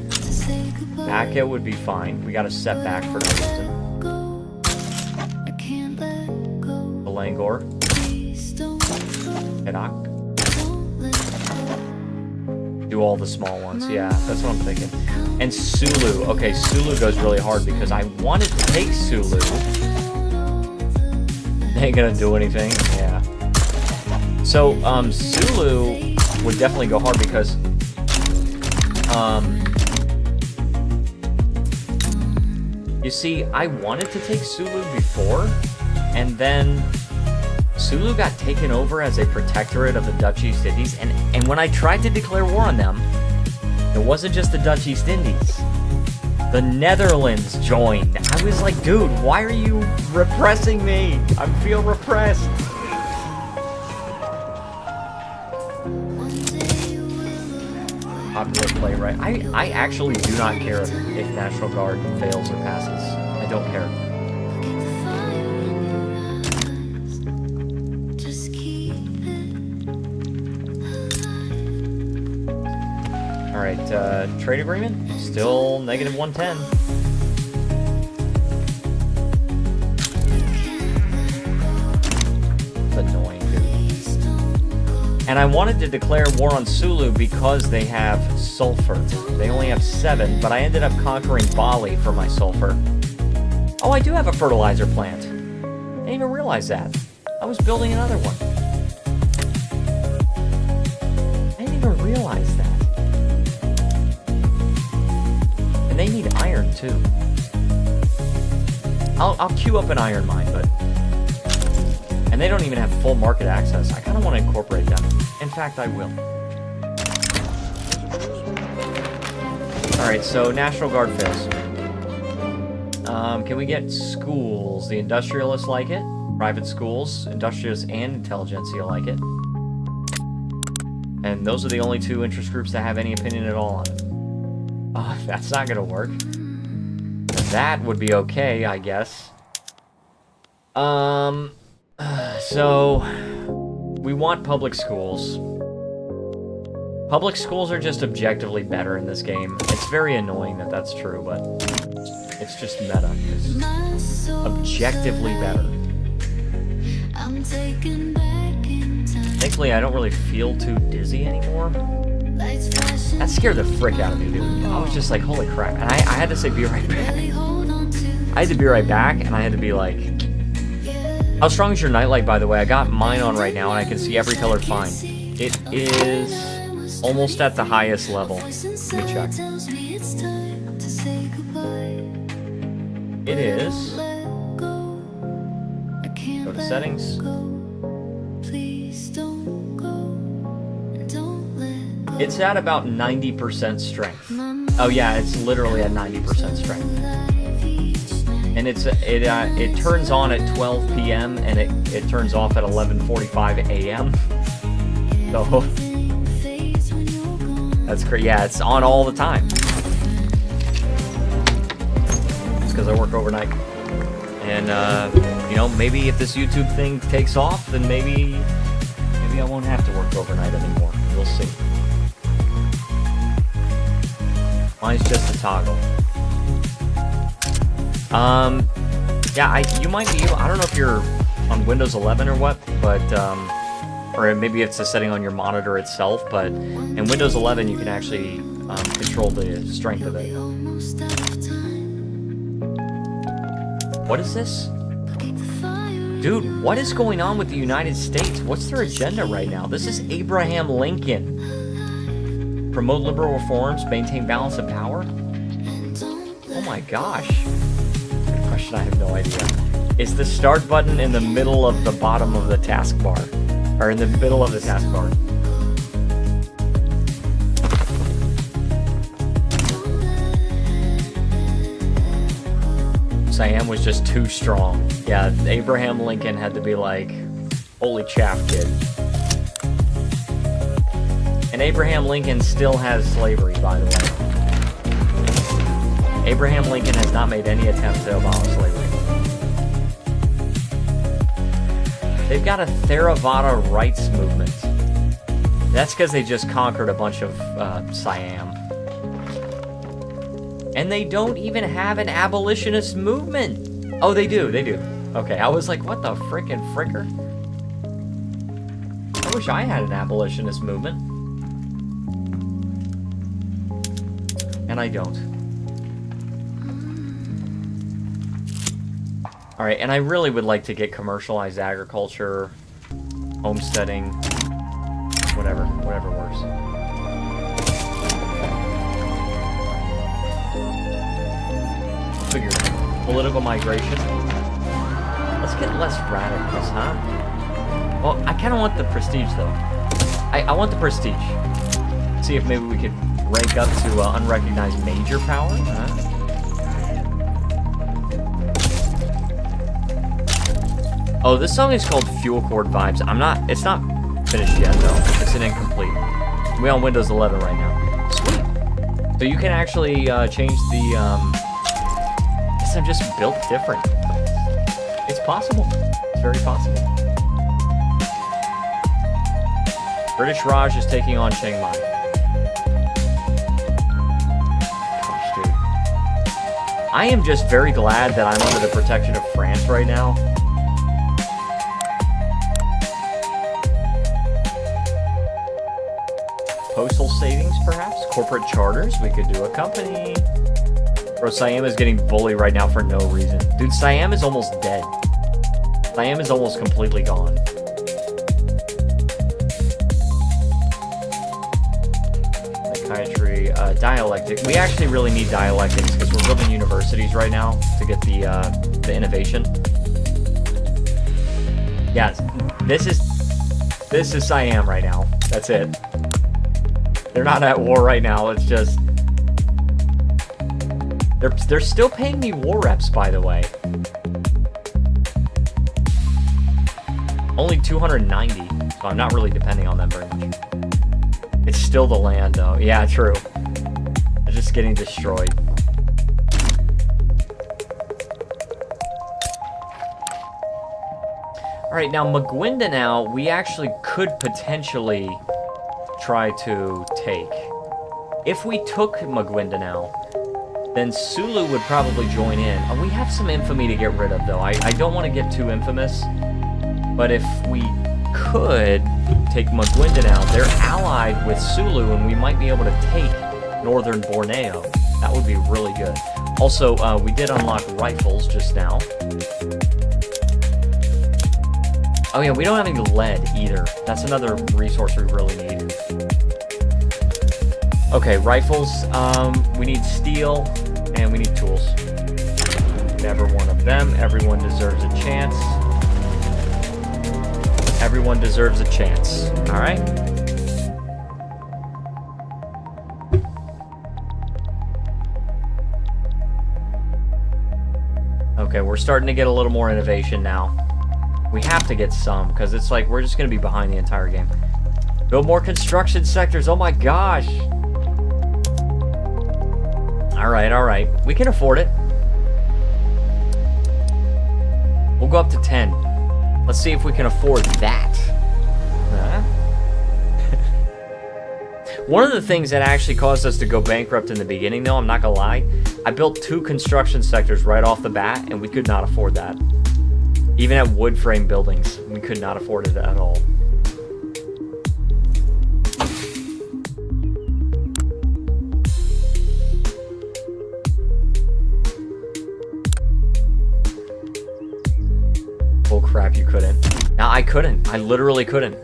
Akka would be fine. We got a setback for no reason. Belangor. Hedak. Do all the small ones. Yeah, that's what I'm thinking. And Sulu. Okay, Sulu goes really hard because I wanted to take Sulu. They ain't gonna do anything. Yeah. So, Sulu would definitely go hard because, you see, I wanted to take Sulu before, and then Sulu got taken over as a protectorate of the Dutch East Indies, and when I tried to declare war on them, it wasn't just the Dutch East Indies. The Netherlands joined. I was like, dude, why are you repressing me? I feel repressed. Popular play, right? I actually do not care if National Guard fails or passes. I don't care. Alright, trade agreement? Still negative 110. It's annoying, dude. And I wanted to declare war on Sulu because they have sulfur. They only have 7, but I ended up conquering Bali for my sulfur. Oh, I do have a fertilizer plant. I didn't even realize that. I was building another one. I didn't even realize that. And they need iron, too. I'll queue up an iron mine, but... And they don't even have full market access. I kind of want to incorporate them. In fact, I will. Alright, so National Guard fails. Can we get schools? The industrialists like it. Private schools, industrialists and intelligentsia like it. And those are the only 2 interest groups that have any opinion at all on it. Oh, that's not gonna work. That would be okay, I guess. So, we want public schools. Public schools are just objectively better in this game. It's very annoying that that's true, but it's just meta. It's objectively better. Thankfully, I don't really feel too dizzy anymore. That scared the frick out of me, dude. I was just like, holy crap. And I had to say, be right back. I had to be right back, and I had to be like... How strong is your nightlight, by the way? I got mine on right now, and I can see every color fine. It is almost at the highest level. Let me check. It is... Go to settings. It's at about 90% strength. Oh yeah, it's literally at 90% strength. And it turns on at 12 p.m. and it turns off at 11:45 a.m. So that's crazy. Yeah, it's on all the time. It's because I work overnight. And you know, maybe if this YouTube thing takes off, then maybe I won't have to work overnight anymore. We'll see. Mine's just a toggle. Yeah, you might be, I don't know if you're on Windows 11 or what, but, or maybe it's a setting on your monitor itself, but in Windows 11 you can actually control the strength of it. What is this? Dude, what is going on with the United States? What's their agenda right now? This is Abraham Lincoln. Promote liberal reforms, maintain balance of power? Oh my gosh. Good question, I have no idea. Is the start button in the middle of the bottom of the taskbar? Or in the middle of the taskbar? Siam was just too strong. Yeah, Abraham Lincoln had to be like, holy chaff, kid. And Abraham Lincoln still has slavery, by the way. Abraham Lincoln has not made any attempt to abolish slavery. They've got a Theravada rights movement. That's because they just conquered a bunch of Siam. And they don't even have an abolitionist movement. Oh, they do. They do. Okay, I was like, what the frickin' fricker? I wish I had an abolitionist movement. And I don't. Alright, and I really would like to get commercialized agriculture, homesteading, whatever works. Figure political migration. Let's get less radicals, huh? Well, I kind of want the prestige, though. I want the prestige. See if maybe we could rank up to unrecognized major power, huh? Oh, this song is called Fuel Cord Vibes. It's not finished yet, though. It's an incomplete. We're on Windows 11 right now. Sweet. So you can actually change the, I guess I'm just built different. It's possible. It's very possible. British Raj is taking on Chiang Mai. Gosh, dude. I am just very glad that I'm under the protection of France right now. Postal savings, perhaps? Corporate charters? We could do a company. Bro, Siam is getting bullied right now for no reason. Dude, Siam is almost dead. Siam is almost completely gone. Psychiatry, dialectic. We actually really need dialectics because we're building universities right now to get the innovation. Yes, this is Siam right now. That's it. They're not at war right now. It's just they're still paying me war reps, by the way. Only 290, so I'm not really depending on them very much. It's still the land, though. Yeah, true. They're just getting destroyed. All right, now Maguindanao, we actually could potentially try to take. If we took Maguindanao, then Sulu would probably join in. Oh, we have some infamy to get rid of, though. I don't want to get too infamous, but if we could take Maguindanao, they're allied with Sulu, and we might be able to take northern Borneo. That would be really good. Also, we did unlock rifles just now. Oh yeah, we don't have any lead either. That's another resource we really need. Okay, rifles. We need steel, and we need tools. Never one of them. Everyone deserves a chance. Everyone deserves a chance. All right. Okay, we're starting to get a little more innovation now. We have to get some, because it's like we're just going to be behind the entire game. Build more construction sectors. Oh my gosh. All right. We can afford it. We'll go up to 10. Let's see if we can afford that. Huh? One of the things that actually caused us to go bankrupt in the beginning, though, I'm not going to lie, I built 2 construction sectors right off the bat, and we could not afford that. Even at wood frame buildings, we could not afford it at all. Oh crap, you couldn't. Now I couldn't. I literally couldn't.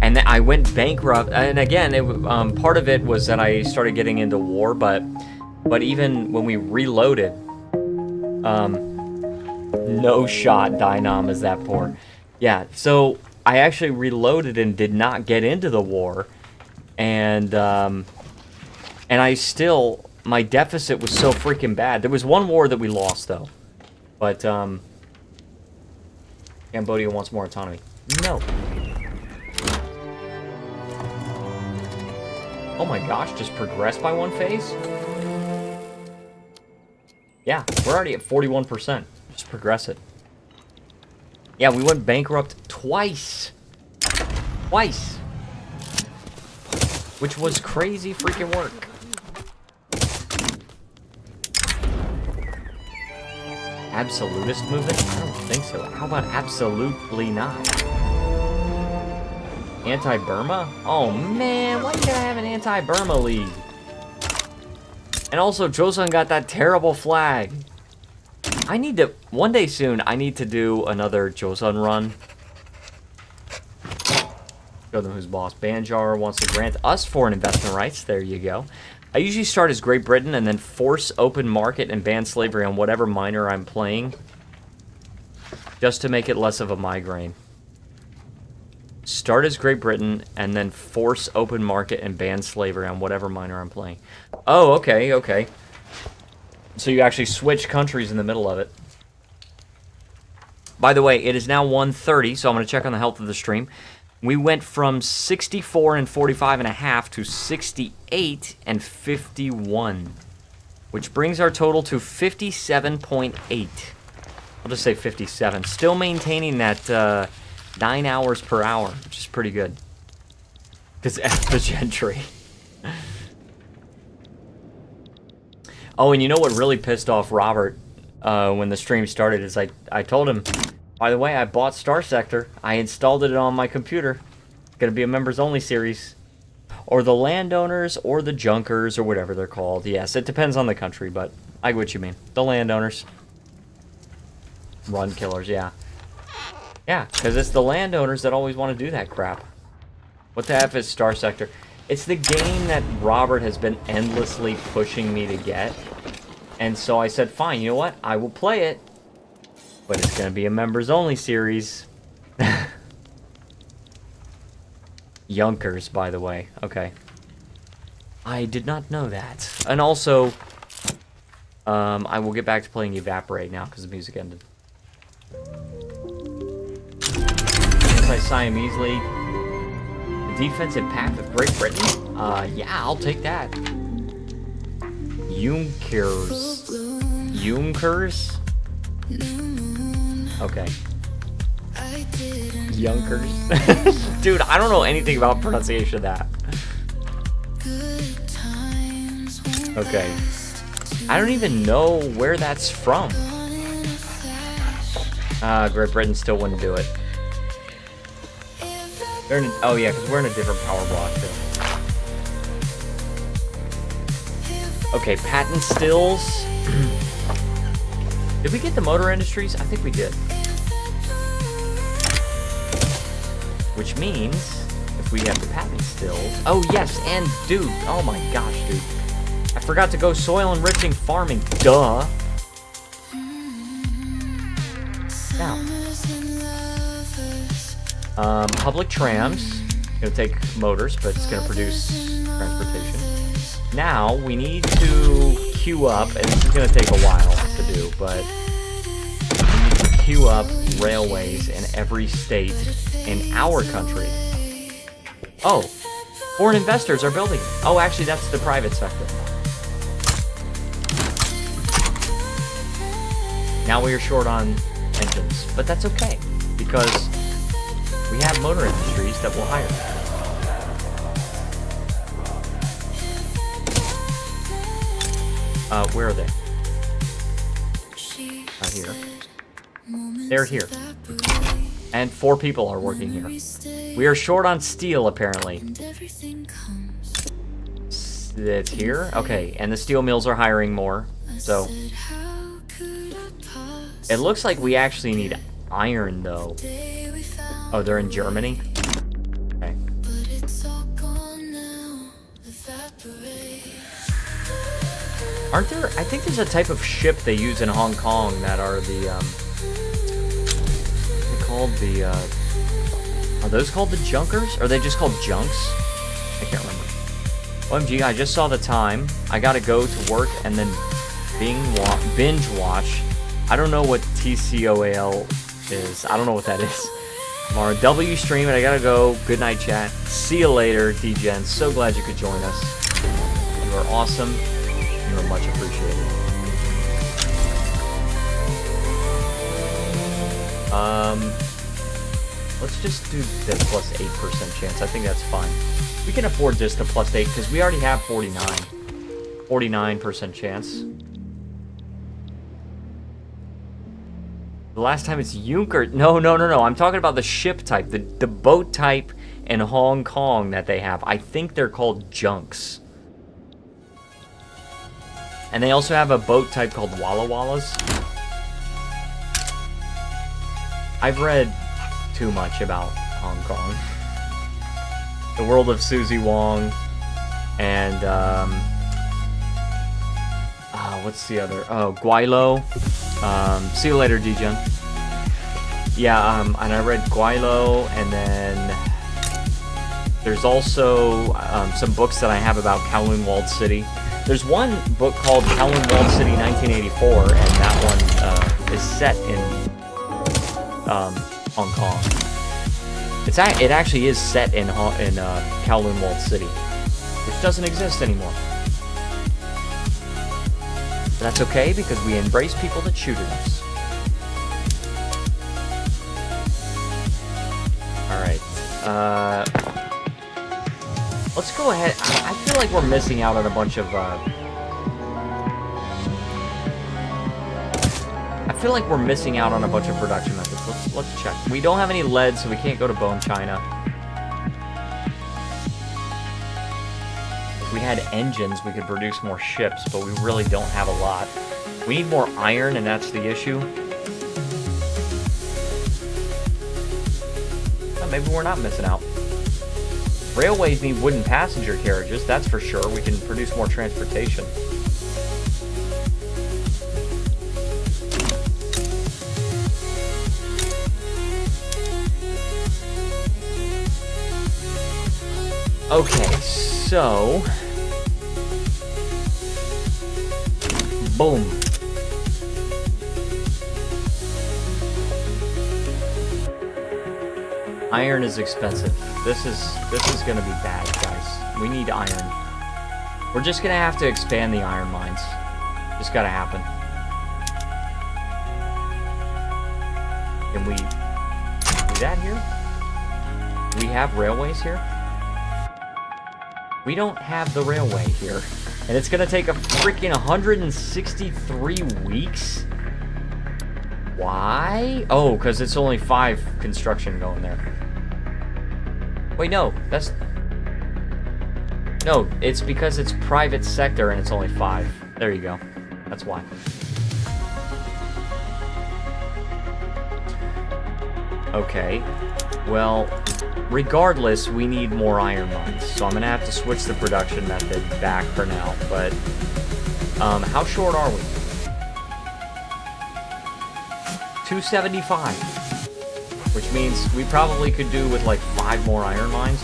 And I went bankrupt. And again, part of it was that I started getting into war, but even when we reloaded, no shot Dynam is that poor. Yeah, so I actually reloaded and did not get into the war. And I still, my deficit was so freaking bad. There was one war that we lost, though. But, Cambodia wants more autonomy. No. Oh my gosh, just progress by 1 phase? Yeah, we're already at 41%. Just progress it. Yeah, we went bankrupt twice. Twice. Which was crazy freaking work. Absolutist movement? I don't think so. How about absolutely not? Anti-Burma? Oh man, why you gotta have an anti-Burma league? And also, Joseon got that terrible flag. I need to, one day soon, I need to do another Joseon run. Show them who's boss. Banjar wants to grant us foreign investment rights. There you go. I usually start as Great Britain and then force open market and ban slavery on whatever minor I'm playing. Just to make it less of a migraine. Start as Great Britain and then force open market and ban slavery on whatever minor I'm playing. Oh, okay, okay. So you actually switch countries in the middle of it. By the way, it is now 1:30, so I'm going to check on the health of the stream. We went from 64 and 45 and a half to 68 and 51, which brings our total to 57.8. I'll just say 57. Still maintaining that 9 hours per hour, which is pretty good. Because F the gentry. Oh, and you know what really pissed off Robert when the stream started is I told him, by the way, I bought Star Sector. I installed it on my computer. It's going to be a members-only series. Or the landowners, or the junkers, or whatever they're called. Yes, it depends on the country, but I get what you mean. The landowners. Run killers, yeah. Yeah, because it's the landowners that always want to do that crap. What the F is Star Sector? It's the game that Robert has been endlessly pushing me to get. And so I said, fine, you know what? I will play it. But it's going to be a members-only series. Yunkers, by the way. Okay. I did not know that. And also, I will get back to playing Evaporate now because the music ended. Anti-Siamese League. The defensive pact of Great Britain? Yeah, I'll take that. Junkers. Junkers? Okay. Junkers. Dude, I don't know anything about pronunciation of that. Okay. I don't even know where that's from. Great Britain still wouldn't do it. Oh yeah, because we're in a different power block too. Okay, patent stills. Did we get the motor industries? I think we did. Which means, if we have the patent stills... Oh yes, and dude, oh my gosh, dude. I forgot to go soil enriching farming, duh. Now. Public trams. Gonna take motors, but it's gonna produce transportation. Now, we need to queue up, and this is gonna take a while to do, but we need to queue up railways in every state in our country. Oh, foreign investors are building it. Oh, actually, that's the private sector. Now we are short on engines, but that's okay, because we have motor industries that will hire. Where are they? Here. They're here. And 4 people are working here. We are short on steel, apparently. It's here? Okay, and the steel mills are hiring more, so... It looks like we actually need iron, though. Oh, they're in Germany? Okay. Aren't there... I think there's a type of ship they use in Hong Kong that are the, They're called the, Are those called the junkers? Or are they just called junks? I can't remember. OMG, I just saw the time. I gotta go to work and then binge watch. I don't know what TCOAL is. I don't know what that is. Tomorrow, W stream, and I gotta go. Good night, chat. See you later, D-Gen. So glad you could join us. You are awesome. You are much appreciated. Let's just do the plus 8% chance. I think that's fine. We can afford just the plus 8 because we already have 49. 49% chance. The last time it's Junker. No. I'm talking about the ship type, the boat type in Hong Kong that they have. I think they're called junks. And they also have a boat type called Walla Wallas. I've read too much about Hong Kong. The World of Susie Wong, and what's the other? Oh, Guaylo. See you later, Dijon. Yeah, and I read Guaylo, and then there's also some books that I have about Kowloon Walled City. There's one book called Kowloon Walled City 1984, and that one is set in Hong Kong. It actually is set in Kowloon Walled City, which doesn't exist anymore. But that's okay because we embrace people that shoot at us. All right. Let's go ahead. I feel like we're missing out on a bunch of. I feel like we're missing out on a bunch of production methods. Let's check. We don't have any lead, so we can't go to Bone China. If we had engines, we could produce more ships, but we really don't have a lot. We need more iron, and that's the issue. Well, maybe we're not missing out. Railways need wooden passenger carriages, that's for sure. We can produce more transportation. Okay, so... boom. Iron is expensive. This is gonna be bad, guys. We need iron. We're just gonna have to expand the iron mines. Just gotta happen. Can we do that here? Do we have railways here? We don't have the railway here. And it's gonna take a freaking 163 weeks? Why? Oh, because it's only 5 construction going there. Wait, no, that's... No, it's because it's private sector and it's only 5. There you go. That's why. Okay. Well, regardless, we need more iron mines. So I'm going to have to switch the production method back for now. But, how short are we? 275. Which means we probably could do with like 5 more iron mines.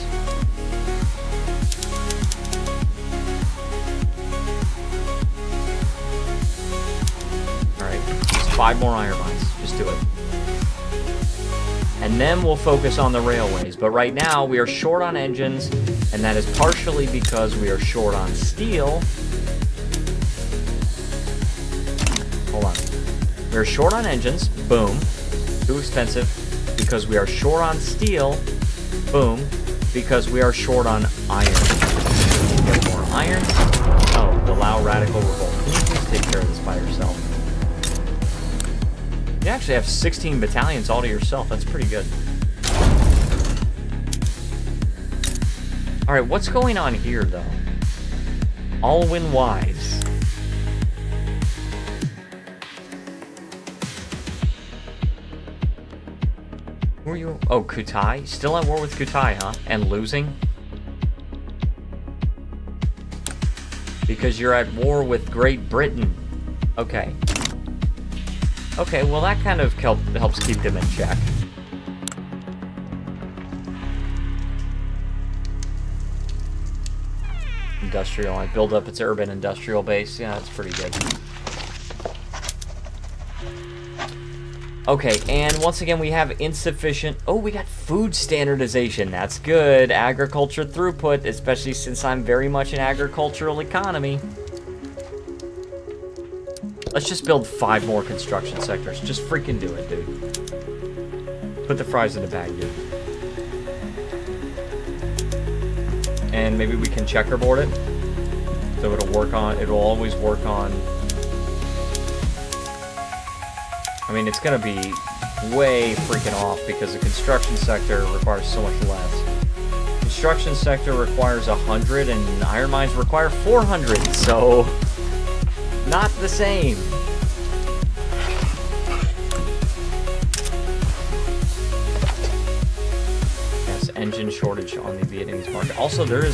Alright, just 5 more iron mines. Just do it. And then we'll focus on the railways. But right now, we are short on engines, and that is partially because we are short on steel. Hold on. We are short on engines. Boom. Too expensive. Because we are short on steel. Boom. Because we are short on iron. Get more iron. Oh, the Lao Radical Revolt. Can you please take care of this by yourself? You actually have 16 battalions all to yourself. That's pretty good. Alright, what's going on here, though? Alwyn Wise. Who are you? Oh, Kutai? Still at war with Kutai, huh? And losing? Because you're at war with Great Britain. Okay. Okay, well that kind of helps keep them in check. Industrial, I build up its urban industrial base. Yeah, that's pretty good. Okay, and once again we have insufficient... Oh, we got food standardization. That's good. Agriculture throughput, especially since I'm very much an agricultural economy. Let's just build 5 more construction sectors. Just freaking do it, dude. Put the fries in the bag, dude. And maybe we can checkerboard it. So it'll always work on... I mean, it's gonna be way freaking off because the construction sector requires so much less. Construction sector requires 100 and iron mines require 400, so... not the same. Engine shortage on the Vietnamese market. Also, the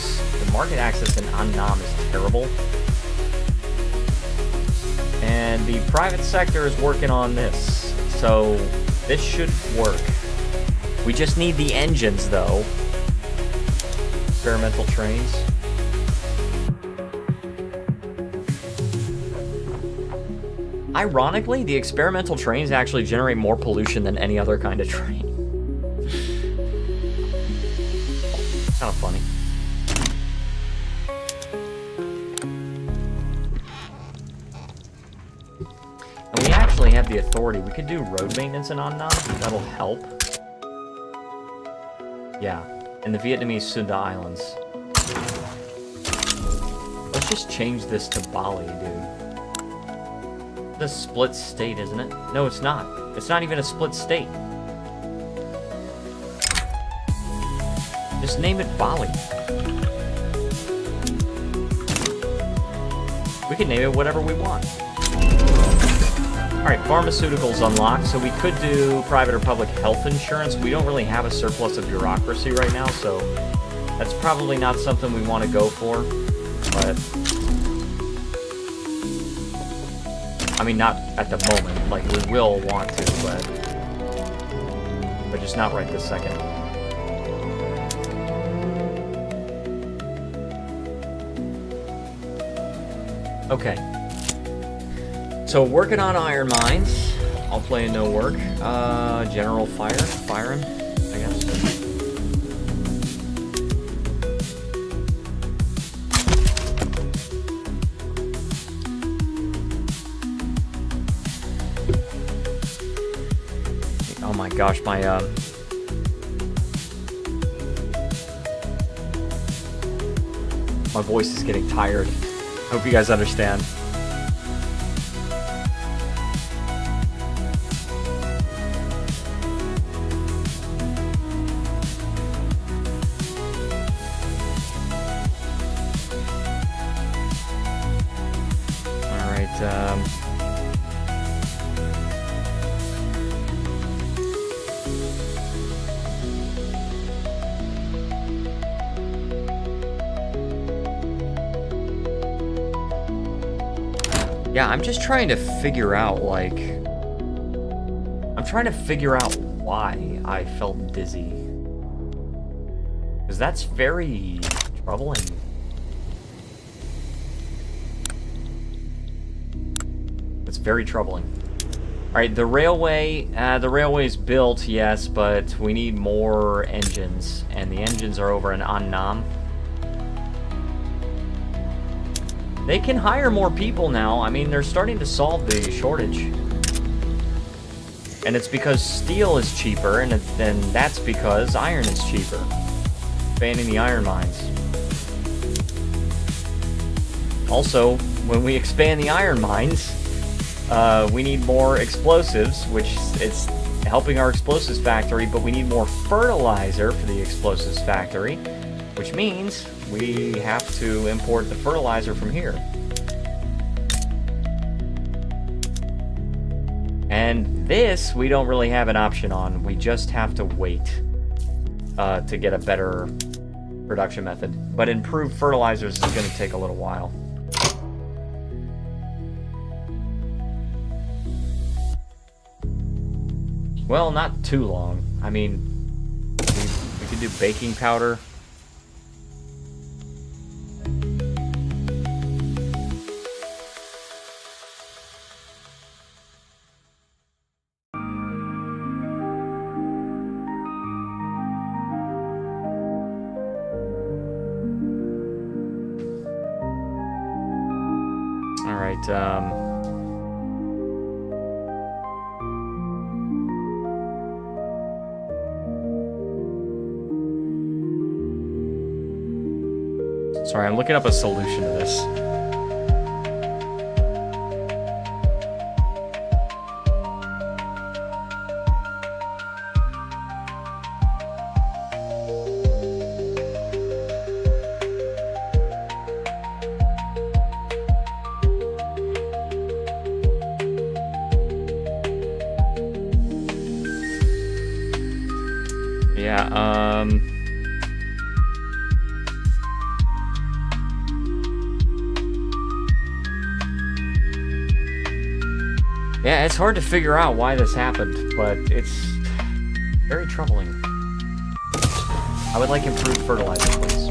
market access in An Nam is terrible. And the private sector is working on this. So, this should work. We just need the engines, though. Experimental trains. Ironically, the experimental trains actually generate more pollution than any other kind of train. Kind of funny. And we actually have the authority. We could do road maintenance in An Nam. That'll help. Yeah. And the Vietnamese Sunda Islands. Let's just change this to Bali, dude. It's a split state, isn't it? No, it's not. It's not even a split state. Just name it Bali. We can name it whatever we want. Alright, pharmaceuticals unlocked, so we could do private or public health insurance. We don't really have a surplus of bureaucracy right now, so that's probably not something we want to go for. But I mean, not at the moment. Like, we will want to, but just not right this second. Okay. So working on iron mines. I'll play no work. General firing, I guess. Oh my gosh, my voice is getting tired. Hope you guys understand. All right. Yeah, I'm just trying to figure out, like... I'm trying to figure out why I felt dizzy. Because that's very troubling. It's very troubling. Alright, the railway is built, yes, but we need more engines. And the engines are over in An Nam. They can hire more people now. I mean, they're starting to solve the shortage. And it's because steel is cheaper, and then that's because iron is cheaper. Expanding the iron mines. Also, when we expand the iron mines, we need more explosives, which it's helping our explosives factory, but we need more fertilizer for the explosives factory, which means we have to import the fertilizer from here. And this, we don't really have an option on. We just have to wait to get a better production method. But improved fertilizers is going to take a little while. Well, not too long. I mean, we can do baking powder. Sorry, I'm looking up a solution to this. Yeah, it's hard to figure out why this happened, but it's very troubling. I would like improved fertilizer, please.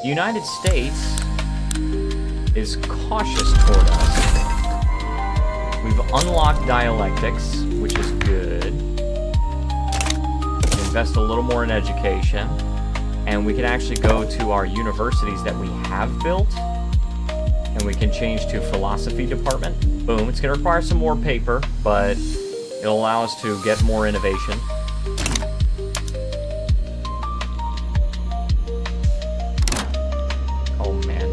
The United States is cautious toward us. We've unlocked dialectics, which is good. Invest a little more in education, and we can actually go to our universities that we have built, and we can change to philosophy department. Boom. It's going to require some more paper, but it'll allow us to get more innovation. Oh man,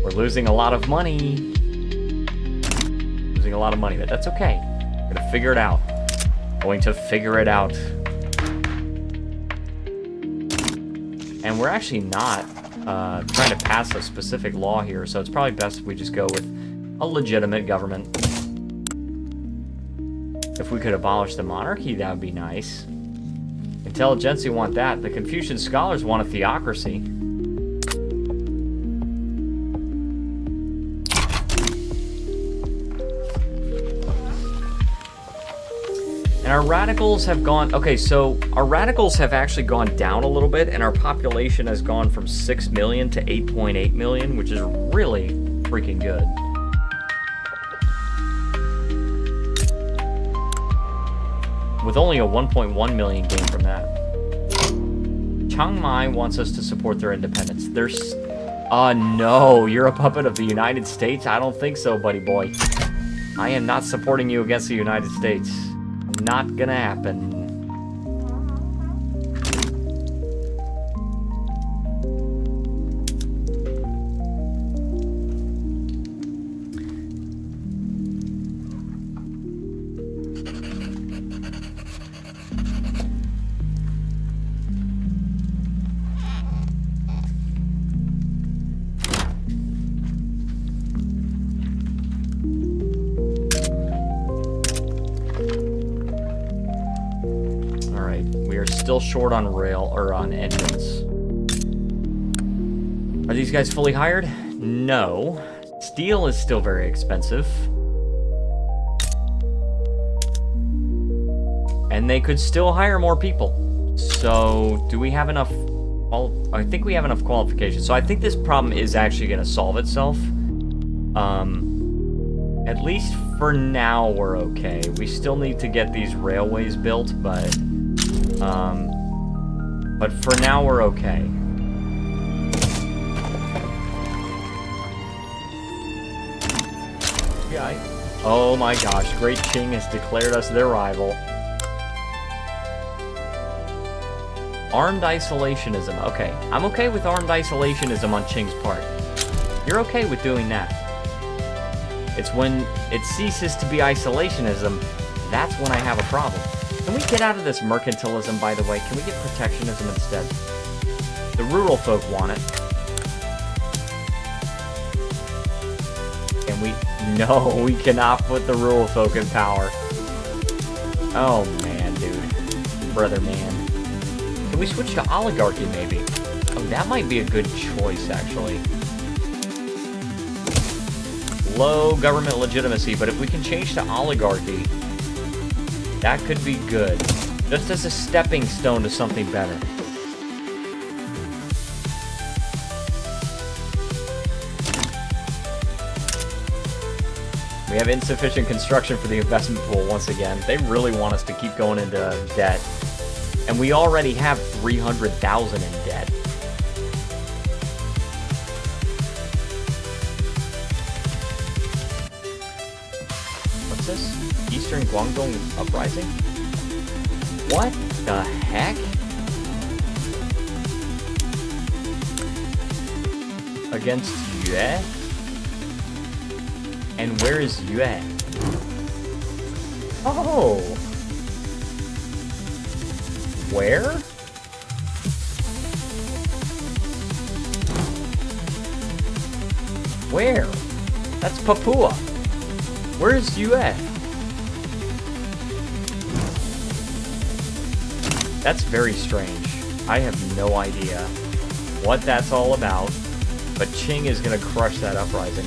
we're losing a lot of money. Losing a lot of money, but that's okay. We're going to figure it out. Going to figure it out. And we're actually not trying to pass a specific law here, so it's probably best if we just go with a legitimate government. If we could abolish the monarchy, that would be nice. Intelligentsia want that. The Confucian scholars want a theocracy. And our radicals have gone... Okay, so our radicals have actually gone down a little bit, and our population has gone from 6 million to 8.8 million, which is really freaking good. With only a 1.1 million gain from that. Chiang Mai wants us to support their independence. There's... no, you're a puppet of the United States? I don't think so, buddy boy. I am not supporting you against the United States. Not gonna happen. Still short on rail or on engines. Are these guys fully hired? No. Steel is still very expensive. And they could still hire more people. So, do we have enough? Well, I think we have enough qualifications. So I think this problem is actually going to solve itself. At least for now, we're okay. We still need to get these railways built, but for now we're okay. Yeah. Oh my gosh, Great Qing has declared us their rival. Armed isolationism. Okay, I'm okay with armed isolationism on Qing's part. You're okay with doing that. It's when it ceases to be isolationism, that's when I have a problem. Can we get out of this mercantilism, by the way? Can we get protectionism instead? The rural folk want it. Can we? No, we cannot put the rural folk in power. Oh, man, dude. Brother, man. Can we switch to oligarchy, maybe? Oh, that might be a good choice, actually. Low government legitimacy, but if we can change to oligarchy, that could be good. Just as a stepping stone to something better. We have insufficient construction for the investment pool once again. They really want us to keep going into debt. And we already have 300,000 in debt. What's this? Eastern Guangdong Uprising? What the heck? against Yue? And where is Yue? Oh! Where? Where? That's Papua. Where's Yue? That's very strange. I have no idea what that's all about, but Qing is gonna crush that uprising.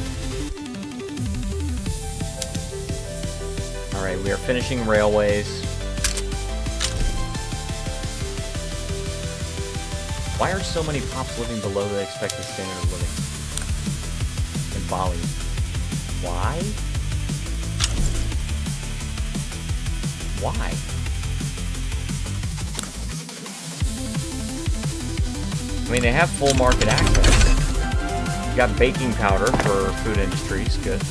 Alright, we are finishing railways. Why are so many pops living below the expected standard of living? In Bali. Why? Why? I mean, they have full market access. You got baking powder for food industries, good.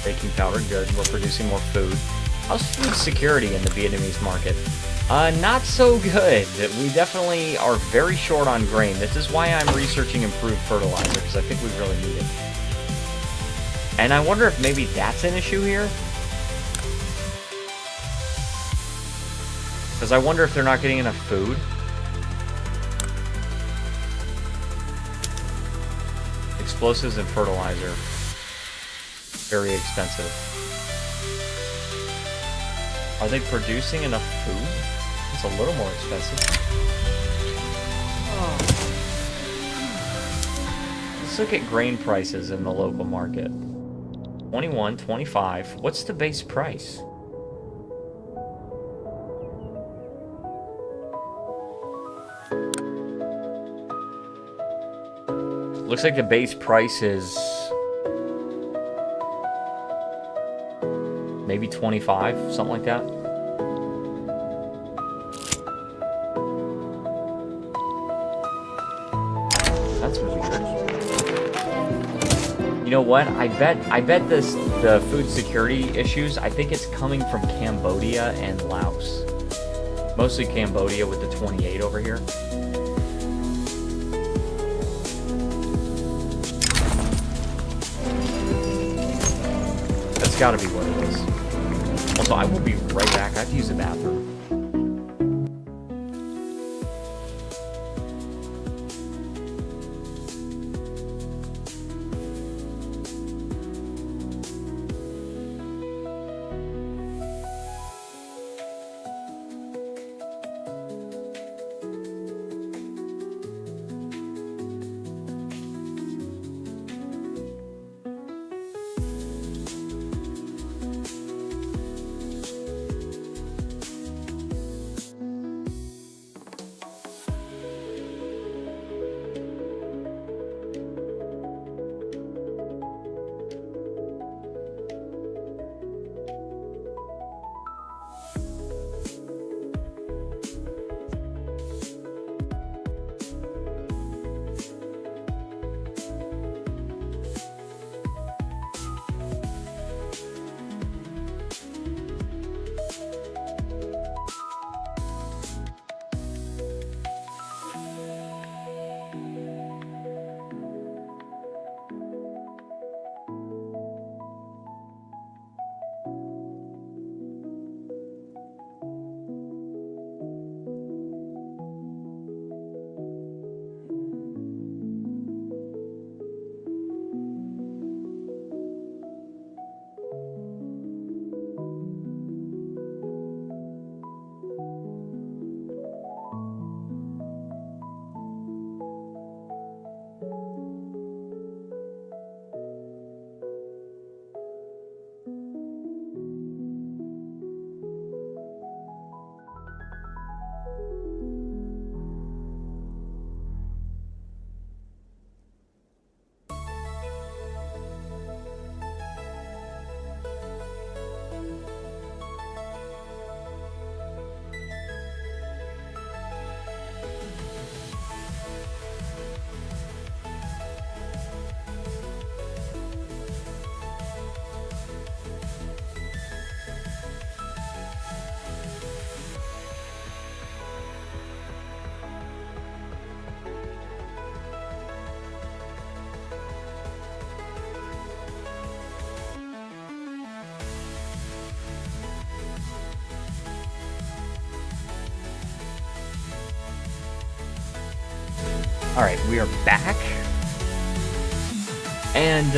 Baking powder, good. We're producing more food. How's food security in the Vietnamese market? Not so good. We definitely are very short on grain. This is why I'm researching improved fertilizer, because I think we really need it. And I wonder if maybe that's an issue here? Because I wonder if they're not getting enough food. Explosives and fertilizer. Very expensive. Are they producing enough food? It's a little more expensive. Oh. Let's look at grain prices in the local market. 21, 25. What's the base price? Looks like the base price is maybe 25, something like that. That's weird. You know what? I bet the food security issues, I think it's coming from Cambodia and Laos. Mostly Cambodia with the 28 over here. That's gotta be what it is. Also, I will be right back. I have to use the bathroom. Alright, we are back. And,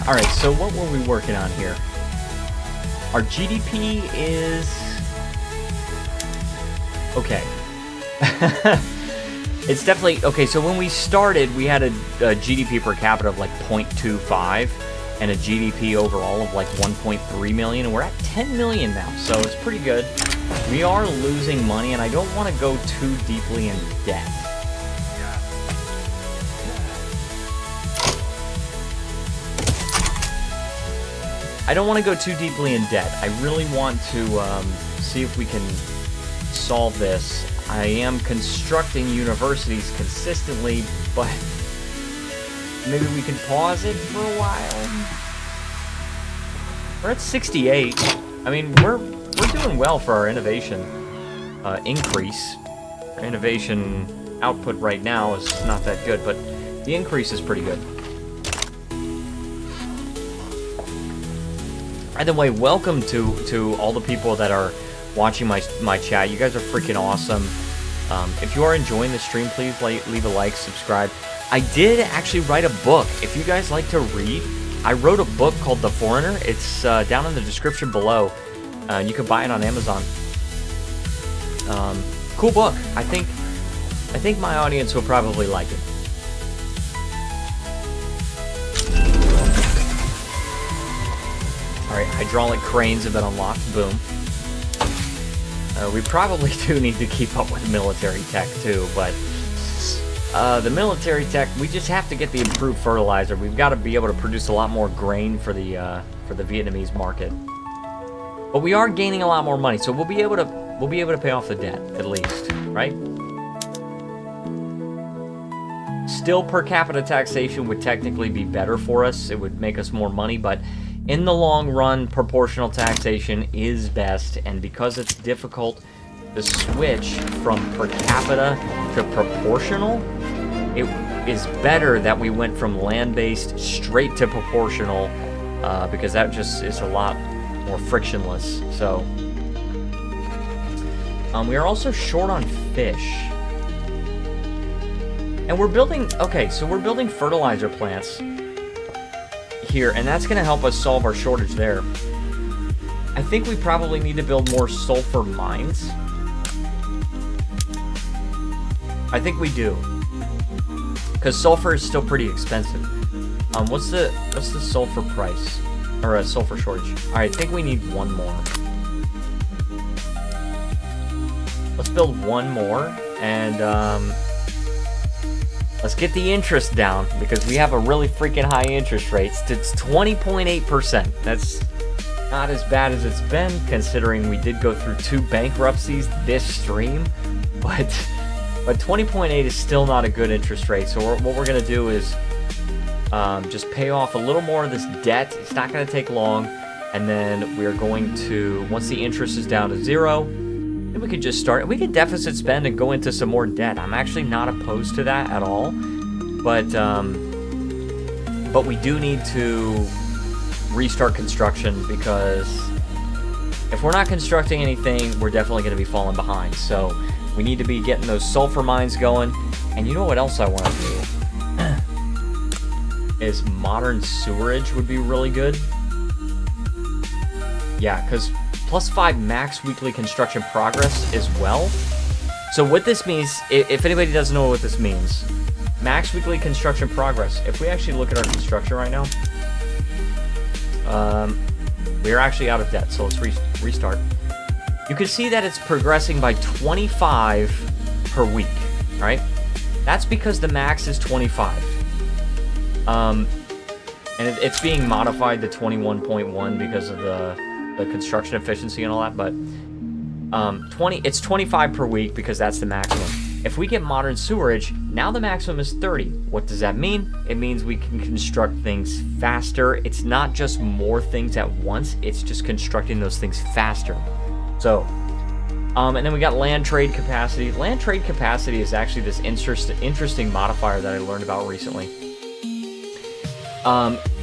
alright, so what were we working on here? Our GDP is... okay. It's definitely... okay, so when we started, we had a GDP per capita of like 0.25 and a GDP overall of like 1.3 million, and we're at 10 million now, so it's pretty good. We are losing money, and I don't want to go too deeply in debt. I don't want to go too deeply in debt. I really want to see if we can solve this. I am constructing universities consistently, but maybe we can pause it for a while. We're at 68. I mean, we're doing well for our innovation increase. Our innovation output right now is not that good, but the increase is pretty good. By the way, welcome to all the people that are watching my chat. You guys are freaking awesome. If you are enjoying the stream, please leave a like, subscribe. I did actually write a book. If you guys like to read, I wrote a book called The Foreigner. It's down in the description below. You can buy it on Amazon. Cool book. I think my audience will probably like it. Alright, hydraulic cranes have been unlocked. Boom. We probably do need to keep up with military tech too, but the military tech, we just have to get the improved fertilizer. We've got to be able to produce a lot more grain for the Vietnamese market. But we are gaining a lot more money, so we'll be able to pay off the debt at least, right? Still, per capita taxation would technically be better for us. It would make us more money, but in the long run, proportional taxation is best, and because it's difficult to switch from per capita to proportional, it is better that we went from land-based straight to proportional, because that just is a lot more frictionless. So, we are also short on fish. And we're building, okay, so we're building fertilizer plants here, and that's going to help us solve our shortage there. I think we probably need to build more sulfur mines. I think we do, because sulfur is still pretty expensive. What's the sulfur price, or a sulfur shortage? All right, I think we need one more. Let's build one more, and let's get the interest down, because we have a really freaking high interest rate. It's 20.8%. That's not as bad as it's been, considering we did go through 2 bankruptcies this stream. But 20.8 is still not a good interest rate. So what we're going to do is just pay off a little more of this debt. It's not going to take long. And then we're going to, once the interest is down to 0, we could just start. We could deficit spend and go into some more debt. I'm actually not opposed to that at all, but we do need to restart construction, because if we're not constructing anything, we're definitely going to be falling behind. So we need to be getting those sulfur mines going. And you know what else I want to do? Is modern sewerage would be really good. Yeah, because +5 max weekly construction progress as well. So what this means, if anybody doesn't know what this means, max weekly construction progress. If we actually look at our construction right now, we are actually out of debt. So let's restart. You can see that it's progressing by 25 per week, right? That's because the max is 25. And it's being modified to 21.1 because of the construction efficiency and all that, but it's 25 per week because that's the maximum. If we get modern sewerage, now the maximum is 30. What does that mean? It means we can construct things faster. It's not just more things at once, it's just constructing those things faster. So, and then we got land trade capacity. Land trade capacity is actually this interesting modifier that I learned about recently.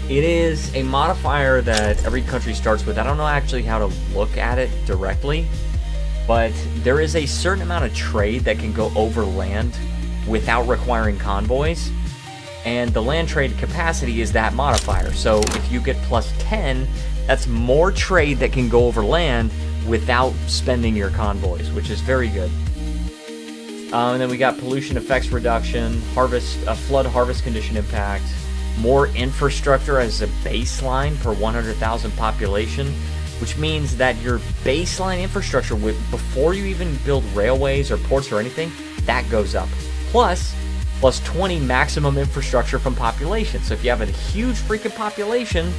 It is a modifier that every country starts with. I don't know actually how to look at it directly, but there is a certain amount of trade that can go over land without requiring convoys. And the land trade capacity is that modifier. So if you get plus 10, that's more trade that can go over land without spending your convoys, which is very good. And then we got pollution effects reduction, flood harvest condition impact, more infrastructure as a baseline per 100,000 population, which means that your baseline infrastructure, before you even build railways or ports or anything, that goes up. Plus 20 maximum infrastructure from population. So if you have a huge freaking population,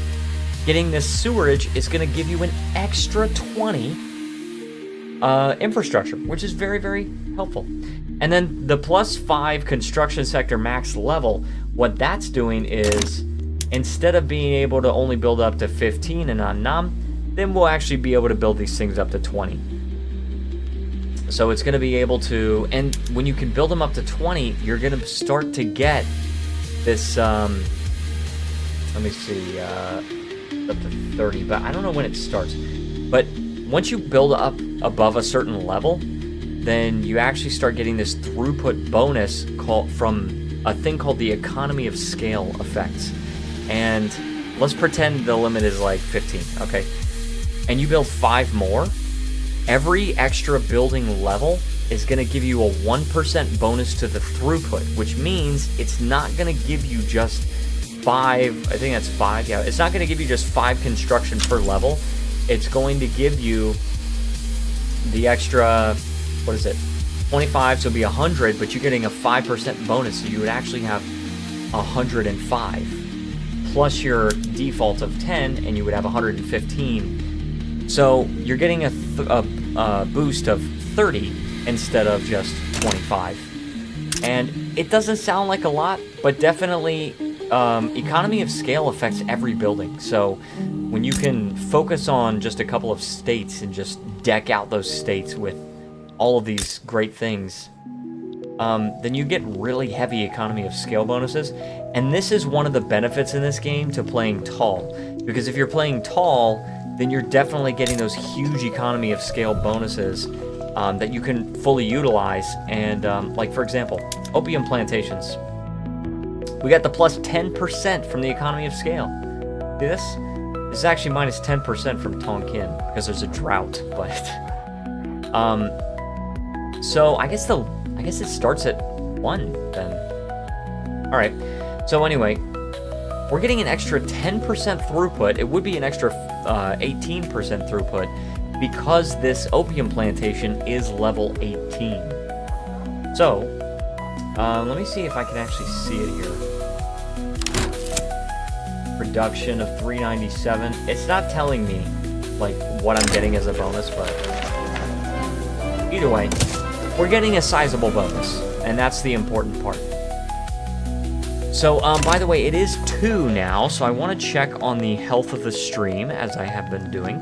getting this sewerage is going to give you an extra 20 infrastructure, which is very, very helpful. And then the +5 construction sector max level, what that's doing is, instead of being able to only build up to 15 in Annam, then we'll actually be able to build these things up to 20. So it's going to be able to, and when you can build them up to 20, you're going to start to get this, let me see, up to 30, but I don't know when it starts. But once you build up above a certain level, then you actually start getting this throughput bonus from a thing called the economy of scale effects. And let's pretend the limit is like 15, okay? And you build 5 more, every extra building level is going to give you a 1% bonus to the throughput, which means it's not going to give you just 5, I think that's 5, yeah, it's not going to give you just 5 construction per level. It's going to give you the extra, what is it, 25, so it'll be 100, but you're getting a 5% bonus, so you would actually have 105, plus your default of 10, and you would have 115. So you're getting a boost of 30 instead of just 25. And it doesn't sound like a lot, but definitely economy of scale affects every building. So when you can focus on just a couple of states and just deck out those states with all of these great things, then you get really heavy economy of scale bonuses. And this is one of the benefits in this game to playing tall. Because if you're playing tall, then you're definitely getting those huge economy of scale bonuses that you can fully utilize. And like, for example, opium plantations. We got the plus 10% from the economy of scale. See this? This is actually minus 10% from Tonkin because there's a drought. But so I guess it starts at 1 then. All right. So anyway, we're getting an extra 10% throughput. It would be an extra 18% throughput because this opium plantation is level 18. So, let me see if I can actually see it here. Production of 397. It's not telling me like what I'm getting as a bonus, but either way, we're getting a sizable bonus, and that's the important part. So, by the way, it is 2 now, so I want to check on the health of the stream, as I have been doing.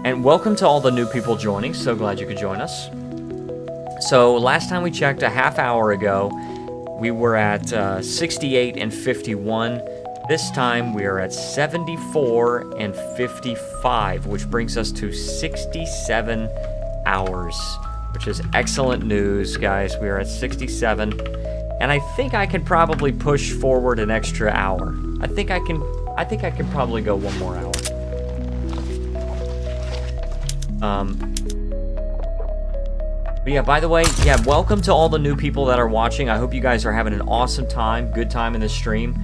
And welcome to all the new people joining, so glad you could join us. So, last time we checked, a half hour ago, we were at 68 and 51. This time, we are at 74 and 55, which brings us to 67 hours, which is excellent news, guys. We are at 67. And I think I can probably push forward an extra hour. I think I can probably go 1 more hour. But yeah, by the way, yeah, welcome to all the new people that are watching. I hope you guys are having an awesome time, good time in the stream.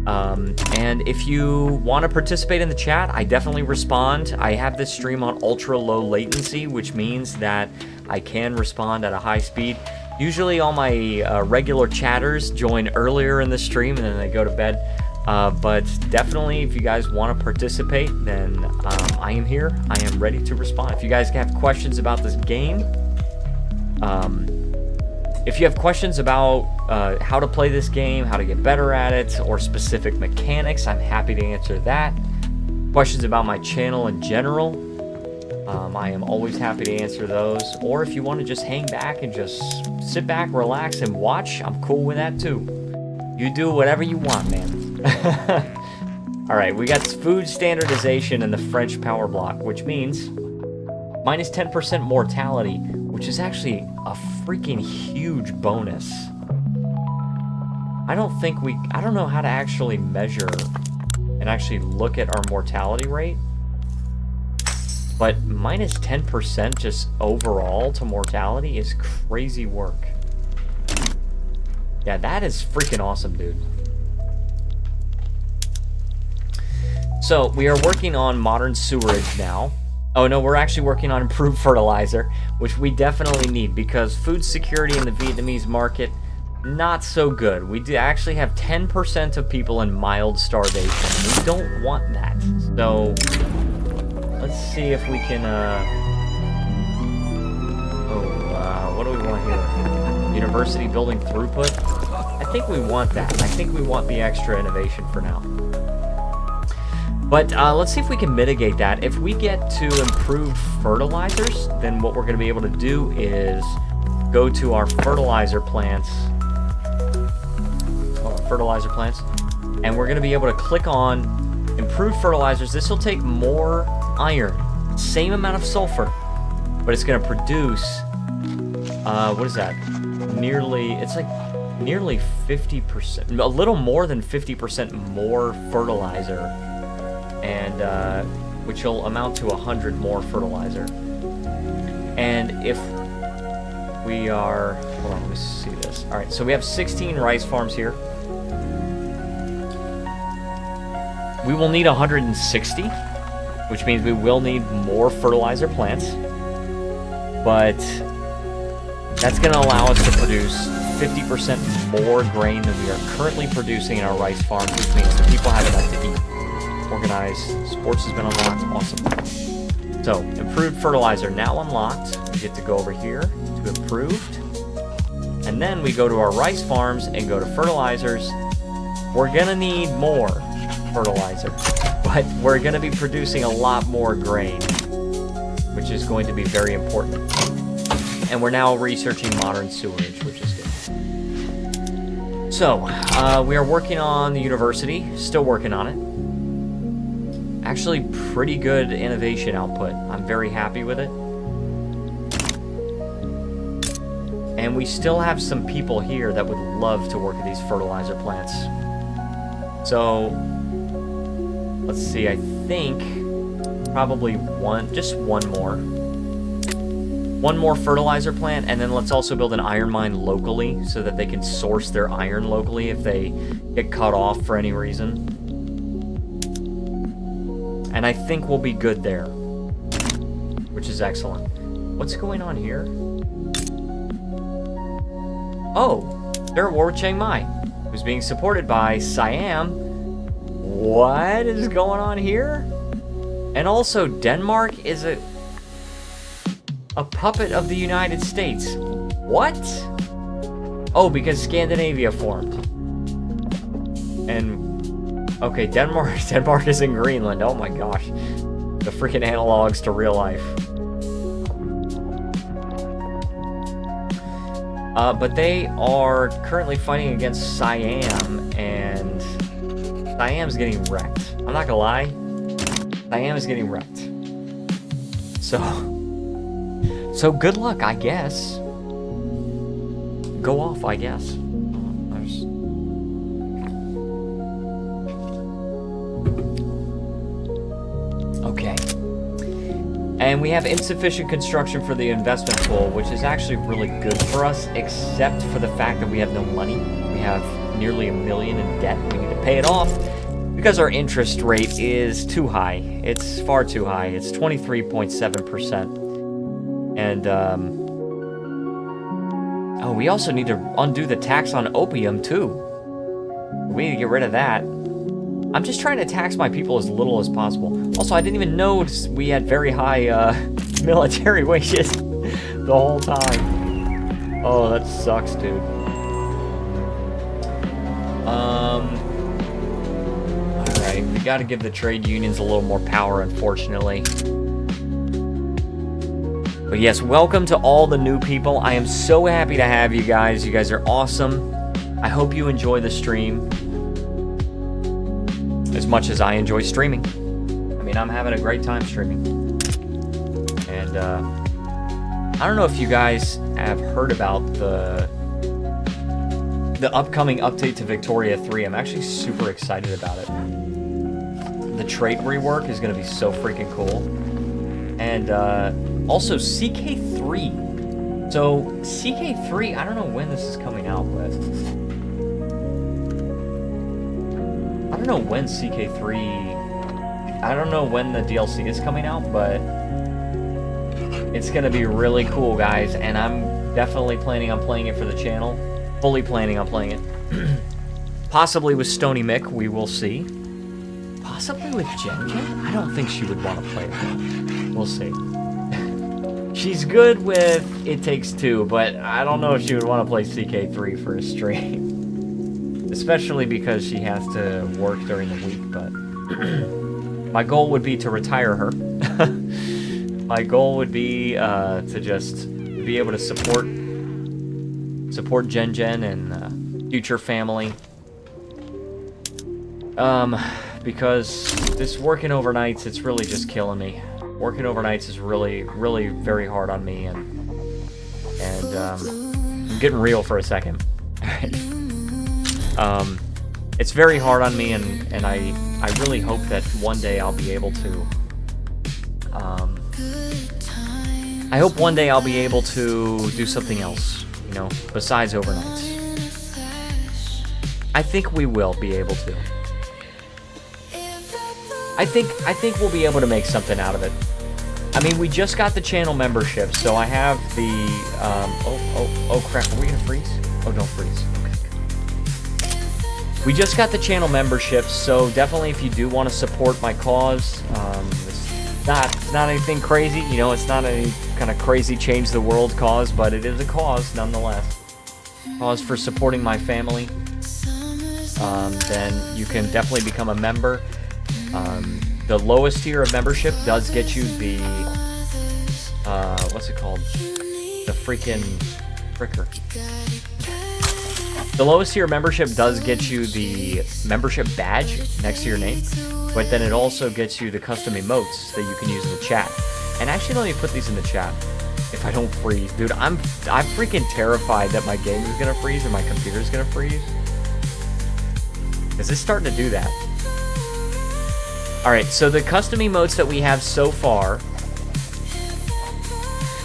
And if you want to participate in the chat, I definitely respond. I have this stream on ultra low latency, which means that I can respond at a high speed. Usually all my regular chatters join earlier in the stream and then they go to bed. But definitely if you guys want to participate, then I am here. I am ready to respond. If you guys have questions about this game, if you have questions about how to play this game, how to get better at it, or specific mechanics, I'm happy to answer that. Questions about my channel in general, I am always happy to answer those. Or if you want to just hang back and just sit back, relax, and watch, I'm cool with that too. You do whatever you want, man. Alright, we got food standardization in the French power block, which means minus 10% mortality, which is actually a freaking huge bonus. I don't know how to actually measure and actually look at our mortality rate. But minus 10% just overall to mortality is crazy work. Yeah, that is freaking awesome, dude. So, we are working on modern sewerage now. Oh no, we're actually working on improved fertilizer, which we definitely need because food security in the Vietnamese market, not so good. We do actually have 10% of people in mild starvation. We don't want that. So, let's see if we can, what do we want here? University building throughput? I think we want that. I think we want the extra innovation for now. But let's see if we can mitigate that. If we get to improved fertilizers, then what we're going to be able to do is go to our fertilizer plants. And we're going to be able to click on improved fertilizers. This will take more iron, same amount of sulfur, but it's going to produce, what is that? It's like nearly 50%, a little more than 50% more fertilizer, and which will amount to 100 more fertilizer. And if we are, hold on, let me see this. All right, so we have 16 rice farms here. We will need 160, which means we will need more fertilizer plants. But that's going to allow us to produce 50% more grain than we are currently producing in our rice farms, which means the people have enough to eat. Organized sports has been unlocked. Awesome. So, improved fertilizer now unlocked. We get to go over here to improved. And then we go to our rice farms and go to fertilizers. We're going to need more fertilizer, but we're going to be producing a lot more grain, which is going to be very important. And we're now researching modern sewerage, which is good. So, we are working on the university, still working on it. Actually, pretty good innovation output. I'm very happy with it. And we still have some people here that would love to work at these fertilizer plants. So, let's see, I think probably just one more. One more fertilizer plant, and then let's also build an iron mine locally so that they can source their iron locally if they get cut off for any reason. And I think we'll be good there, which is excellent. What's going on here? Oh, they're at war with Chiang Mai, who's being supported by Siam. What is going on here? And also, Denmark is a puppet of the United States. What? Oh, because Scandinavia formed. And okay, Denmark is in Greenland. Oh my gosh. The freaking analogs to real life. But they are currently fighting against Siam, and Siam's getting wrecked. I'm not gonna lie. Siam is getting wrecked. So good luck, I guess. Go off, I guess. Okay. And we have insufficient construction for the investment pool, which is actually really good for us, except for the fact that we have no money. We have nearly $1 million in debt. We need to pay it off because our interest rate is too high. It's far too high. It's 23.7%. And, oh, we also need to undo the tax on opium, too. We need to get rid of that. I'm just trying to tax my people as little as possible. Also, I didn't even notice we had very high, military wages the whole time. Oh, that sucks, dude. Alright, we gotta give the trade unions a little more power, unfortunately. But yes, welcome to all the new people. I am so happy to have you guys. You guys are awesome. I hope you enjoy the stream as much as I enjoy streaming. I mean, I'm having a great time streaming. And I don't know if you guys have heard about the the upcoming update to Victoria 3. I'm actually super excited about it. The trait rework is going to be so freaking cool. And also CK3. So CK3, I don't know when this is coming out, but I don't know when CK3, I don't know when the DLC is coming out, but it's going to be really cool, guys. And I'm definitely planning on playing it for the channel. Fully planning on playing it. Possibly with Stony Mick, we will see. Possibly with Jen Jen? I don't think she would want to play it. We'll see. She's good with It Takes Two, but I don't know if she would want to play CK3 for a stream. Especially because she has to work during the week, but... my goal would be to retire her. My goal would be to just be able to support Jen Jen and future family. Because this working overnights, it's really just killing me. Working overnights is really, really very hard on me, and I'm getting real for a second. It's very hard on me, and I really hope that one day I'll be able to. I hope one day I'll be able to do something else, you know, besides overnights. I think we will be able to. I think we'll be able to make something out of it. I mean, we just got the channel membership, so I have the, oh crap, are we gonna freeze? Oh, don't freeze. Okay. We just got the channel membership, so definitely if you do want to support my cause, it's not anything crazy, you know, it's not any kind of crazy change the world cause, but it is a cause nonetheless. Cause for supporting my family. Then you can definitely become a member. The lowest tier of membership does get you the, what's it called? The freaking fricker. The lowest tier membership does get you the membership badge next to your name, but then it also gets you the custom emotes that you can use in the chat. And actually, let me put these in the chat if I don't freeze. Dude, I'm freaking terrified that my game is gonna freeze or my computer is gonna freeze. Is this starting to do that? Alright, so the custom emotes that we have so far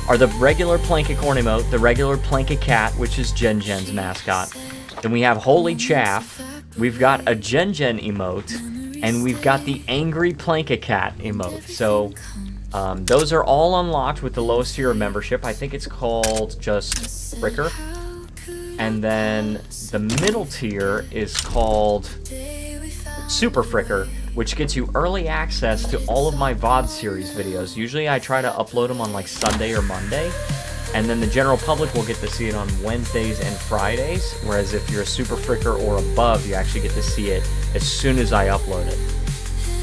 are the regular Plankicorn emote, the regular Plankicat, which is Jen Jen's mascot. Then we have Holy Chaff, we've got a Jen Jen emote, and we've got the Angry Plankicat emote. So, those are all unlocked with the lowest tier of membership. I think it's called just Fricker. And then the middle tier is called Super Fricker, which gets you early access to all of my VOD series videos. Usually I try to upload them on like Sunday or Monday, and then the general public will get to see it on Wednesdays and Fridays, whereas if you're a Super Fricker or above, you actually get to see it as soon as I upload it.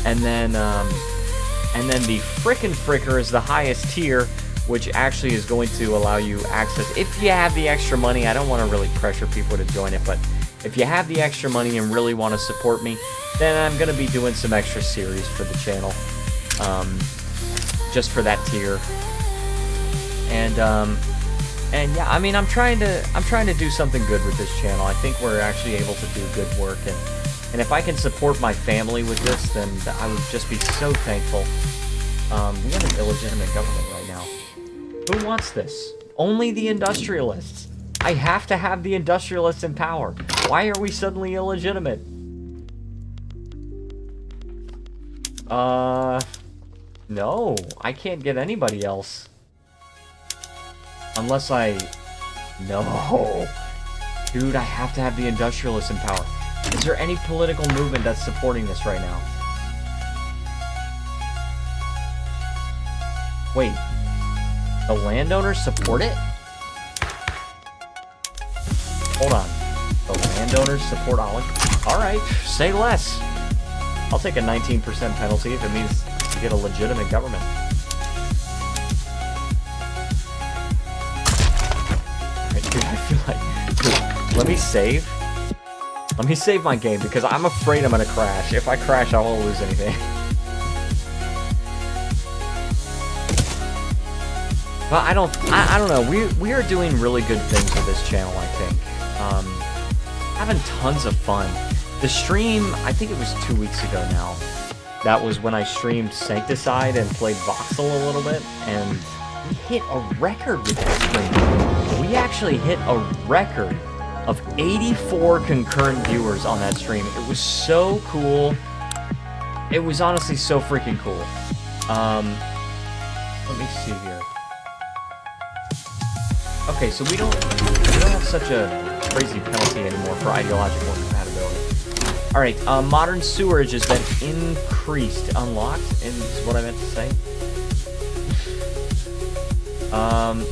And then the Frickin' Fricker is the highest tier, which actually is going to allow you access, if you have the extra money. I don't want to really pressure people to join it, but if you have the extra money and really want to support me, then I'm going to be doing some extra series for the channel, just for that tier. And yeah, I mean, I'm trying to do something good with this channel. I think we're actually able to do good work, and if I can support my family with this, then I would just be so thankful. We have an illegitimate government right now. Who wants this? Only the industrialists. I have to have the industrialists in power. Why are we suddenly illegitimate? No, I can't get anybody else. Unless no. Dude, I have to have the industrialists in power. Is there any political movement that's supporting this right now? Wait, the landowners support it? Hold on. The landowners support oligarchy? Alright, say less. I'll take a 19% penalty if it means you get a legitimate government. Alright, dude, I feel like... Dude, let me save. Let me save my game, because I'm afraid I'm gonna crash. If I crash, I won't lose anything. But I don't know. We are doing really good things with this channel, I think. Having tons of fun. The stream, I think it was 2 weeks ago now. That was when I streamed Sancticide and played Voxel a little bit, and we hit a record with that stream. We actually hit a record of 84 concurrent viewers on that stream. It was so cool. It was honestly so freaking cool. Let me see here. Okay, so we don't have such a crazy penalty anymore for ideological incompatibility. Alright, modern sewerage has been increased. Unlocked, is what I meant to say.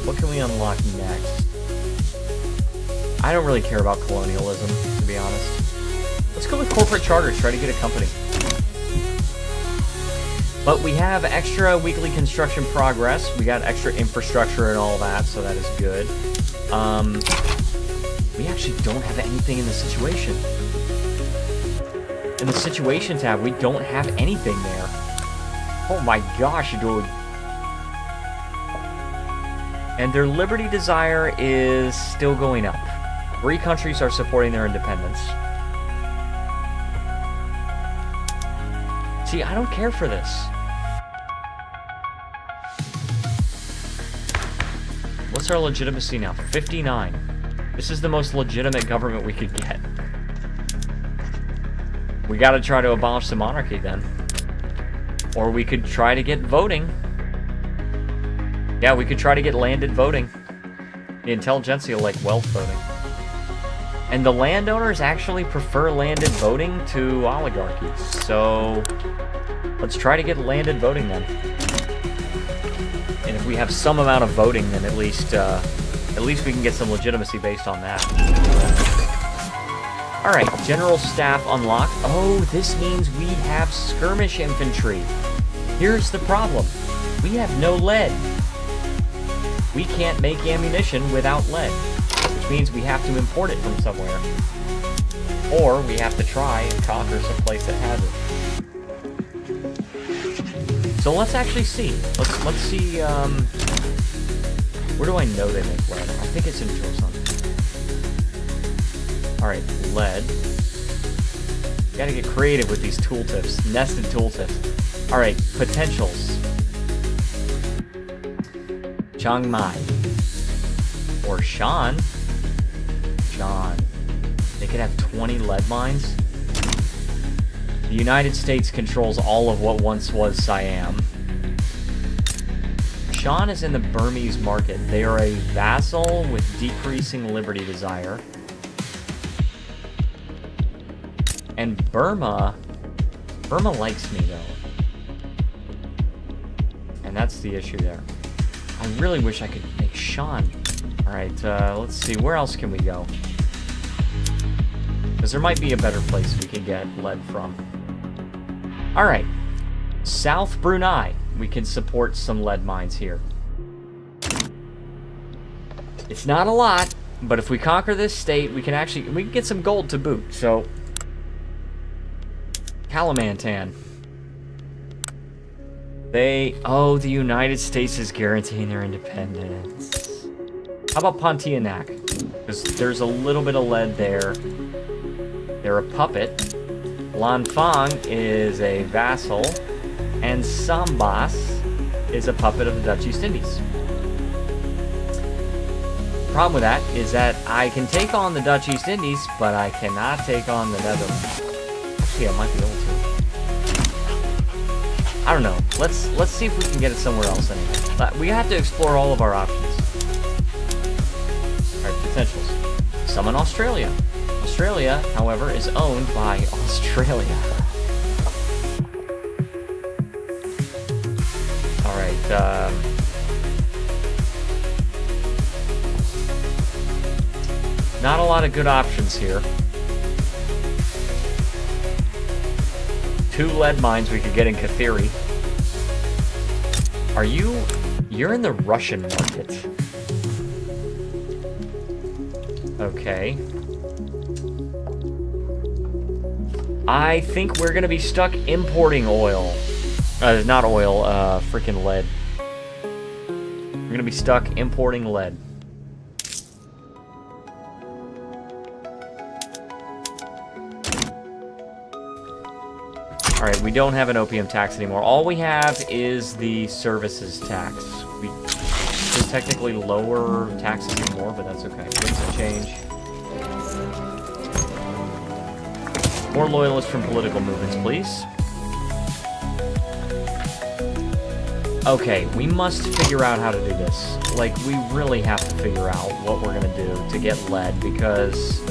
What can we unlock next? I don't really care about colonialism, to be honest. Let's go with corporate charters, try to get a company. But we have extra weekly construction progress. We got extra infrastructure and all that, so that is good. We actually don't have anything in the situation. In the situation tab, we don't have anything there. Oh my gosh, dude. And their liberty desire is still going up. 3 countries are supporting their independence. See, I don't care for this. What's our legitimacy now? 59. This is the most legitimate government we could get. We gotta try to abolish the monarchy then. Or we could try to get voting. Yeah, we could try to get landed voting. The intelligentsia like wealth voting. And the landowners actually prefer landed voting to oligarchies. So let's try to get landed voting then. And if we have some amount of voting, then at least we can get some legitimacy based on that. Alright, general staff unlocked. Oh, this means we have skirmish infantry. Here's the problem. We have no lead. We can't make ammunition without lead, which means we have to import it from somewhere. Or we have to try and conquer some place that has it. So let's actually see. Let's see, where do I know they make lead? I think it's in Joseon. Alright, lead. Gotta get creative with these tooltips. Nested tooltips. Alright, potentials. Chiang Mai. Or Shan. They could have 20 lead mines. The United States controls all of what once was Siam. Shan is in the Burmese market. They are a vassal with decreasing liberty desire. And Burma likes me though. And that's the issue there. I really wish I could make Shan. Alright, let's see, where else can we go? Because there might be a better place we can get lead from. Alright, South Brunei. We can support some lead mines here. It's not a lot, but if we conquer this state, we can get some gold to boot, so... Kalimantan. The United States is guaranteeing their independence. How about Pontianak? Because there's a little bit of lead there. They're a puppet. Lanfang is a vassal. And Sambas is a puppet of the Dutch East Indies. The problem with that is that I can take on the Dutch East Indies, but I cannot take on the Netherlands. Actually, I might be able to. I don't know. Let's see if we can get it somewhere else anyway. We have to explore all of our options. Alright, potentials. Some in Australia. Australia, however, is owned by Australia. Alright, not a lot of good options here. 2 lead mines we could get in Kathiri. You're in the Russian market. Okay. I think we're gonna be stuck importing oil. Not oil, freaking lead. We're gonna be stuck importing lead. Alright, we don't have an opium tax anymore. All we have is the services tax. We could technically lower taxes even more, but that's okay. Things have changed. More loyalists from political movements, please. Okay, we must figure out how to do this. Like, we really have to figure out what we're gonna do to get lead, because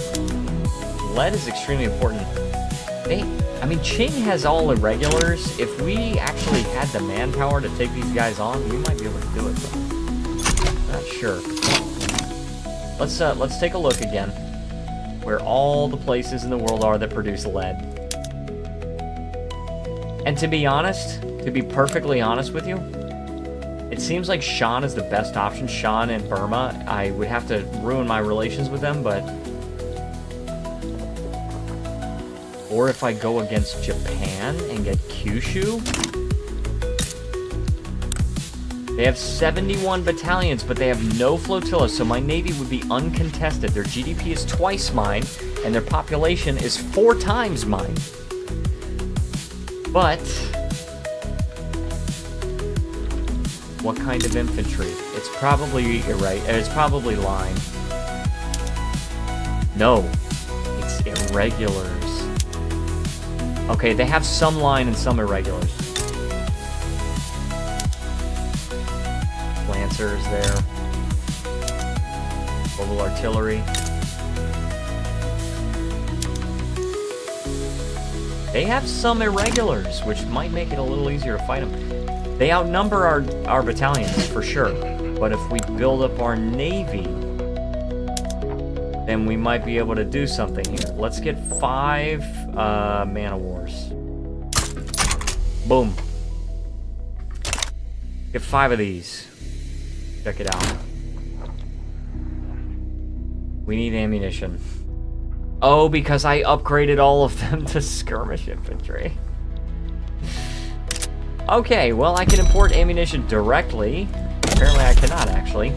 lead is extremely important. I mean, Qing has all irregulars. If we actually had the manpower to take these guys on, we might be able to do it, but not sure. Let's take a look again where all the places in the world are that produce lead. And to be honest, to be perfectly honest with you, it seems like Shan is the best option. Shan and Burma, I would have to ruin my relations with them, but... Or if I go against Japan and get Kyushu. They have 71 battalions, but they have no flotilla, so my navy would be uncontested. Their GDP is twice mine, and their population is 4 times mine. But... what kind of infantry? It's probably it's probably line. No, it's irregulars. Okay, they have some line and some irregulars. Lancers there. Mobile artillery. They have some irregulars, which might make it a little easier to fight them. They outnumber our battalions, for sure. But if we build up our navy, then we might be able to do something here. Let's get 5 man-o-wars. Boom. Get 5 of these. Check it out. We need ammunition. Oh, because I upgraded all of them to skirmish infantry. Okay, well, I can import ammunition directly. Apparently I cannot, actually.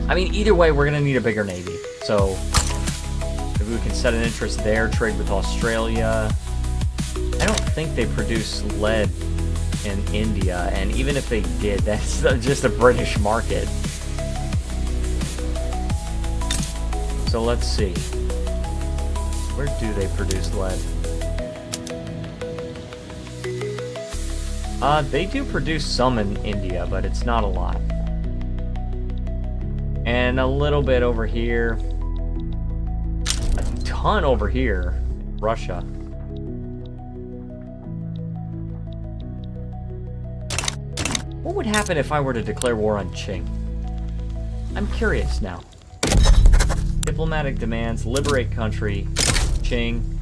I mean, either way, we're going to need a bigger navy. So, maybe we can set an interest there, trade with Australia. I don't think they produce lead in India, and even if they did, that's just a British market. So let's see. Where do they produce lead? They do produce some in India, but it's not a lot. And a little bit over here. A ton over here. Russia. What would happen if I were to declare war on Qing? I'm curious now. Diplomatic demands, liberate country, Qing.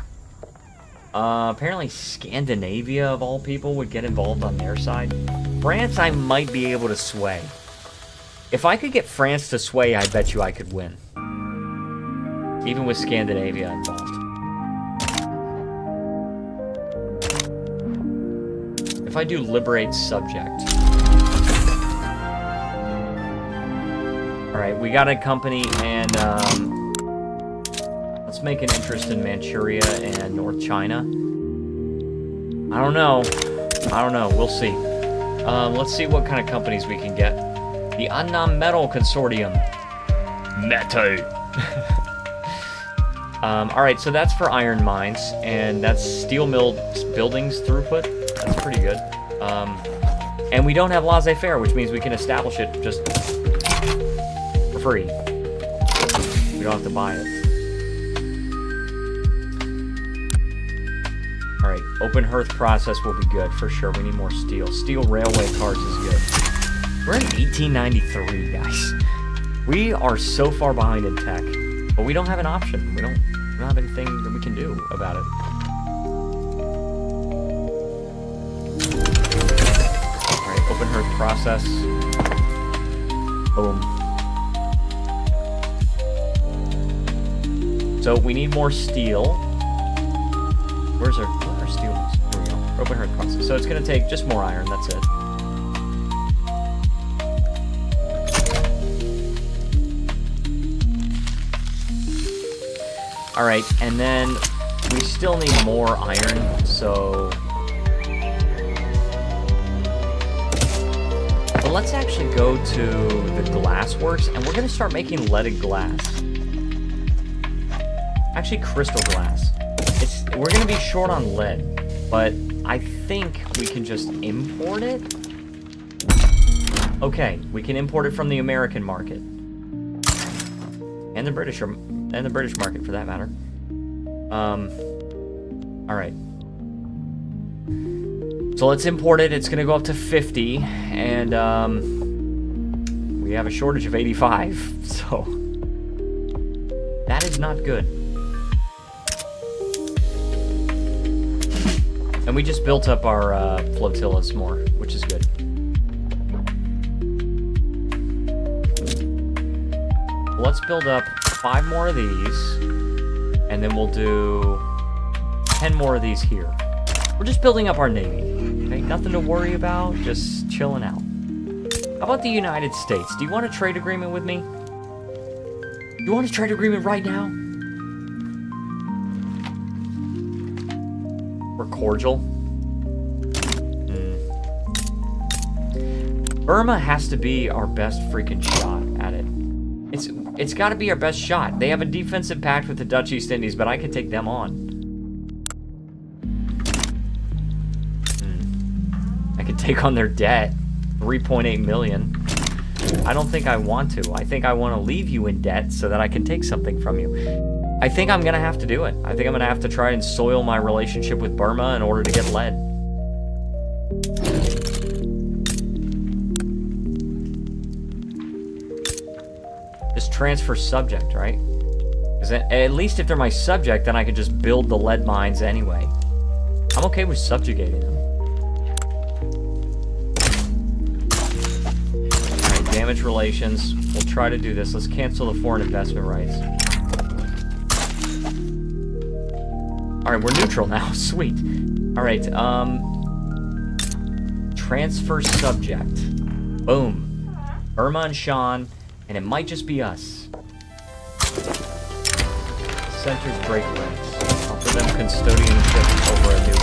Apparently Scandinavia, of all people, would get involved on their side. France, I might be able to sway. If I could get France to sway, I bet you I could win. Even with Scandinavia involved. If I do liberate subject. Alright, we got a company, and let's make an interest in Manchuria and North China. I don't know. We'll see. Let's see what kind of companies we can get. The Annam Metal Consortium. Metal. Alright, so that's for iron mines, and that's steel mill buildings throughput. That's pretty good. And we don't have laissez-faire, which means we can establish it just for free. We don't have to buy it. Alright, open hearth process will be good, for sure. We need more steel. Steel railway cars is good. We're in 1893, guys. We are so far behind in tech. But we don't have an option. We don't have anything that we can do about it. Alright, open hearth process. Boom. So we need more steel. Where's our steel? There we go. Open hearth process. So it's going to take just more iron, that's it. Alright, and then we still need more iron, so... But let's actually go to the glass works, and we're going to start making leaded glass. Actually, crystal glass. We're going to be short on lead, but I think we can just import it. Okay, we can import it from the American market. And the British market, for that matter. Alright. So let's import it. It's going to go up to 50, and we have a shortage of 85, so that is not good. And we just built up our flotillas more, which is good. Let's build up 5 more of these, and then we'll do 10 more of these here. We're just building up our navy. Okay, nothing to worry about, just chilling out. How about the United States? Do you want a trade agreement with me? You want a trade agreement right now? We're cordial. Burma has to be our best freaking shot at it. It's got to be our best shot. They have a defensive pact with the Dutch East Indies, but I can take them on. I could take on their debt, 3.8 million. I don't think I want to. I think I want to leave you in debt so that I can take something from you. I think I'm going to have to do it. I think I'm going to have to try and soil my relationship with Burma in order to get lead. Just transfer subject, right? Because at least if they're my subject, then I could just build the lead mines anyway. I'm okay with subjugating them. Alright, damage relations. We'll try to do this. Let's cancel the foreign investment rights. Alright, we're neutral now. Sweet. Alright, transfer subject. Boom. Burma and Shan. And it might just be us. Center's Great Lakes. Offer them custodianship over a new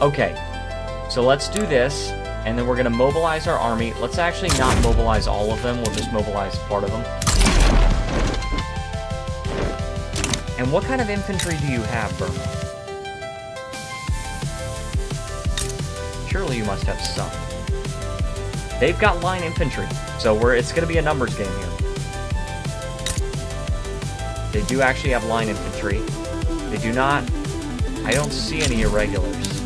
bill. Okay. So let's do this. And then we're going to mobilize our army. Let's actually not mobilize all of them. We'll just mobilize part of them. And what kind of infantry do you have, Burma? Surely you must have some. They've got line infantry, so it's going to be a numbers game here. They do actually have line infantry. They do not... I don't see any irregulars.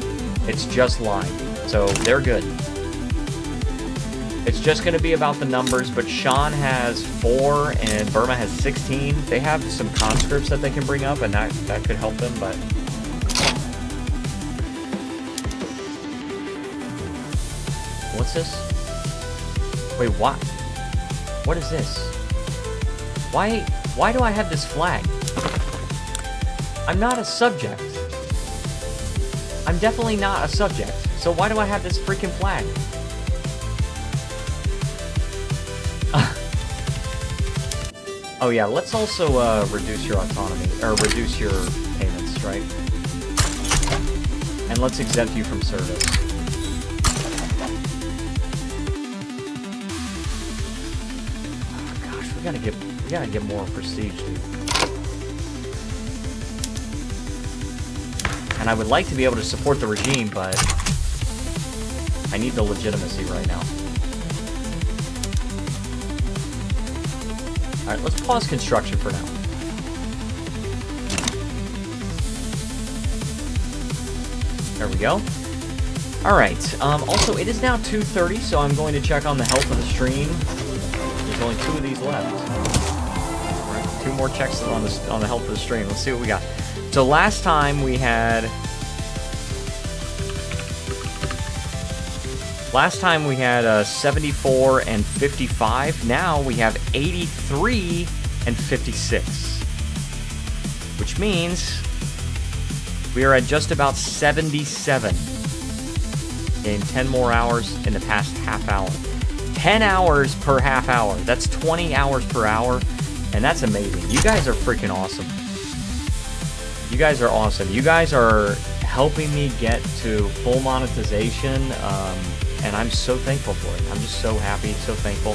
It's just line, so they're good. It's just going to be about the numbers, but Shan has 4 and Burma has 16. They have some conscripts that they can bring up, and that could help them, but... What's this? Wait, what? What is this? Why do I have this flag? I'm not a subject. I'm definitely not a subject. So why do I have this freaking flag? Oh yeah, let's also reduce your autonomy, or reduce your payments, right? And let's exempt you from service. We gotta get more prestige, dude. And I would like to be able to support the regime, but I need the legitimacy right now. Alright, let's pause construction for now. There we go. Alright, also it is now 2:30, so I'm going to check on the health of the stream. There's only 2 of these left. Right, 2 more checks on the health of the stream. Let's see what we got. So last time we had 74 and 55. Now we have 83 and 56, which means we are at just about 77 in 10 more hours in the past half hour. 10 hours per half hour. That's 20 hours per hour, and that's amazing. You guys are freaking awesome. You guys are awesome. You guys are helping me get to full monetization, and I'm so thankful for it. I'm just so happy, so thankful.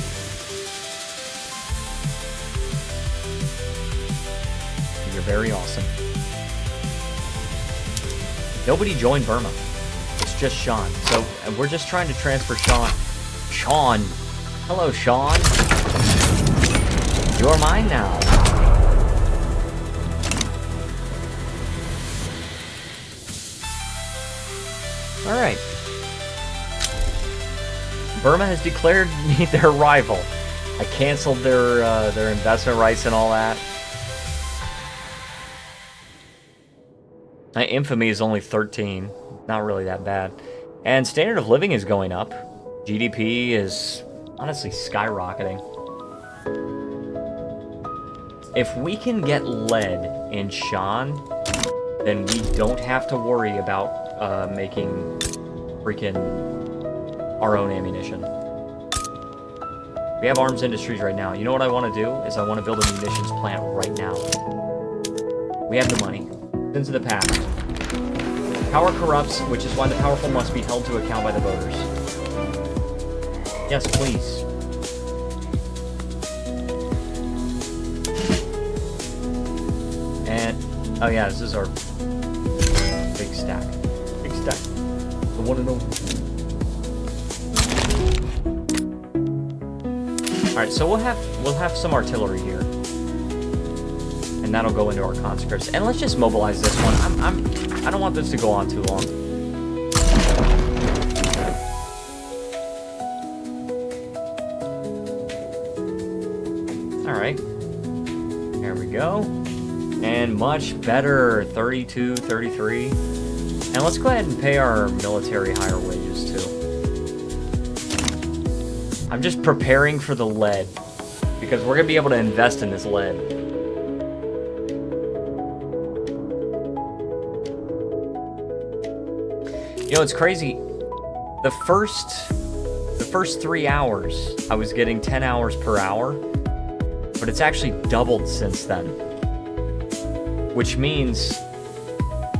You're very awesome. Nobody joined Burma. It's just Sean. So we're just trying to transfer Sean. Sean. Hello, Sean. You're mine now. All right. Burma has declared me their rival. I canceled their investment rights and all that. My infamy is only 13. Not really that bad. And standard of living is going up. GDP is honestly skyrocketing. If we can get lead in Shan, then we don't have to worry about making freaking our own ammunition. We have arms industries right now. You know what I want to do? Is I want to build a munitions plant right now. We have the money. Sins of the past. Power corrupts, which is why the powerful must be held to account by the voters. Yes, please. And, oh yeah, this is our big stack. Big stack. The one and only. Alright, so we'll have some artillery here. And that'll go into our conscripts. And let's just mobilize this one. I don't want this to go on too long. Alright. There we go. And much better. 32, 33. And let's go ahead and pay our military higher wages too. I'm just preparing for the lead. Because we're going to be able to invest in this lead. You know, it's crazy. The first 3 hours, I was getting 10 hours per hour, but it's actually doubled since then. Which means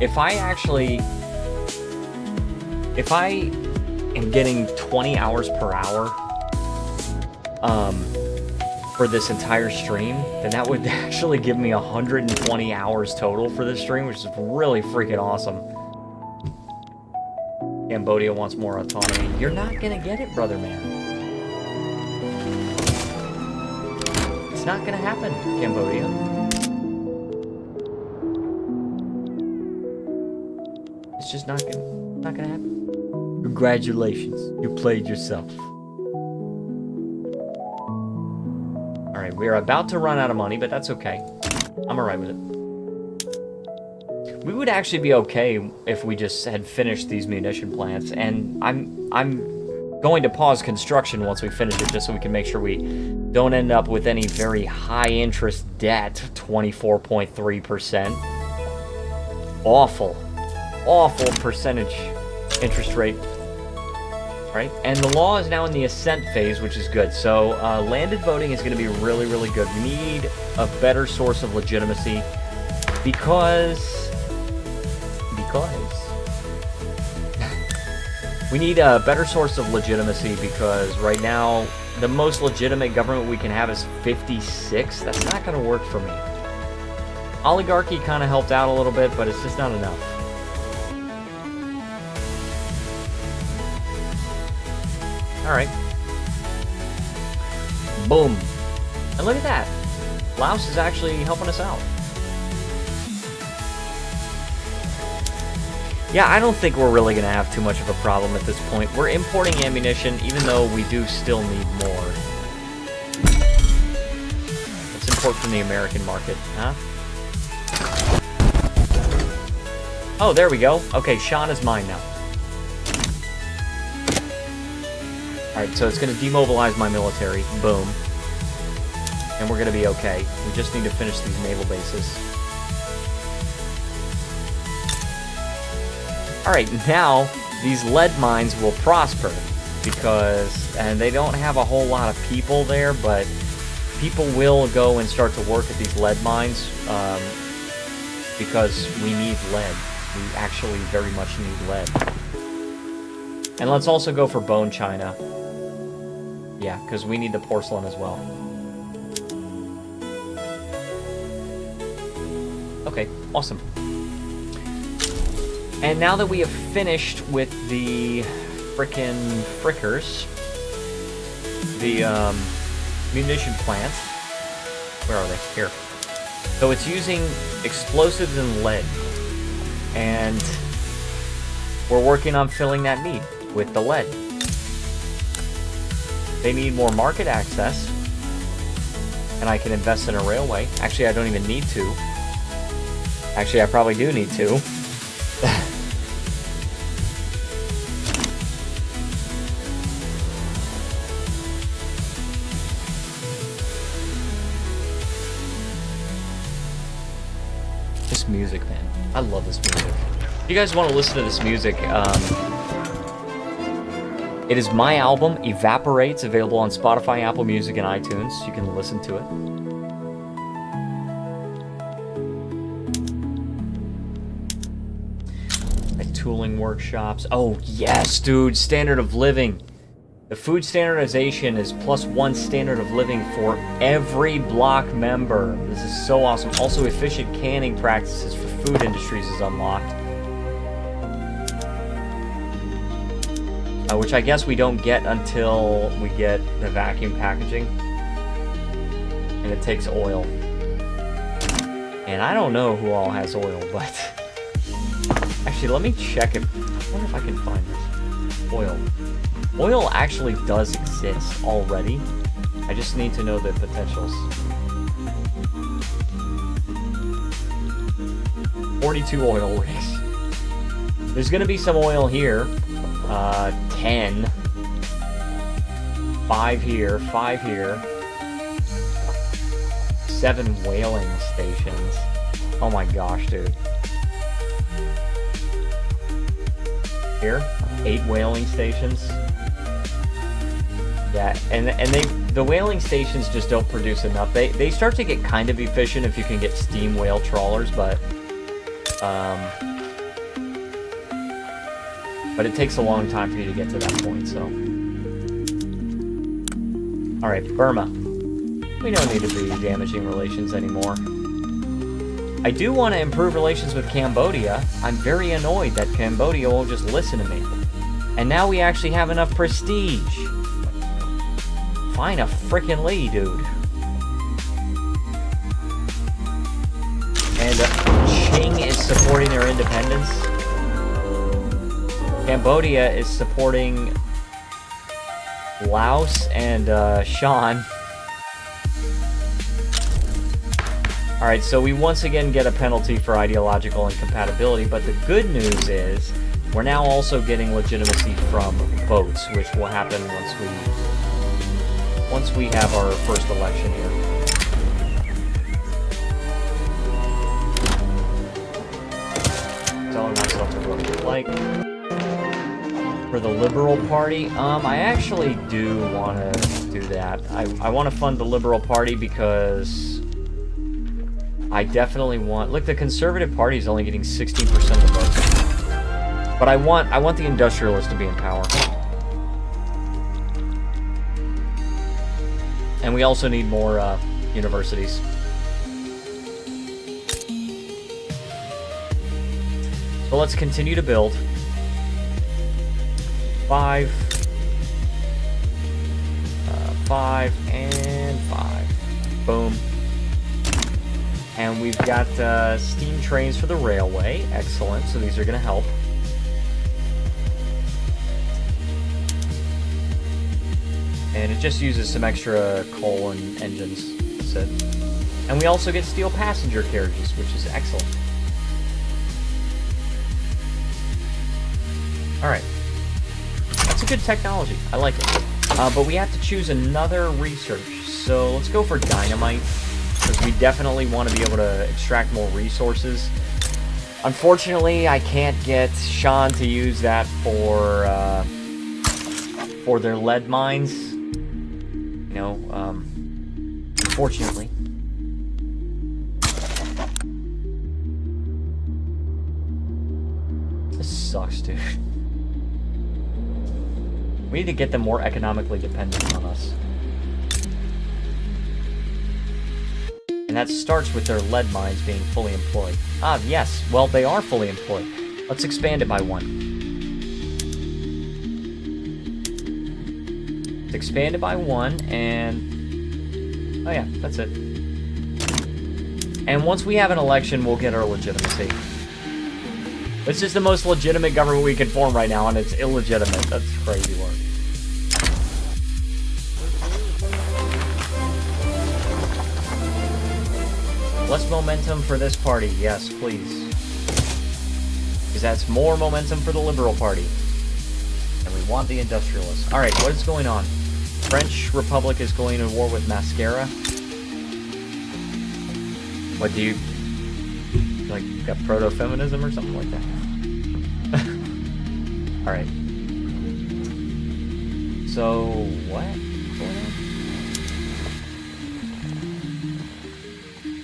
if I am getting 20 hours per hour for this entire stream, then that would actually give me 120 hours total for this stream, which is really freaking awesome. Cambodia wants more autonomy. You're not gonna get it, brother man. It's not gonna happen, Cambodia. It's just not gonna happen. Congratulations, you played yourself. Alright, we are about to run out of money, but that's okay. I'm alright with it. We would actually be okay if we just had finished these munition plants, and I'm going to pause construction once we finish it, just so we can make sure we don't end up with any very high interest debt. 24.3%. Awful percentage interest rate. Right? And the law is now in the assent phase, which is good. So landed voting is going to be really, really good. We need a better source of legitimacy because we need a better source of legitimacy, because right now the most legitimate government we can have is 56. That's not going to work for me. Oligarchy kind of helped out a little bit, but it's just not enough. Alright. Boom. And look at that. Laos is actually helping us out. Yeah, I don't think we're really going to have too much of a problem at this point. We're importing ammunition, even though we do still need more. Let's import from the American market, huh? Oh, there we go. Okay, Shan is mine now. Alright, so it's going to demobilize my military. Boom. And we're going to be okay. We just need to finish these naval bases. Alright, now these lead mines will prosper, because, and they don't have a whole lot of people there, but people will go and start to work at these lead mines, because we need lead. We actually very much need lead. And let's also go for bone china. Yeah, because we need the porcelain as well. Okay, awesome. And now that we have finished with the frickin' frickers, the munition plant, where are they? Here. So it's using explosives and lead, and we're working on filling that need with the lead. They need more market access, and I can invest in a railway. Actually, I don't even need to. Actually, I probably do need to. This music, man. I love this music. If you guys want to listen to this music, it is my album, Evaporates, available on Spotify, Apple Music, and iTunes. You can listen to it. Tooling workshops. Oh, yes, dude. Standard of living. The food standardization is +1 standard of living for every block member. This is so awesome. Also, efficient canning practices for food industries is unlocked. Which I guess we don't get until we get the vacuum packaging. And it takes oil. And I don't know who all has oil, but... Actually, let me check if... I wonder if I can find this. Oil. Oil actually does exist already. I just need to know the potentials. 42 oil rigs. There's gonna be some oil here. 10. 5 here. 5 here. 7 whaling stations. Oh my gosh, dude. Here, 8 whaling stations. Yeah, and the whaling stations just don't produce enough. They start to get kind of efficient if you can get steam whale trawlers, but it takes a long time for you to get to that point. So, all right, Burma. We don't need to be damaging relations anymore. I do want to improve relations with Cambodia. I'm very annoyed that Cambodia won't just listen to me. And now we actually have enough prestige. Find a frickin' Lee, dude. And Qing is supporting their independence. Cambodia is supporting Laos and Shan. Alright, so we once again get a penalty for ideological incompatibility, but the good news is we're now also getting legitimacy from votes, which will happen once we have our first election here. Telling myself to vote like for the Liberal Party. I actually do want to do that. I want to fund the Liberal Party because I definitely want... Look, the Conservative Party is only getting 16% of the votes. But I want the industrialists to be in power. And we also need more universities. So let's continue to build. 5, 5, and 5. Boom. And we've got steam trains for the railway. Excellent. So these are going to help. And it just uses some extra coal and engines. That's it. And we also get steel passenger carriages, which is excellent. Alright. That's a good technology. I like it. But we have to choose another research. So let's go for dynamite, because we definitely want to be able to extract more resources. Unfortunately, I can't get Sean to use that for their lead mines. You know, unfortunately. This sucks, dude. We need to get them more economically dependent on us. And that starts with their lead mines being fully employed. Ah, yes. Well, they are fully employed. Let's expand it by 1. Let's expand it by 1, and... oh yeah, that's it. And once we have an election, we'll get our legitimacy. This is the most legitimate government we can form right now, and it's illegitimate. That's crazy work. Less momentum for this party, yes, please. Because that's more momentum for the Liberal Party. And we want the industrialists. Alright, what is going on? French Republic is going to war with Mascara. What do you... like, got proto-feminism or something like that? Alright. So, what? What's going on?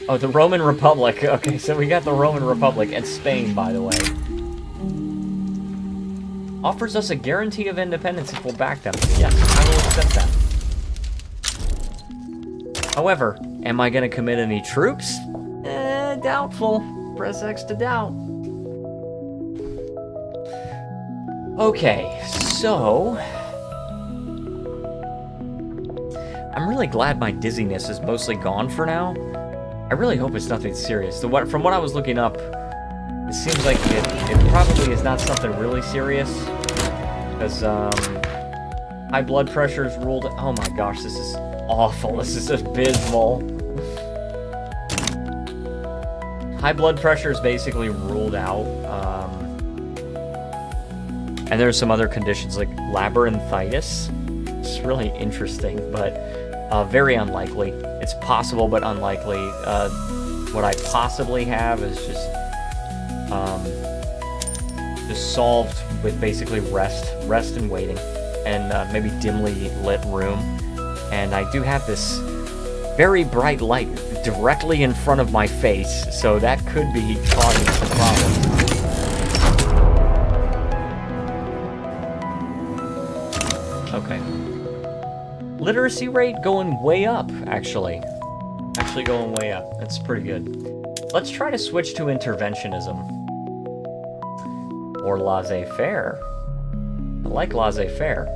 Oh, the Roman Republic. Okay, so we got the Roman Republic, and Spain, by the way. Offers us a guarantee of independence if we'll back them. Yes, I will accept that. However, am I going to commit any troops? Doubtful. Press X to doubt. Okay, so... I'm really glad my dizziness is mostly gone for now. I really hope it's nothing serious. From what I was looking up, it seems like it probably is not something really serious. Because, high blood pressure is ruled... oh my gosh, this is awful. This is abysmal. High blood pressure is basically ruled out. And there's some other conditions like labyrinthitis. It's really interesting, but very unlikely. It's possible, but unlikely. What I possibly have is just solved with basically rest and waiting, and maybe dimly lit room. And I do have this very bright light directly in front of my face, so that could be causing some problems. Okay. Literacy rate going way up, actually. Actually going way up. That's pretty good. Let's try to switch to interventionism. Or laissez-faire. I like laissez-faire.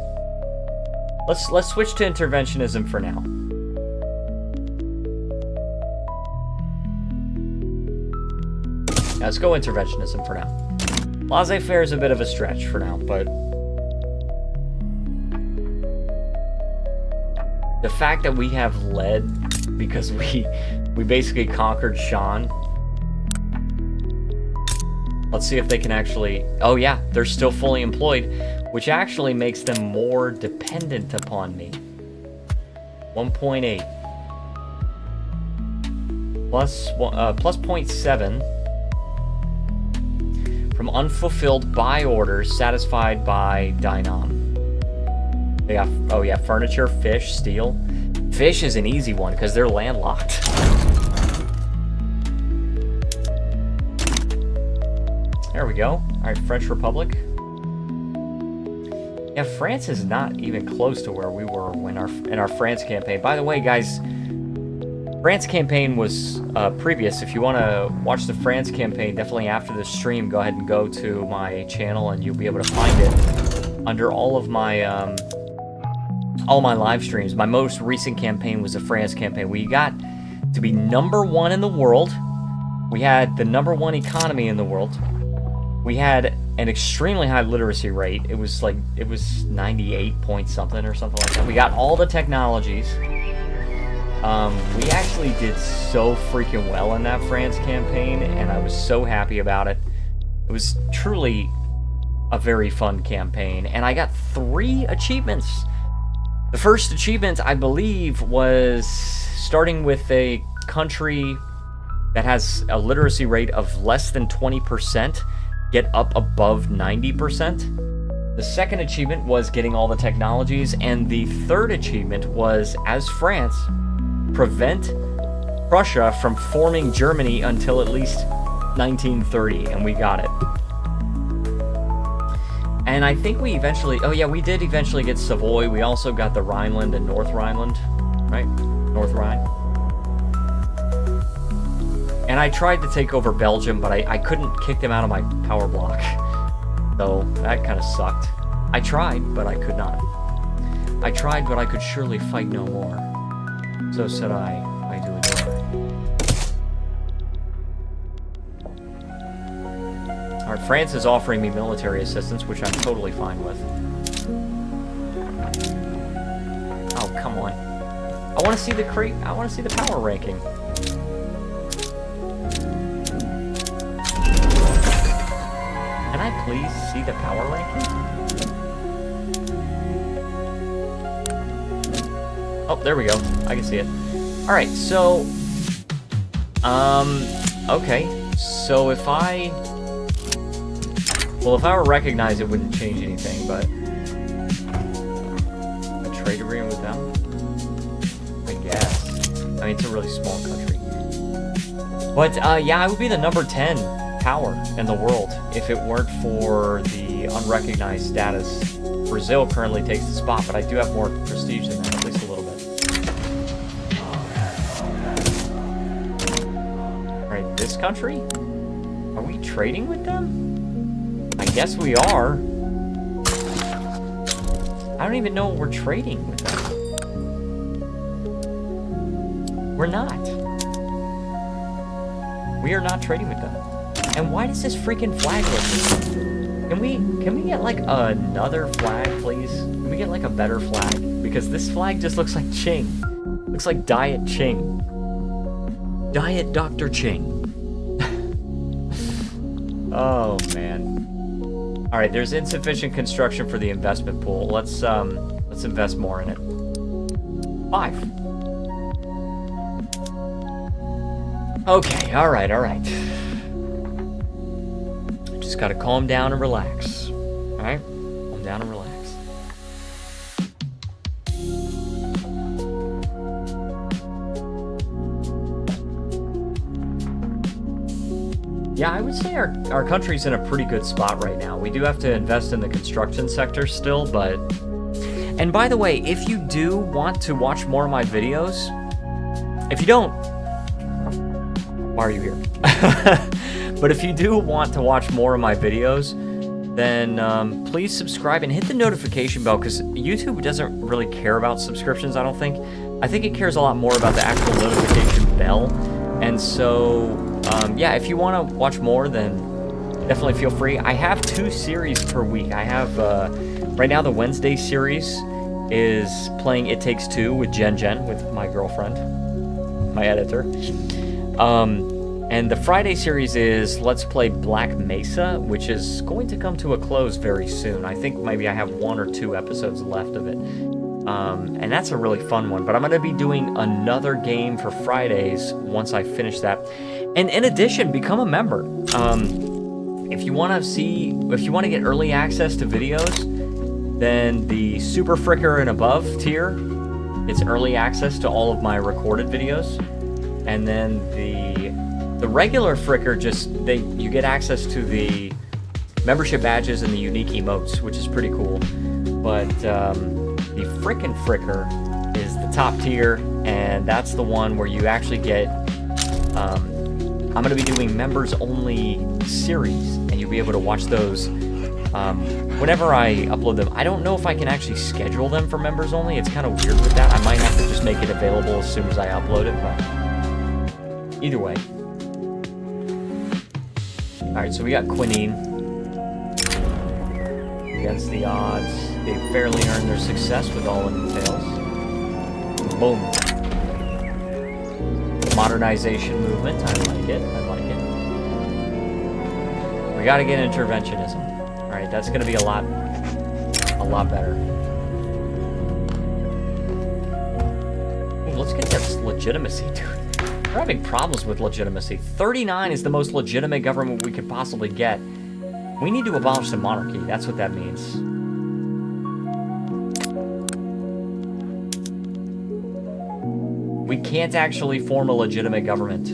Let's switch to interventionism for now. Yeah, let's go interventionism for now. Laissez-faire is a bit of a stretch for now, but... the fact that we have lead because we basically conquered Shan. Let's see if they can actually... oh yeah, they're still fully employed, which actually makes them more dependent upon me. 1.8. Plus 0.7 from unfulfilled buy orders satisfied by Dynam. Yeah, oh yeah, furniture, fish, steel. Fish is an easy one because they're landlocked. There we go. Alright, French Republic. Yeah, France is not even close to where we were when in our France campaign. By the way, guys, France campaign was previous. If you want to watch the France campaign, definitely after the stream, go ahead and go to my channel and you'll be able to find it under all of my live streams. My most recent campaign was the France campaign. We got to be _1 in the world. We had the #1 economy in the world. We had an extremely high literacy rate. It was 98 point something or something like that. We got all the technologies. We actually did so freaking well in that France campaign, and I was so happy about it. It was truly a very fun campaign, and I got 3 achievements. The first achievement, I believe, was starting with a country that has a literacy rate of less than 20%, get up above 90%. The second achievement was getting all the technologies, and the third achievement was, as France, prevent Prussia from forming Germany until at least 1930, and we got it. And I think we eventually... Oh, yeah, we did eventually get Savoy. We also got the Rhineland and North Rhineland, right? North Rhine. And I tried to take over Belgium, but I couldn't kick them out of my power block. So that kind of sucked. I tried, but I could not. I tried, but I could surely fight no more. So said I do adore. Alright, France is offering me military assistance, which I'm totally fine with. Oh, come on. I want to see the I want to see the power ranking. Can I please see the power ranking? Oh, there we go. I can see it. Alright, so... okay. So if I... Well, if I were recognized, it wouldn't change anything, but... A trade agreement with them? I guess. I mean, it's a really small country. But, yeah, I would be the number 10 power in the world if it weren't for the unrecognized status. Brazil currently takes the spot, but I do have more prestige than that, at least a little bit. Alright, this country? Are we trading with them? I guess we are. I don't even know what we're trading with them. We're not. We are not trading with them. And why does this freaking flag look? Can we get like another flag, please? Can we get like a better flag? Because this flag just looks like Ching. Looks like Diet Ching. Diet Dr. Ching. Oh man. All right, there's insufficient construction for the investment pool. Let's invest more in it. 5. Okay, all right. Just gotta calm down and relax. All right, calm down and relax. Yeah, I would say our country's in a pretty good spot right now. We do have to invest in the construction sector still, but... And by the way, if you do want to watch more of my videos, if you don't... Why are you here? But if you do want to watch more of my videos, then please subscribe and hit the notification bell, because YouTube doesn't really care about subscriptions, I don't think. I think it cares a lot more about the actual notification bell. And so... yeah, if you want to watch more, then definitely feel free. I have 2 series per week. I have, right now the Wednesday series is playing It Takes Two with Jen, with my girlfriend, my editor. And the Friday series is Let's Play Black Mesa, which is going to come to a close very soon. I think maybe I have 1 or 2 episodes left of it. And that's a really fun one, but I'm going to be doing another game for Fridays once I finish that. And in addition, become a member. If you want to get early access to videos, then the Super Fricker and above tier, it's early access to all of my recorded videos. And then the regular Fricker, you get access to the membership badges and the unique emotes, which is pretty cool. But the frickin' Fricker is the top tier, and that's the one where you actually get... I'm going to be doing members-only series, and you'll be able to watch those whenever I upload them. I don't know if I can actually schedule them for members-only. It's kind of weird with that. I might have to just make it available as soon as I upload it, but either way. Alright, so we got quinine. Against the odds, they fairly earned their success with all it entails. Boom. Modernization movement, I like it. We gotta get interventionism. Alright, that's gonna be a lot better. Ooh, let's get this legitimacy, dude. We're having problems with legitimacy. 39 is the most legitimate government we could possibly get. We need to abolish the monarchy. That's what that means. We can't actually form a legitimate government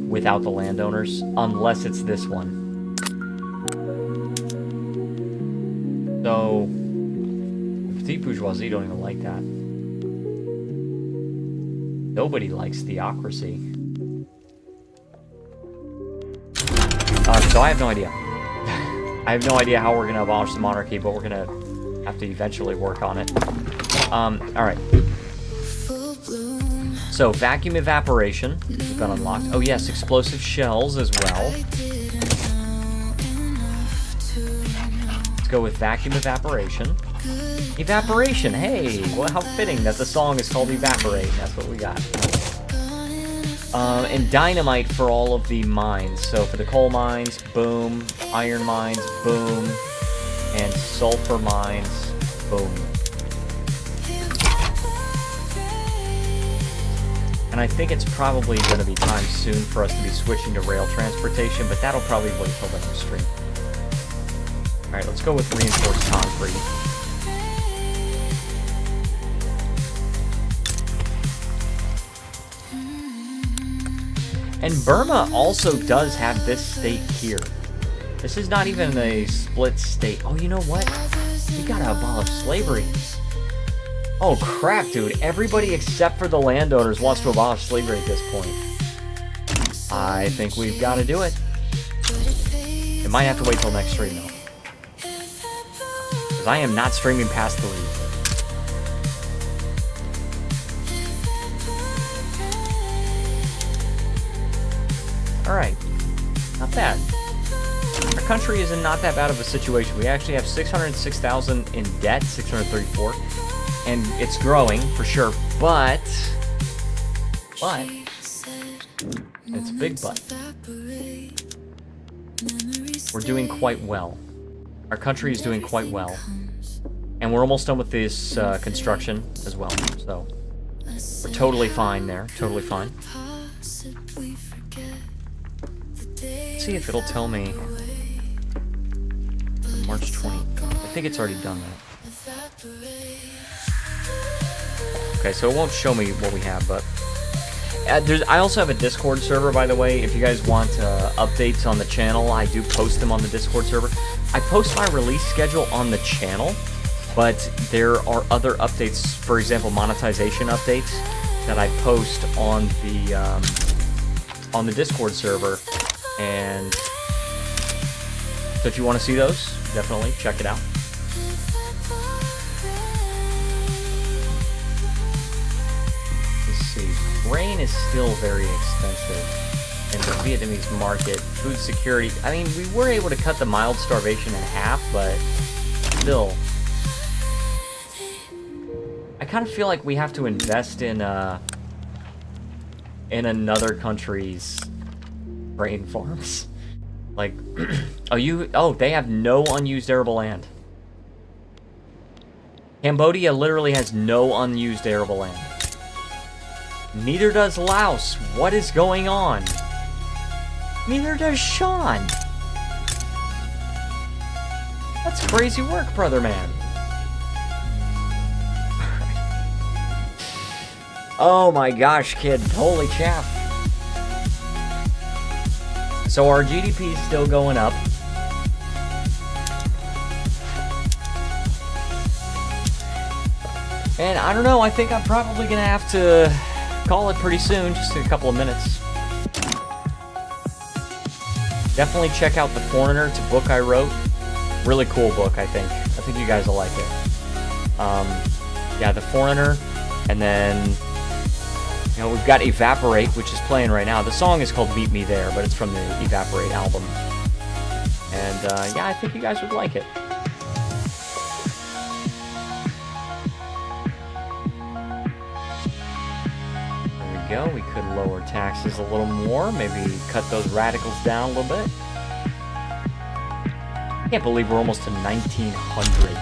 without the landowners, unless it's this one. So, petite bourgeoisie don't even like that. Nobody likes theocracy. So I have no idea. I have no idea how we're going to abolish the monarchy, but we're going to have to eventually work on it. Alright. So, vacuum evaporation has been unlocked. Oh yes, explosive shells as well. Let's go with vacuum evaporation. Evaporation, hey! Well, how fitting that the song is called Evaporate, and that's what we got. And dynamite for all of the mines. So for the coal mines, boom. Iron mines, boom. And sulfur mines, boom. And I think it's probably going to be time soon for us to be switching to rail transportation, but that'll probably wait till the next stream. Alright, let's go with reinforced concrete. And Burma also does have this state here. This is not even a split state. Oh, you know what? We gotta abolish slavery. Oh crap, dude. Everybody except for the landowners wants to abolish slavery at this point. I think we've got to do it. It might have to wait till next stream, though. Because I am not streaming past 3. Alright. Not bad. Our country is in not that bad of a situation. We actually have 606,000 in debt, 634. And it's growing, for sure, but, it's a big but. We're doing quite well. Our country is doing quite well. And we're almost done with this construction as well, so we're totally fine there, totally fine. Let's see if it'll tell me March 20th. I think it's already done that. Okay, so it won't show me what we have, but I also have a Discord server, by the way. If you guys want updates on the channel, I do post them on the Discord server. I post my release schedule on the channel, but there are other updates, for example, monetization updates, that I post on the Discord server. And so if you want to see those, definitely check it out. Grain is still very expensive in the Vietnamese market. Food security, I mean, we were able to cut the mild starvation in half, but still. I kind of feel like we have to invest in another country's grain farms. Like, they have no unused arable land. Cambodia literally has no unused arable land. Neither does Laos. What is going on? Neither does Sean. That's crazy work, brother man. Oh my gosh, kid. Holy chaff. So our GDP is still going up. And I don't know, I think I'm probably going to have to call it pretty soon, just in a couple of minutes. Definitely check out The Foreigner. It's a book I wrote. Really cool book, I think. I think you guys will like it. Yeah, The Foreigner. And then, you know, we've got Evaporate, which is playing right now. The song is called Meet Me There, but it's from the Evaporate album. And, yeah, I think you guys would like it. Go. We could lower taxes a little more, maybe cut those radicals down a little bit. I can't believe we're almost to 1900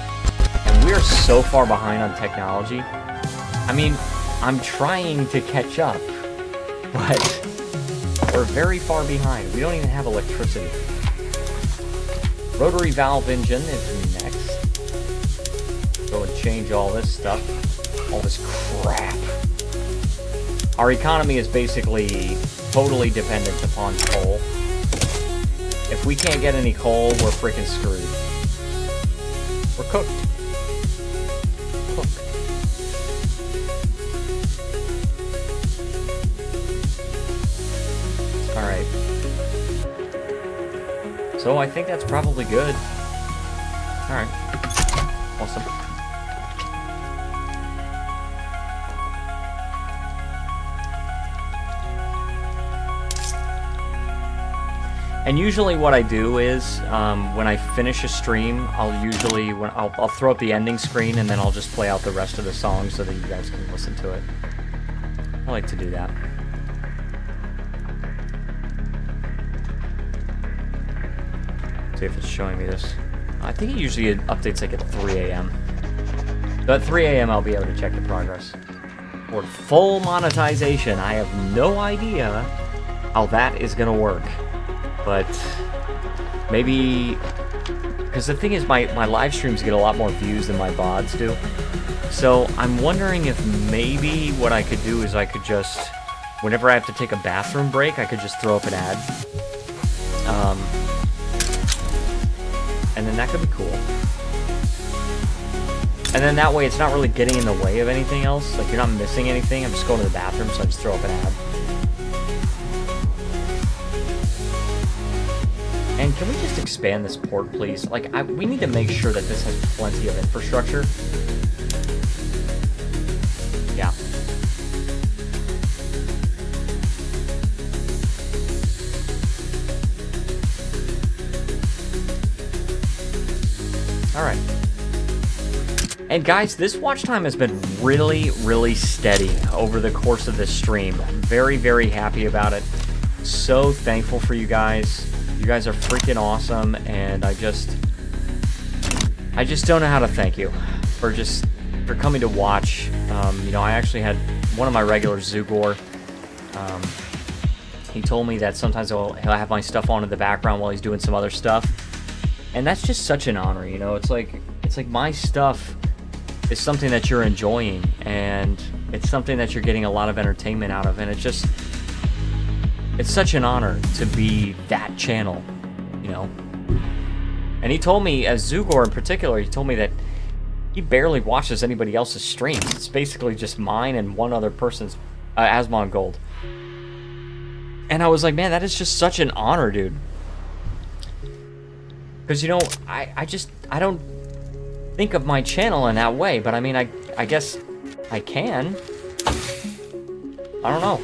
and we're so far behind on technology. I mean, I'm trying to catch up, but we're very far behind. We don't even have electricity. Rotary valve engine is next. Go and change all this stuff, all this crap. Our economy is basically totally dependent upon coal. If we can't get any coal, we're freaking screwed. We're cooked. Cooked. Alright. So I think that's probably good. Alright. Awesome. And usually what I do is, when I finish a stream, I'll throw up the ending screen and then I'll just play out the rest of the song so that you guys can listen to it. I like to do that. See if it's showing me this. I think it usually updates like at 3 a.m. So at 3 a.m. I'll be able to check the progress. For full monetization, I have no idea how that is going to work. But maybe, because the thing is my live streams get a lot more views than my VODs do. So I'm wondering if maybe what I could do is I could just, whenever I have to take a bathroom break, I could just throw up an ad. And then that could be cool. And then that way it's not really getting in the way of anything else. Like, you're not missing anything. I'm just going to the bathroom, so I just throw up an ad. And can we just expand this port, please? Like, we need to make sure that this has plenty of infrastructure. Yeah. Alright. And guys, this watch time has been really, really steady over the course of this stream. I'm very, very happy about it. So thankful for you guys. You guys are freaking awesome, and I just don't know how to thank you for coming to watch. You know, I actually had one of my regulars, Zugor. He told me that sometimes he'll have my stuff on in the background while he's doing some other stuff, and that's just such an honor. You know, it's like my stuff is something that you're enjoying, and it's something that you're getting a lot of entertainment out of, and it's such an honor to be that channel, you know. And he told me, as Zugor in particular, he told me that he barely watches anybody else's streams. It's basically just mine and one other person's, Asmon Gold. And I was like, man, that is just such an honor, dude. Because, you know, I don't think of my channel in that way, but I mean, I guess I can. I don't know.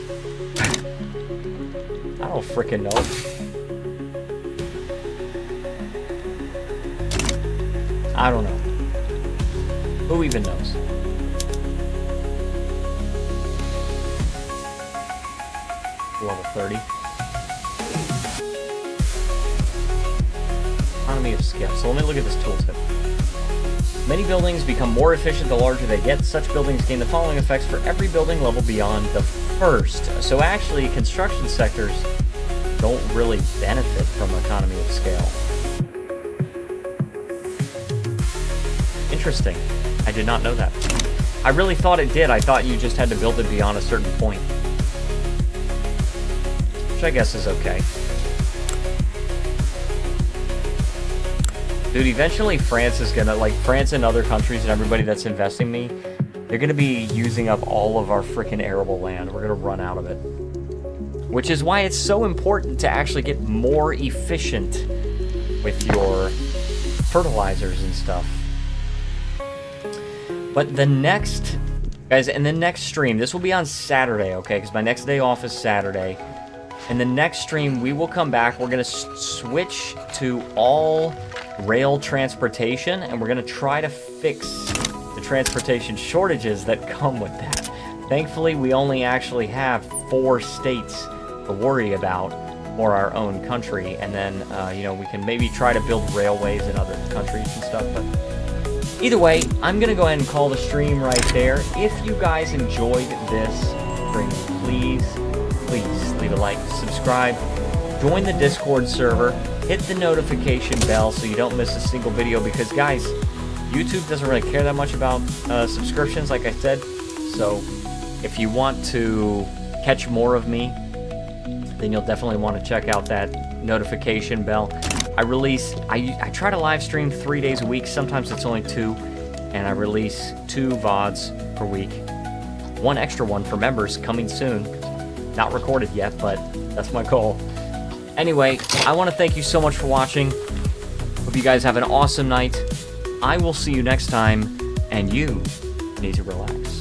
I don't frickin' know. I don't know. Who even knows? Level 30. Economy of scale. So let me look at this tooltip. Many buildings become more efficient the larger they get. Such buildings gain the following effects for every building level beyond the first. So actually, construction sectors don't really benefit from economy of scale. Interesting. I did not know that. I really thought it did. I thought you just had to build it beyond a certain point. Which I guess is okay. Dude, eventually France is gonna, like, France and other countries and everybody that's investing in me, they're gonna be using up all of our freaking arable land. We're gonna run out of it. Which is why it's so important to actually get more efficient with your fertilizers and stuff. But the next, guys, in the next stream, this will be on Saturday, okay? Because my next day off is Saturday. In the next stream, we will come back. We're going to switch to all rail transportation, and we're going to try to fix the transportation shortages that come with that. Thankfully, we only actually have 4 states to worry about for our own country, and then, you know, we can maybe try to build railways in other countries and stuff, but either way, I'm going to go ahead and call the stream right there. If you guys enjoyed this stream, please leave a like, subscribe, join the Discord server, hit the notification bell so you don't miss a single video, because guys, YouTube doesn't really care that much about subscriptions, like I said. So if you want to catch more of me, then you'll definitely want to check out that notification bell. I try to live stream 3 days a week. Sometimes it's only 2, and I release 2 VODs per week. 1 extra one for members coming soon. Not recorded yet, but that's my goal. Anyway, I want to thank you so much for watching. Hope you guys have an awesome night. I will see you next time, and you need to relax.